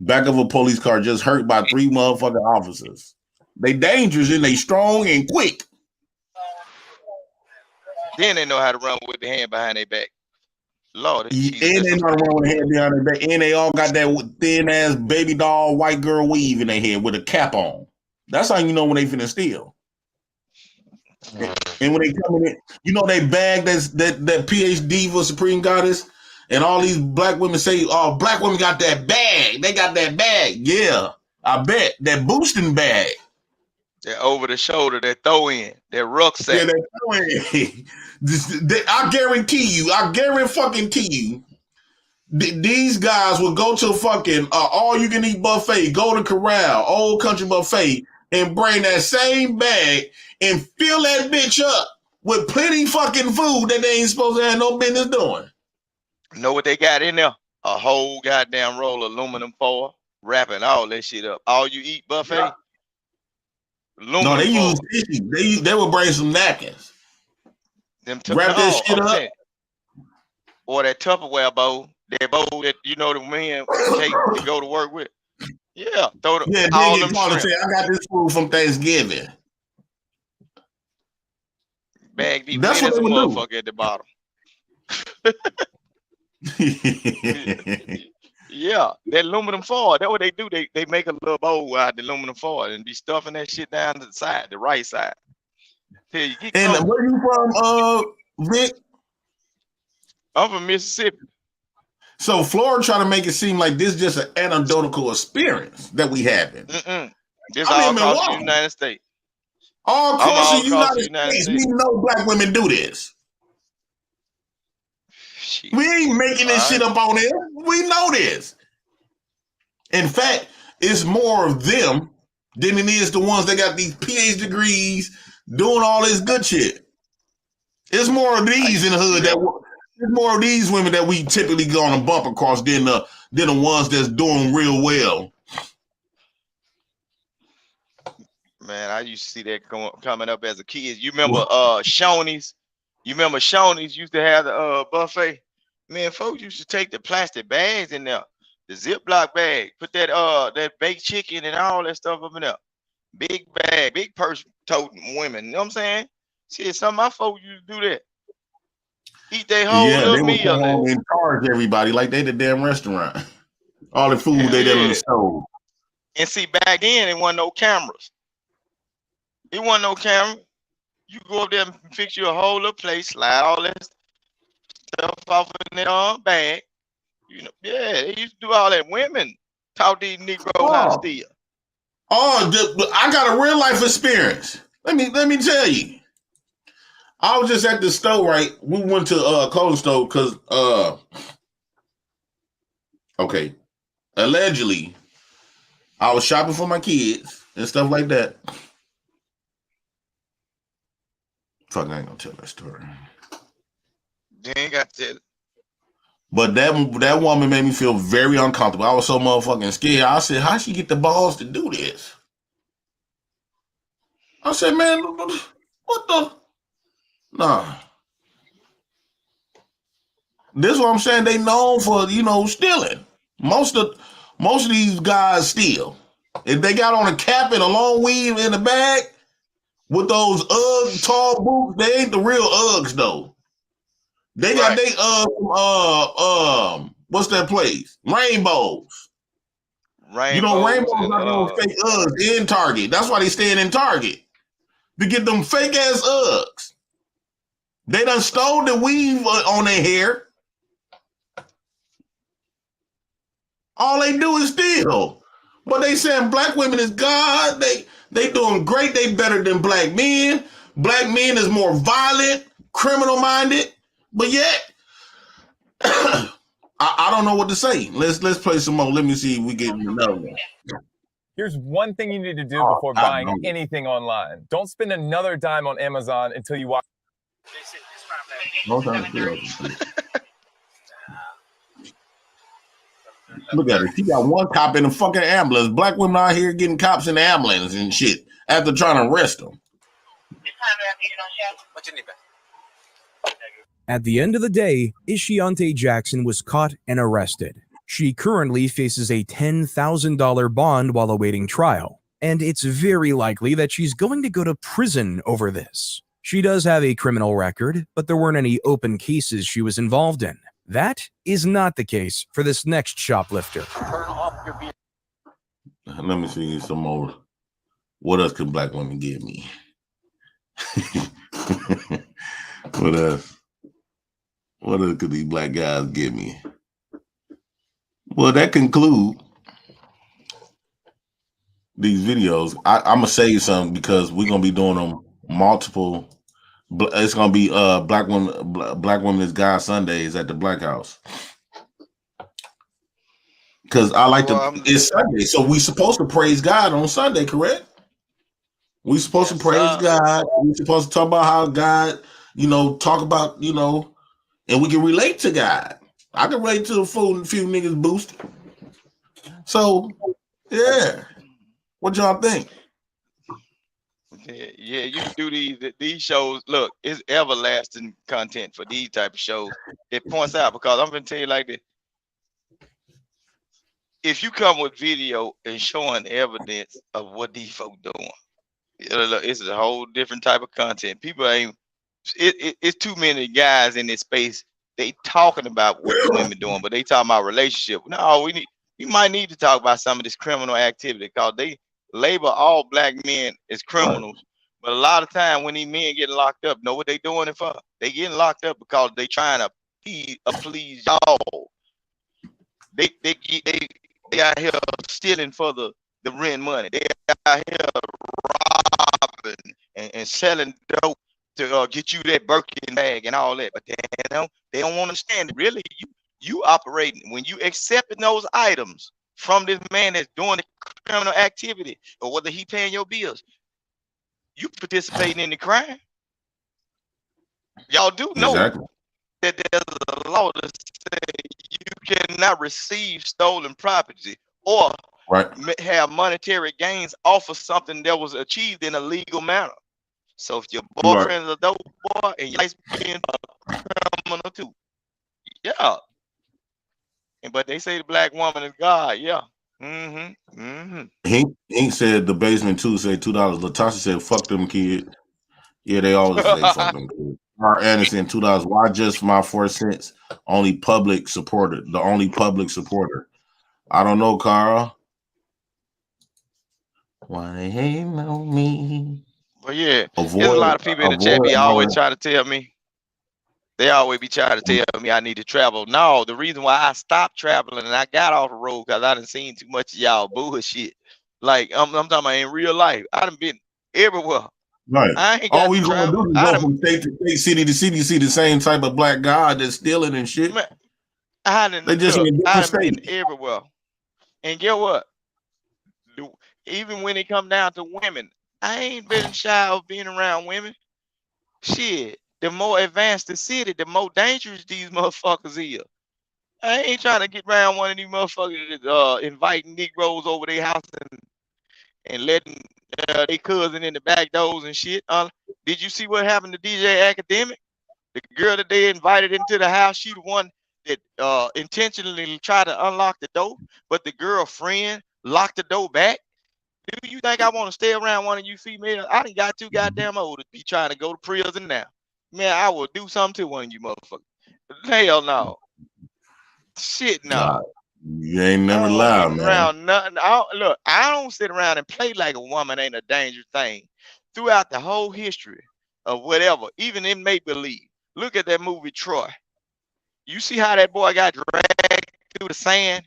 Speaker 18: Back of a police car just hurt by 3 motherfucking officers. They dangerous and they strong and quick.
Speaker 12: Then they know how to run with the hand behind their back. Lord,
Speaker 18: And they know how to run with their hand behind their back. And they all got that thin ass baby doll white girl weave in their head with a cap on. That's how you know when they finna steal. And when they come in, you know they bag that PhD for Supreme Goddess, and all these black women say, "Oh, black women got that bag. They got that bag." Yeah, I bet that boosting bag.
Speaker 12: That over the shoulder, that throw in, that rucksack.
Speaker 18: Yeah, that throw in. I guarantee you, these guys will go to fucking all you can eat buffet, Golden Corral, Old Country Buffet, and bring that same bag and fill that bitch up with plenty fucking food that they ain't supposed to have no business doing.
Speaker 12: Know what they got in there? A whole goddamn roll of aluminum foil, wrapping all that shit up. All you eat buffet. Yeah.
Speaker 18: No, they use tissues. They will bring some napkins. Wrap that shit up.
Speaker 12: Or that Tupperware bowl. That bowl that you know the men take to go to work with. Yeah, throw the all them shrimp.
Speaker 18: Say, I got this food from Thanksgiving.
Speaker 12: Bag be
Speaker 18: That's
Speaker 12: as
Speaker 18: what
Speaker 12: a
Speaker 18: they would
Speaker 12: motherfucker
Speaker 18: do.
Speaker 12: at the bottom. Yeah, that aluminum foil. That's what they do. They make a little bowl out of the aluminum foil and be stuffing that shit down to the side, the right side. Till you get
Speaker 18: and where you from, Vic?
Speaker 12: I'm from Mississippi.
Speaker 18: So Florida trying to make it seem like this is just an anecdotal experience that we having.
Speaker 12: This all across the United States.
Speaker 18: All across the United States. We know black women do this.
Speaker 12: Shit.
Speaker 18: We ain't making this shit up on here. We know this. In fact, it's more of them than it is the ones that got these PhD degrees doing all this good shit. It's more of these in the hood there's more of these women that we typically go on a bump across than the ones that's doing real well.
Speaker 12: Man, I used to see that coming up as a kid. You remember Shoney's? You remember Shoney's used to have the buffet? Man, folks used to take the plastic bags in there, the Ziploc bag, put that baked chicken and all that stuff up in there. Big bag, big purse toting women. You know what I'm saying? Shit, some of my folks used to do that. Eat their whole little meal.
Speaker 18: They would and charge everybody like they the damn restaurant. All the food they did on the stove.
Speaker 12: And see, back then, it wasn't no cameras. It wasn't no camera. You go up there and fix you a whole little place, slide all that stuff off in that bag. You know, yeah, they used to do all that. Women taught these Negroes how to steal.
Speaker 18: I got a real life experience. Let me tell you. I was just at the store, right? We went to a clothing store because allegedly I was shopping for my kids and stuff like that. Fuck, I ain't gonna tell that story.
Speaker 12: You ain't got to tell it.
Speaker 18: But that woman made me feel very uncomfortable. I was so motherfucking scared. I said, how she get the balls to do this? I said, man, what the? Nah. This is what I'm saying. They known for, stealing. Most of these guys steal. If they got on a cap and a long weave in the bag with those Ugg tall boots, they ain't the real Uggs though. They got what's that place? Rainbows. Rainbows got those fake Uggs in Target. That's why they staying in Target. To get them fake ass Uggs. They done stole the weave on their hair. All they do is steal. But they saying black women is God. They doing great. They better than black men. Black men is more violent, criminal minded. But yet, I don't know what to say. Let's play some more. Let me see if we get another one.
Speaker 2: Here's one thing you need to do before buying anything online. Don't spend another dime on Amazon until you watch.
Speaker 18: Look at her. She got one cop in the fucking ambulance. Black women out here getting cops in the ambulance and shit after trying to arrest them.
Speaker 1: At the end of the day, Ishiante Jackson was caught and arrested. She currently faces a $10,000 bond while awaiting trial, and it's very likely that she's going to go to prison over this. She does have a criminal record, but there weren't any open cases she was involved in. That is not the case for this next shoplifter.
Speaker 18: Let me see some more. What else can black women give me? What else? What else could these black guys give me? Well, that conclude these videos. I'm gonna say something because we're gonna be doing them multiple. It's gonna be Black Women's God Sundays at the Black House. Because I like it's Sunday, so we supposed to praise God on Sunday, correct? We supposed to praise God. We supposed to talk about how God, talk about, and we can relate to God. I can relate to a few niggas boosted. So, yeah. What y'all think?
Speaker 16: Yeah, you do these shows. Look, it's everlasting content for these type of shows. It points out because I'm gonna tell you like this. If you come with video and showing evidence of what these folk doing, it's a whole different type of content. People ain't. It's too many guys in this space. They talking about what the women doing, but they talking about relationship. No, we might need to talk about some of this criminal activity because they label all black men as criminals. But a lot of time when these men get locked up, know what they doing it for? They getting locked up because they trying to please y'all. They out here stealing for the rent money. They out here robbing and selling dope to get you that Birkin bag and all that. But they don't want to understand it. Really, you operating when you accepting those items from this man that's doing the criminal activity or whether he paying your bills, you participating in the crime. Y'all do know that there's a law that says you cannot receive stolen property or have monetary gains off of something that was achieved in a legal manner. So if your boyfriend is a dope boy and you're being a criminal too, yeah. But they say the black woman is God, yeah.
Speaker 18: He said the basement too said $2. Latasha said fuck them kids. Yeah, they always say fuck them kids. Anderson $2. Why just my 4 cents? Only public supporter. The only public supporter. I don't know, Carl. Why they hating on me?
Speaker 16: But yeah, there's a lot of people in the chat be always trying to tell me. They always be trying to tell me I need to travel. No, the reason why I stopped traveling and I got off the road because I done seen too much of y'all bullshit. Like I'm talking about in real life. I done been everywhere.
Speaker 18: Right.
Speaker 16: I ain't
Speaker 18: all we gonna do is go from state to state, city to city, see the same type of black God that's stealing and shit.
Speaker 16: Man, they just in been everywhere. And get what? Even when it come down to women, I ain't been shy of being around women. Shit. The more advanced the city, the more dangerous these motherfuckers is. I ain't trying to get around one of these motherfuckers inviting Negroes over their house and letting their cousin in the back doors and shit. Did you see what happened to DJ Academic? The girl that they invited into the house, she the one that intentionally tried to unlock the door, but the girlfriend locked the door back. Do you think I want to stay around one of you females? I done got too goddamn old to be trying to go to prison now. Man, I will do something to one of you motherfuckers. Hell no. Shit no.
Speaker 18: Nah, you ain't never lied, man.
Speaker 16: Around nothing. Look, I don't sit around and play like a woman ain't a dangerous thing. Throughout the whole history of whatever, even in make-believe. Look at that movie Troy. You see how that boy got dragged through the sand?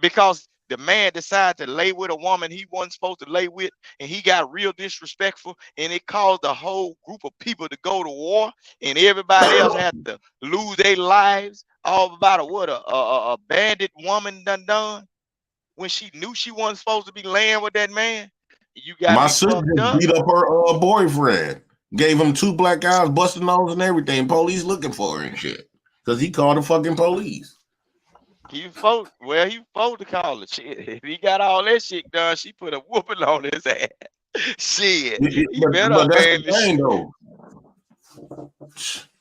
Speaker 16: Because the man decided to lay with a woman he wasn't supposed to lay with, and he got real disrespectful, and it caused a whole group of people to go to war, and everybody else had to lose their lives. All about a bandit woman done when she knew she wasn't supposed to be laying with that man. You got
Speaker 18: my sister beat up her boyfriend, gave him 2 black guys, busting nose and everything. Police looking for her and shit because he called the fucking police.
Speaker 16: He supposed to call her. Shit. If he got all that shit done, she put a whooping on his ass. Shit. He better
Speaker 18: But that's
Speaker 16: man
Speaker 18: the
Speaker 16: this
Speaker 18: thing,
Speaker 16: shit.
Speaker 18: though.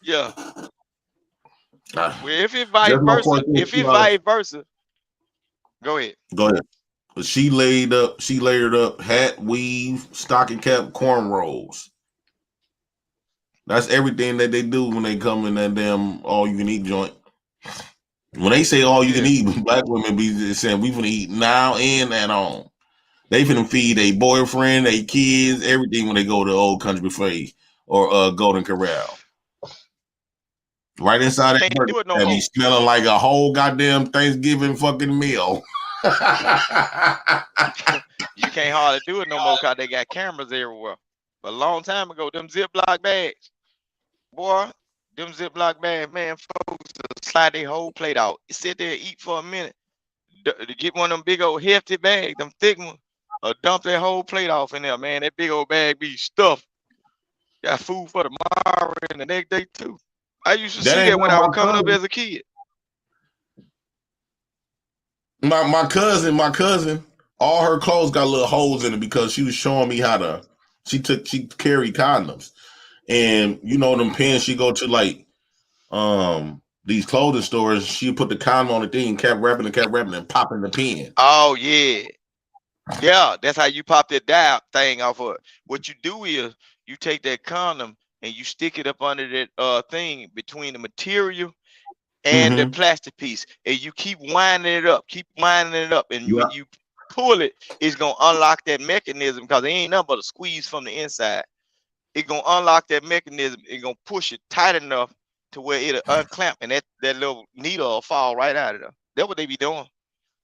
Speaker 16: Yeah.
Speaker 18: Well,
Speaker 16: if it's vice versa, go ahead.
Speaker 18: Go ahead. But she layered up hat, weave, stocking cap, cornrows. That's everything that they do when they come in that damn all you can eat joint. When they say all you can eat, black women be saying we finna eat now and on. They finna feed a boyfriend, a kids, everything when they go to Old Country Buffet or Golden Corral. Right inside that burger and be smelling like a whole goddamn Thanksgiving fucking meal.
Speaker 16: You can't hardly do it no more because they got cameras everywhere. But a long time ago, them Ziploc bags, boy, them Ziploc bags, man, folks slide their whole plate out. You sit there and eat for a minute. To get one of them big old hefty bags, them thick ones, or dump that whole plate off in there, man. That big old bag be stuffed. Got food for tomorrow and the next day too. I used to see that when I was coming up as a kid.
Speaker 18: My cousin, all her clothes got little holes in it because she was showing me how to. She carried condoms, and you know them pins. She go to like these clothing stores. She put the condom on the thing, kept wrapping and popping the pin.
Speaker 16: Oh yeah, yeah. That's how you pop that dial thing off of it. What you do is you take that condom and you stick it up under that thing between the material and the plastic piece, and you keep winding it up, and when you pull it, it's gonna unlock that mechanism because it ain't nothing but a squeeze from the inside. It's gonna unlock that mechanism. It's gonna push it tight enough to where it'll unclamp, and that little needle will fall right out of there. That's what they be doing.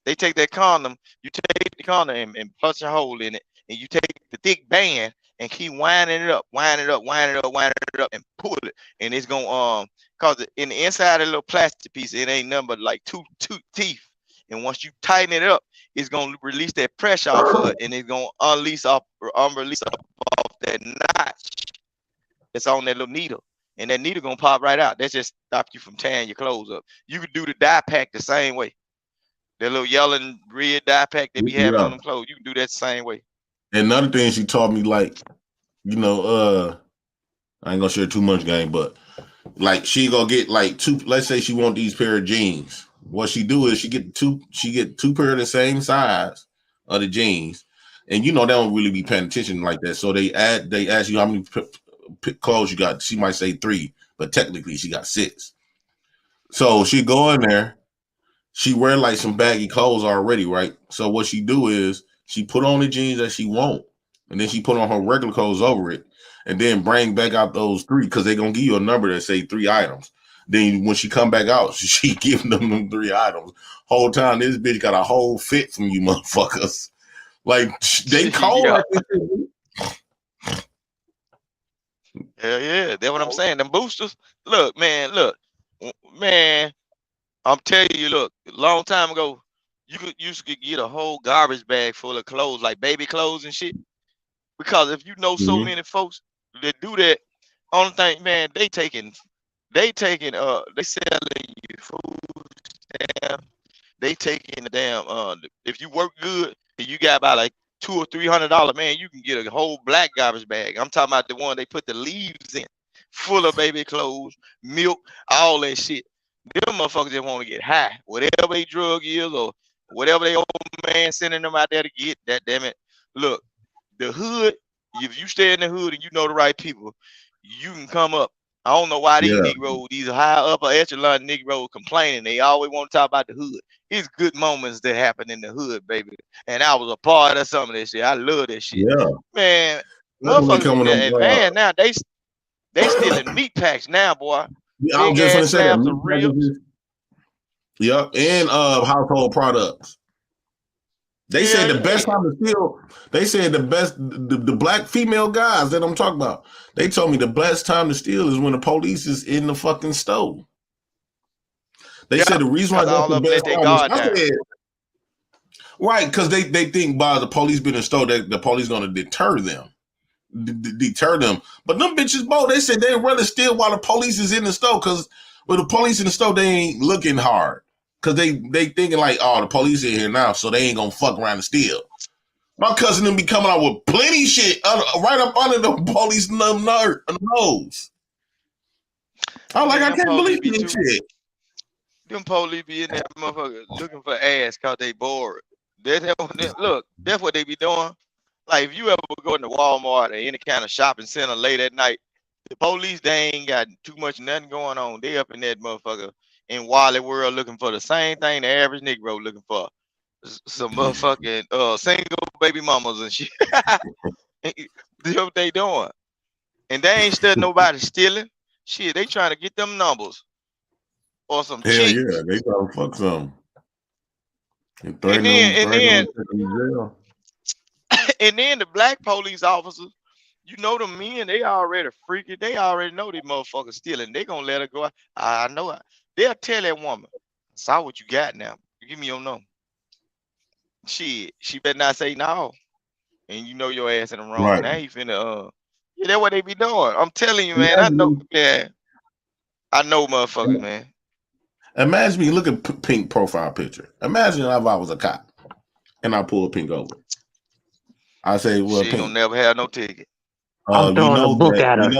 Speaker 16: They take that condom, you take the condom and punch a hole in it, and you take the thick band and keep winding it up, and pull it, and it's gonna cause in the inside of the little plastic piece, it ain't nothing but like two teeth, and once you tighten it up, it's gonna release that pressure off of it, and it's gonna release off that notch that's on that little needle, and that needle gonna pop right out. That just stop you from tearing your clothes up. You could do the dye pack the same way. That little yellow and red dye pack they be having on them clothes, you can do that the same way.
Speaker 18: And another thing she taught me, like, you know, I ain't gonna share too much game, but like she gonna get like two. Let's say she want these pair of jeans. What she do is she get two pair of the same size of the jeans, and you know they don't really be paying attention like that. So they ask you how many clothes you got. She might say 3, but technically she got 6. So she go in there. She wear like some baggy clothes already, right? So what she do is she put on the jeans that she want, and then she put on her regular clothes over it, and then bring back out those 3 because they're gonna give you a number that say 3 items. Then when she come back out, she giving them 3 items. Whole time this bitch got a whole fit from you motherfuckers. Like they cold.
Speaker 16: Hell yeah, that's what I'm saying. Them boosters. Look, man. I'm telling you, look, a long time ago, you could get a whole garbage bag full of clothes, like baby clothes and shit. Because if you know so many folks that do that, only thing, man, they selling you food stamp. They taking the damn if you work good and you got about like $200 or $300, man, you can get a whole black garbage bag. I'm talking about the one they put the leaves in, full of baby clothes, milk, all that shit. Them motherfuckers just want to get high. Whatever they drug is or whatever they old man sending them out there to get, that damn it. Look, the hood, if you stay in the hood and you know the right people, you can come up. I don't know why these Negroes, these high upper echelon Negroes complaining. They always want to talk about the hood. It's good moments that happen in the hood, baby. And I was a part of some of this shit. I love that shit.
Speaker 18: Yeah.
Speaker 16: Man, motherfuckers in advance now, they stealing meat packs now, boy.
Speaker 18: Yeah, I was just gonna say that. Yep, and household products. They said the best time to steal. They said the black female guys that I'm talking about. They told me the best time to steal is when the police is in the fucking store. They said the reason why that's the best time is right, because they think by the police being in the store that the police gonna deter them. But them bitches both, they said they'd rather steal while the police is in the store, because with the police in the store, they ain't looking hard. Because they thinking like, oh, the police in here now, so they ain't gonna fuck around and steal. My cousin them be coming out with plenty shit right up under the police nose. I'm like, I can't believe this shit.
Speaker 16: Them police be in there, motherfucker, looking for ass cause they bored. Look, that's what they be doing. Like if you ever go into Walmart or any kind of shopping center late at night, the police, they ain't got too much nothing going on. They up in that motherfucker in Wally World looking for the same thing the average Negro looking for. Some motherfucking single baby mamas and shit. That's what they doing. And they ain't studying nobody stealing. Shit, they trying to get them numbers. Or some
Speaker 18: Hell
Speaker 16: chicks.
Speaker 18: yeah, they gotta fuck some.
Speaker 16: And then the black police officers, you know them men, they already freaky. They already know these motherfuckers stealing. They gonna let her go. I know it. They'll tell that woman, I saw what you got now. Give me your number. Shit, she better not say no. And you know your ass in the wrong.
Speaker 18: Right.
Speaker 16: Now you finna yeah, that's what they be doing. I'm telling you, man. I know, man. I know motherfuckers, man.
Speaker 18: Imagine me look at Pink profile picture. Imagine if I was a cop and I pull Pink over. I say, well,
Speaker 16: she
Speaker 18: Pink,
Speaker 16: don't never have no ticket.
Speaker 19: I'm throwing a book at her.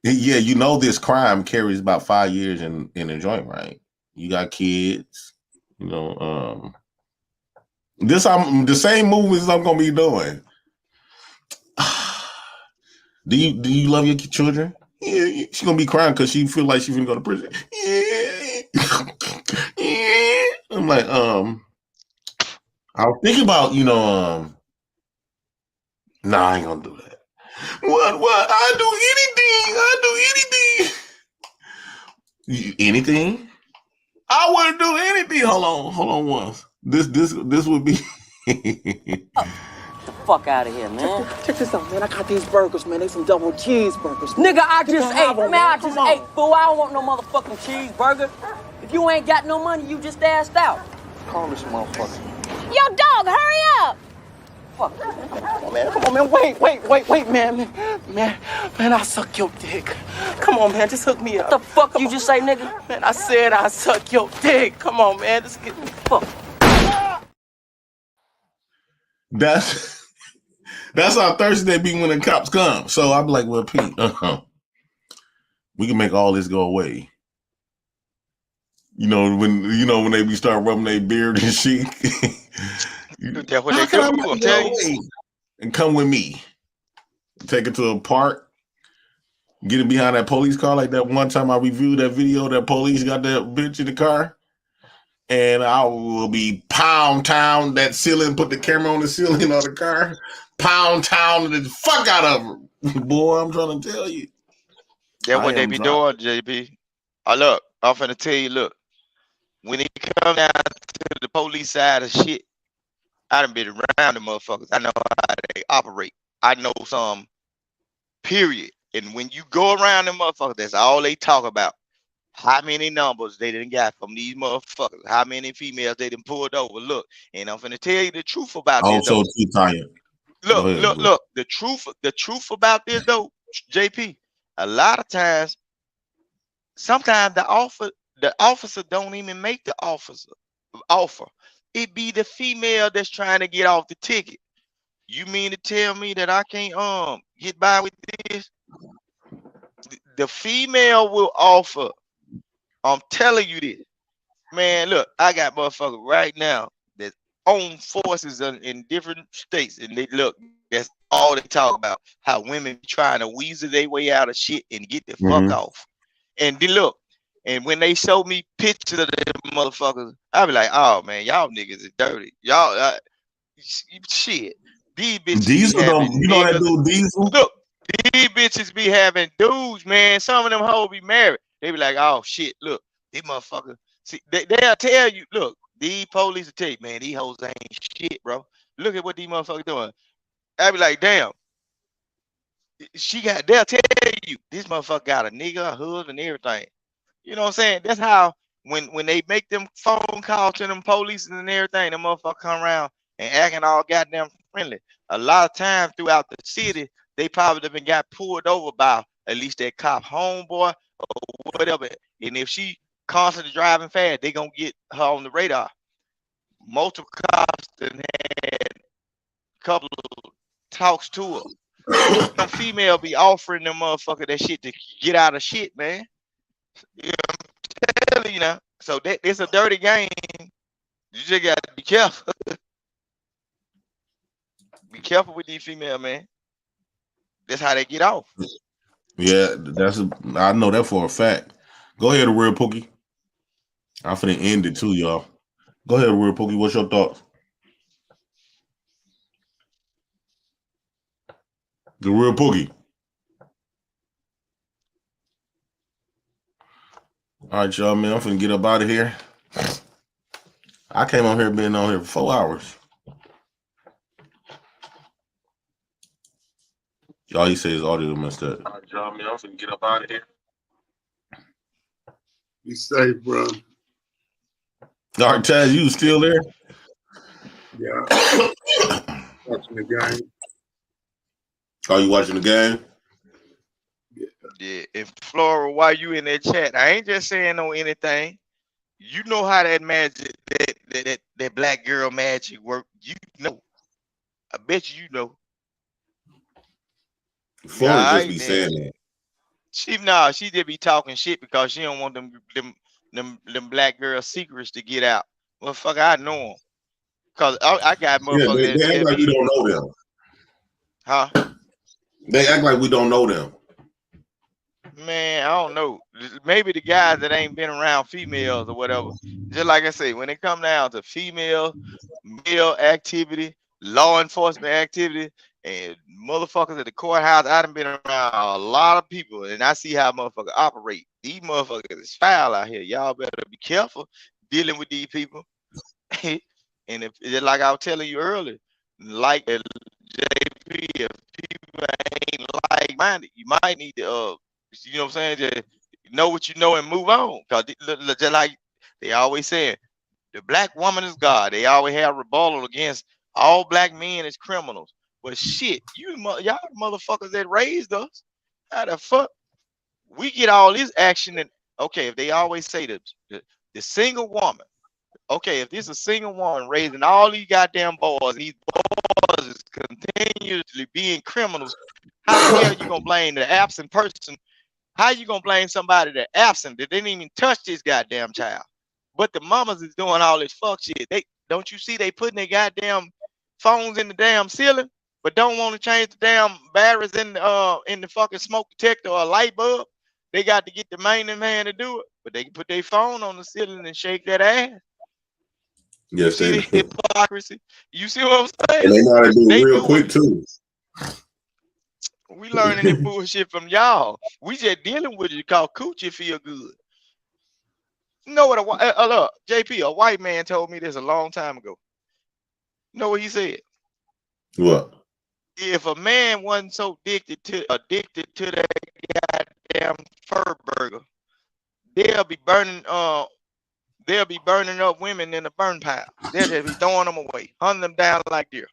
Speaker 18: You know this crime carries about 5 years in a joint, right? You got kids, you know. The same movies I'm gonna be doing. Do you love your children? Yeah, she's gonna be crying because she feel like she's gonna go to prison. Yeah. Yeah. I'm like, I was thinking about, nah, I ain't gonna do that. What? I do anything. Anything? I wouldn't do anything. Hold on once. This would be
Speaker 20: Fuck out of here, man. Check this out, man. I got these burgers, man. They some double cheeseburgers. Nigga, I just ate. Man, I just ate, fool. I don't want no motherfucking cheeseburger. If you ain't got no money, you just asked out. Call this motherfucker.
Speaker 15: Yo, dog, hurry up!
Speaker 20: Fuck. Come on, man. Wait, man. Man, I suck your dick. Come on, man. Just hook me up. What the fuck you just say, nigga? Man, I said I suck your dick. Come on, man. Just get the fuck.
Speaker 18: That's how thirsty they be when the cops come. So I'm like, well, Pete, we can make all this go away. When they be start rubbing their beard and shit.
Speaker 16: That's what they do. I'm telling you.
Speaker 18: And come with me. Take it to a park. Get it behind that police car. Like that one time I reviewed that video, that police got that bitch in the car. And I will be pound town that ceiling, put the camera on the ceiling of the car, pound town the fuck out of her. Boy, I'm trying to tell you.
Speaker 16: That's what they be doing, JP. Look, I'm finna tell you, look, when it come down to the police side of shit, I done been around the motherfuckers. I know how they operate. I know some, period. And when you go around them motherfuckers, that's all they talk about. How many numbers they done got from these motherfuckers? How many females they done pulled over? Look, and I'm finna tell you the truth about this.
Speaker 18: Also, too tired.
Speaker 16: Look. The truth about this though, JP. A lot of times, sometimes the officer don't even make the offer. It be the female that's trying to get off the ticket. You mean to tell me that I can't get by with this? The female will offer. I'm telling you this, man. Look, I got motherfuckers right now that own forces in different states, and that's all they talk about. How women trying to weasel their way out of shit and get the fuck off. And then look, and when they show me pictures of them motherfuckers, I be like, oh man, y'all niggas is dirty. Y'all shit. These bitches
Speaker 18: Diesel
Speaker 16: be having
Speaker 18: that dude Diesel?
Speaker 16: Look, these bitches be having dudes, man. Some of them hoes be married. They be like, oh shit, look, these motherfuckers. See, they'll tell you, look, these police will tell you, man, these hoes ain't shit, bro. Look at what these motherfuckers doing. I be like, damn. They'll tell you, this motherfucker got a nigga, a husband, everything. You know what I'm saying? That's how when they make them phone calls to them police and everything, them motherfuckers come around and acting all goddamn friendly. A lot of times throughout the city, they probably been got pulled over by at least that cop homeboy or whatever. And if she constantly driving fast, they gonna get her on the radar. Multiple cops that had a couple of talks to her. Them female be offering them motherfucker that shit to get out of shit, man. You know what I'm telling you now. So that it's a dirty game. You just gotta be careful. Be careful with these female, man. That's how they get off.
Speaker 18: Yeah, I know that for a fact. Go ahead, Real Pookie. I'm finna end it too, y'all. Go ahead, Real Pookie. What's your thoughts? The Real Pookie. All right, y'all, man. I'm finna get up out of here. I came on here being on here for 4 hours. All he says is audio messed up. All right, y'all, man. I'm finna get up out of here.
Speaker 9: Be safe, bro.
Speaker 18: All right, Taz, you still there?
Speaker 9: Yeah. Watching the game.
Speaker 18: Are you watching the game?
Speaker 16: Yeah. And Flora, while you in that chat, I ain't just saying no anything. You know how that magic, that black girl magic work. You know. I bet you know.
Speaker 18: Flora just be saying that.
Speaker 16: She just be talking shit because she don't want them black girl secrets to get out. Well, fuck, I know them. Cause I got motherfuckers
Speaker 18: Yeah, they act like we don't know them.
Speaker 16: Huh?
Speaker 18: They act like we don't know them.
Speaker 16: Man, I don't know. Maybe the guys that ain't been around females or whatever. Just like I say, when it come down to female, male activity, law enforcement activity, and motherfuckers at the courthouse, I done been around a lot of people, and I see how motherfuckers operate. These motherfuckers is foul out here. Y'all better be careful dealing with these people. And if just like I was telling you earlier, like JP, if people ain't like-minded, you might need to you know what I'm saying? Just know what you know and move on. Cause just like they always say, the black woman is God. They always have rebuttal against all black men as criminals. But shit, y'all motherfuckers that raised us, how the fuck we get all this action? And okay, if they always say that the single woman, okay, if this is a single woman raising all these goddamn boys, and these boys is continuously being criminals, how the hell you gonna blame the absent person? How you gonna blame somebody that absent that didn't even touch this goddamn child? But the mamas is doing all this fuck shit. They don't you see they putting their goddamn phones in the damn ceiling, but don't want to change the damn batteries in the fucking smoke detector or a light bulb. They got to get the maintenance man to do it, but they can put their phone on the ceiling and shake that ass.
Speaker 18: Yes,
Speaker 16: you see the hypocrisy. You see what I'm saying?
Speaker 18: And they know how to do it real quick too.
Speaker 16: We learning that bullshit from y'all. We just dealing with it because coochie feel good. You know what? Look, JP, a white man told me this a long time ago. You know what he said?
Speaker 18: What?
Speaker 16: If a man wasn't so addicted to that goddamn fur burger, they'll be burning up women in a burn pile. They'll just be throwing them away, hunting them down like deer.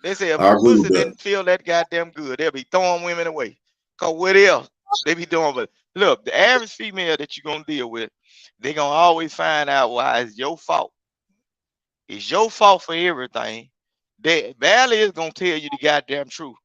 Speaker 16: They say if a pussy didn't feel that goddamn good, they'll be throwing women away. Cause what else they be doing? But look, the average female that you're gonna deal with, they gonna always find out why it's your fault. It's your fault for everything. They barely is gonna tell you the goddamn truth.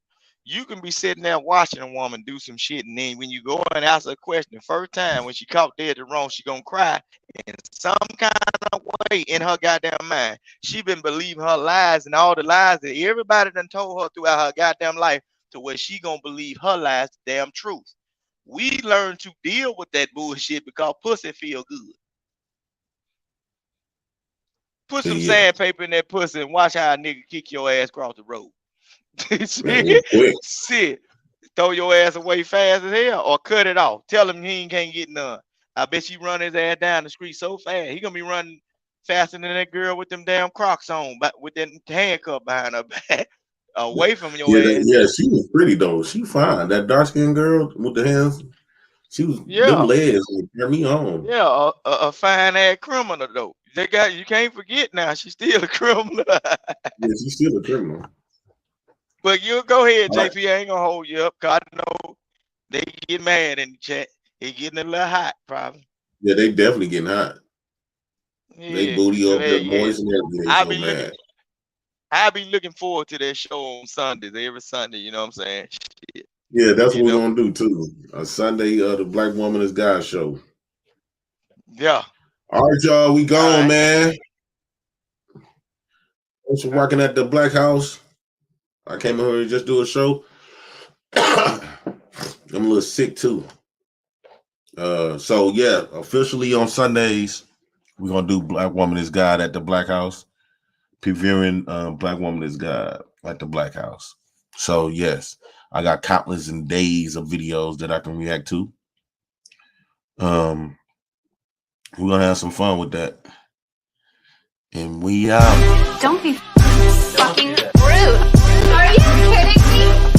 Speaker 16: You can be sitting there watching a woman do some shit, and then when you go and ask her a question the first time, when she caught dead or wrong, she gonna cry in some kind of way in her goddamn mind. She been believing her lies and all the lies that everybody done told her throughout her goddamn life, to where she gonna believe her lies the damn truth. We learn to deal with that bullshit because pussy feel good. Put some sandpaper in that pussy and watch how a nigga kick your ass across the road. Shit. Throw your ass away fast as hell or cut it off. Tell him he can't get none. I bet you run his ass down the street so fast. He gonna be running faster than that girl with them damn Crocs on, but with that handcuff behind her back. Away from your ass.
Speaker 18: Yeah, she was pretty though. She fine. That dark skinned girl with the hands. She was them legs would turn me on.
Speaker 16: Yeah, a fine ass criminal though. You can't forget now. She's still a criminal.
Speaker 18: Yeah, she's still a criminal.
Speaker 16: But you go ahead, JP. I ain't gonna hold you up. Cause I know they get mad in the chat. It getting a little hot, probably.
Speaker 4: Yeah, they definitely getting hot. They
Speaker 16: Yeah,
Speaker 4: booty over
Speaker 16: yeah,
Speaker 4: there
Speaker 16: yeah.
Speaker 4: moist and everything.
Speaker 16: I
Speaker 4: So
Speaker 16: be looking.
Speaker 4: mad.
Speaker 16: I be looking forward to that show on Sundays, every Sunday. You know what I'm saying? Shit.
Speaker 4: Yeah, that's
Speaker 16: You
Speaker 4: what we're
Speaker 16: know?
Speaker 4: gonna do too. A Sunday, the Black Woman is God show.
Speaker 16: Yeah.
Speaker 4: All right, y'all, we gone,
Speaker 16: All right.
Speaker 4: man. Thanks for working at the Black House. I came over here to just do a show. I'm a little sick too. So yeah, officially on Sundays, we're gonna do Black Woman is God at the Black House. Previewing Black Woman is God at the Black House. So yes, I got countless and days of videos that I can react to. We're gonna have some fun with that. And we out.
Speaker 15: Don't be fucking rude. Are you kidding me?